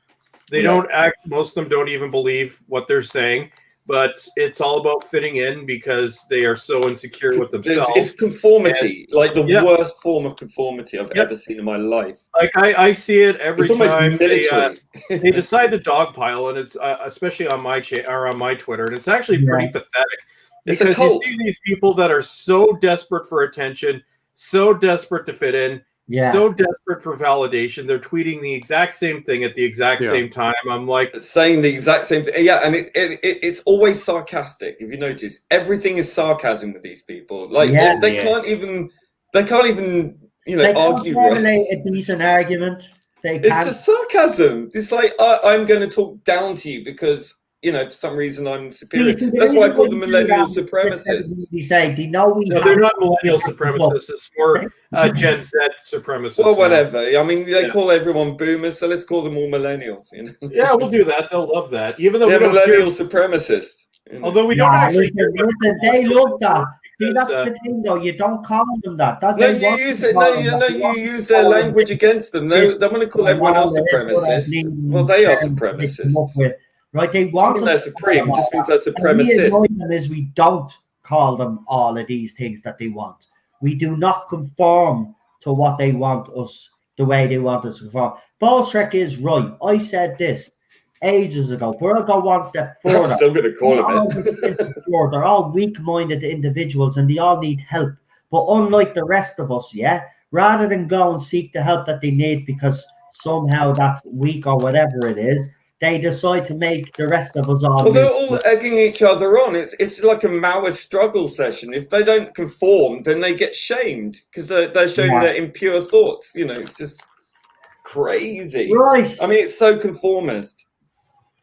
Speaker 8: They don't act. Most of them don't even believe what they're saying. But it's all about fitting in because they are so insecure with themselves.
Speaker 5: It's conformity, like the worst form of conformity I've ever seen in my life.
Speaker 8: Like I see it every time
Speaker 5: they
Speaker 8: decide to dogpile, and it's especially on my or on my Twitter, and it's actually pretty pathetic because you see these people that are so desperate for attention, so desperate to fit in. So desperate for validation. They're tweeting the exact same thing at the exact same time. I'm like
Speaker 5: saying the exact same thing. Yeah, and it's always sarcastic. If you notice, everything is sarcasm with these people. Like they can't even argue.
Speaker 1: Formulate a decent argument.
Speaker 5: It's just sarcasm. It's like I'm going to talk down to you because for some reason I'm superior. That's why I call them millennial supremacists.
Speaker 8: They're not millennial supremacists. It's more Gen Z supremacists.
Speaker 5: Well, whatever. I mean, they call everyone boomers, so let's call them all millennials.
Speaker 8: Yeah, we'll do that. They'll love that. Even though
Speaker 5: they're millennial supremists.
Speaker 8: Although we don't actually.
Speaker 1: Listen, they love that. See, that's the thing, though. You don't call them that.
Speaker 5: You use their language against them. They want to call everyone else supremacists. Well, they are supremacists.
Speaker 1: Right, they want
Speaker 5: they're supreme. Just means they're supremacists.
Speaker 1: Is we don't call them all of these things that they want. We do not conform to what they want us, the way they want us to conform. Ballstrek is right. I said this ages ago, but I'll go one step further.
Speaker 5: I'm still going to call them
Speaker 1: it. They're all weak-minded individuals, and they all need help. But unlike the rest of us, rather than go and seek the help that they need because somehow that's weak or whatever it is, they decide to make the rest of us all.
Speaker 5: Well, they're all egging each other on. It's like a Maoist struggle session. If they don't conform, then they get shamed because they're showing their impure thoughts. It's just crazy.
Speaker 1: Right.
Speaker 5: I mean, it's so conformist.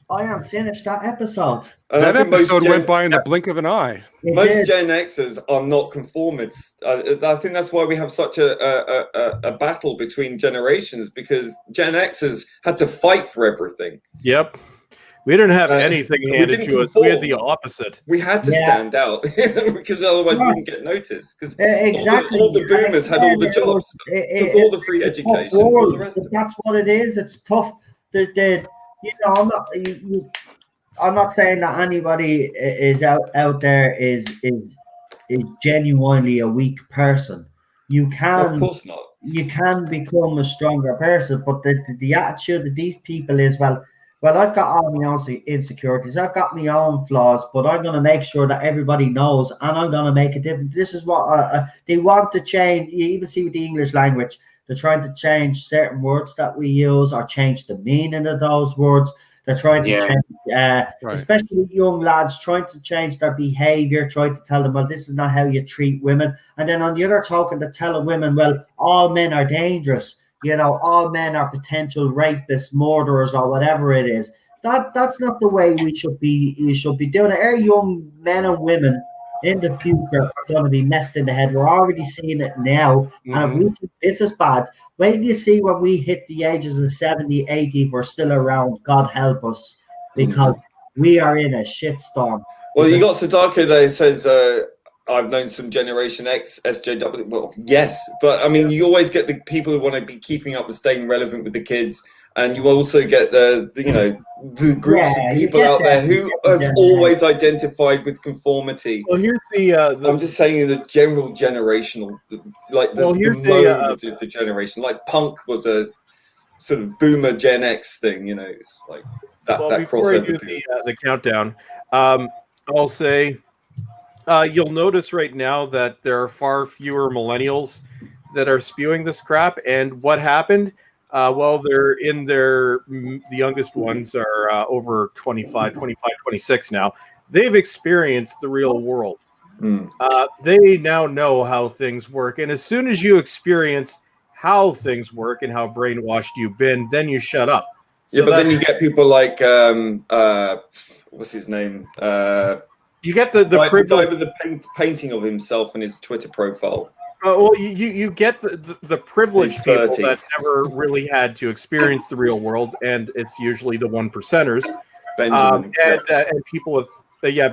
Speaker 1: I am finished that episode.
Speaker 4: That episode went by in the blink of an eye.
Speaker 5: Most Gen Xers are not conformists. I think that's why we have such a battle between generations, because Gen Xers had to fight for everything.
Speaker 8: Yep. We didn't have anything handed to us. We had the opposite.
Speaker 5: We had to stand out because otherwise we wouldn't get noticed. Because
Speaker 1: exactly.
Speaker 5: all the boomers had all the jobs, took all the free education. All the rest of
Speaker 1: that's what it is. It's tough. I'm not saying that anybody is out there is genuinely a weak person. You can,
Speaker 5: of course not.
Speaker 1: You can become a stronger person, but the attitude of these people is well, I've got all my own insecurities, I've got my own flaws, but I'm going to make sure that everybody knows, and I'm going to make a difference. This is what they want to change. You even see with the English language, they're trying to change certain words that we use or change the meaning of those words. They're trying to change, especially young lads, trying to change their behavior, trying to tell them, well, this is not how you treat women. And then on the other token, they're telling women, well, all men are dangerous. All men are potential rapists, murderers, or whatever it is. That's not the way we should be doing it. Our young men and women in the future are going to be messed in the head. We're already seeing it now. And if we think this is bad, wait till you see when we hit the ages of 70, 80, if we're still around, God help us, because we are in a shitstorm.
Speaker 5: Well, you got Sadako there who says, I've known some Generation X, SJW. Well, yes, but I mean, you always get the people who want to be keeping up with staying relevant with the kids. And you also get the groups of people out there who have always identified with conformity.
Speaker 8: Well, here's
Speaker 5: I'm just saying the general generational, like the mode of the generation. Like punk was a sort of boomer Gen X thing, It's like that.
Speaker 8: Well,
Speaker 5: that
Speaker 8: before I do the countdown, I'll say you'll notice right now that there are far fewer millennials that are spewing this crap. And what happened? They're in the youngest ones are over 25, 26 now. They've experienced the real world. They now know how things work. And as soon as you experience how things work and how brainwashed you've been, then you shut up.
Speaker 5: Yeah, but then you get people like what's his name?
Speaker 8: You get the
Speaker 5: guy
Speaker 8: privilege
Speaker 5: with the painting of himself in his Twitter profile.
Speaker 8: Well, you get the privileged people
Speaker 5: 30.
Speaker 8: that never really had to experience the real world, and it's usually the 1%ers.
Speaker 5: Benjamin
Speaker 8: and people with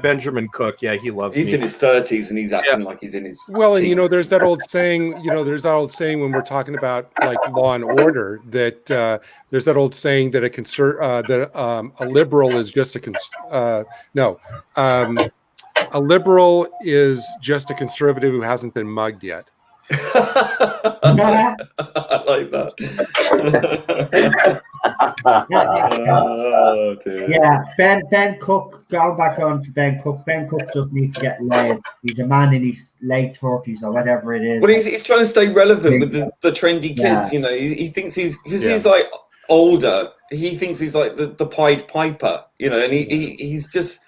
Speaker 8: Benjamin Cook. Yeah, he loves
Speaker 5: He's
Speaker 8: me.
Speaker 5: in his 30s and he's acting like he's in his
Speaker 4: Well, and
Speaker 5: teens.
Speaker 4: there's that old saying, when we're talking about like law and order, that there's that old saying that a liberal is just a liberal is just a conservative who hasn't been mugged yet.
Speaker 5: I like that. Oh, dear.
Speaker 1: Yeah, Ben Cook, going back on to Ben Cook. Ben Cook just needs to get laid. He's a man in his late 30s or whatever it is.
Speaker 5: Well, he's trying to stay relevant with the trendy kids. He thinks he's like older. He thinks he's like the Pied Piper, and he's just.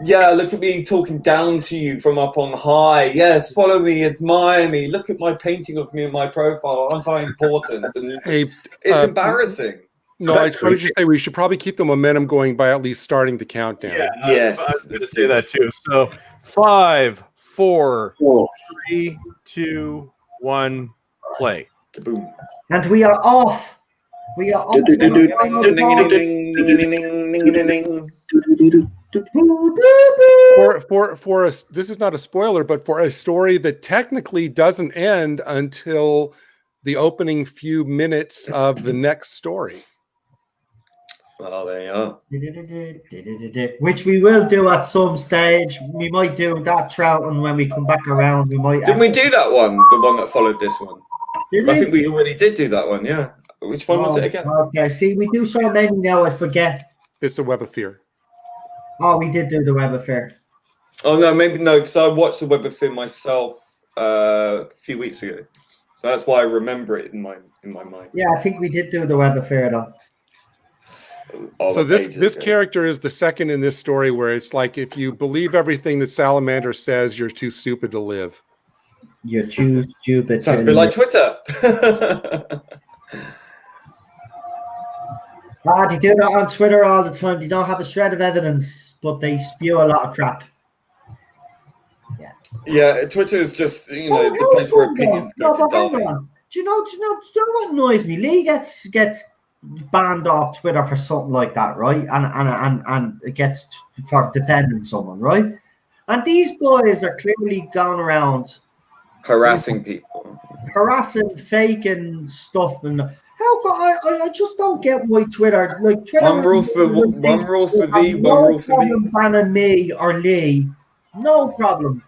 Speaker 5: Yeah, look at me talking down to you from up on high. Yes, follow me, admire me. Look at my painting of me in my profile. Aren't I important? And it's embarrassing.
Speaker 4: No, I would just say we should probably keep the momentum going by at least starting the countdown.
Speaker 8: Yeah,
Speaker 5: yes,
Speaker 8: I was going to say that too. So 5, 4, 3, 2, 1, play.
Speaker 5: Kaboom.
Speaker 1: And we are off. We are off.
Speaker 4: For us, this is not a spoiler, but for a story that technically doesn't end until the opening few minutes of the next story.
Speaker 5: Well, there you are.
Speaker 1: Which we will do at some stage. We might do that Troughton when we come back around. We might.
Speaker 5: Didn't we do that one? The one that followed this one.
Speaker 1: Did
Speaker 5: I think we already did do that one. Yeah. Which one was it again?
Speaker 1: Okay. See, we do so many now. I forget.
Speaker 4: It's the Web of Fear.
Speaker 1: Oh, we did do the Web of Fear.
Speaker 5: Oh no, maybe no, because I watched the Web of Fear myself a few weeks ago, so that's why I remember it in my mind.
Speaker 1: Yeah, I think we did do the Web of Fear though.
Speaker 4: So this character is the second in this story where it's like, if you believe everything that Salamander says, you're too stupid to live.
Speaker 1: You're too stupid.
Speaker 5: Sounds a bit like Twitter.
Speaker 1: They do that on Twitter all the time. They don't have a shred of evidence, but they spew a lot of crap.
Speaker 5: Yeah, Twitter is just the place where opinions go to die.
Speaker 1: Do you know what annoys me? Lee gets banned off Twitter for something like that, right? And it gets for defending someone, right? And these guys are clearly going around
Speaker 5: harassing people,
Speaker 1: faking stuff, and I just don't get why Twitter
Speaker 5: one rule for thee, one rule for me.
Speaker 1: Banning me or Lee, no problem.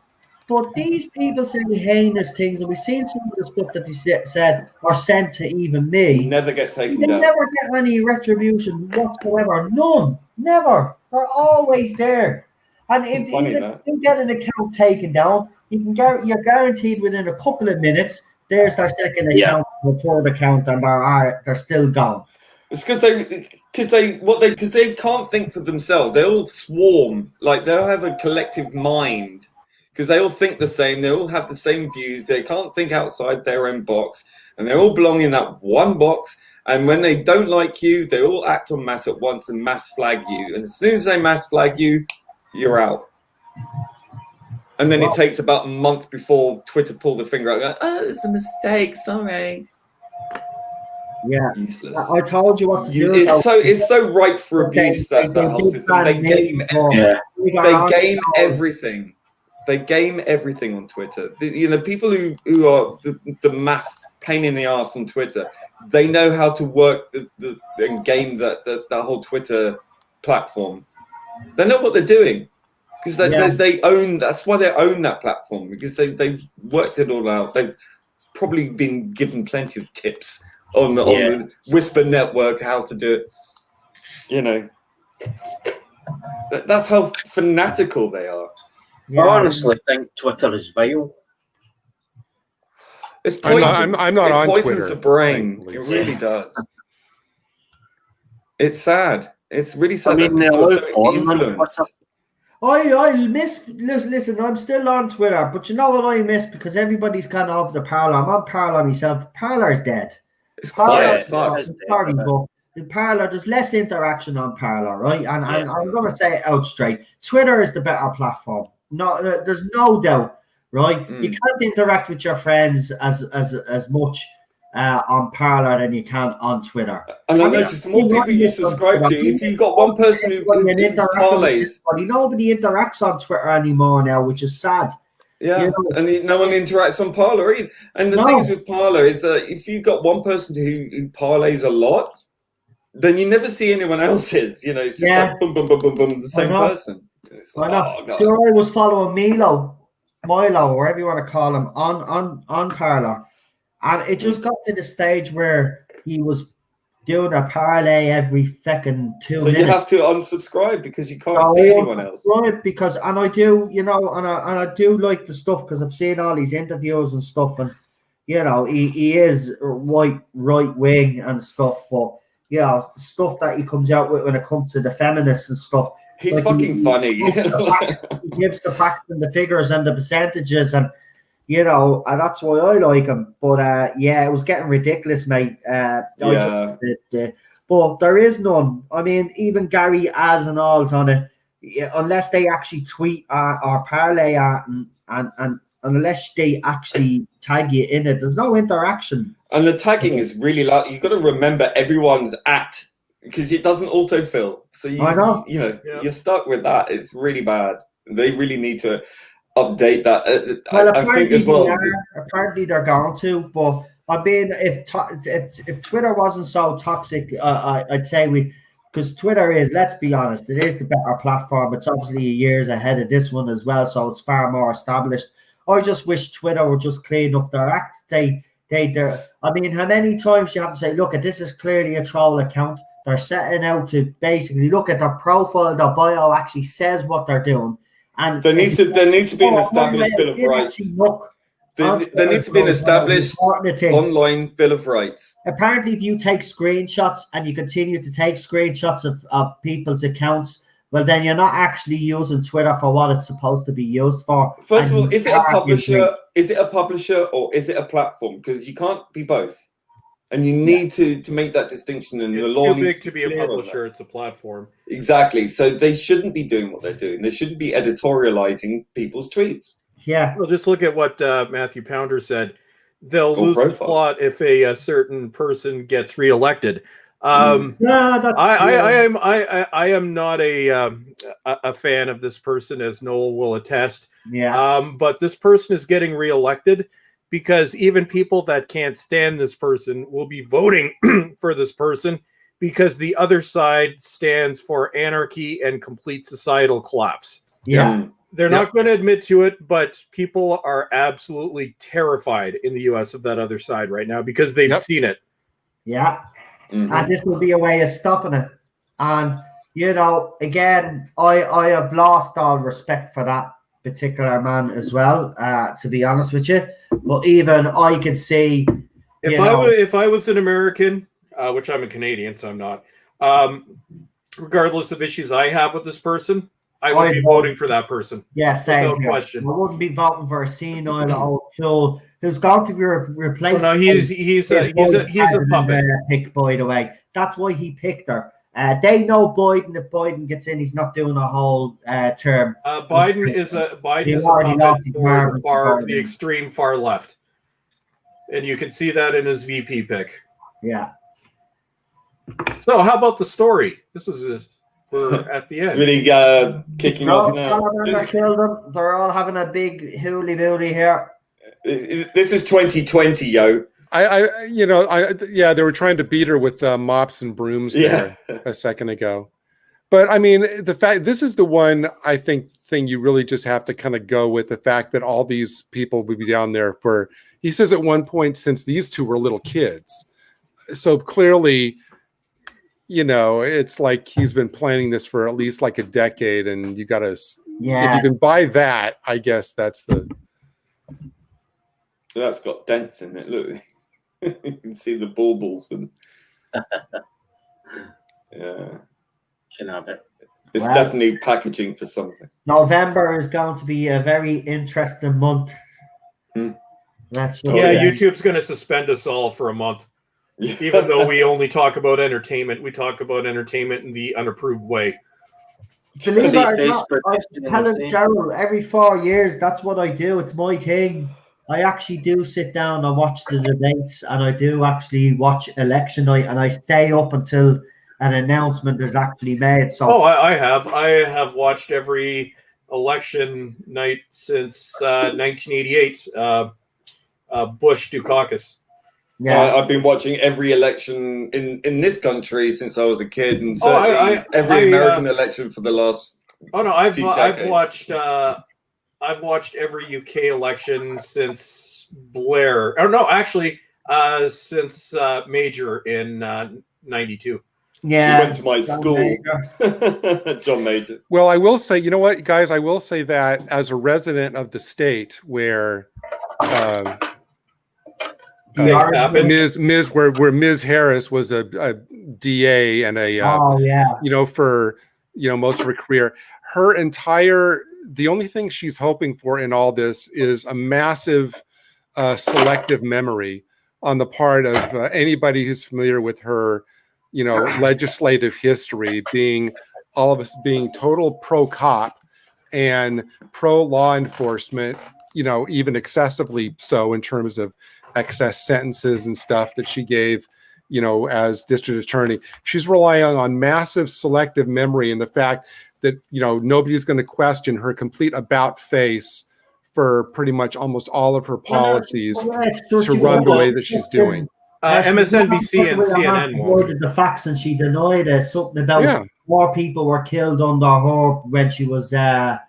Speaker 1: But these people say heinous things, and we've seen some of the stuff that they said or sent to even me.
Speaker 5: Never get taken
Speaker 1: down.
Speaker 5: They
Speaker 1: never get any retribution whatsoever. None. Never. They're always there. And if you get an account taken down, you're guaranteed within a couple of minutes, there's their second account, the third account, and they're still gone.
Speaker 5: It's because they can't think for themselves. They all swarm, like they'll have a collective mind. Because they all think the same, they all have the same views, they can't think outside their own box, and they all belong in that one box. And when they don't like you, they all act en masse at once and mass flag you. And as soon as they mass flag you, you're out. And then it takes about a month before Twitter pull the finger out, going, oh, it's a mistake, sorry.
Speaker 1: Yeah,
Speaker 5: useless.
Speaker 1: I told you what to do.
Speaker 5: It's so ripe for abuse that whole system. They game everything. They game everything on Twitter. People who are the mass pain in the ass on Twitter, they know how to work and game that whole Twitter platform. They know what they're doing because they own. That's why they own that platform, because they've worked it all out. They've probably been given plenty of tips on the Whisper network how to do it. That's how fanatical they are.
Speaker 3: I honestly think Twitter is vile.
Speaker 5: It's poison.
Speaker 4: I'm not on Twitter.
Speaker 5: It poisons the brain. It really does. It's sad. It's really sad.
Speaker 3: I mean, they allow porn on Twitter.
Speaker 1: I miss. Listen, I'm still on Twitter, but you know what I miss because everybody's gone off the Parler. I'm on Parler myself. Parler's dead.
Speaker 5: It's quiet as
Speaker 1: Parler,
Speaker 5: fuck.
Speaker 1: sorry, but in Parler, there's less interaction on Parler, right? And I'm going to say it out straight. Twitter is the better platform. No, there's no doubt, right? You can't interact with your friends as much on Parler than you can on Twitter.
Speaker 5: And I noticed the more people you subscribe to, if you got one person who parlays,
Speaker 1: nobody interacts on Twitter anymore now, which is sad.
Speaker 5: Yeah, you know? And no one interacts on Parler either. And the thing is with Parler is that if you've got one person who parlays a lot, then you never see anyone else's. You know, it's just like boom, boom, boom, boom, boom, the same person. It's like,
Speaker 1: oh, God. Sure, I was following Milo, whatever you want to call him, on Parler. And it just got to the stage where he was doing a parlay every fucking 2 minutes.
Speaker 5: So you have to unsubscribe because you can't see anyone else.
Speaker 1: Right, because I do, you know, and I do like the stuff because I've seen all these interviews and stuff, and you know, he is right wing and stuff, but you know, the stuff that he comes out with when it comes to the feminists and stuff.
Speaker 5: He's like fucking funny.
Speaker 1: He gives the facts and the figures and the percentages, and you know, and that's why I like him. But yeah, it was getting ridiculous, mate. But there is none. I mean, even Gary Az and all's on it, unless they actually tweet or parlay and unless they actually tag you in it, there's no interaction.
Speaker 5: And the tagging is really like you've got to remember everyone's at because it doesn't autofill. So you're stuck with that. It's really bad. They really need to update that. I think as well.
Speaker 1: Apparently they're going to, but I mean, if Twitter wasn't so toxic, I'd say because Twitter is, let's be honest, it is the better platform. It's obviously years ahead of this one as well, so it's far more established. I just wish Twitter would just clean up their act. I mean, how many times you have to say, look, this is clearly a troll account. They're setting out to basically look at their profile, their bio actually says what they're doing. And
Speaker 5: there needs to be an established Bill of Rights. There needs to be an established online Bill of Rights.
Speaker 1: Apparently, if you take screenshots and you continue to take screenshots of people's accounts, well, then you're not actually using Twitter for what it's supposed to be used for.
Speaker 5: First of all, is it a publisher? Is it a publisher or is it a platform? Because you can't be both. And you need to make that distinction. And
Speaker 8: it's
Speaker 5: the law
Speaker 8: too
Speaker 5: needs
Speaker 8: big to be a publisher. It's a platform.
Speaker 5: Exactly. So they shouldn't be doing what they're doing. They shouldn't be editorializing people's tweets.
Speaker 1: Yeah.
Speaker 8: Well, just look at what Matthew Pounder said. They'll lose the plot if a certain person gets reelected. I am not a fan of this person, as Noel will attest.
Speaker 1: Yeah.
Speaker 8: But this person is getting reelected because even people that can't stand this person will be voting for this person because the other side stands for anarchy and complete societal collapse.
Speaker 1: Yeah.
Speaker 8: They're not going to admit to it, but people are absolutely terrified in the U.S. of that other side right now because they've seen it.
Speaker 1: Yeah. And this will be a way of stopping it. And, you know, again, I have lost all respect for that particular man as well, to be honest with you. But even I could see...
Speaker 8: If I was an American, which I'm a Canadian, so I'm not, regardless of issues I have with this person, I would be voting for that person.
Speaker 1: Yeah, same.
Speaker 8: Without question.
Speaker 1: I wouldn't be voting for a senile old fool who's going to be replaced.
Speaker 8: No, he's a puppet.
Speaker 1: Pick, by the way, that's why he picked her. They know Biden. If Biden gets in, he's not doing a whole term.
Speaker 8: Biden is a puppet for the extreme far left, and you can see that in his VP pick.
Speaker 1: Yeah.
Speaker 8: So, how about the story? We're at the end.
Speaker 5: It's really kicking off now.
Speaker 1: They're all having a big hooly booty here.
Speaker 5: This is 2020, yo.
Speaker 4: They were trying to beat her with mops and brooms there a second ago. But I mean, this is the one I think thing you really just have to kind of go with the fact that all these people would be down there for, he says at one point, since these two were little kids. So clearly, you know, it's like he's been planning this for at least like a decade, and you got to, if you can buy that, I guess that's
Speaker 5: got dents in it. Look, you can see the baubles. Yeah.
Speaker 3: Can have it.
Speaker 5: It's definitely packaging for something.
Speaker 1: November is going to be a very interesting month.
Speaker 8: YouTube's going to suspend us all for a month. Even though we only talk about entertainment, we talk about entertainment in the unapproved way.
Speaker 1: Believe it or not, I was telling Gerald, every 4 years, that's what I do. It's my thing. I actually do sit down and watch the debates, and I do actually watch election night, and I stay up until an announcement is actually made. So,
Speaker 8: I have watched every election night since 1988. Bush Dukakis.
Speaker 1: Yeah,
Speaker 5: I've been watching every election in this country since I was a kid, and certainly every American election for the last.
Speaker 8: I've watched every UK election since Blair. Since Major in '92.
Speaker 1: Yeah,
Speaker 5: he went to my school, John Major.
Speaker 4: Well, I will say, you know what, guys, I will say that as a resident of the state where Ms. where Ms. Harris was a DA and for most of her career, the only thing she's hoping for in all this is a massive selective memory on the part of anybody who's familiar with her legislative history, being all of us being total pro cop and pro law enforcement, even excessively so in terms of excess sentences and stuff that she gave, as district attorney. She's relying on massive selective memory and the fact that, nobody's going to question her complete about face for pretty much almost all of her policies to run the way that she's doing.
Speaker 8: MSNBC and CNN
Speaker 1: the facts, and she denied something about more people were killed under her when she was and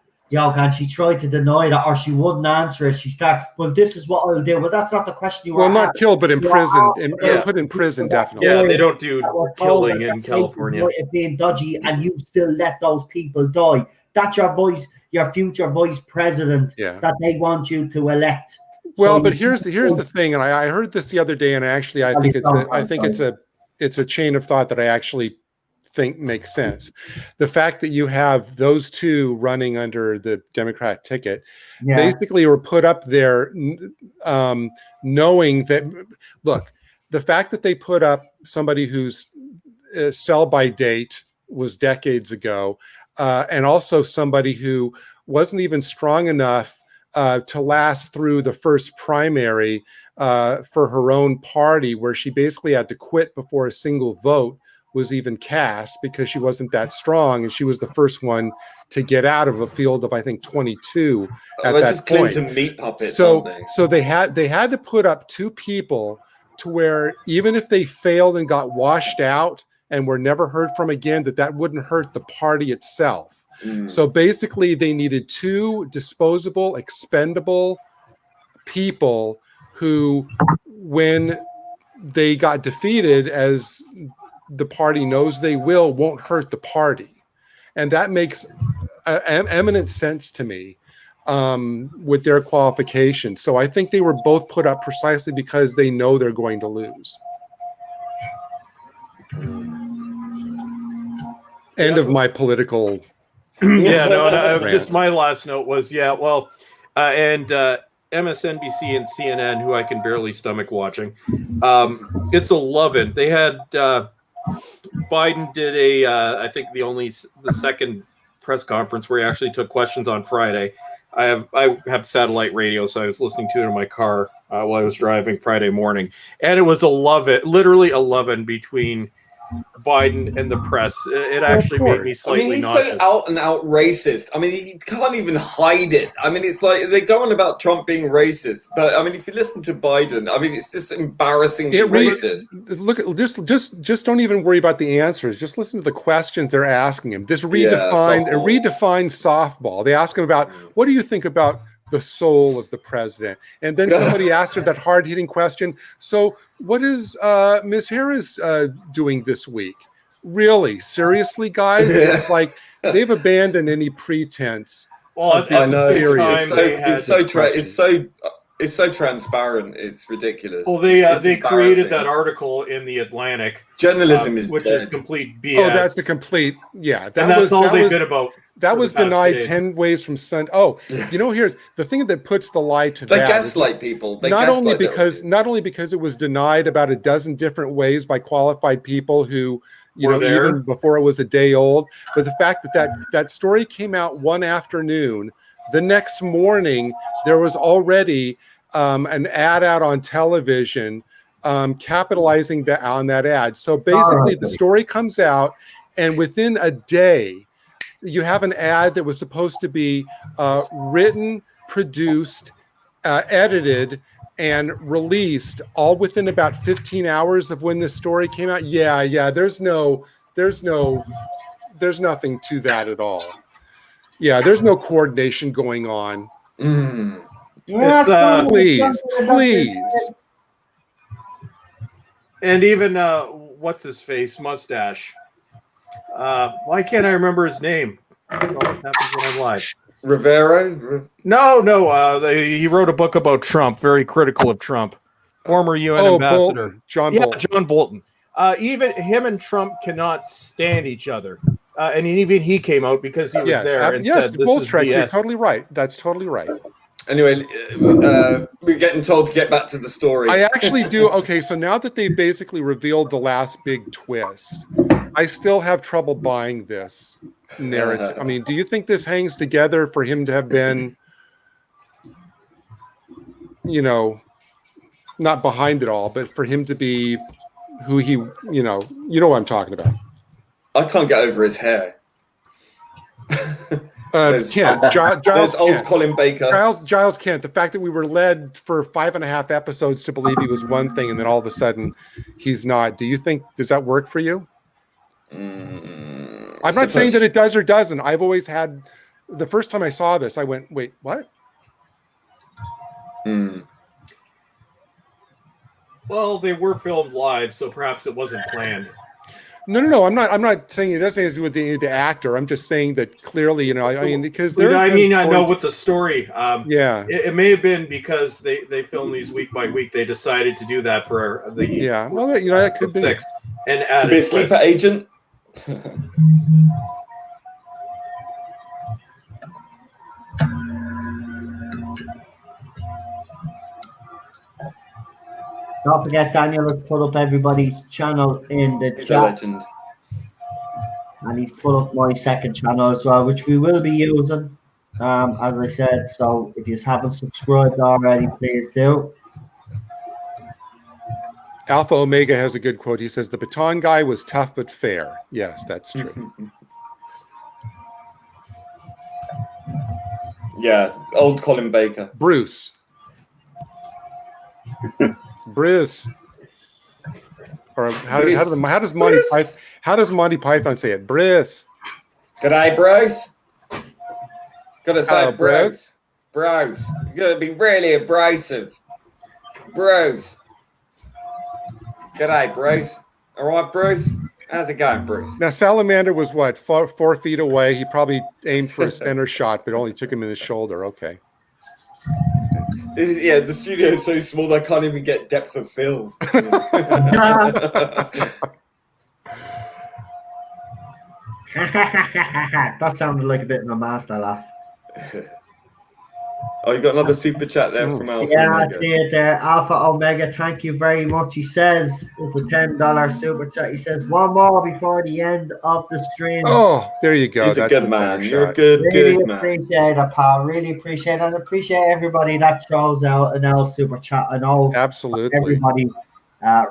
Speaker 1: she tried to deny that, or she wouldn't answer it. She started, well, this is what I'll do. Well, that's not the question you were asking.
Speaker 4: Not killed, but imprisoned. Put in prison, definitely.
Speaker 8: Yeah, they don't do killing in California.
Speaker 1: It being dodgy, and you still let those people die. That's your future vice president that they want you to elect.
Speaker 4: Well, but here's the thing, and I heard this the other day, and actually I think it's a chain of thought that I actually think makes sense. The fact that you have those two running under the Democrat ticket basically were put up there knowing that, look, the fact that they put up somebody whose sell by date was decades ago, and also somebody who wasn't even strong enough to last through the first primary for her own party, where she basically had to quit before a single vote was even cast because she wasn't that strong, and she was the first one to get out of a field of, I think, 22 at that point.
Speaker 5: Meat puppets,
Speaker 4: so they had to put up two people to where even if they failed and got washed out and were never heard from again, that wouldn't hurt the party itself. So basically they needed two disposable, expendable people who, when they got defeated, as the party knows they won't hurt the party. And that makes eminent sense to me with their qualifications. So I think they were both put up precisely because they know they're going to lose. End of my political...
Speaker 8: just my last note was, and MSNBC and CNN, who I can barely stomach watching. It's 11. They had Biden did I think the second press conference where he actually took questions on Friday. I have satellite radio, so I was listening to it in my car while I was driving Friday morning, and it was 11, literally 11 between Biden and the press. It actually made me slightly nauseous.
Speaker 5: He's so out and out racist. I mean, he can't even hide it. I mean, it's like they go on about Trump being racist, but I mean, if you listen to Biden, I mean, it's just embarrassingly racist.
Speaker 4: Look, just don't even worry about the answers. Just listen to the questions they're asking him. This redefined softball. They ask him about, what do you think about the soul of the president? And then somebody asked her that hard-hitting question. So what is Ms. Harris doing this week? Really? Seriously, guys? It's like they've abandoned any pretense.
Speaker 8: Well,
Speaker 5: I know. It's so It's so transparent. It's ridiculous.
Speaker 8: Well,
Speaker 5: It's
Speaker 8: they created
Speaker 5: embarrassing.
Speaker 8: that article in the Atlantic.
Speaker 5: Journalism is
Speaker 8: which
Speaker 5: dead.
Speaker 8: is complete BS.
Speaker 4: Oh, that's a complete
Speaker 8: That's all they've been about.
Speaker 4: That was denied
Speaker 8: days.
Speaker 4: 10 ways from Sun. Oh, here's the thing that puts the lie to
Speaker 5: They
Speaker 4: that.
Speaker 5: gaslight people.
Speaker 4: Not only because it was denied about a dozen different ways by qualified people who, even before it was a day old, but the fact that story came out one afternoon, the next morning there was already an ad out on television capitalizing on that ad. So basically, the story comes out, and within a day, you have an ad that was supposed to be written, produced, edited, and released all within about 15 hours of when this story came out. Yeah. There's nothing to that at all. Yeah, there's no coordination going on. Please.
Speaker 8: And even what's his face mustache. Why can't I remember his name? It always happens when I'm live.
Speaker 5: Rivera?
Speaker 8: No. He wrote a book about Trump, very critical of Trump. Former UN ambassador.
Speaker 4: Bolton. Bolton.
Speaker 8: John Bolton. Even him and Trump cannot stand each other. And even he came out because he was there and said, this is BS.
Speaker 4: You're totally right. That's totally right.
Speaker 5: Anyway, we're getting told to get back to the story.
Speaker 4: I actually do. Okay, so now that they basically revealed the last big twist, I still have trouble buying this narrative. I mean, do you think this hangs together for him to have been, not behind it all, but for him to be who he, you know what I'm talking about?
Speaker 5: I can't get over his hair.
Speaker 4: Giles
Speaker 5: old
Speaker 4: Kent.
Speaker 5: Colin Baker.
Speaker 4: Giles Kent. The fact that we were led for 5.5 episodes to believe he was one thing, and then all of a sudden he's not. Does that work for you? I'm not saying that it does or doesn't. I've always had. The first time I saw this, I went, "Wait, what?"
Speaker 8: Well, they were filmed live, so perhaps it wasn't planned.
Speaker 4: No. I'm not saying it doesn't have to do with the actor. I'm just saying that clearly, I mean, because
Speaker 8: I know with the story.
Speaker 4: Yeah,
Speaker 8: it may have been because they film these week by week. They decided to do that for the
Speaker 4: Well, that could be
Speaker 8: 6 and
Speaker 5: could be a sleeper agent.
Speaker 1: Don't forget, Daniel has put up everybody's channel in the chat. And he's put up my second channel as well, which we will be using, as I said. So if you haven't subscribed already, please do.
Speaker 4: Alpha Omega has a good quote. He says, "The baton guy was tough but fair." Yes, that's true.
Speaker 5: Yeah, old Colin Baker.
Speaker 4: Bruce. Or how does Monty Python say it? Bruce.
Speaker 5: G'day, Bruce. Gotta say,
Speaker 4: Bruce.
Speaker 5: Bruce. You gotta be really abrasive. Bruce. G'day, Bruce. All right, Bruce. How's it going, Bruce?
Speaker 4: Now, Salamander was what, 4 feet away. He probably aimed for a center shot, but only took him in the shoulder. Okay.
Speaker 5: Yeah, the studio is so small they can't even get depth of field.
Speaker 1: That sounded like a bit of a master laugh.
Speaker 5: Oh, you got another super chat there from Alpha
Speaker 1: Omega.
Speaker 5: Omega.
Speaker 1: I see it there. Alpha Omega, thank you very much. He says it's a $10 super chat. He says one more before the end of the stream.
Speaker 4: Oh, there you go.
Speaker 5: He's a good man. You're a good man.
Speaker 1: Appreciate it, pal. Really appreciate it. And appreciate everybody that throws out an L super chat. I know
Speaker 4: absolutely
Speaker 1: everybody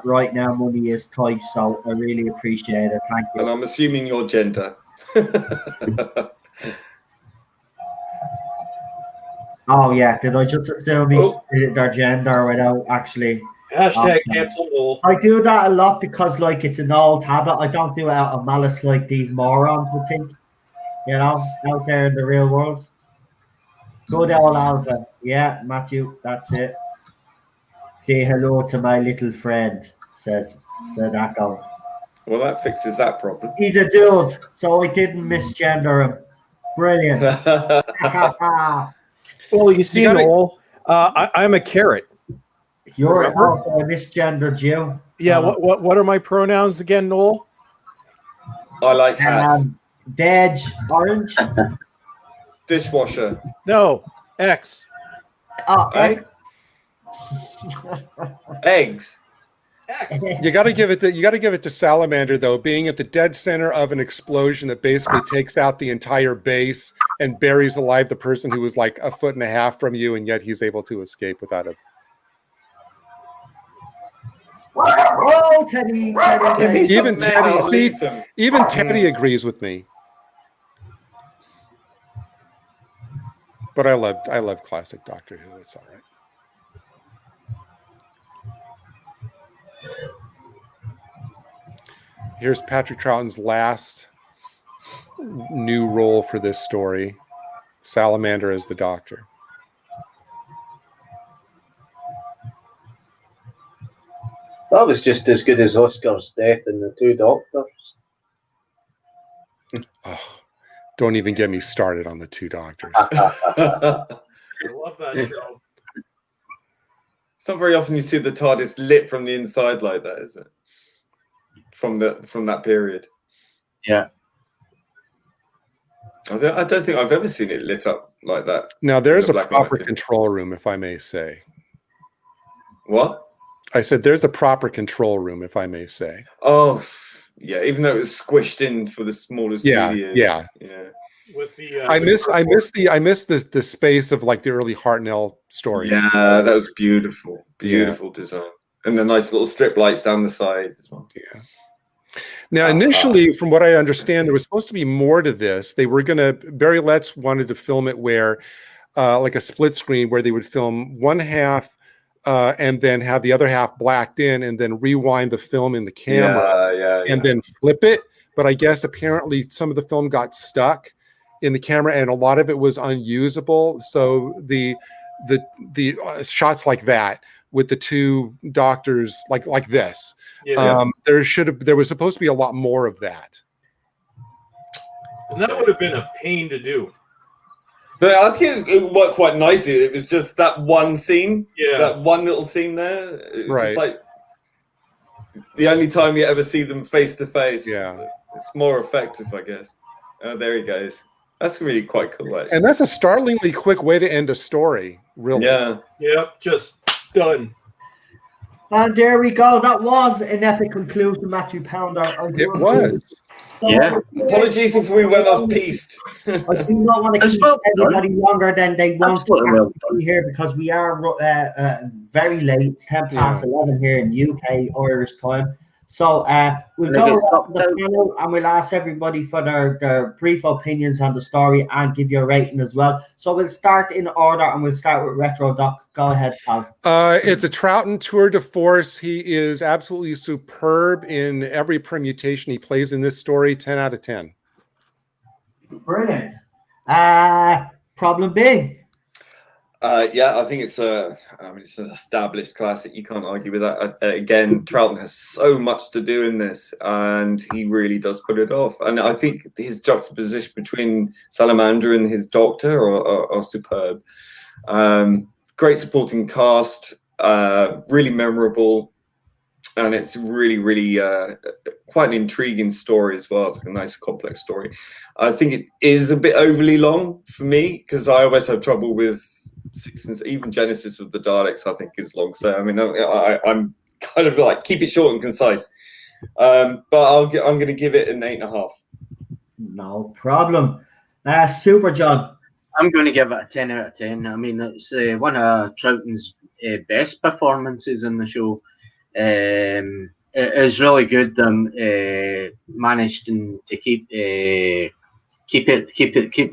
Speaker 1: right now money is tight, so I really appreciate it. Thank you.
Speaker 5: And I'm assuming your gender.
Speaker 1: Oh yeah, did I just assume their gender without actually?
Speaker 8: #cancel.
Speaker 1: I do that a lot because it's an old habit. I don't do it out of malice like these morons would think. Out there in the real world. Good old Alpha. Yeah, Matthew, that's it. Say hello to my little friend, said Echo.
Speaker 5: Well, that fixes that problem.
Speaker 1: He's a dude, so I didn't misgender him. Brilliant.
Speaker 8: Well, you see, Noel, I'm a carrot.
Speaker 1: You're also a misgendered Jew.
Speaker 8: Yeah. What are my pronouns again, Noel?
Speaker 5: I like hats.
Speaker 1: Veg, orange.
Speaker 5: Dishwasher.
Speaker 8: No, X.
Speaker 1: Oh,
Speaker 5: Egg. Eggs.
Speaker 4: You got to give it to Salamander, though, being at the dead center of an explosion that basically takes out the entire base and buries alive the person who was like a foot and a half from you, and yet he's able to escape without it.
Speaker 1: Oh, Teddy.
Speaker 4: Even Teddy agrees with me. But I love classic Doctor Who. It's all right. Here's Patrick Troughton's last new role for this story. Salamander as the Doctor.
Speaker 3: That was just as good as Oscar's death in The Two Doctors.
Speaker 4: Oh, don't even get me started on The Two Doctors.
Speaker 8: I love that show.
Speaker 5: It's not very often you see the TARDIS lit from the inside like that, is it? From that period.
Speaker 3: Yeah.
Speaker 5: I don't think I've ever seen it lit up like that.
Speaker 4: Now, there's a proper control room, if I may say.
Speaker 5: What?
Speaker 4: I said there's a proper control room, if I may say.
Speaker 5: Oh, yeah. Even though it was squished in for the smallest media.
Speaker 4: Yeah.
Speaker 8: With the,
Speaker 4: I miss the space of like the early Hartnell story.
Speaker 5: Yeah, that was beautiful. Beautiful design. And the nice little strip lights down the side as well.
Speaker 4: Yeah. Now, initially, from what I understand, there was supposed to be more to this. They were Barry Letts wanted to film it where, like a split screen where they would film one half and then have the other half blacked in and then rewind the film in the camera and then flip it. But I guess apparently some of the film got stuck in the camera and a lot of it was unusable. So the shots like that with the two doctors like this, there was supposed to be a lot more of that.
Speaker 8: And that would have been a pain to do.
Speaker 5: But I think it worked quite nicely. It was just that one scene, that one little scene there. It was just like the only time you ever see them face to face.
Speaker 4: Yeah,
Speaker 5: it's more effective, I guess. Oh, there he goes. That's really quite cool, actually.
Speaker 4: And that's a startlingly quick way to end a story, really.
Speaker 5: Yeah.
Speaker 8: Yep, just done.
Speaker 1: And there we go. That was an epic conclusion, Matthew Pounder.
Speaker 4: It was.
Speaker 3: Yeah.
Speaker 5: Apologies if we went off piste.
Speaker 1: I do not want to keep everybody longer than they want to be here because we are very late. It's 10 past 11 here in UK Irish time. So we'll go around the panel and we'll ask everybody for their brief opinions on the story and give you a rating as well. So we'll start in order and we'll start with Retro Doc. Go ahead, pal.
Speaker 4: It's a Troughton tour de force. He is absolutely superb in every permutation he plays in this story. 10 out of 10.
Speaker 1: Brilliant. Problem big.
Speaker 5: I think it's an established classic. You can't argue with that. Again, Troughton has so much to do in this, and he really does put it off. And I think his juxtaposition between Salamander and his Doctor are superb. Great supporting cast, really memorable, and it's really quite an intriguing story as well. It's like a nice complex story. I think it is a bit overly long for me because I always have trouble with even Genesis of the Daleks. I think is long. So I mean, I'm kind of like keep it short and concise. But I'm going to give it an 8.5.
Speaker 1: No problem. Super John.
Speaker 3: I'm going to give it a 10 out of 10. I mean, it's one of Troughton's best performances in the show. It is really good. Managed to keep the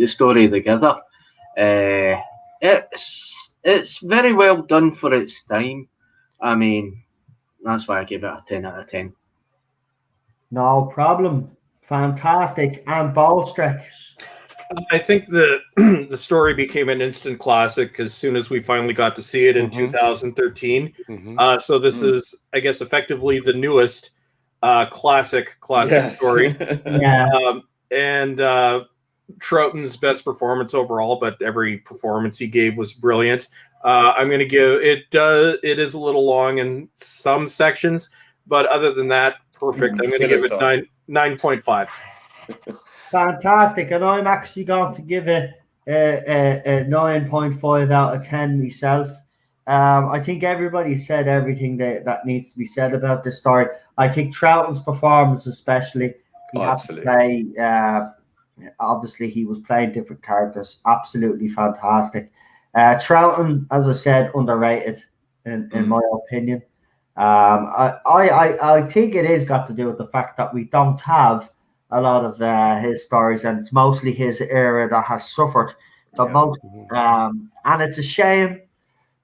Speaker 3: story together. It's very well done for its time. I mean, that's why I give it a 10 out of 10.
Speaker 1: No problem. Fantastic. And Ballstrick.
Speaker 8: I think the story became an instant classic as soon as we finally got to see it in 2013. So this is, I guess, effectively the newest classic story.
Speaker 1: Yeah.
Speaker 8: And Troughton's best performance overall, but every performance he gave was brilliant. I'm going to give it. It is a little long in some sections, but other than that, perfect. I'm going to give it 9.5.
Speaker 1: Fantastic, and I'm actually going to give it a 9.5 out of 10 myself. I think everybody said everything that needs to be said about this story. I think Troughton's performance, especially, he had to play. Obviously, he was playing different characters. Absolutely fantastic. Troughton, as I said, underrated in my opinion. I think it is got to do with the fact that we don't have a lot of his stories, and it's mostly his era that has suffered the most. And it's a shame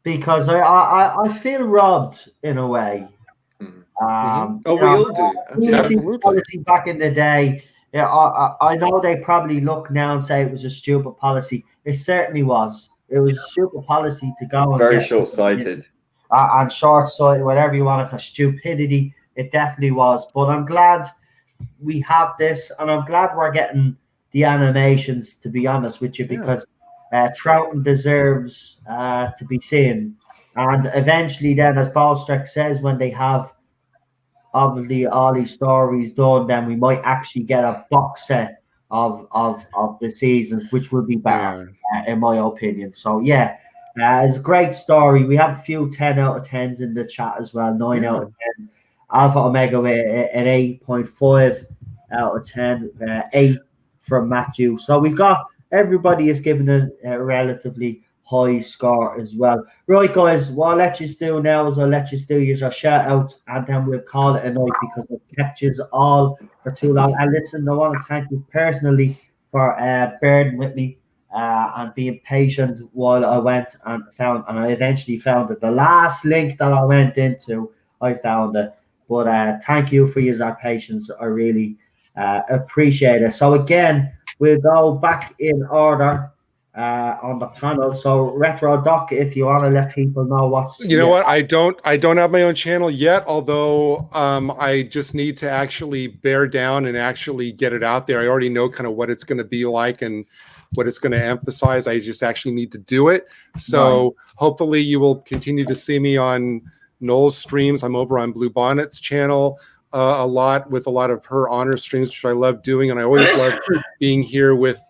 Speaker 1: because I feel robbed in a way.
Speaker 5: We all do.
Speaker 1: Absolutely. Back in the day, yeah, I know they probably look now and say it was a stupid policy. It certainly was. It was a stupid policy to go and
Speaker 5: very short-sighted.
Speaker 1: And short-sighted, whatever you want to call stupidity. It definitely was. But I'm glad we have this, and I'm glad we're getting the animations, to be honest with you, because Troughton deserves to be seen. And eventually then, as Ballstreck says, when they have obviously all these stories done, then we might actually get a box set of the seasons, which will be better, in my opinion. So yeah, it's a great story. We have a few 10 out of 10s in the chat as well, 9 out of 10. Alpha Omega with an 8.5 out of 10, 8 from Matthew. So we've got everybody is given a relatively high score as well. Right, guys, what I'll let you do now is I'll let you do your shout outs, and then we'll call it a night because I've kept you all for too long. And listen, I want to thank you personally for bearing with me and being patient while I went and I eventually found it. The last link that I went into, I found it. But thank you for your patience. I really appreciate it. So again, we'll go back in order on the panel. So Retro Doc, if you want to let people know what's
Speaker 4: what, I don't have my own channel yet, although I just need to actually bear down and actually get it out there. I already know kind of what it's going to be like and what it's going to emphasize. I just actually need to do it. So hopefully you will continue to see me on Noel's streams. I'm over on Blue Bonnet's channel a lot with a lot of her honor streams, which I love doing, and I always love being here with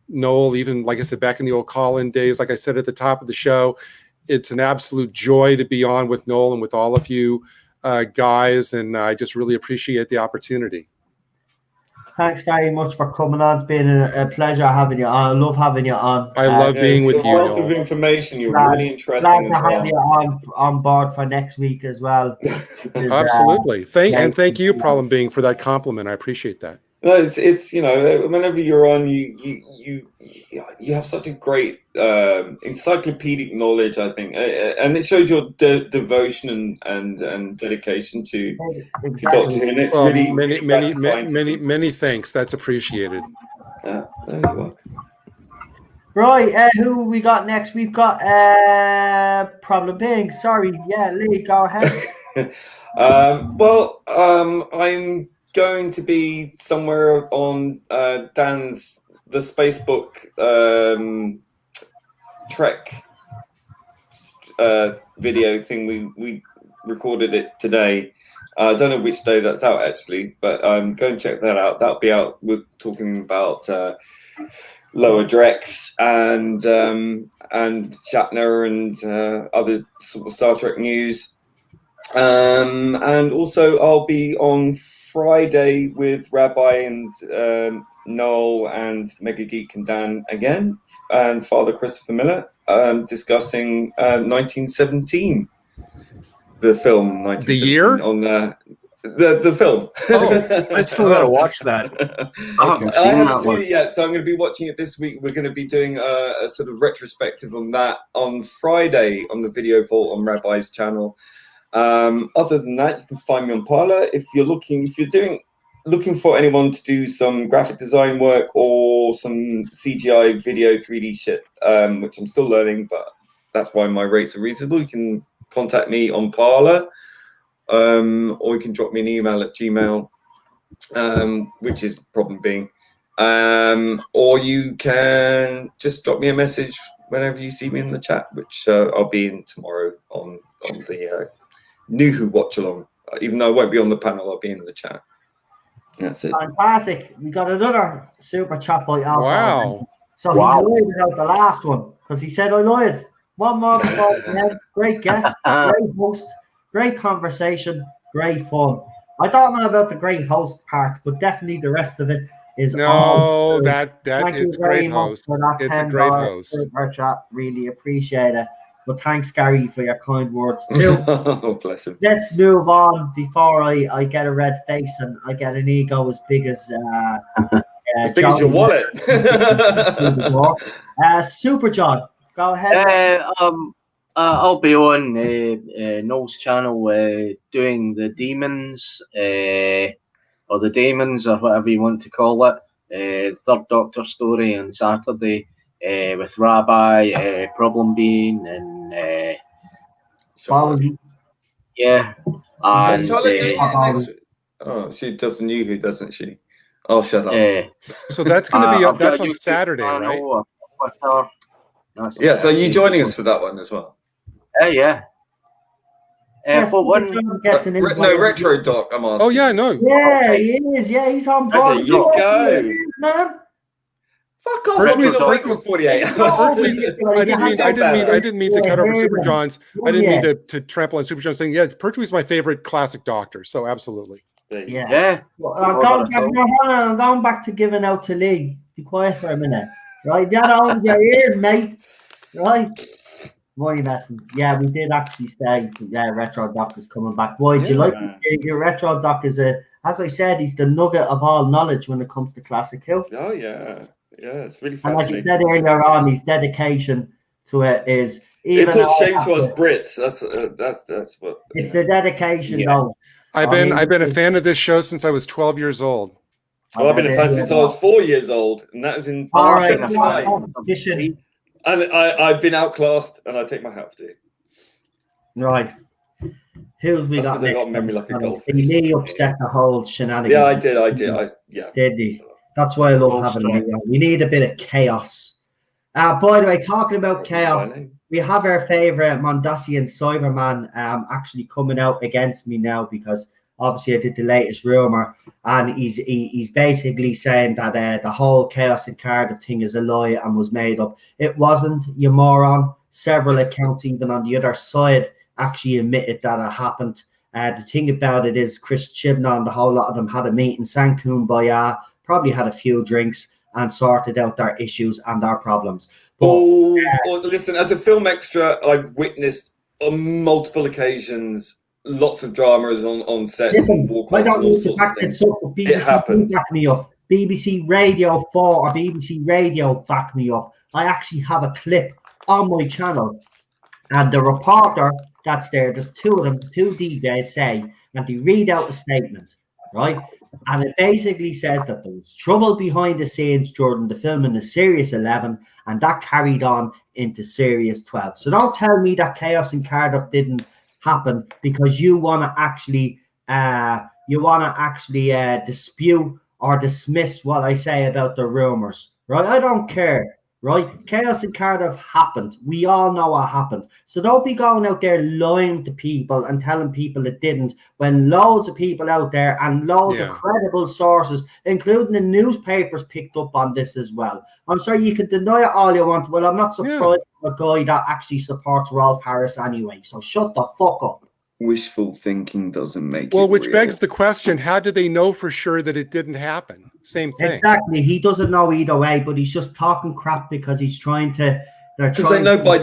Speaker 4: Noel, even like I said, back in the old call-in days. Like I said at the top of the show, it's an absolute joy to be on with Noel and with all of you guys, and I just really appreciate the opportunity.
Speaker 1: Thanks very much for coming on. It's been a pleasure having you on. I love having you on.
Speaker 4: I love being with you.
Speaker 5: Wealth of information. You're really interesting.
Speaker 1: Glad to have you on board for next week as well.
Speaker 4: Absolutely. Thank you, Problem Being, for that compliment. I appreciate that.
Speaker 5: No, it's whenever you're on, you have such a great encyclopedic knowledge, I think, and it shows your devotion and dedication to Doctor Who. And it's really
Speaker 4: many thanks. That's appreciated.
Speaker 5: You're welcome.
Speaker 1: Right, who we got next? We've got Problem Being. Sorry, Lee, go ahead.
Speaker 5: I'm going to be somewhere on Dan's the Spacebook Trek video thing. We recorded it today. I don't know which day that's out actually, but go and check that out. That'll be out. We're talking about Lower Decks and Shatner and other sort of Star Trek news. And also I'll be on Friday with Rabbi and Noel and Mega Geek and Dan again, and Father Christopher Miller, discussing 1917, the film 1917.
Speaker 4: The year?
Speaker 5: On the film.
Speaker 8: Oh, I still gotta watch that.
Speaker 5: I haven't seen it yet, so I'm going to be watching it this week. We're going to be doing a sort of retrospective on that on Friday on the Video Vault on Rabbi's channel. Other than that, you can find me on Parler. If you're looking for anyone to do some graphic design work or some CGI video 3D shit, which I'm still learning, but that's why my rates are reasonable, you can contact me on Parler, or you can drop me an email at Gmail, which is Problem Being. or you can just drop me a message whenever you see me in the chat, which I'll be in tomorrow on the New Who Watch Along. Even though I won't be on the panel, I'll be in the chat. That's it.
Speaker 1: Fantastic. We got another super chat by Al.
Speaker 4: Wow.
Speaker 1: So he lied about the last one because he said I lied. One more before the end. Great guest, great host, great conversation, great fun. I don't know about the great host part, but definitely the rest of it is
Speaker 4: no,
Speaker 1: that
Speaker 4: it's great host. It's a great host.
Speaker 1: Chat. Really appreciate it. But thanks, Gary, for your kind words too.
Speaker 5: Oh, bless him.
Speaker 1: Let's move on before I get a red face and I get an ego as big as
Speaker 5: as big as your wallet.
Speaker 1: Super John, go ahead.
Speaker 3: I'll be on Noel's channel doing the demons or the Daemons or whatever you want to call it. Third Doctor story on Saturday with Rabbi, Problem Bean, and yeah. And
Speaker 5: she does the New Who, doesn't she? Oh, shut up.
Speaker 4: So that's going to be that's on Saturday, right?
Speaker 5: Yeah, so are you joining us for that one as well?
Speaker 3: Yeah. But one
Speaker 5: no Retro Doc, I'm asking.
Speaker 4: Oh yeah, no.
Speaker 1: Yeah, he is. Yeah, he's on board.
Speaker 5: There you go. Man. Fuck off! I was awake for 48 hours.
Speaker 4: I didn't mean to cut over Super John's. I didn't mean to trample on Super John's thing. Yeah, Pertwee's my favorite classic Doctor, so absolutely.
Speaker 1: Yeah. Well, I'm going back to giving out to Lee. Be quiet for a minute, right? That on your ears, mate. Right? What are you messing? Yeah, we did actually say, Retro Doc is coming back. Why do you like your Retro Doc? As I said, he's the nugget of all knowledge when it comes to classic Who.
Speaker 5: Oh yeah, it's really
Speaker 1: fascinating. And as you said earlier on, his dedication to it is even.
Speaker 5: It puts shame to us Brits. That's what.
Speaker 1: It's the dedication, though.
Speaker 4: I've been a fan of this show since I was 12 years old.
Speaker 5: Well, I've been a fan since I was 4 years old, and that is in
Speaker 1: competition.
Speaker 5: And I've been outclassed, and I take my hat off to you.
Speaker 1: Right. Who we got?
Speaker 5: I got memory like a golf.
Speaker 1: Lee upset the whole shenanigans.
Speaker 5: Yeah, I did.
Speaker 1: Did he? That's why I love having Lee on. We need a bit of chaos. By the way, talking about chaos, we have our favorite Mondasian Cyberman actually coming out against me now because obviously I did the latest rumor, and he's basically saying that the whole Chaos in Cardiff thing is a lie and was made up. It wasn't, you moron. Several accounts, even on the other side, actually admitted that it happened. The thing about it is Chris Chibnall, the whole lot of them had a meeting, sang Kumbaya, probably had a few drinks and sorted out their issues and their problems. But,
Speaker 5: listen, as a film extra, I've witnessed on multiple occasions lots of dramas on sets.
Speaker 1: Listen, I don't need to back this up. BBC back me up. BBC Radio 4 or BBC Radio back me up. I actually have a clip on my channel, and the reporter that's there, there's two of them, two DJs say, and they read out a statement, right? And it basically says that there was trouble behind the scenes during the filming of Series 11, and that carried on into Series 12. So don't tell me that Chaos in Cardiff didn't happen because you want to actually dispute or dismiss what I say about the rumors, right? I don't care, right? Chaos in Cardiff happened. We all know what happened. So don't be going out there lying to people and telling people it didn't when loads of people out there and loads of credible sources, including the newspapers, picked up on this as well. I'm sorry, you can deny it all you want. Well, I'm not surprised a guy that actually supports Rolf Harris anyway. So shut the fuck up.
Speaker 5: Wishful thinking doesn't make
Speaker 4: well,
Speaker 5: it
Speaker 4: which
Speaker 5: real.
Speaker 4: Begs the question, how do they know for sure that it didn't happen? Same thing.
Speaker 1: Exactly. He doesn't know either way, but he's just talking crap because he's trying to.
Speaker 5: Because they know by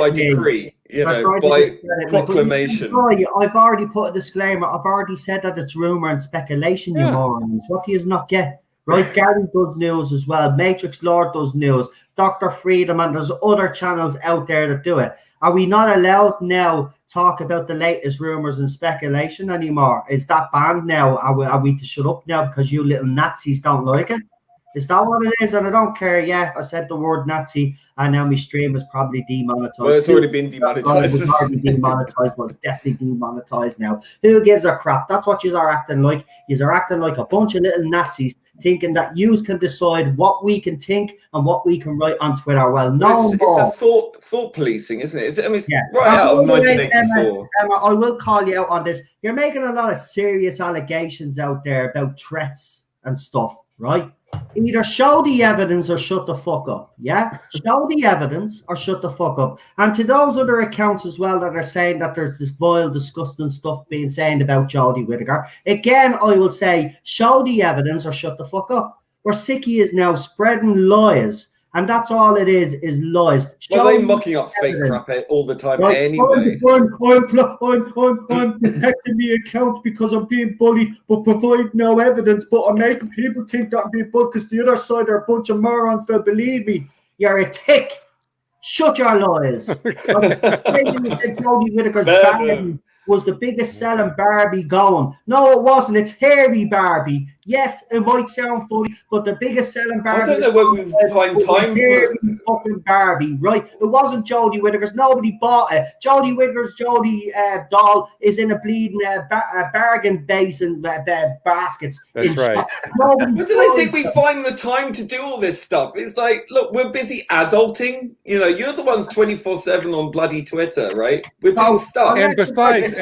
Speaker 5: decree, you know, by proclamation.
Speaker 1: I've already put a disclaimer. I've already said that it's rumor and speculation, you morons. What do you not get? Right, Gary does news as well. Matrix Lord does news. Dr. Freedom, and there's other channels out there that do it. Are we not allowed now talk about the latest rumors and speculation anymore? Is that banned now? Are we to shut up now because you little Nazis don't like it? Is that what it is? And I don't care. Yeah, I said the word Nazi, and now my stream is probably demonetized.
Speaker 5: Well, it's already been demonetized.
Speaker 1: It's already demonetized, but definitely demonetized now. Who gives a crap? That's what you are acting like. You are acting like a bunch of little Nazis, thinking that you can decide what we can think and what we can write on Twitter. Well, no,
Speaker 5: it's the thought policing, isn't it? I mean, it's right out of 1984.
Speaker 1: Emma, I will call you out on this. You're making a lot of serious allegations out there about threats and stuff, right? Either show the evidence or shut the fuck up. Yeah, show the evidence or shut the fuck up. And to those other accounts as well that are saying that there's this vile, disgusting stuff being said about Jodie Whittaker, again, I will say, show the evidence or shut the fuck up. We're sick he is now spreading lies. And that's all it is lies.
Speaker 5: Well, they're mucking up fake crap all the time anyways.
Speaker 1: I'm protecting the account because I'm being bullied, but provide no evidence. But I'm making people think that I'm being bullied because the other side are a bunch of morons. They'll believe me. You're a tick. Shut your lies. Jodie Whittaker's Barbie was the biggest selling Barbie going. No, it wasn't. It's hairy Barbie. Yes, it might sound funny, but the biggest selling Barbie.
Speaker 5: I don't know where we find time for
Speaker 1: fucking Barbie, right? It wasn't Jodie Whittaker's. Nobody bought it. Jodie Whittaker's doll is in a bleeding bargain base and baskets.
Speaker 4: That's right.
Speaker 5: But do they think we find the time to do all this stuff? It's like, look, we're busy adulting. You know, you're the ones 24/7 on bloody Twitter, right? We're doing stuff.
Speaker 4: And besides,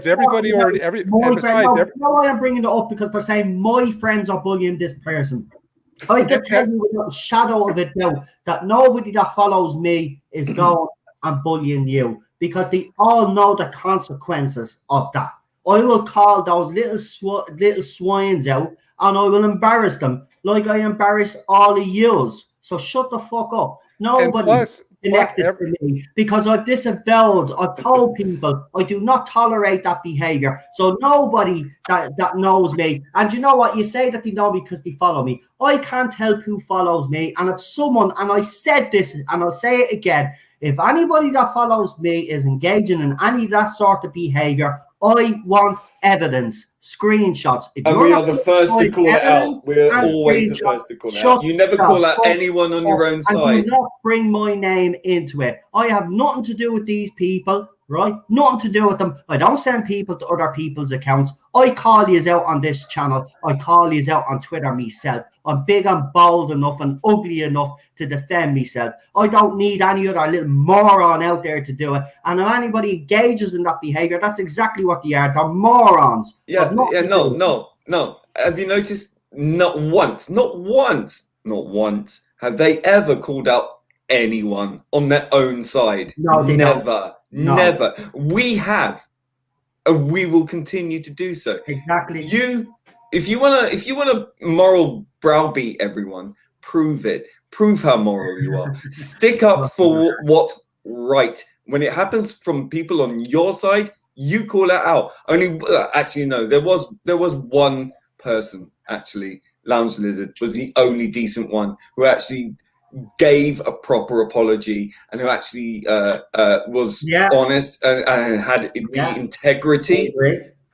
Speaker 4: everybody already.
Speaker 1: No, I am bringing it up because they're saying my friends are bullying this person. I can tell you without a shadow of a doubt that nobody that follows me is going and bullying you because they all know the consequences of that. I will call those little swines out and I will embarrass them like I embarrass all of yous. So shut the fuck up. Nobody connected to me because I've disavowed. I've told people I do not tolerate that behavior. So nobody that knows me, and you know what? You say that they know me because they follow me. I can't help who follows me, and if someone, and I said this, and I'll say it again, if anybody that follows me is engaging in any of that sort of behavior, I want evidence, screenshots.
Speaker 5: And we are the first to call it out. We're always the first to call it out. You never call out anyone on your own side.
Speaker 1: And do not bring my name into it. I have nothing to do with these people, right? Nothing to do with them. I don't send people to other people's accounts. I call yous out on this channel. I call yous out on Twitter myself. I'm big and bold enough and ugly enough to defend myself. I don't need any other little moron out there to do it. And if anybody engages in that behavior, that's exactly what they are. They're morons.
Speaker 5: No. Have you noticed? Not once have they ever called out anyone on their own side.
Speaker 1: No, they
Speaker 5: never.
Speaker 1: No.
Speaker 5: Never. We have, and we will continue to do so.
Speaker 1: Exactly.
Speaker 5: If you wanna moral browbeat everyone, prove it. Prove how moral you are. Stick up for what's right. When it happens from people on your side, you call it out. Actually, no. There was one person. Actually, Lounge Lizard was the only decent one who actually gave a proper apology and who actually was honest and had the integrity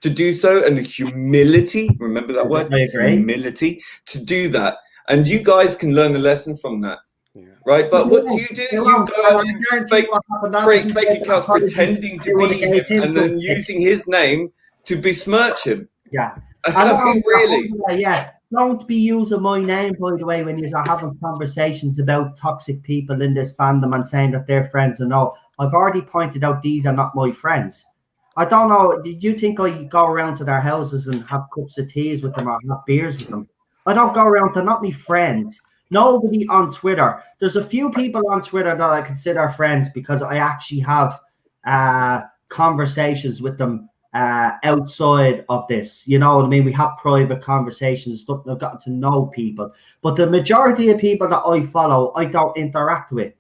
Speaker 5: to do so, and the humility. Remember that word?
Speaker 1: I agree.
Speaker 5: Humility to do that. And you guys can learn a lesson from that. Right, but what do? You go out and create fake accounts pretending to be him and then using his name to besmirch him.
Speaker 1: Yeah.
Speaker 5: I mean, really?
Speaker 1: Yeah. Don't be using my name, by the way, when you're having conversations about toxic people in this fandom and saying that they're friends and all. I've already pointed out these are not my friends. I don't know. Did you think I go around to their houses and have cups of teas with them or have beers with them? I don't go around. They're not my friends. Nobody on Twitter. There's a few people on Twitter that I consider friends because I actually have conversations with them outside of this. You know what I mean? We have private conversations and stuff. And I've gotten to know people. But the majority of people that I follow, I don't interact with.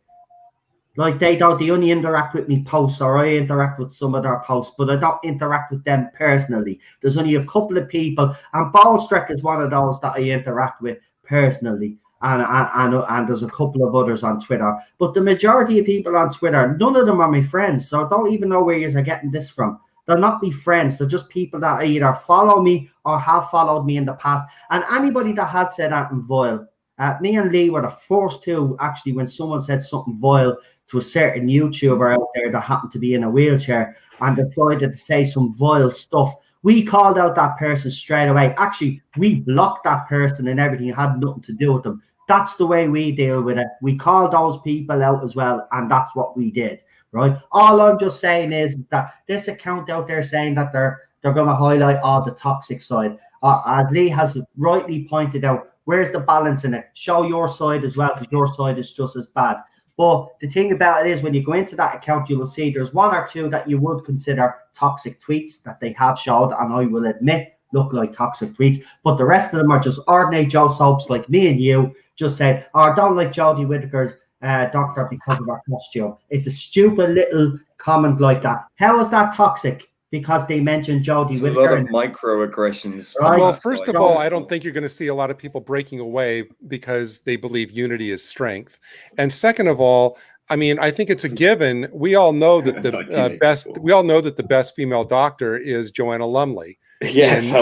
Speaker 1: Like they only interact with me posts, or I interact with some of their posts, but I don't interact with them personally. There's only a couple of people, and Ballstreck is one of those that I interact with personally. And there's a couple of others on Twitter. But the majority of people on Twitter, none of them are my friends. So I don't even know where you're getting this from. They'll not be friends. They're just people that either follow me or have followed me in the past. And anybody that has said that in vile, me and Lee were the first to actually, when someone said something vile to a certain YouTuber out there that happened to be in a wheelchair and decided to say some vile stuff, we called out that person straight away. Actually, we blocked that person and everything. It had nothing to do with them. That's the way we deal with it. We call those people out as well, and that's what we did, right? All I'm just saying is that this account out there saying that they're going to highlight all the toxic side. As Lee has rightly pointed out, where's the balance in it? Show your side as well, because your side is just as bad. But the thing about it is, when you go into that account, you will see there's one or two that you would consider toxic tweets that they have showed, and I will admit look like toxic tweets. But the rest of them are just ordinary Joe Soaps like me and you, just saying, "Oh, I don't like Jodie Whittaker's doctor because of her costume." It's a stupid little comment like that. How is that toxic? Because they mentioned Jodie Whittaker.
Speaker 5: A lot of microaggressions.
Speaker 1: Right?
Speaker 4: Well, first of all, I don't think you're going to see a lot of people breaking away because they believe unity is strength. And second of all, I mean, I think it's a given. We all know that the best. We all know that the best female doctor is Joanna Lumley.
Speaker 5: Yes,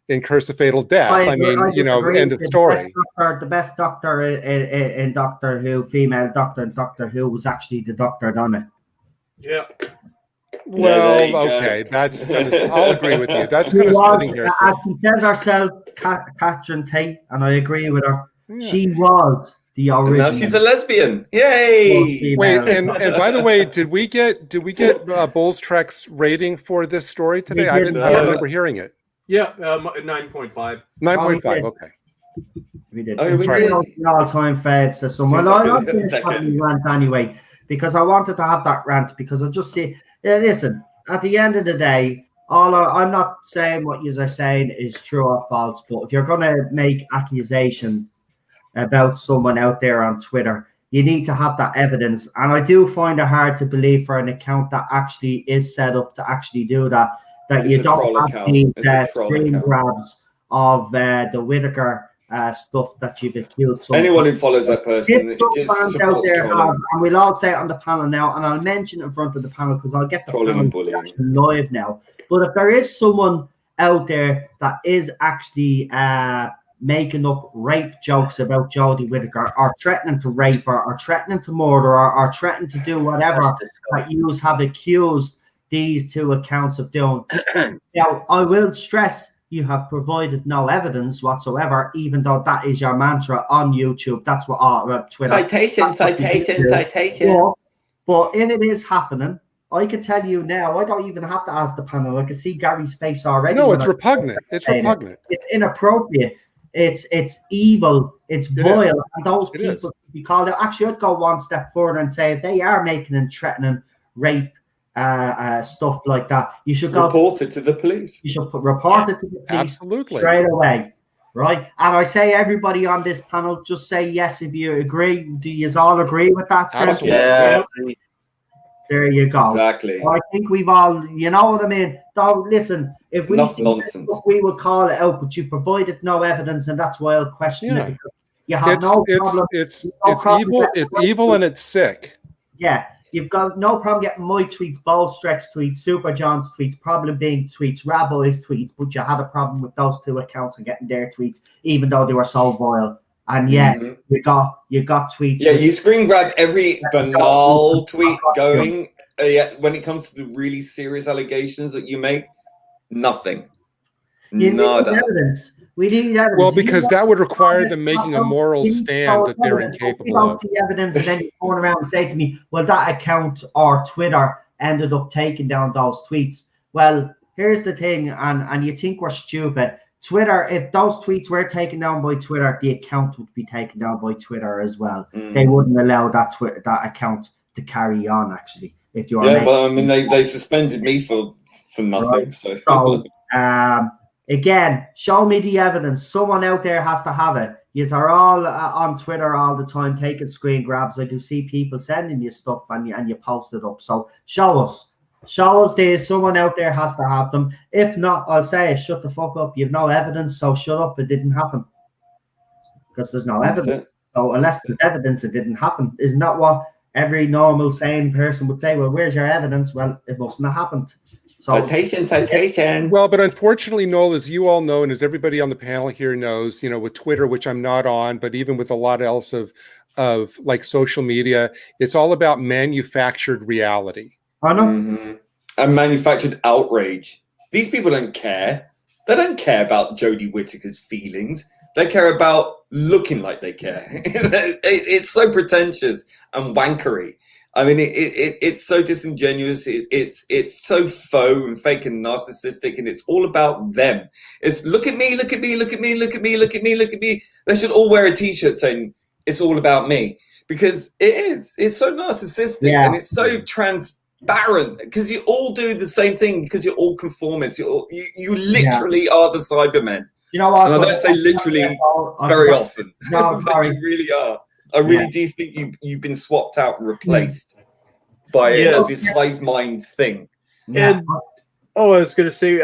Speaker 4: in Curse of Fatal Death. I mean, you know, end of story.
Speaker 1: The best doctor in Doctor Who, female doctor in Doctor Who, was actually the Doctor Donna.
Speaker 8: Yeah.
Speaker 4: Well, okay, that's gonna, I'll agree with you. That's kind of splitting hairs.
Speaker 1: She says herself, Catherine Tate, and I agree with her. Yeah. She was the original.
Speaker 5: And now she's a lesbian. Yay!
Speaker 4: Wait, and by the way, did we get Bulls Trek's rating for this story today? I didn't remember hearing it.
Speaker 8: Yeah, 9.5.
Speaker 4: 9.5. Okay.
Speaker 1: We did. Oh, we did. All-time fave. So someone rant anyway, because I wanted to have that rant because I just see. Listen, at the end of the day, I'm not saying what you are saying is true or false, but if you're going to make accusations about someone out there on Twitter, you need to have that evidence. And I do find it hard to believe for an account that actually is set up to actually do that, that you don't have these screen grabs of the Whittaker stuff that you've accused.
Speaker 5: Anyone who follows that person, it just supports trolling.
Speaker 1: And we'll all say it on the panel now, and I'll mention it in front of the panel because I'll get the panel live now. But if there is someone out there that is actually making up rape jokes about Jodie Whittaker, or threatening to rape her, or threatening to murder her, or threatening to do whatever that you have accused these two accounts of doing. Now, I will stress, you have provided no evidence whatsoever, even though that is your mantra on YouTube. That's what Twitter.
Speaker 5: Citation.
Speaker 1: But if it is happening, I can tell you now, I don't even have to ask the panel. I can see Gary's face already.
Speaker 4: No, it's repugnant. It's repugnant.
Speaker 1: It's inappropriate. It's evil. It's vile. And those people should be called out. Actually, I'd go one step further and say if they are making and threatening rape, stuff like that, you should go
Speaker 5: report it to the police.
Speaker 1: You should report it to the police
Speaker 4: absolutely
Speaker 1: straight away, right? And I say everybody on this panel, just say yes if you agree. Do you all agree with that?
Speaker 4: Absolutely.
Speaker 3: Yeah.
Speaker 1: There you go.
Speaker 5: Exactly.
Speaker 1: I think we've all, you know what I mean? Don't listen. If we see
Speaker 5: nonsense,
Speaker 1: we will call it out, but you provided no evidence, and that's why I'll question it. You have no problem.
Speaker 4: It's evil. It's evil and it's sick.
Speaker 1: Yeah. You've got no problem getting my tweets, Ball Stretch tweets, Super John's tweets, Problem Being tweets, Rabo's tweets, but you had a problem with those two accounts and getting their tweets, even though they were so vile. And you got tweets.
Speaker 5: Yeah, you screen grab every banal tweet going. When it comes to the really serious allegations that you make, nothing.
Speaker 1: You need evidence. We need evidence.
Speaker 4: Well, because that would require them making a moral stand that they're incapable of.
Speaker 1: See evidence, and then you turn around and say to me, "Well, that account or Twitter ended up taking down those tweets." Well, here's the thing, and you think we're stupid. Twitter, if those tweets were taken down by Twitter, the account would be taken down by Twitter as well. They wouldn't allow that account to carry on. Actually, if you are
Speaker 5: well, I mean, they suspended me for nothing. Right.
Speaker 1: So again, show me the evidence. Someone out there has to have it. You are all on Twitter all the time taking screen grabs. I do see people sending you stuff and you post it up. So show us. Show us this. Someone out there has to have them. If not, I'll say, shut the fuck up. You have no evidence, so shut up. It didn't happen. Because there's no evidence. So unless there's evidence, it didn't happen. Isn't that what every normal, sane person would say? Well, where's your evidence? Well, it mustn't have happened. So,
Speaker 5: citation.
Speaker 4: Well, but unfortunately, Noel, as you all know, and as everybody on the panel here knows, with Twitter, which I'm not on, but even with a lot else of like social media, it's all about manufactured reality.
Speaker 1: I know.
Speaker 5: Mm-hmm. And manufactured outrage. These people don't care. They don't care about Jodie Whittaker's feelings. They care about looking like they care. It's so pretentious and wankery. I mean, it's so disingenuous. It's so faux and fake and narcissistic, and it's all about them. It's look at me, look at me, look at me, look at me, look at me, look at me. They should all wear a T-shirt saying it's all about me, because it is. It's so narcissistic and it's so transparent, because you all do the same thing, because you're all conformists. You literally are the Cybermen.
Speaker 1: You know what?
Speaker 5: And I don't say literally very often.
Speaker 1: No,
Speaker 5: but you really are. I really do think you've been swapped out and replaced by this hive mind thing.
Speaker 8: And I was going to say,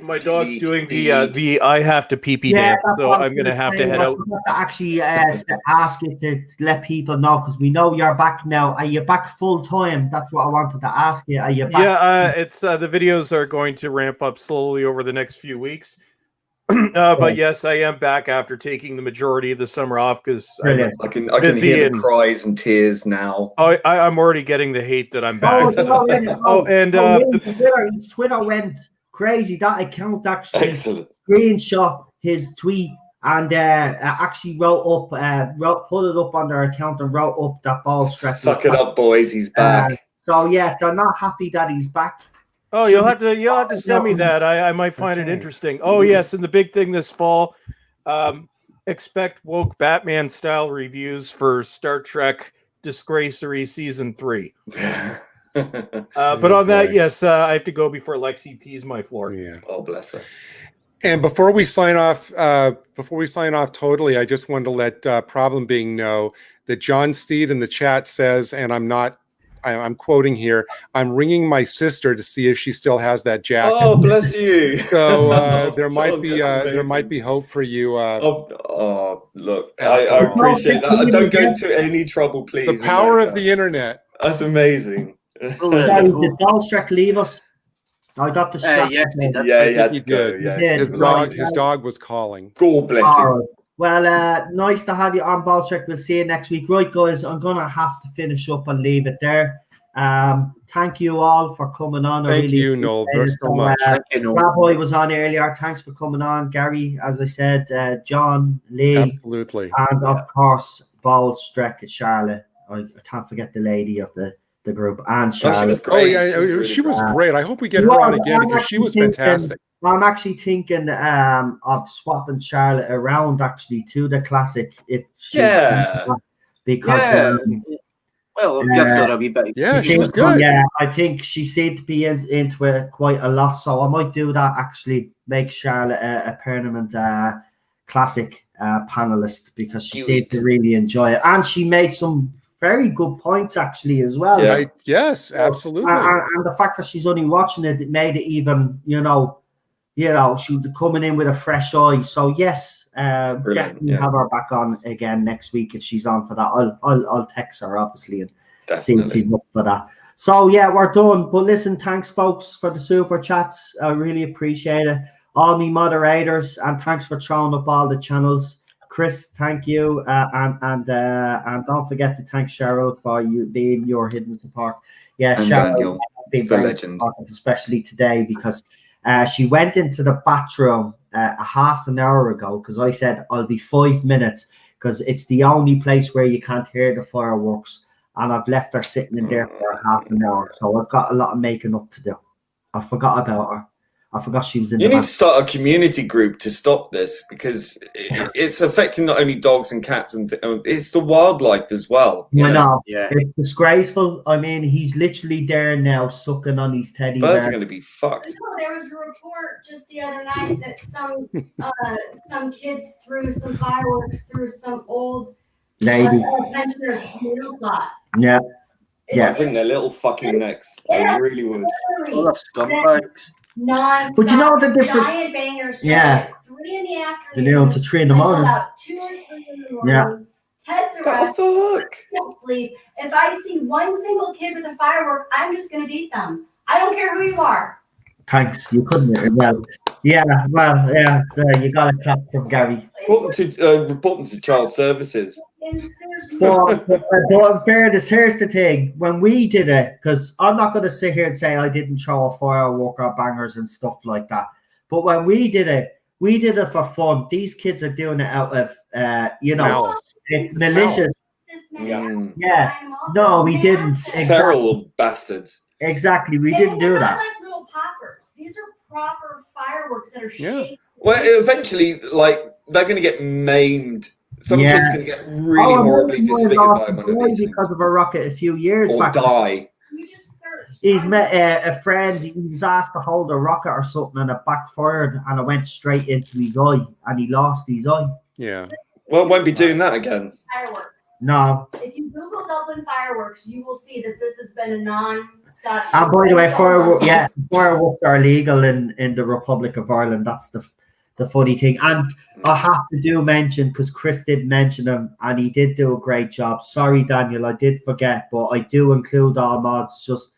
Speaker 8: my dog's doing the I have to pee dance, so I'm going to have to head out.
Speaker 1: I have to actually ask you to let people know, because we know you're back now. Are you back full time? That's what I wanted to ask you. Are you back?
Speaker 8: Yeah, it's the videos are going to ramp up slowly over the next few weeks. But yes, I am back after taking the majority of the summer off, because
Speaker 5: I can hear the cries and tears now.
Speaker 8: I'm already getting the hate that I'm back.
Speaker 1: His Twitter went crazy. That account actually
Speaker 5: Excellent.
Speaker 1: Screenshot his tweet and actually wrote up, put it up on their account and wrote up that ball stretch.
Speaker 5: Suck it up, boys. He's back.
Speaker 1: So yeah, they're not happy that he's back.
Speaker 8: Oh, you'll have to send me that. I might find it interesting. Oh yes, and the big thing this fall, expect woke Batman style reviews for Star Trek Disgracery Season 3. But on that, yes, I have to go before Lexi pees my floor.
Speaker 4: Yeah.
Speaker 5: Oh, bless her.
Speaker 4: And before we sign off, totally, I just wanted to let Problem Being know that John Steed in the chat says, and I'm quoting here, I'm ringing my sister to see if she still has that jacket.
Speaker 5: Oh, bless you.
Speaker 4: So there might be hope for you.
Speaker 5: Look, I appreciate that. Don't go into any trouble, please.
Speaker 4: The power of the internet.
Speaker 5: That's amazing.
Speaker 1: Did Ballstreck leave us? I got the strap.
Speaker 5: He had to go. Yeah,
Speaker 4: his dog was calling.
Speaker 5: God bless him.
Speaker 1: Well, nice to have you on, Ballstreck. We'll see you next week. Right, guys, I'm going to have to finish up and leave it there. Thank you all for coming on.
Speaker 4: Thank you, Noel, very so much.
Speaker 1: Rabbi was on earlier. Thanks for coming on. Gary, as I said, John, Lee.
Speaker 4: Absolutely.
Speaker 1: And, of course, Ballstreck and Charlotte. I can't forget the lady of the group. And Charlotte.
Speaker 5: She was great.
Speaker 4: She was great. I hope we get her on again, because she was fantastic.
Speaker 1: I'm actually thinking of swapping Charlotte around actually to the classic because
Speaker 3: well, it gives her a wee bit.
Speaker 4: Yeah, she was good.
Speaker 1: Yeah, I think she seemed to be into it quite a lot, so I might do that. Actually, make Charlotte a permanent classic panelist, because she seemed to really enjoy it, and she made some very good points actually as well.
Speaker 4: Yeah, yes, absolutely.
Speaker 1: And the fact that she's only watching it made it even, she was coming in with a fresh eye. So yes, definitely have her back on again next week if she's on for that. I'll text her obviously and see if she's up for that. So yeah, we're done. But listen, thanks folks for the super chats. I really appreciate it. All me moderators, and thanks for throwing up all the channels. Chris, thank you, and don't forget to thank Cheryl for you being your hidden support. Yeah, and Cheryl has been very important, especially today, because she went into the bathroom a half an hour ago, because I said I'll be 5 minutes, because it's the only place where you can't hear the fireworks, and I've left her sitting in there for a half an hour, so I've got a lot of making up to do. I forgot about her. I forgot she was in.
Speaker 5: You need to start a community group to stop this, because it's affecting not only dogs and cats, and it's the wildlife as well.
Speaker 1: I know. Yeah. It's disgraceful. I mean, he's literally there now sucking on his teddy bear.
Speaker 5: Birds are going to be fucked.
Speaker 9: There was a report just the other night that some kids threw some fireworks through some old
Speaker 1: lady
Speaker 9: pensioners' noodle slots.
Speaker 1: Yeah.
Speaker 5: Yeah. Bring their little fucking necks. I really would.
Speaker 3: Oh, that's scumbags.
Speaker 1: But you know the difference.
Speaker 9: Giant bangers. 3 in the
Speaker 1: afternoon to 3 in the morning.
Speaker 9: About 2 or 3 in the morning. Yeah. Ted's around. Sleep. If I see one single kid with a firework, I'm just going to beat them. I don't care who you are.
Speaker 1: Thanks. You couldn't. Well, yeah. Well, yeah. You got a clap from Gary.
Speaker 5: Report them to child services.
Speaker 1: But in fairness, here's the thing. When we did it, because I'm not going to sit here and say I didn't throw a firework or bangers and stuff like that. But when we did it for fun. These kids are doing it out of,
Speaker 4: malice.
Speaker 1: It's malicious.
Speaker 5: Yeah.
Speaker 1: No, we didn't.
Speaker 5: Feral bastards.
Speaker 1: Exactly. We didn't do that.
Speaker 9: Like little poppers. These are proper fireworks that are shaped.
Speaker 5: Well, eventually, like, they're going to get maimed. Some kids going to get really horribly disfigured by one of these
Speaker 1: because of a rocket a few years back.
Speaker 5: Or die.
Speaker 1: He's met a friend. He was asked to hold a rocket or something, and it backfired, and it went straight into his eye, and he lost his eye.
Speaker 4: Yeah.
Speaker 5: Well, won't be doing that again.
Speaker 9: Fireworks.
Speaker 1: No.
Speaker 9: If you Google Dublin fireworks, you will see that this has been a non-stop.
Speaker 1: And by the way, fireworks are illegal in the Republic of Ireland. That's the funny thing. And I have to mention, because Chris did mention him, and he did do a great job. Sorry, Daniel, I did forget, but I do include all mods. Just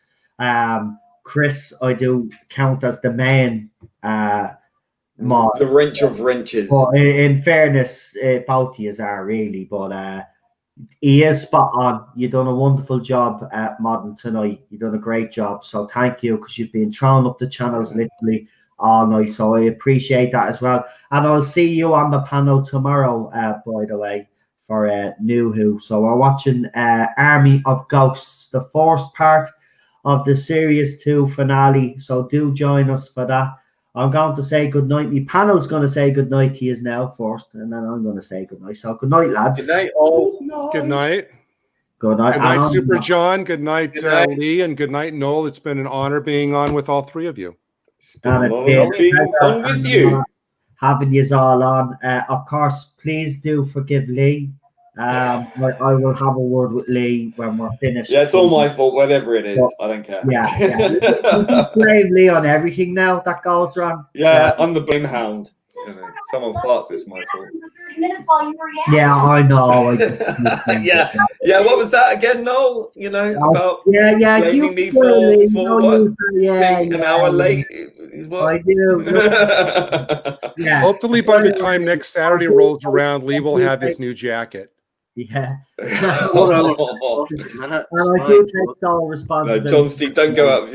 Speaker 1: Chris, I do count as the main mod.
Speaker 5: The wrench of wrenches.
Speaker 1: But in fairness, both of you are really, but he is spot on. You've done a wonderful job at modding tonight. You've done a great job. So thank you, because you've been throwing up the channels literally all night. So I appreciate that as well. And I'll see you on the panel tomorrow, by the way, for New Who. So we're watching Army of Ghosts, the first part of the Series 2 finale. So do join us for that. I'm going to say good night. My panel's going to say good night to you now first, and then I'm going to say good night. So good night, lads.
Speaker 3: Good night, all.
Speaker 4: Good night.
Speaker 1: Good night.
Speaker 4: Good night, Super John. Good night, Lee, and good night, Noel. It's been an honor being on with all three of you.
Speaker 5: It's been an honor being on with you.
Speaker 1: Having you all on. Of course, please do forgive Lee. I will have a word with Lee when we're finished.
Speaker 5: Yeah, it's all my fault, whatever it is. I don't care.
Speaker 1: Yeah. You blame Lee on everything now that goes wrong.
Speaker 5: Yeah, I'm the blame hound. Someone farts, it's my fault.
Speaker 1: Yeah, I know.
Speaker 5: Yeah. What was that again, Noel? You know, about blaming me for what? Being an hour late.
Speaker 1: I do. Yeah.
Speaker 4: Hopefully, by the time next Saturday rolls around, Lee will have his new jacket.
Speaker 1: Yeah.
Speaker 5: And
Speaker 1: I do take all responsibility.
Speaker 5: No, John Steve, don't go out of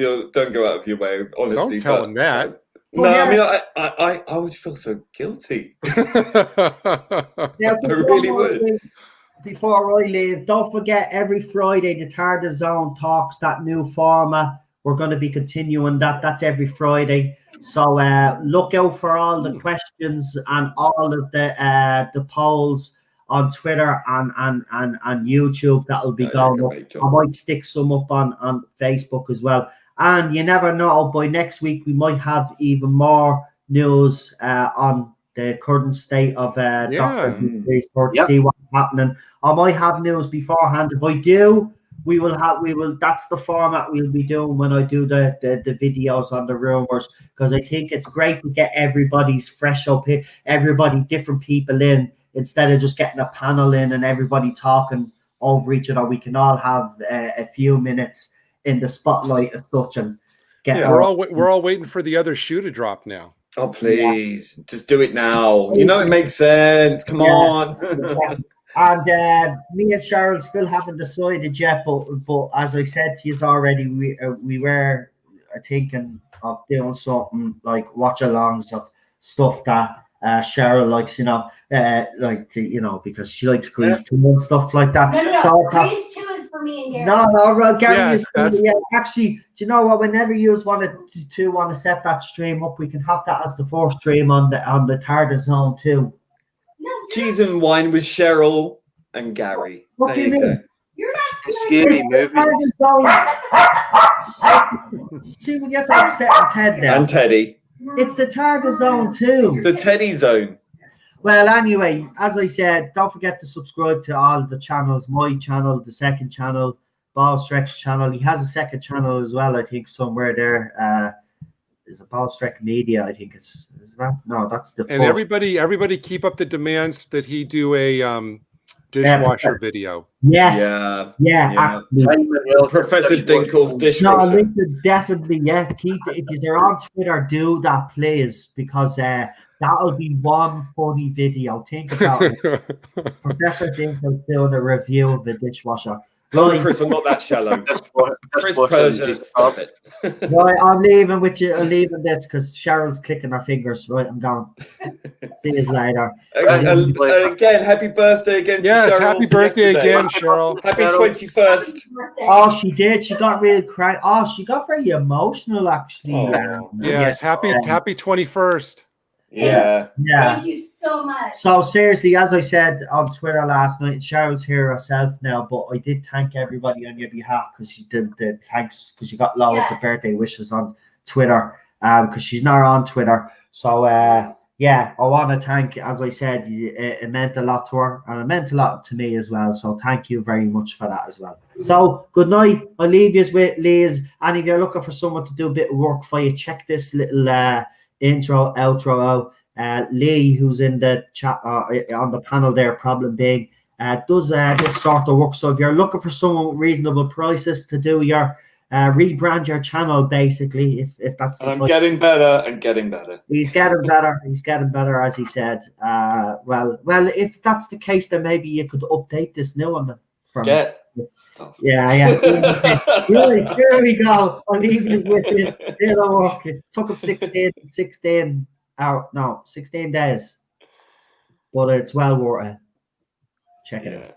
Speaker 5: your way. Honestly,
Speaker 4: don't tell him that.
Speaker 5: No, I mean, I would feel so guilty. I really would.
Speaker 1: Before I leave, don't forget every Friday the Tarda Zone talks, that new format. We're going to be continuing that. That's every Friday. So look out for all the questions and all of the polls on Twitter and YouTube. That'll be going up. I might stick some up on Facebook as well. And you never know, by next week we might have even more news on the current state of Dr. Who to see what's happening. I might have news beforehand. If I do, we will that's the format we'll be doing when I do the videos on the rumors, because I think it's great to get everybody's fresh up here, different people in, instead of just getting a panel in and everybody talking over each other. We can all have a few minutes in the spotlight as such and get
Speaker 4: we're all waiting for the other shoe to drop now.
Speaker 5: Oh please, just do it now. You know it makes sense. Come on.
Speaker 1: And me and Cheryl still haven't decided yet, but as I said to you already, we were thinking of doing something like watch-alongs of stuff that Cheryl likes, because she likes Grease 2 and stuff like that.
Speaker 9: No.
Speaker 1: So
Speaker 9: Grease 2 is for me and Gary.
Speaker 1: No, Gary
Speaker 4: Yes,
Speaker 1: actually, do you know what? Whenever you want to set that stream up, we can have that as the first stream on the Tarda Zone too.
Speaker 9: No,
Speaker 5: Cheese and wine with Cheryl and Gary.
Speaker 1: What do you mean?
Speaker 9: You're not
Speaker 3: Scary movie.
Speaker 1: See, we get to upset Ted now.
Speaker 5: And Teddy.
Speaker 1: It's the Tarda Zone too.
Speaker 5: The Teddy Zone.
Speaker 1: Well, anyway, as I said, don't forget to subscribe to all the channels. My channel, the second channel, Ball Stretch channel. He has a second channel as well, I think, somewhere there. There's a Ball Stretch Media, I think it's. Is that? No, that's the.
Speaker 4: And everybody keep up the demands that he do a dishwasher video.
Speaker 1: Yes.
Speaker 5: Yeah.
Speaker 1: Actually.
Speaker 5: Professor Dinkle's dishwasher.
Speaker 1: No, listen, definitely, yeah. Keep if you're on Twitter, do that, please, because that'll be one funny video. Think about it. Professor Dinkle's doing a review of the dishwasher.
Speaker 5: Oh, Chris, I'm not that shallow. Chris Persia, stop it.
Speaker 1: Right, I'm leaving with you. I'm leaving this because Cheryl's clicking her fingers. Right, I'm gone. See you later.
Speaker 5: Again, happy birthday again to Cheryl.
Speaker 4: Happy birthday again, Cheryl.
Speaker 5: Happy 21st.
Speaker 1: Oh, she did. She got really crying. Oh, she got very emotional, actually.
Speaker 4: Yes, happy 21st.
Speaker 5: Yeah.
Speaker 9: Thank you so much.
Speaker 1: So seriously, as I said on Twitter last night, Cheryl's here herself now, but I did thank everybody on your behalf because she did the thanks because you got loads of birthday wishes on Twitter because she's not on Twitter. So yeah, I want to thank, as I said, it meant a lot to her and it meant a lot to me as well. So thank you very much for that as well. So good night. I'll leave you with Liz. And if you're looking for someone to do a bit of work for you, check this little intro, outro out. Lee, who's in the chat on the panel there, problem being, does this sort of work. So if you're looking for someone with reasonable prices to do your rebrand your channel, basically, if that's
Speaker 5: I'm getting better and getting better.
Speaker 1: He's getting better. He's getting better, as he said. Well, if that's the case, then maybe you could update this new one from
Speaker 5: stuff.
Speaker 1: Yeah. Here we go. I'm leaving it with this. It'll work. It took him 16 days. But it's well worth it. Check it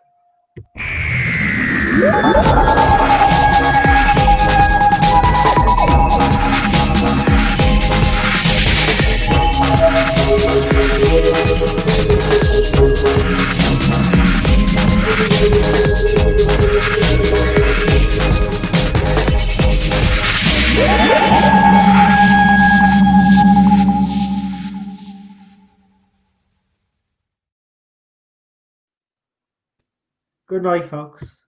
Speaker 1: Good night, folks.